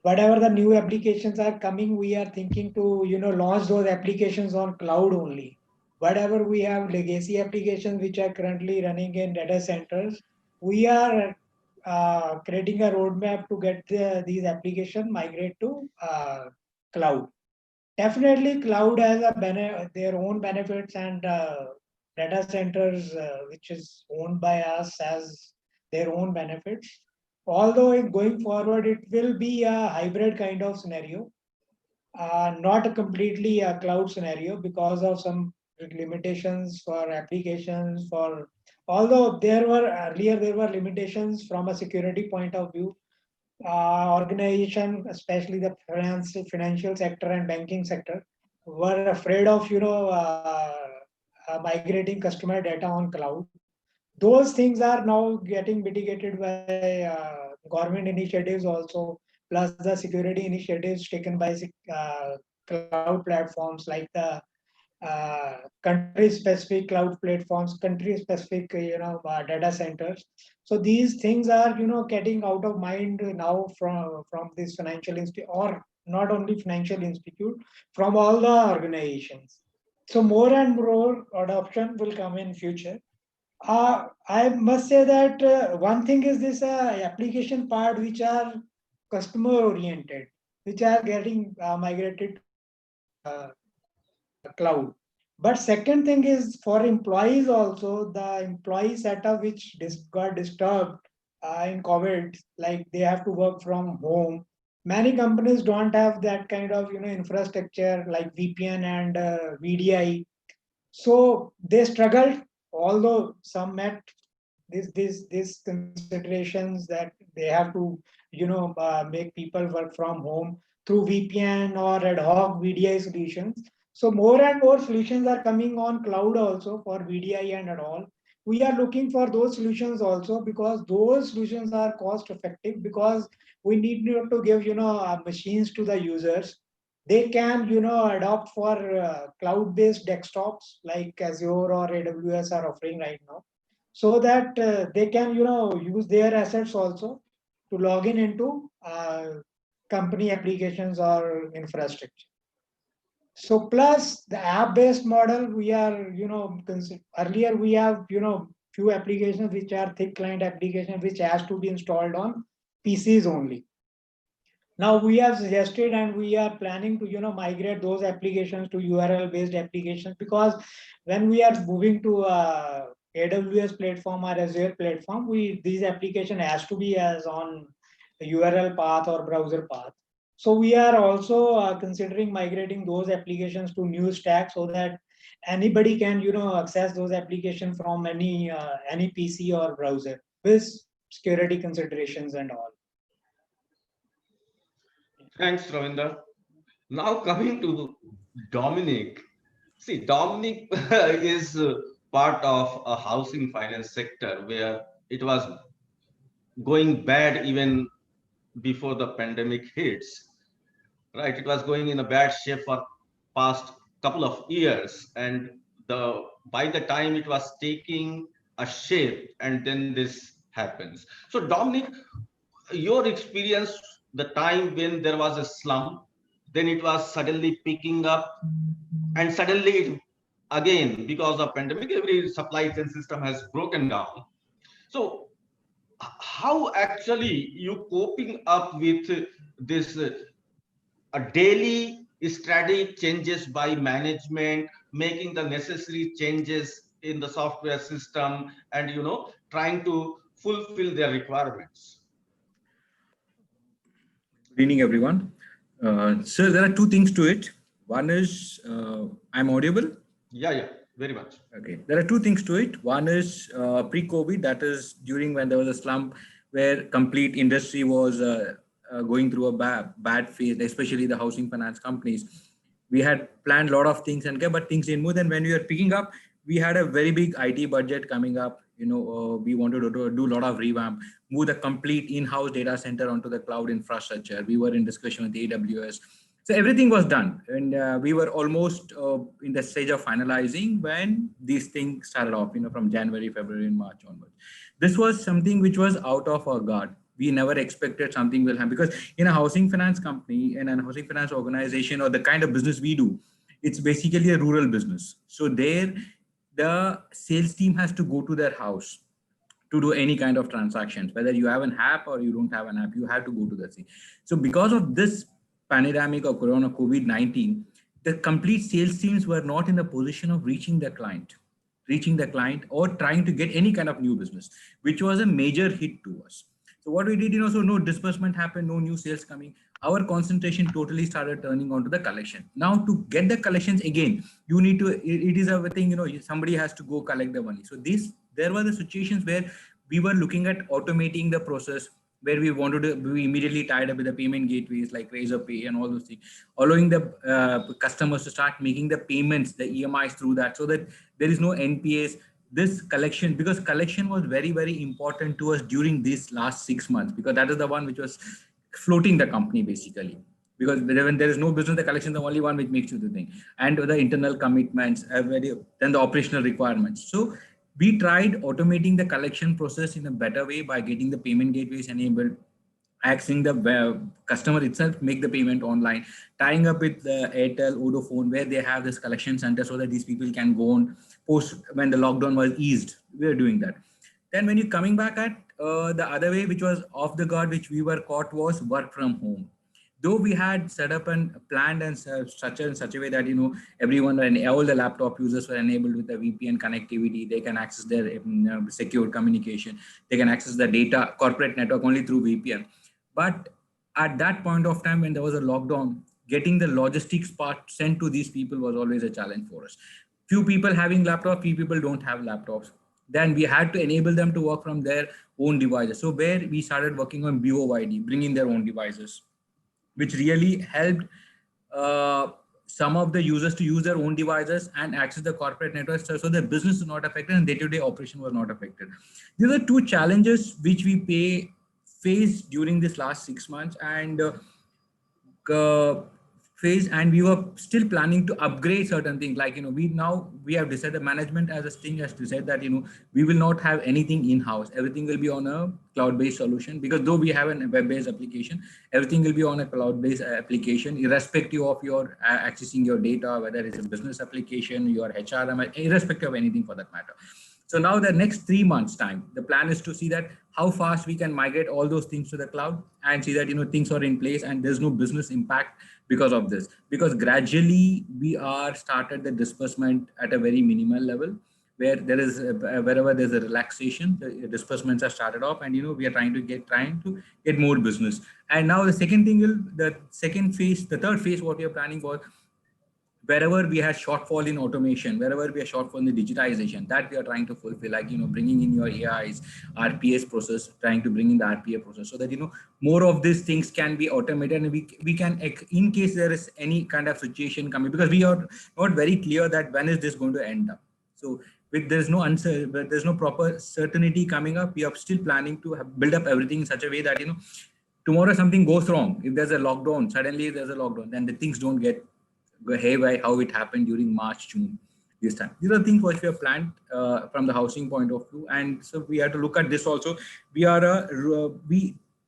Whatever the new applications are coming, we are thinking to launch those applications on cloud only. Whatever we have legacy applications which are currently running in data centers, we are creating a roadmap to get these applications migrate to cloud. Definitely, cloud has their own benefits, and data centers, which is owned by us, has their own benefits. Although going forward, it will be a hybrid kind of scenario, not a completely a cloud scenario because of some limitations for applications. Although there were limitations from a security point of view, organization, especially the financial sector and banking sector, were afraid of migrating customer data on cloud. Those things are now getting mitigated by government initiatives also, plus the security initiatives taken by cloud platforms like the country-specific cloud platforms, country-specific data centers. So these things are getting out of mind now from this financial institute, or not only financial institute, from all the organizations. So more and more adoption will come in future. I must say that one thing is this application part which are customer oriented, which are getting migrated to cloud. But second thing is for employees also, the employee setup which got disturbed in COVID, like they have to work from home. Many companies don't have that kind of infrastructure like VPN and VDI, so they struggled, although some met these considerations that they have to make people work from home through VPN or ad hoc VDI solutions. So more and more solutions are coming on cloud also for VDI and all. We are looking for those solutions also because those solutions are cost effective, because we need to give machines to the users. They can adopt for cloud based desktops like Azure or AWS are offering right now, so that they can use their assets also to log in into company applications or infrastructure. So plus the app based model, we are earlier we have few applications which are thick client applications which has to be installed on PCs only. Now we have suggested and we are planning to migrate those applications to URL based applications, because when we are moving to AWS platform or Azure platform, these application has to be as on URL path or browser path. So we are also considering migrating those applications to new stack, so that anybody can access those applications from any PC or browser with security considerations and all. Thanks, Ravinder. Now coming to Dominic. See, Dominic is part of a housing finance sector where it was going bad even before the pandemic hits. Right, it was going in a bad shape for past couple of years, and by the time it was taking a shape, and then this happens. So, Dominic, your experience, the time when there was a slump then it was suddenly picking up, and suddenly again, because of pandemic, every supply chain system has broken down. So how actually you coping up with this daily strategic changes by management, making the necessary changes in the software system, and trying to fulfill their requirements? Good evening, everyone. So there are two things to it. One is, I'm audible? Yeah, very much. Okay. There are two things to it. One is pre-COVID, that is during when there was a slump where complete industry was going through a bad phase, especially the housing finance companies. We had planned a lot of things, but things didn't move. And when we were picking up, we had a very big IT budget coming up. We wanted to do a lot of revamp, move the complete in-house data center onto the cloud infrastructure. We were in discussion with AWS. So everything was done, and we were almost in the stage of finalizing when these things started off, from January, February, and March onwards. This was something which was out of our guard. We never expected something will happen, because in a housing finance company and a housing finance organization, or the kind of business we do, it's basically a rural business. So there, the sales team has to go to their house to do any kind of transactions, whether you have an app or you don't have an app, you have to go to the thing. So because of this pandemic of Corona COVID-19, the complete sales teams were not in the position of reaching the client or trying to get any kind of new business, which was a major hit to us. So what we did, so no disbursement happened, no new sales coming. Our concentration totally started turning onto the collection. Now to get the collections again, you need to, it is a thing, somebody has to go collect the money. So there were the situations where we were looking at automating the process, where we immediately tied up with the payment gateways like Razorpay and all those things, allowing the customers to start making the payments, the EMIs through that, so that there is no NPAs. This collection, because collection was very, very important to us during these last 6 months, because that is the one which was floating the company basically. Because when there is no business, the collection is the only one which makes you the thing, and the internal commitments, then the operational requirements. So we tried automating the collection process in a better way by getting the payment gateways enabled, asking the customer itself make the payment online, tying up with Airtel, Vodafone, where they have this collection center so that these people can go on post when the lockdown was eased. We are doing that. Then when you're coming back at the other way, which was off the guard, which we were caught, was work from home. Though we had set up and planned and structured in such a way that everyone and all the laptop users were enabled with the VPN connectivity, they can access their secure communication, they can access the data corporate network only through VPN. But at that point of time, when there was a lockdown, getting the logistics part sent to these people was always a challenge for us. Few people having laptops, few people don't have laptops. Then we had to enable them to work from their own devices. So where we started working on BOYD, bringing their own devices, which really helped some of the users to use their own devices and access the corporate networks, so the business is not affected and day-to-day operation was not affected. These are two challenges which we faced during this last 6 months, and and we were still planning to upgrade certain things. Like, we have decided, the management as a thing has decided that, we will not have anything in-house. Everything will be on a cloud-based solution, because though we have a web-based application, everything will be on a cloud-based application, irrespective of your accessing your data, whether it's a business application, your HRM, irrespective of anything for that matter. So now the next 3 months time, the plan is to see that how fast we can migrate all those things to the cloud and see that, things are in place and there's no business impact because of this. Because gradually we are started the disbursement at a very minimal level, where there is wherever there's a relaxation, the disbursements are started off, and we are trying to get more business. And now the the third phase, what we are planning for, wherever we had shortfall in automation, wherever we have shortfall in the digitization, that we are trying to fulfill, like, bringing in your AIs, RPS process, trying to bring in the RPA process, so that, more of these things can be automated, and we can, in case there is any kind of situation coming, because we are not very clear that when is this going to end up. So there's no answer, but there's no proper certainty coming up. We are still planning to build up everything in such a way that, tomorrow something goes wrong. If there's a lockdown, suddenly there's a lockdown, then the things don't get haywire how it happened during March, June this time. These are things which we have planned from the housing point of view, and so we have to look at this also. We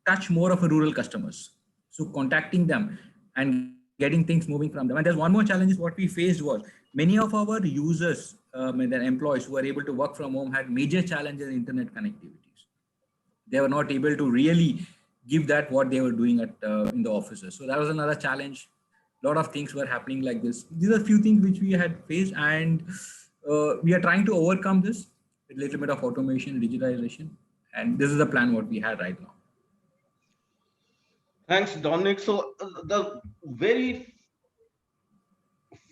touch more of a rural customers, so contacting them and getting getting things moving from them. And there's one more challenge is what we faced was many of our users and their employees who were able to work from home had major challenges in internet connectivities. They were not able to really give that what they were doing at in the offices. So that was another challenge. A lot of things were happening like this. These are a few things which we had faced, and we are trying to overcome this with a little bit of automation, digitization, and this is the plan what we had right now. Thanks, Dominic. So the very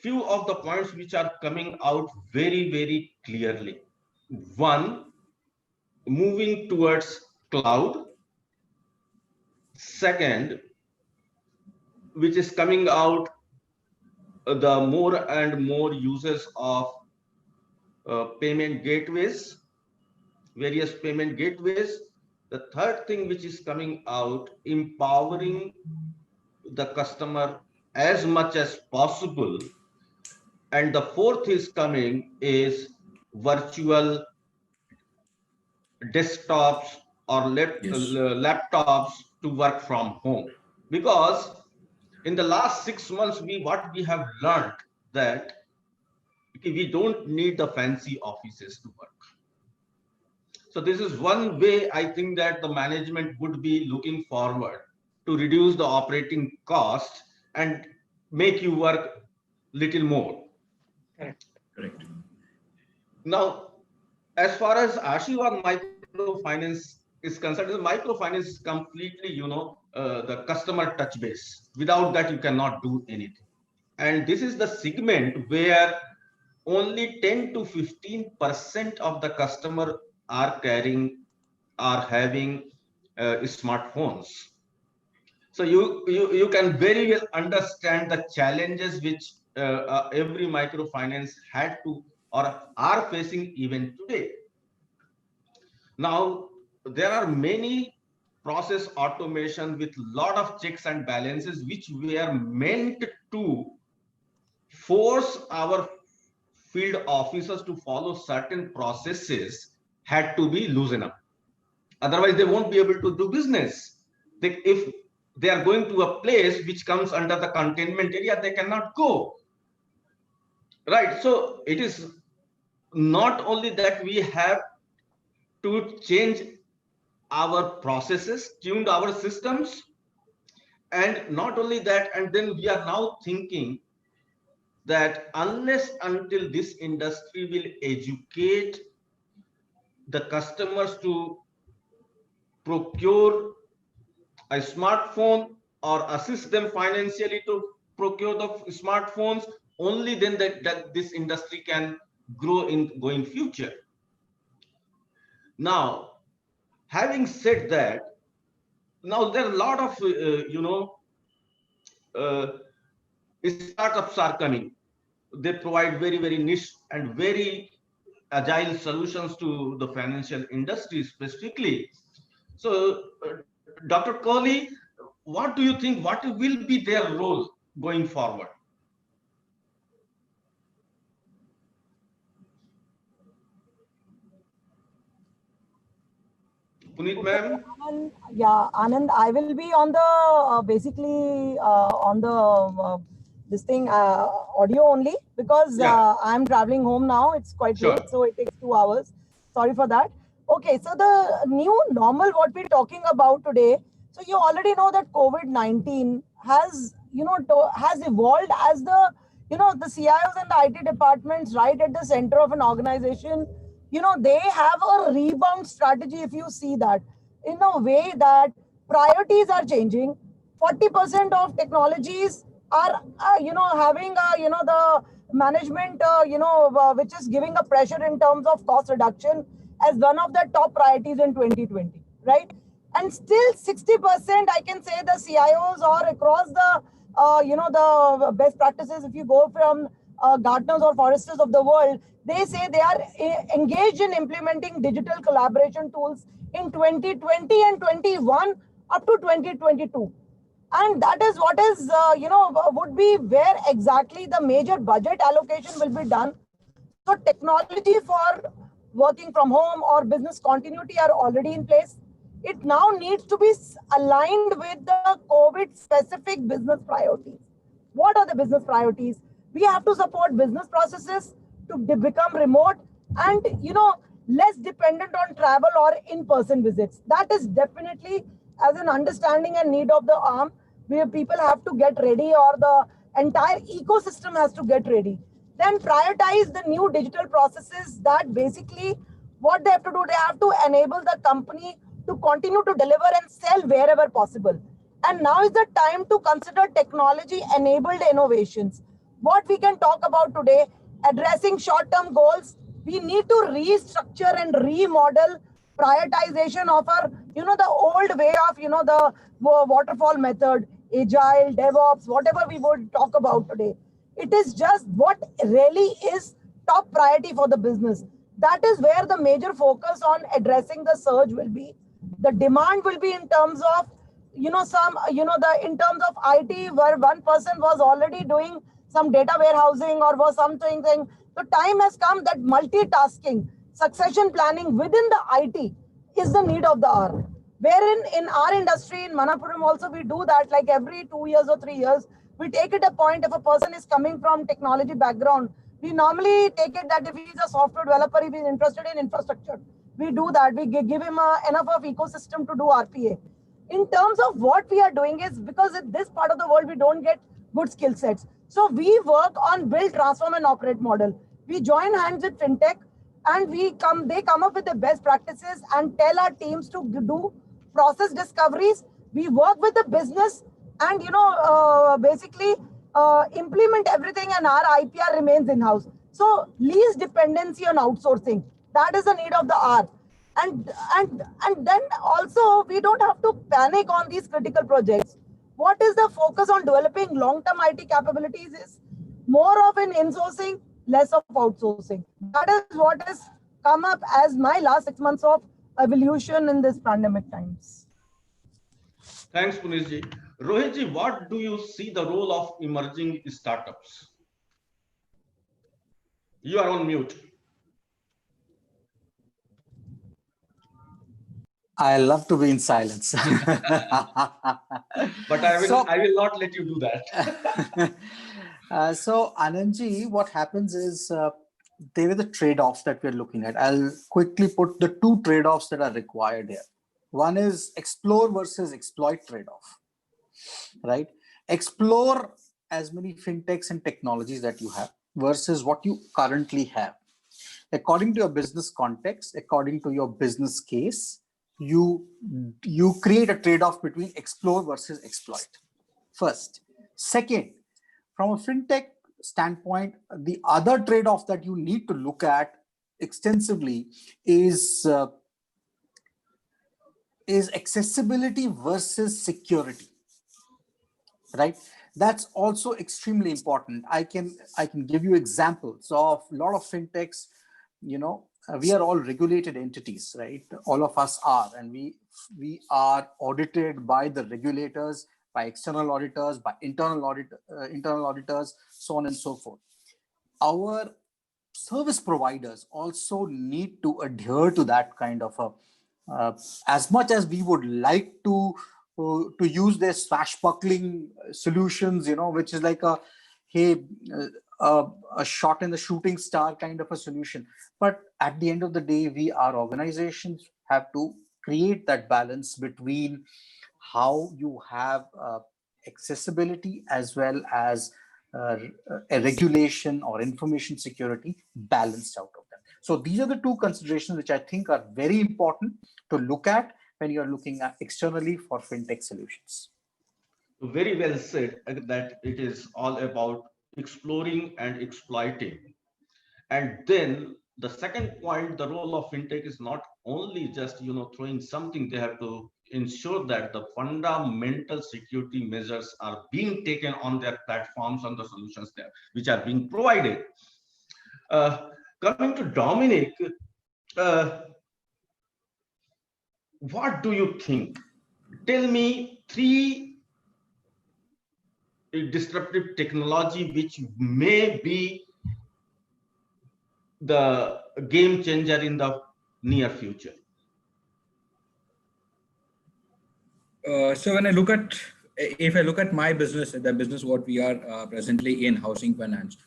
few of the points which are coming out very, very clearly. One, moving towards cloud. Second, which is coming out, the more and more uses of payment gateways, various payment gateways. The third thing which is coming out, empowering the customer as much as possible. And the fourth is coming is virtual desktops or laptops to work from home. Because in the last 6 months, what we have learned that we don't need the fancy offices to work. So this is one way I think that the management would be looking forward to reduce the operating cost and make you work little more. Correct. Now, as far as Ashirwad microfinance is concerned, microfinance is completely, the customer touch base. Without that, you cannot do anything. And this is the segment where only 10 to 15% of the customer are having smartphones. So you can very well understand the challenges which every microfinance had to or are facing even today. Now, there are many process automation with lot of checks and balances which were meant to force our field officers to follow certain processes had to be loosened up. Otherwise, they won't be able to do business. If they are going to a place which comes under the containment area, they cannot go. Right. So it is not only that we have to change our processes, tune our systems, and not only that, and then we are now thinking that unless until this industry will educate the customers to procure a smartphone or assist them financially to procure the smartphones, only then that this industry can grow in going future. Now, having said that, now there are a lot of startups are coming. They provide very, very niche and very agile solutions to the financial industry specifically. So, Dr. Kohli, what do you think? What will be their role going forward? Puneet, ma'am? Yeah, Anand, I will be on the basically on the this thing audio only because I'm traveling home now. It's quite late, so it takes 2 hours. Sorry for that. Okay, so the new normal what we're talking about today. So you already know that COVID-19 has has evolved as the the CIOs and the IT departments right at the center of an organization. They have a rebound strategy. If you see that in a way that priorities are changing, 40% of technologies are having the management which is giving a pressure in terms of cost reduction as one of the top priorities in 2020, right? And still 60% I can say the CIOs or across the the best practices, if you go from Gartners or Foresters of the world, they say they are engaged in implementing digital collaboration tools in 2020 and 21 up to 2022. And that is what is would be where exactly the major budget allocation will be done. So technology for working from home or business continuity are already in place. It now needs to be aligned with the COVID specific business priorities. What are the business priorities? We have to support business processes to become remote and, less dependent on travel or in-person visits. That is definitely as an understanding and need of the arm, where people have to get ready, or the entire ecosystem has to get ready. Then prioritize the new digital processes that basically what they have to do, they have to enable the company to continue to deliver and sell wherever possible. And now is the time to consider technology enabled innovations. What we can talk about today, addressing short term goals, we need to restructure and remodel prioritization of our, the old way of, the waterfall method, agile, DevOps, whatever we would talk about today. It is just what really is top priority for the business. That is where the major focus on addressing the surge will be. The demand will be in terms of, in terms of IT, where one person was already doing some data warehousing or was something. The time has come that multitasking, succession planning within the IT is the need of the hour. Wherein in our industry, in Manapuram also, we do that like every 2 years or 3 years. We take it a point if a person is coming from technology background. We normally take it that if he's a software developer, if he's interested in infrastructure, we do that. We give him enough of ecosystem to do RPA. In terms of what we are doing is, because in this part of the world, we don't get good skill sets. So we work on build, transform, and operate model. We join hands with fintech, and they come up with the best practices and tell our teams to do process discoveries. We work with the business and, basically implement everything, and our IPR remains in-house. So least dependency on outsourcing. That is the need of the hour. And then also we don't have to panic on these critical projects. What is the focus on developing long-term IT capabilities is more of an insourcing, less of outsourcing. That is what has come up as my last 6 months of evolution in this pandemic times. Thanks, Punishji. Rohitji, what do you see the role of emerging startups? You are on mute. I love to be in silence. But I will not let you do that. So Anandji, what happens is there are the trade-offs that we're looking at. I'll quickly put the two trade-offs that are required here. One is explore versus exploit trade-off, right? Explore as many fintechs and technologies that you have versus what you currently have. According to your business context, according to your business case, you create a trade-off between explore versus exploit. First. Second, from a fintech standpoint, the other trade-off that you need to look at extensively is accessibility versus security, right? That's also extremely important. I can give you examples of a lot of fintechs. We are all regulated entities, right? All of us are, and we are audited by the regulators, by external auditors, by internal auditors, so on and so forth. Our service providers also need to adhere to that kind of as much as we would like to use their swashbuckling solutions, which is like a shot in the shooting star kind of a solution. But at the end of the day, our organizations have to create that balance between how you have accessibility as well as a regulation or information security balanced out of them. So these are the two considerations which I think are very important to look at when you're looking at externally for fintech solutions. Very well said, that it is all about exploring and exploiting. And then the second point, the role of fintech is not only just throwing something. They have to ensure that the fundamental security measures are being taken on their platforms, on the solutions there which are being provided. Coming to Dominic, what do you think? Tell me 3 disruptive technology which may be the game changer in the near future. So when I look at if I look at my business, the business what we are presently in, housing finance,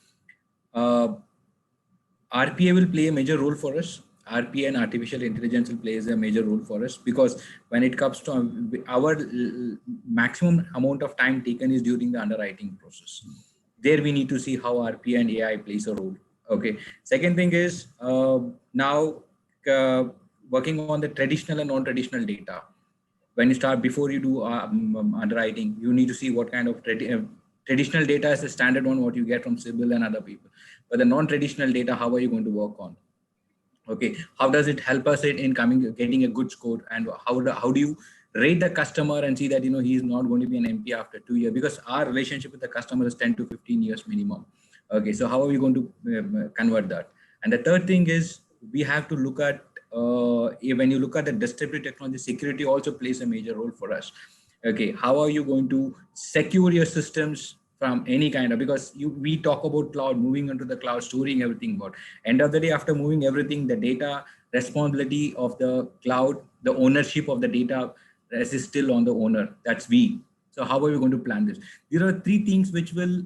uh, RPA will play a major role for us. RPA and artificial intelligence will play a major role for us, because when it comes to our maximum amount of time taken is during the underwriting process. There we need to see how RPA and AI plays a role. Okay. Second thing is now working on the traditional and non-traditional data. When you start, before you do underwriting, you need to see what kind of traditional data is the standard one, what you get from CIBIL and other people. But the non-traditional data, how are you going to work on? Okay, how does it help us in getting a good score, and how do you rate the customer and see that he is not going to be an MP after 2 years, because our relationship with the customer is 10 to 15 years minimum. Okay, so how are we going to convert that? And the third thing is we have to look at when you look at the distributed technology, security also plays a major role for us. Okay, how are you going to secure your systems from any kind of, because we talk about cloud, moving into the cloud, storing everything, but end of the day, after moving everything, the data responsibility of the cloud, the ownership of the data is still on the owner. That's we. So how are we going to plan this? There are three things which will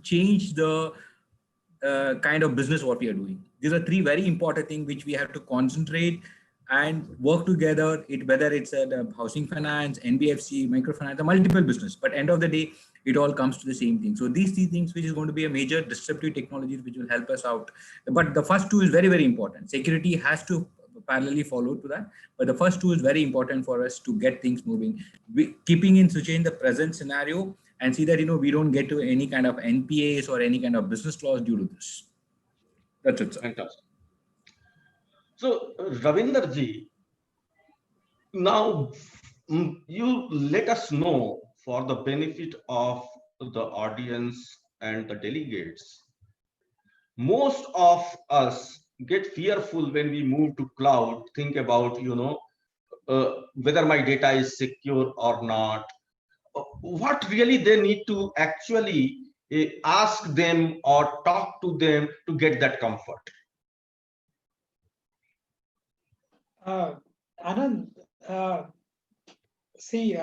change the kind of business what we are doing. These are three very important things which we have to concentrate and work together. Whether it's a housing finance, NBFC, microfinance, a multiple business, but end of the day, it all comes to the same thing. So these three things, which is going to be a major disruptive technologies, which will help us out. But the first two is very, very important. Security has to parallelly follow to that, but the first two is very important for us to get things moving. Keeping in switching the present scenario and see that we don't get to any kind of NPAs or any kind of business loss due to this. That's it, sir. Fantastic. So Ravinder ji, now you let us know, for the benefit of the audience and the delegates, most of us get fearful when we move to cloud, think about whether my data is secure or not. What really they need to actually ask them or talk to them to get that comfort? Anand, see,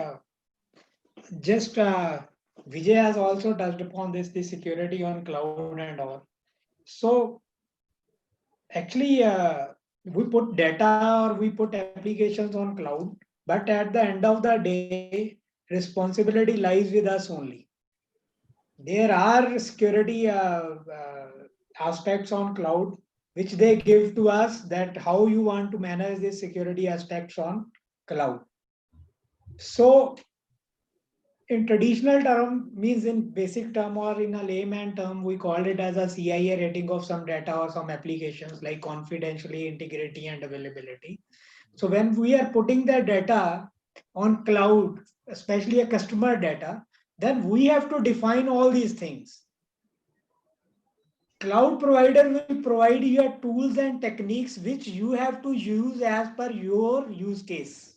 just Vijay has also touched upon this, the security on cloud and all. So actually, we put data or we put applications on cloud, but at the end of the day, responsibility lies with us only. There are security aspects on cloud which they give to us, that how you want to manage the security aspects on cloud. So in traditional term, means in basic term or in a layman term, we call it as a CIA rating of some data or some applications, like confidentiality, integrity, and availability. So when we are putting the data on cloud, especially a customer data, then we have to define all these things. Cloud provider will provide you tools and techniques which you have to use as per your use case.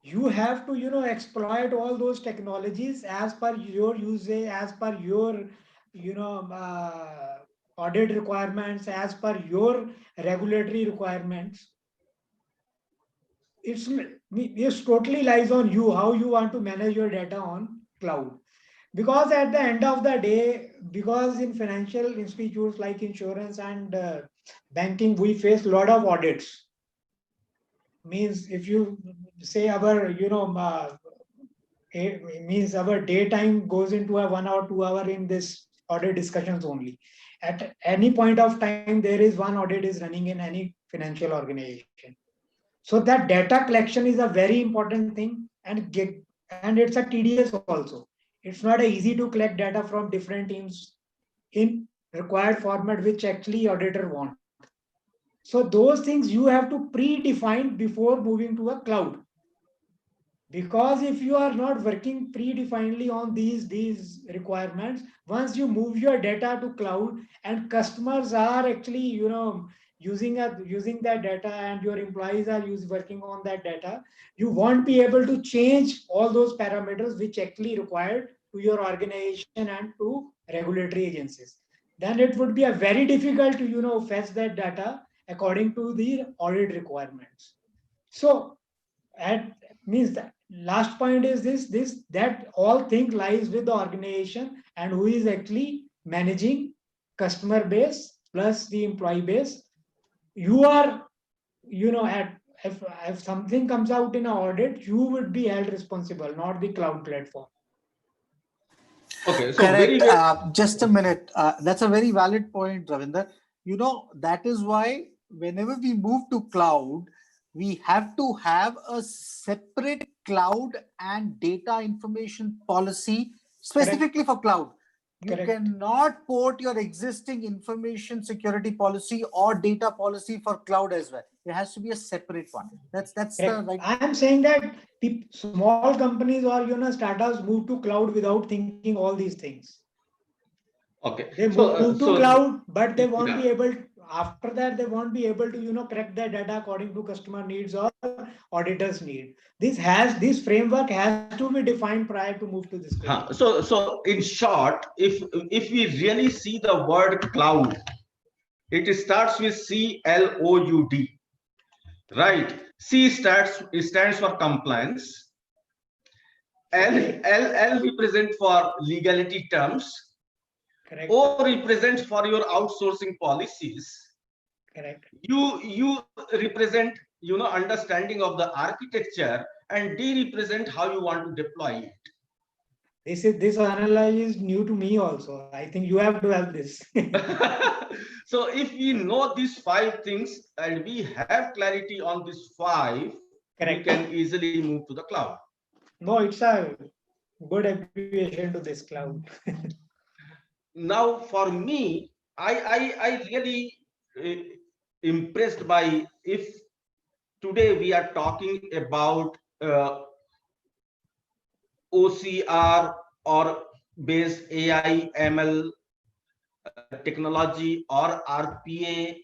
You have to exploit all those technologies as per your usage, as per your audit requirements, as per your regulatory requirements. It's totally lies on you how you want to manage your data on cloud. Because at the end of the day, because in financial institutes like insurance and banking, we face a lot of audits. Means if you say our means our daytime goes into a 1 or 2 hour in this audit discussions only. At any point of time, there is one audit is running in any financial organization. So that data collection is a very important thing, and it's a tedious also. It's not easy to collect data from different teams in required format which actually auditor want. So those things you have to predefine before moving to a cloud. Because if you are not working predefinedly on these requirements, once you move your data to cloud and customers are actually using that data and your employees are working on that data, you won't be able to change all those parameters which actually required to your organization and to regulatory agencies. Then it would be a very difficult to fetch that data according to the audit requirements. So at means that last point is this that all thing lies with the organization and who is actually managing customer base plus the employee base. You are, at if something comes out in an audit, you would be held responsible, not the cloud platform. Okay, so Correct. very Just a minute. That's a very valid point, Ravinder. That is why whenever we move to cloud, we have to have a separate cloud and data information policy specifically for cloud. You Correct. cannot port your existing information security policy or data policy for cloud as well. There has to be a separate one. That's the right. I am saying that the small companies or startups move to cloud without thinking all these things. Okay. They move to cloud, but they won't be able. After that, they won't be able to crack their data according to customer needs or auditors need. This framework has to be defined prior to move to this cloud. So in short, if we really see the word cloud, it starts with CLOUD, right? Stands for compliance. L represent for legality terms. Correct. O represents for your outsourcing policies. Correct. You represent understanding of the architecture, and D represent how you want to deploy it. This analogy is new to me also. I think you have to have this. So if we know these 5 things and we have clarity on these 5, Correct. we can easily move to the cloud. No, it's a good abbreviation to this cloud. Now, for me, I really impressed by if today we are talking about OCR or based AI, ML technology or RPA.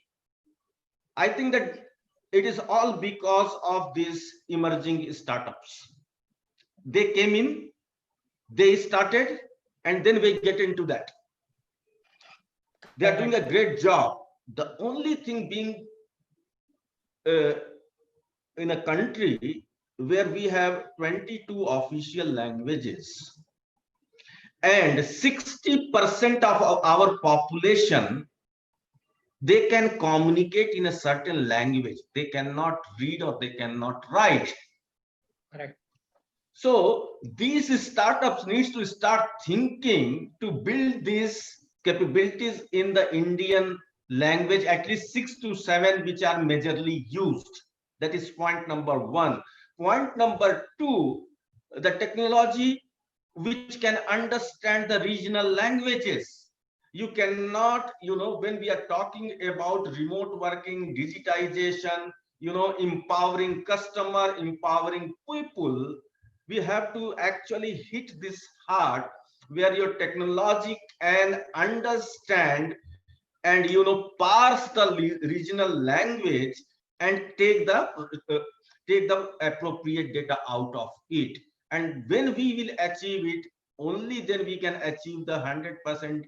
I think that it is all because of these emerging startups. They came in, they started, and then we get into that. They are doing a great job. The only thing being in a country where we have 22 official languages and 60% of our population, they can communicate in a certain language. They cannot read or they cannot write. Correct. So these startups needs to start thinking to build these capabilities in the Indian language, at least 6 to 7, which are majorly used. That is point number 1. Point number 2, the technology which can understand the regional languages. You cannot, when we are talking about remote working, digitization, empowering customer, empowering people, we have to actually hit this hard where your technology can understand and parse the regional language and take the appropriate data out of it. And when we will achieve it, only then we can achieve the 100%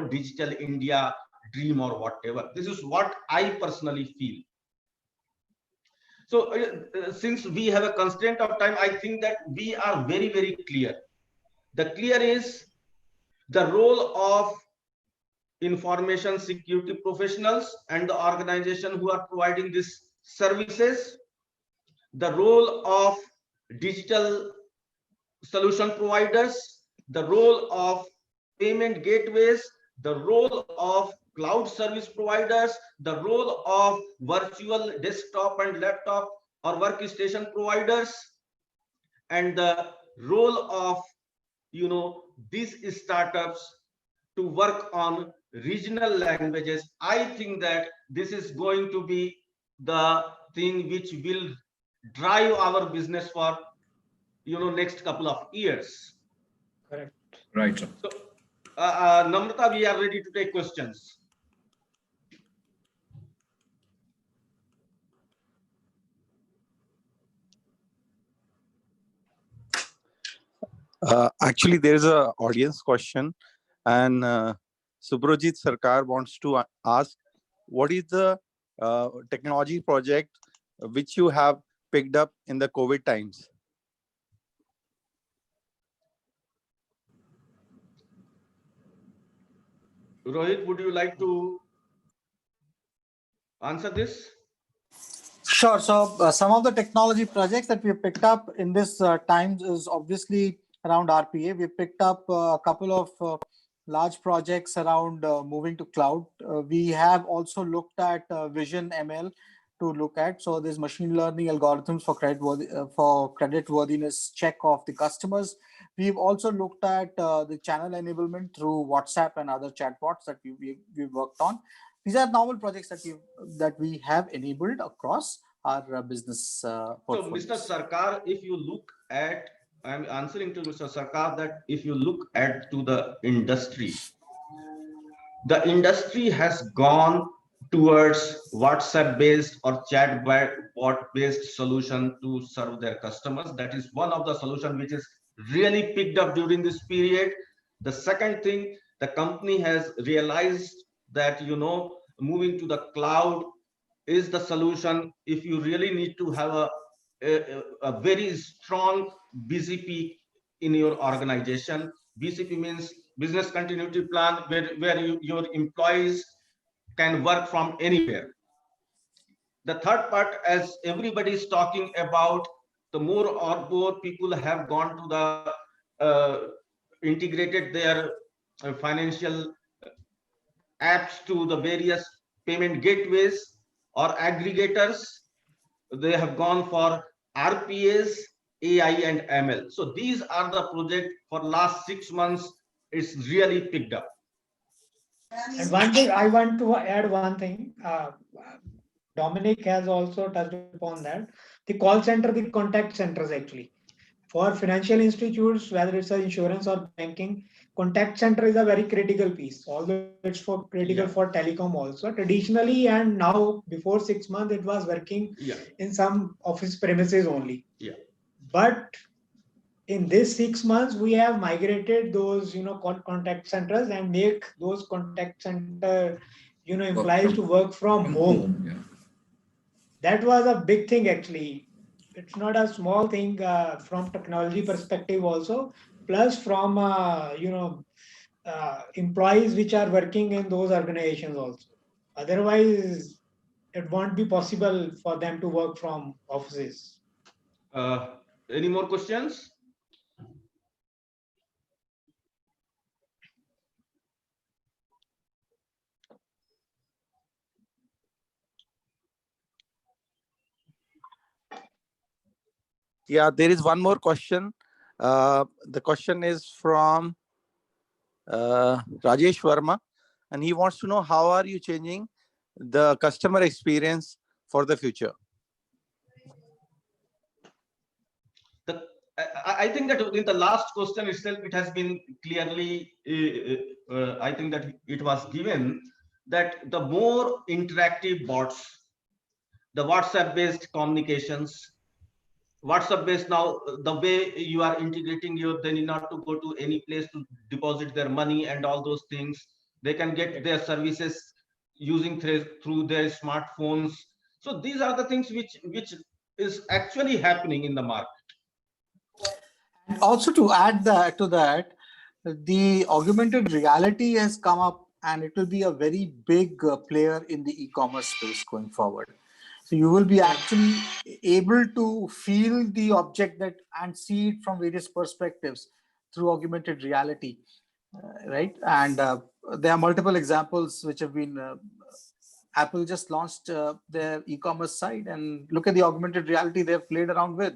digital India dream or whatever. This is what I personally feel. So since we have a constraint of time, I think that we are very, very clear. The clear is the role of information security professionals and the organization who are providing these services, the role of digital solution providers, the role of payment gateways, the role of cloud service providers, the role of virtual desktop and laptop or workstation providers, and the role of these startups to work on regional languages. I think that this is going to be the thing which will drive our business for next couple of years. Correct. Right. So Namrata, we are ready to take questions. Actually, there is a audience question, and Subrojit Sarkar wants to ask, what is the technology project which you have picked up in the COVID times? Rohit, would you like to answer this? Sure. So some of the technology projects that we have picked up in this times is obviously around RPA. We picked up a couple of large projects around moving to cloud. We have also looked at Vision ML to look at. So there's machine learning algorithms for credit worthiness check of the customers. We've also looked at the channel enablement through WhatsApp and other chatbots that we've worked on. These are novel projects that we have enabled across our business portfolios. So, Mr. Sarkar, if you look at, I'm answering to Mr. Sarkar that if you look at to the industry has gone towards WhatsApp-based or chatbot-based solution to serve their customers. That is one of the solution which is really picked up during this period. The second thing, the company has realized that, moving to the cloud is the solution if you really need to have a very strong BCP in your organization. BCP means business continuity plan, where your employees can work from anywhere. The third part, as everybody is talking about, the more or more people have gone to the integrated their financial apps to the various payment gateways or aggregators. They have gone for RPAs, AI, and ML. So these are the projects for last 6 months. It's really picked up. And one thing I want to add one thing. Dominic has also touched upon that. The call center, the contact centers actually. For financial institutes, whether it's insurance or banking, contact center is a very critical piece. Although it's critical for telecom also. Traditionally, and now before 6 months, it was working in some office premises only. But in this 6 months, we have migrated those contact centers and make those contact center employees to work from home. That was a big thing actually. It's not a small thing from technology perspective also, plus from employees which are working in those organizations also. Otherwise, it won't be possible for them to work from offices. Any more questions? Yeah, there is one more question. The question is from Rajesh Verma, and he wants to know how are you changing the customer experience for the future? I think that in the last question itself, it has been clearly, I think that it was given that the more interactive bots, the WhatsApp-based communications, WhatsApp-based now, the way you are integrating they need not to go to any place to deposit their money and all those things. They can get their services using through their smartphones. So these are the things which is actually happening in the market. And also to add to that, the augmented reality has come up and it will be a very big player in the e-commerce space going forward. So you will be actually able to feel the object and see it from various perspectives through augmented reality, right? And there are multiple examples which have been. Apple just launched their e-commerce site, and look at the augmented reality they've played around with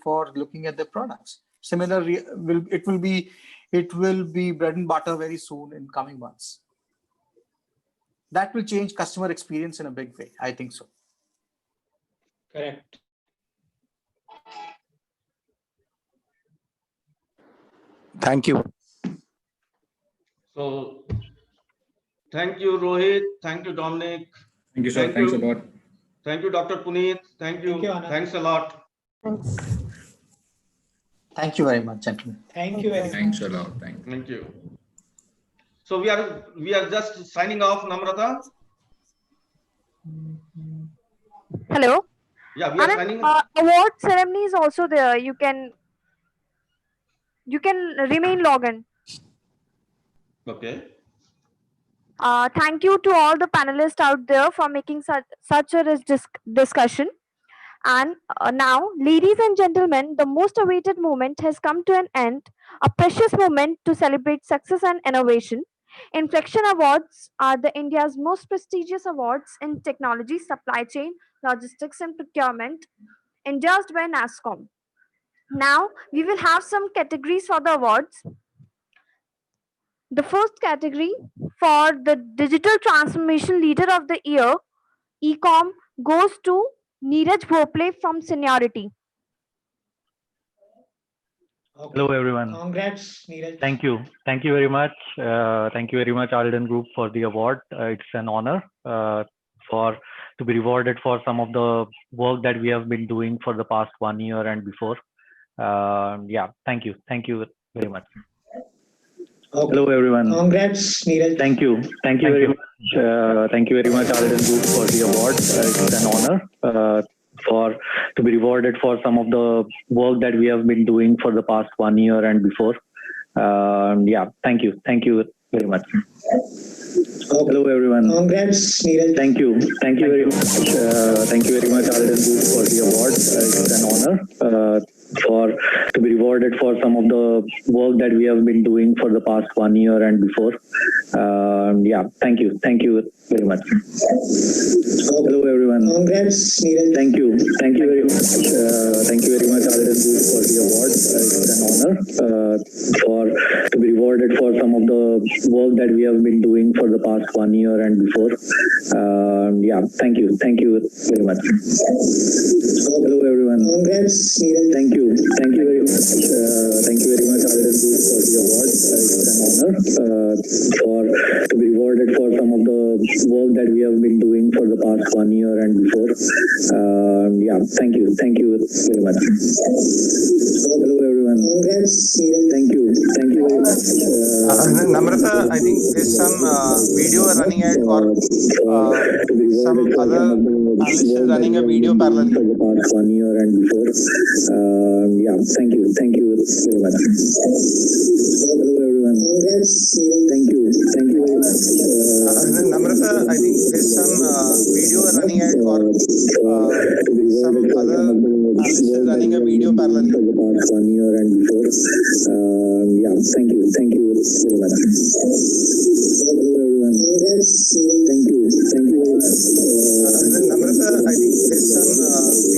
for looking at their products. Similarly, it will be bread and butter very soon in coming months. That will change customer experience in a big way. I think so. Correct. Thank you. So, thank you, Rohit. Thank you, Dominic. Thank you, sir. Thanks a lot. Thank you, Dr. Puneet. Thank you. Thanks a lot. Thanks. Thank you very much, gentlemen. Thank you very much. Thanks a lot. Thank you. So we are just signing off, Namrata. Hello. Yeah, we are And planning. award ceremony is also there. You can remain logged. Okay. Thank you to all the panelists out there for making such a rich discussion. And now, ladies and gentlemen, the most awaited moment has come to an end, a precious moment to celebrate success and innovation. Inflection Awards are the India's most prestigious awards in technology, supply chain, logistics, and procurement, endorsed by NASSCOM. Now, we will have some categories for the awards. The first category for the Digital Transformation Leader of the Year, Ecom, goes to Neeraj Bhople from Seniority. Hello, everyone. Congrats, Neeraj. Thank you. Thank you very much. Thank you very much, Alden Group, for the award. It's an honor for to be rewarded for some of the work that we have been doing for the past 1 year and before. Yeah, thank you. Thank you very much. Hello, everyone. Congrats, Neeraj. Thank you. Thank you very much. Thank you very much, Alden Group, for the award. It's an honor for to be rewarded for some of the work that we have been doing for the past 1 year and before. Yeah, thank you. Thank you very much. Hello, everyone. Congrats, Neeraj. Thank you. Thank you very much. Thank you very much, Alden Group, for the award. It's an honor for to be rewarded for some of the work that we have been doing for the past 1 year and before. Yeah, thank you. Thank you very much. Hello, everyone. Congrats, Neeraj. Thank you. Thank you very much. Thank you very much, Alden Group, for the award. It's an honor for to be rewarded for some of the work that we have been doing for the past 1 year and before. Yeah, thank you. Thank you very much. Hello, everyone. Congrats, Neeraj. Thank you. Thank you very much. Thank you very much, Alden Group, for the award. It's an honor for to be rewarded for some of the work that we have been doing for the past 1 year and before. Yeah, thank you. Thank you very much. Hello, everyone. Congrats, Neeraj. Thank you. Thank you very much. Namrata, I think there's some video running at or some other analyst is running a video parallelly. For the past 1 year and before. Yeah, thank you. Thank you very much. Hello, everyone. Congrats, Neeraj. Thank you. Thank you very much. Namrata, I think there's some video running at or some other analyst is running a video parallelly. For the past 1 year and before. Yeah, thank you. Thank you very much. Hello, everyone. Congrats, Neeraj. Thank you. Thank you very much.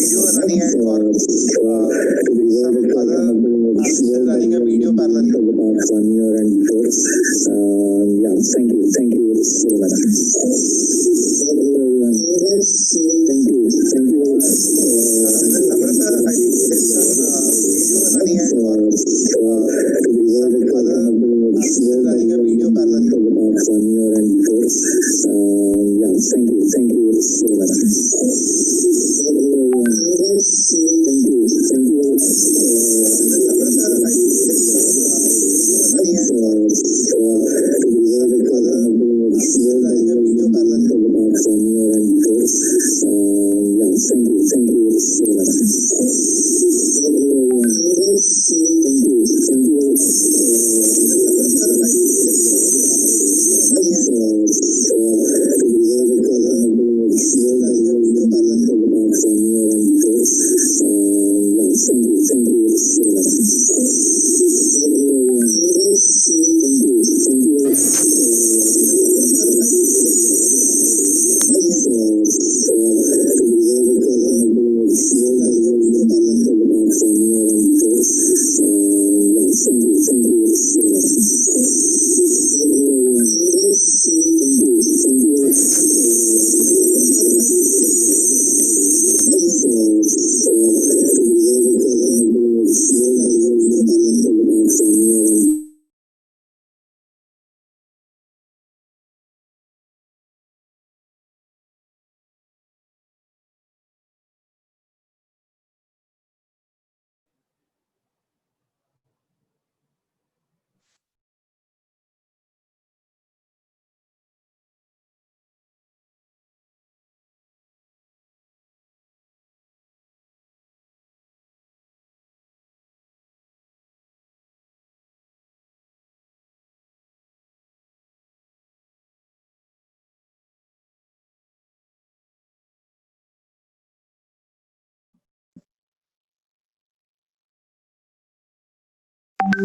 Namrata, I think there's some video running at or some other analyst is running a video parallelly. For the past 1 year and before. Yeah, thank you. Thank you very much. Hello, everyone. Congrats, Neeraj. Thank you. Thank you very much. Namrata, I think there's some video running at or some other analyst is running a video parallelly. For the past 1 year and before. Yeah, thank you. Thank you very much. Hello, everyone. Congrats, Neeraj. Thank you. Thank you very much. Namrata, I think there's some video running at or some other analyst is running a video parallelly. For the past 1 year and before. So,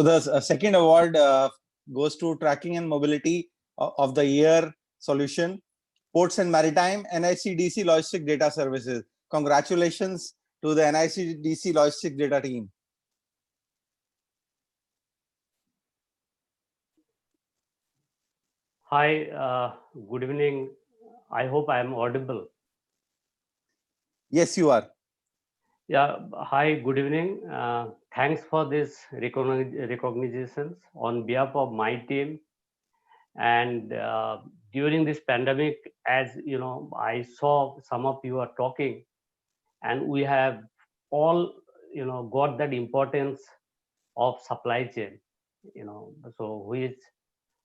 the second award goes to Tracking and Mobility of the Year Solution, Ports and Maritime, NICDC Logistic Data Services. Congratulations to the NICDC Logistic Data team. Hi, good evening. I hope I am audible. Yes, you are. Yeah, hi, good evening. Thanks for this recognitions on behalf of my team. And during this pandemic, as you know, I saw some of you are talking, and we have all, got that importance of supply chain, so which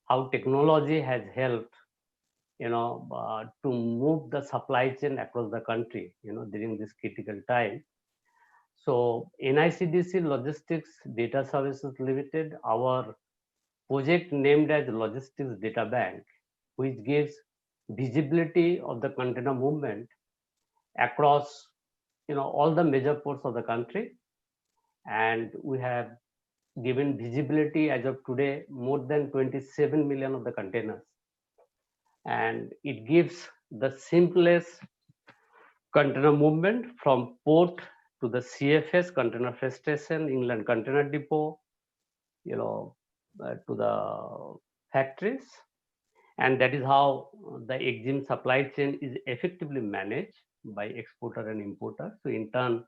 how technology has helped to move the supply chain across the country, during this critical time. So NICDC Logistics Data Services Limited, our project named as Logistics Data Bank, which gives visibility of the container movement across, all the major ports of the country. And we have given visibility as of today, more than 27 million of the containers. And it gives the simplest container movement from port to the CFS, container freight station, England Container Depot, to the factories. And that is how the EXIM supply chain is effectively managed by exporter and importer. So in turn,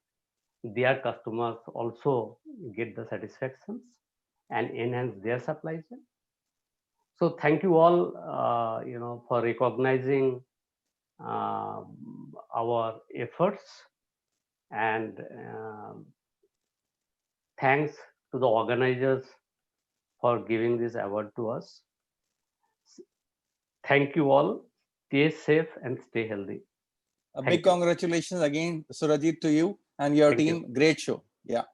their customers also get the satisfactions and enhance their supply chain. So thank you all, for recognizing our efforts, and thanks to the organizers for giving this award to us. Thank you all. Stay safe and stay healthy. A big congratulations again, Surajit, to you and your team. Great show. Yeah.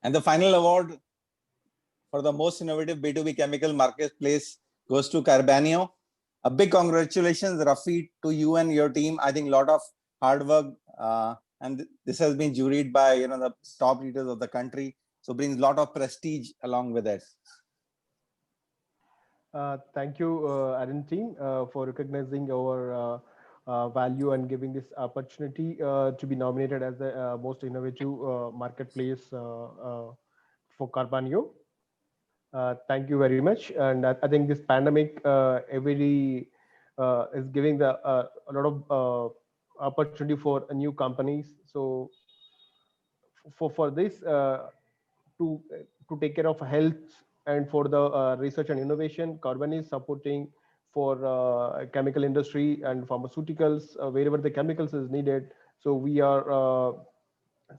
And the final award for the most innovative B2B chemical marketplace goes to Carbanio. A big congratulations, Rafi, to you and your team. I think a lot of hard work, and this has been juried by the top leaders of the country. So brings a lot of prestige along with it. Thank you, Aaron team, for recognizing our value and giving this opportunity to be nominated as the most innovative marketplace for Carbanio. Thank you very much. And I think this pandemic is giving a lot of opportunity for new companies. So for this to take care of health and for the research and innovation, Carbon is supporting for chemical industry and pharmaceuticals wherever the chemicals is needed. So we are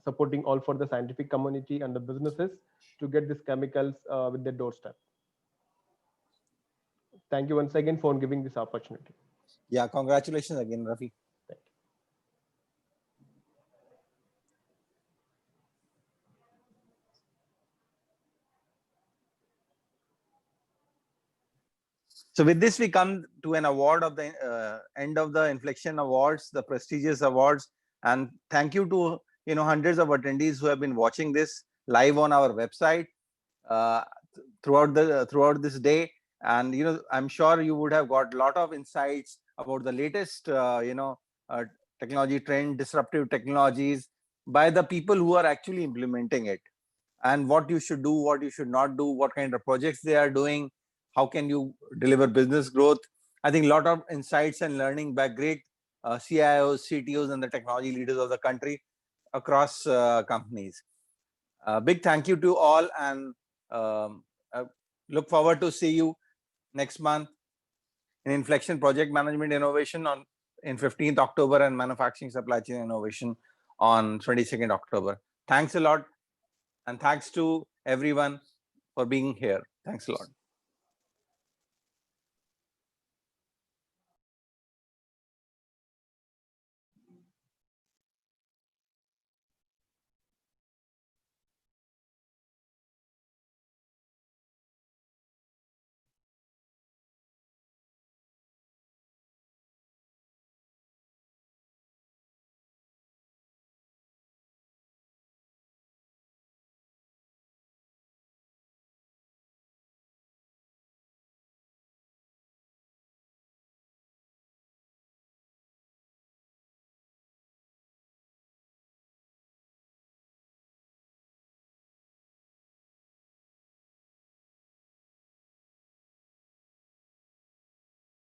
supporting all for the scientific community and the businesses to get these chemicals with their doorstep. Thank you once again for giving this opportunity. Yeah, congratulations again, Rafi. Thank you. So with this, we come to an award of the end of the Inflection Awards, the prestigious awards. And thank you to hundreds of attendees who have been watching this live on our website throughout this day. And I'm sure you would have got a lot of insights about the latest technology trend, disruptive technologies by the people who are actually implementing it, and what you should do, what you should not do, what kind of projects they are doing. how can you deliver business growth. I think a lot of insights and learning by great CIOs, CTOs, and the technology leaders of the country across companies. Big thank you to all, and look forward to see you next month in Inflection Project Management Innovation in 15th October and Manufacturing Supply Chain Innovation on 22nd October. Thanks a lot, and thanks to everyone for being here. Thanks a lot.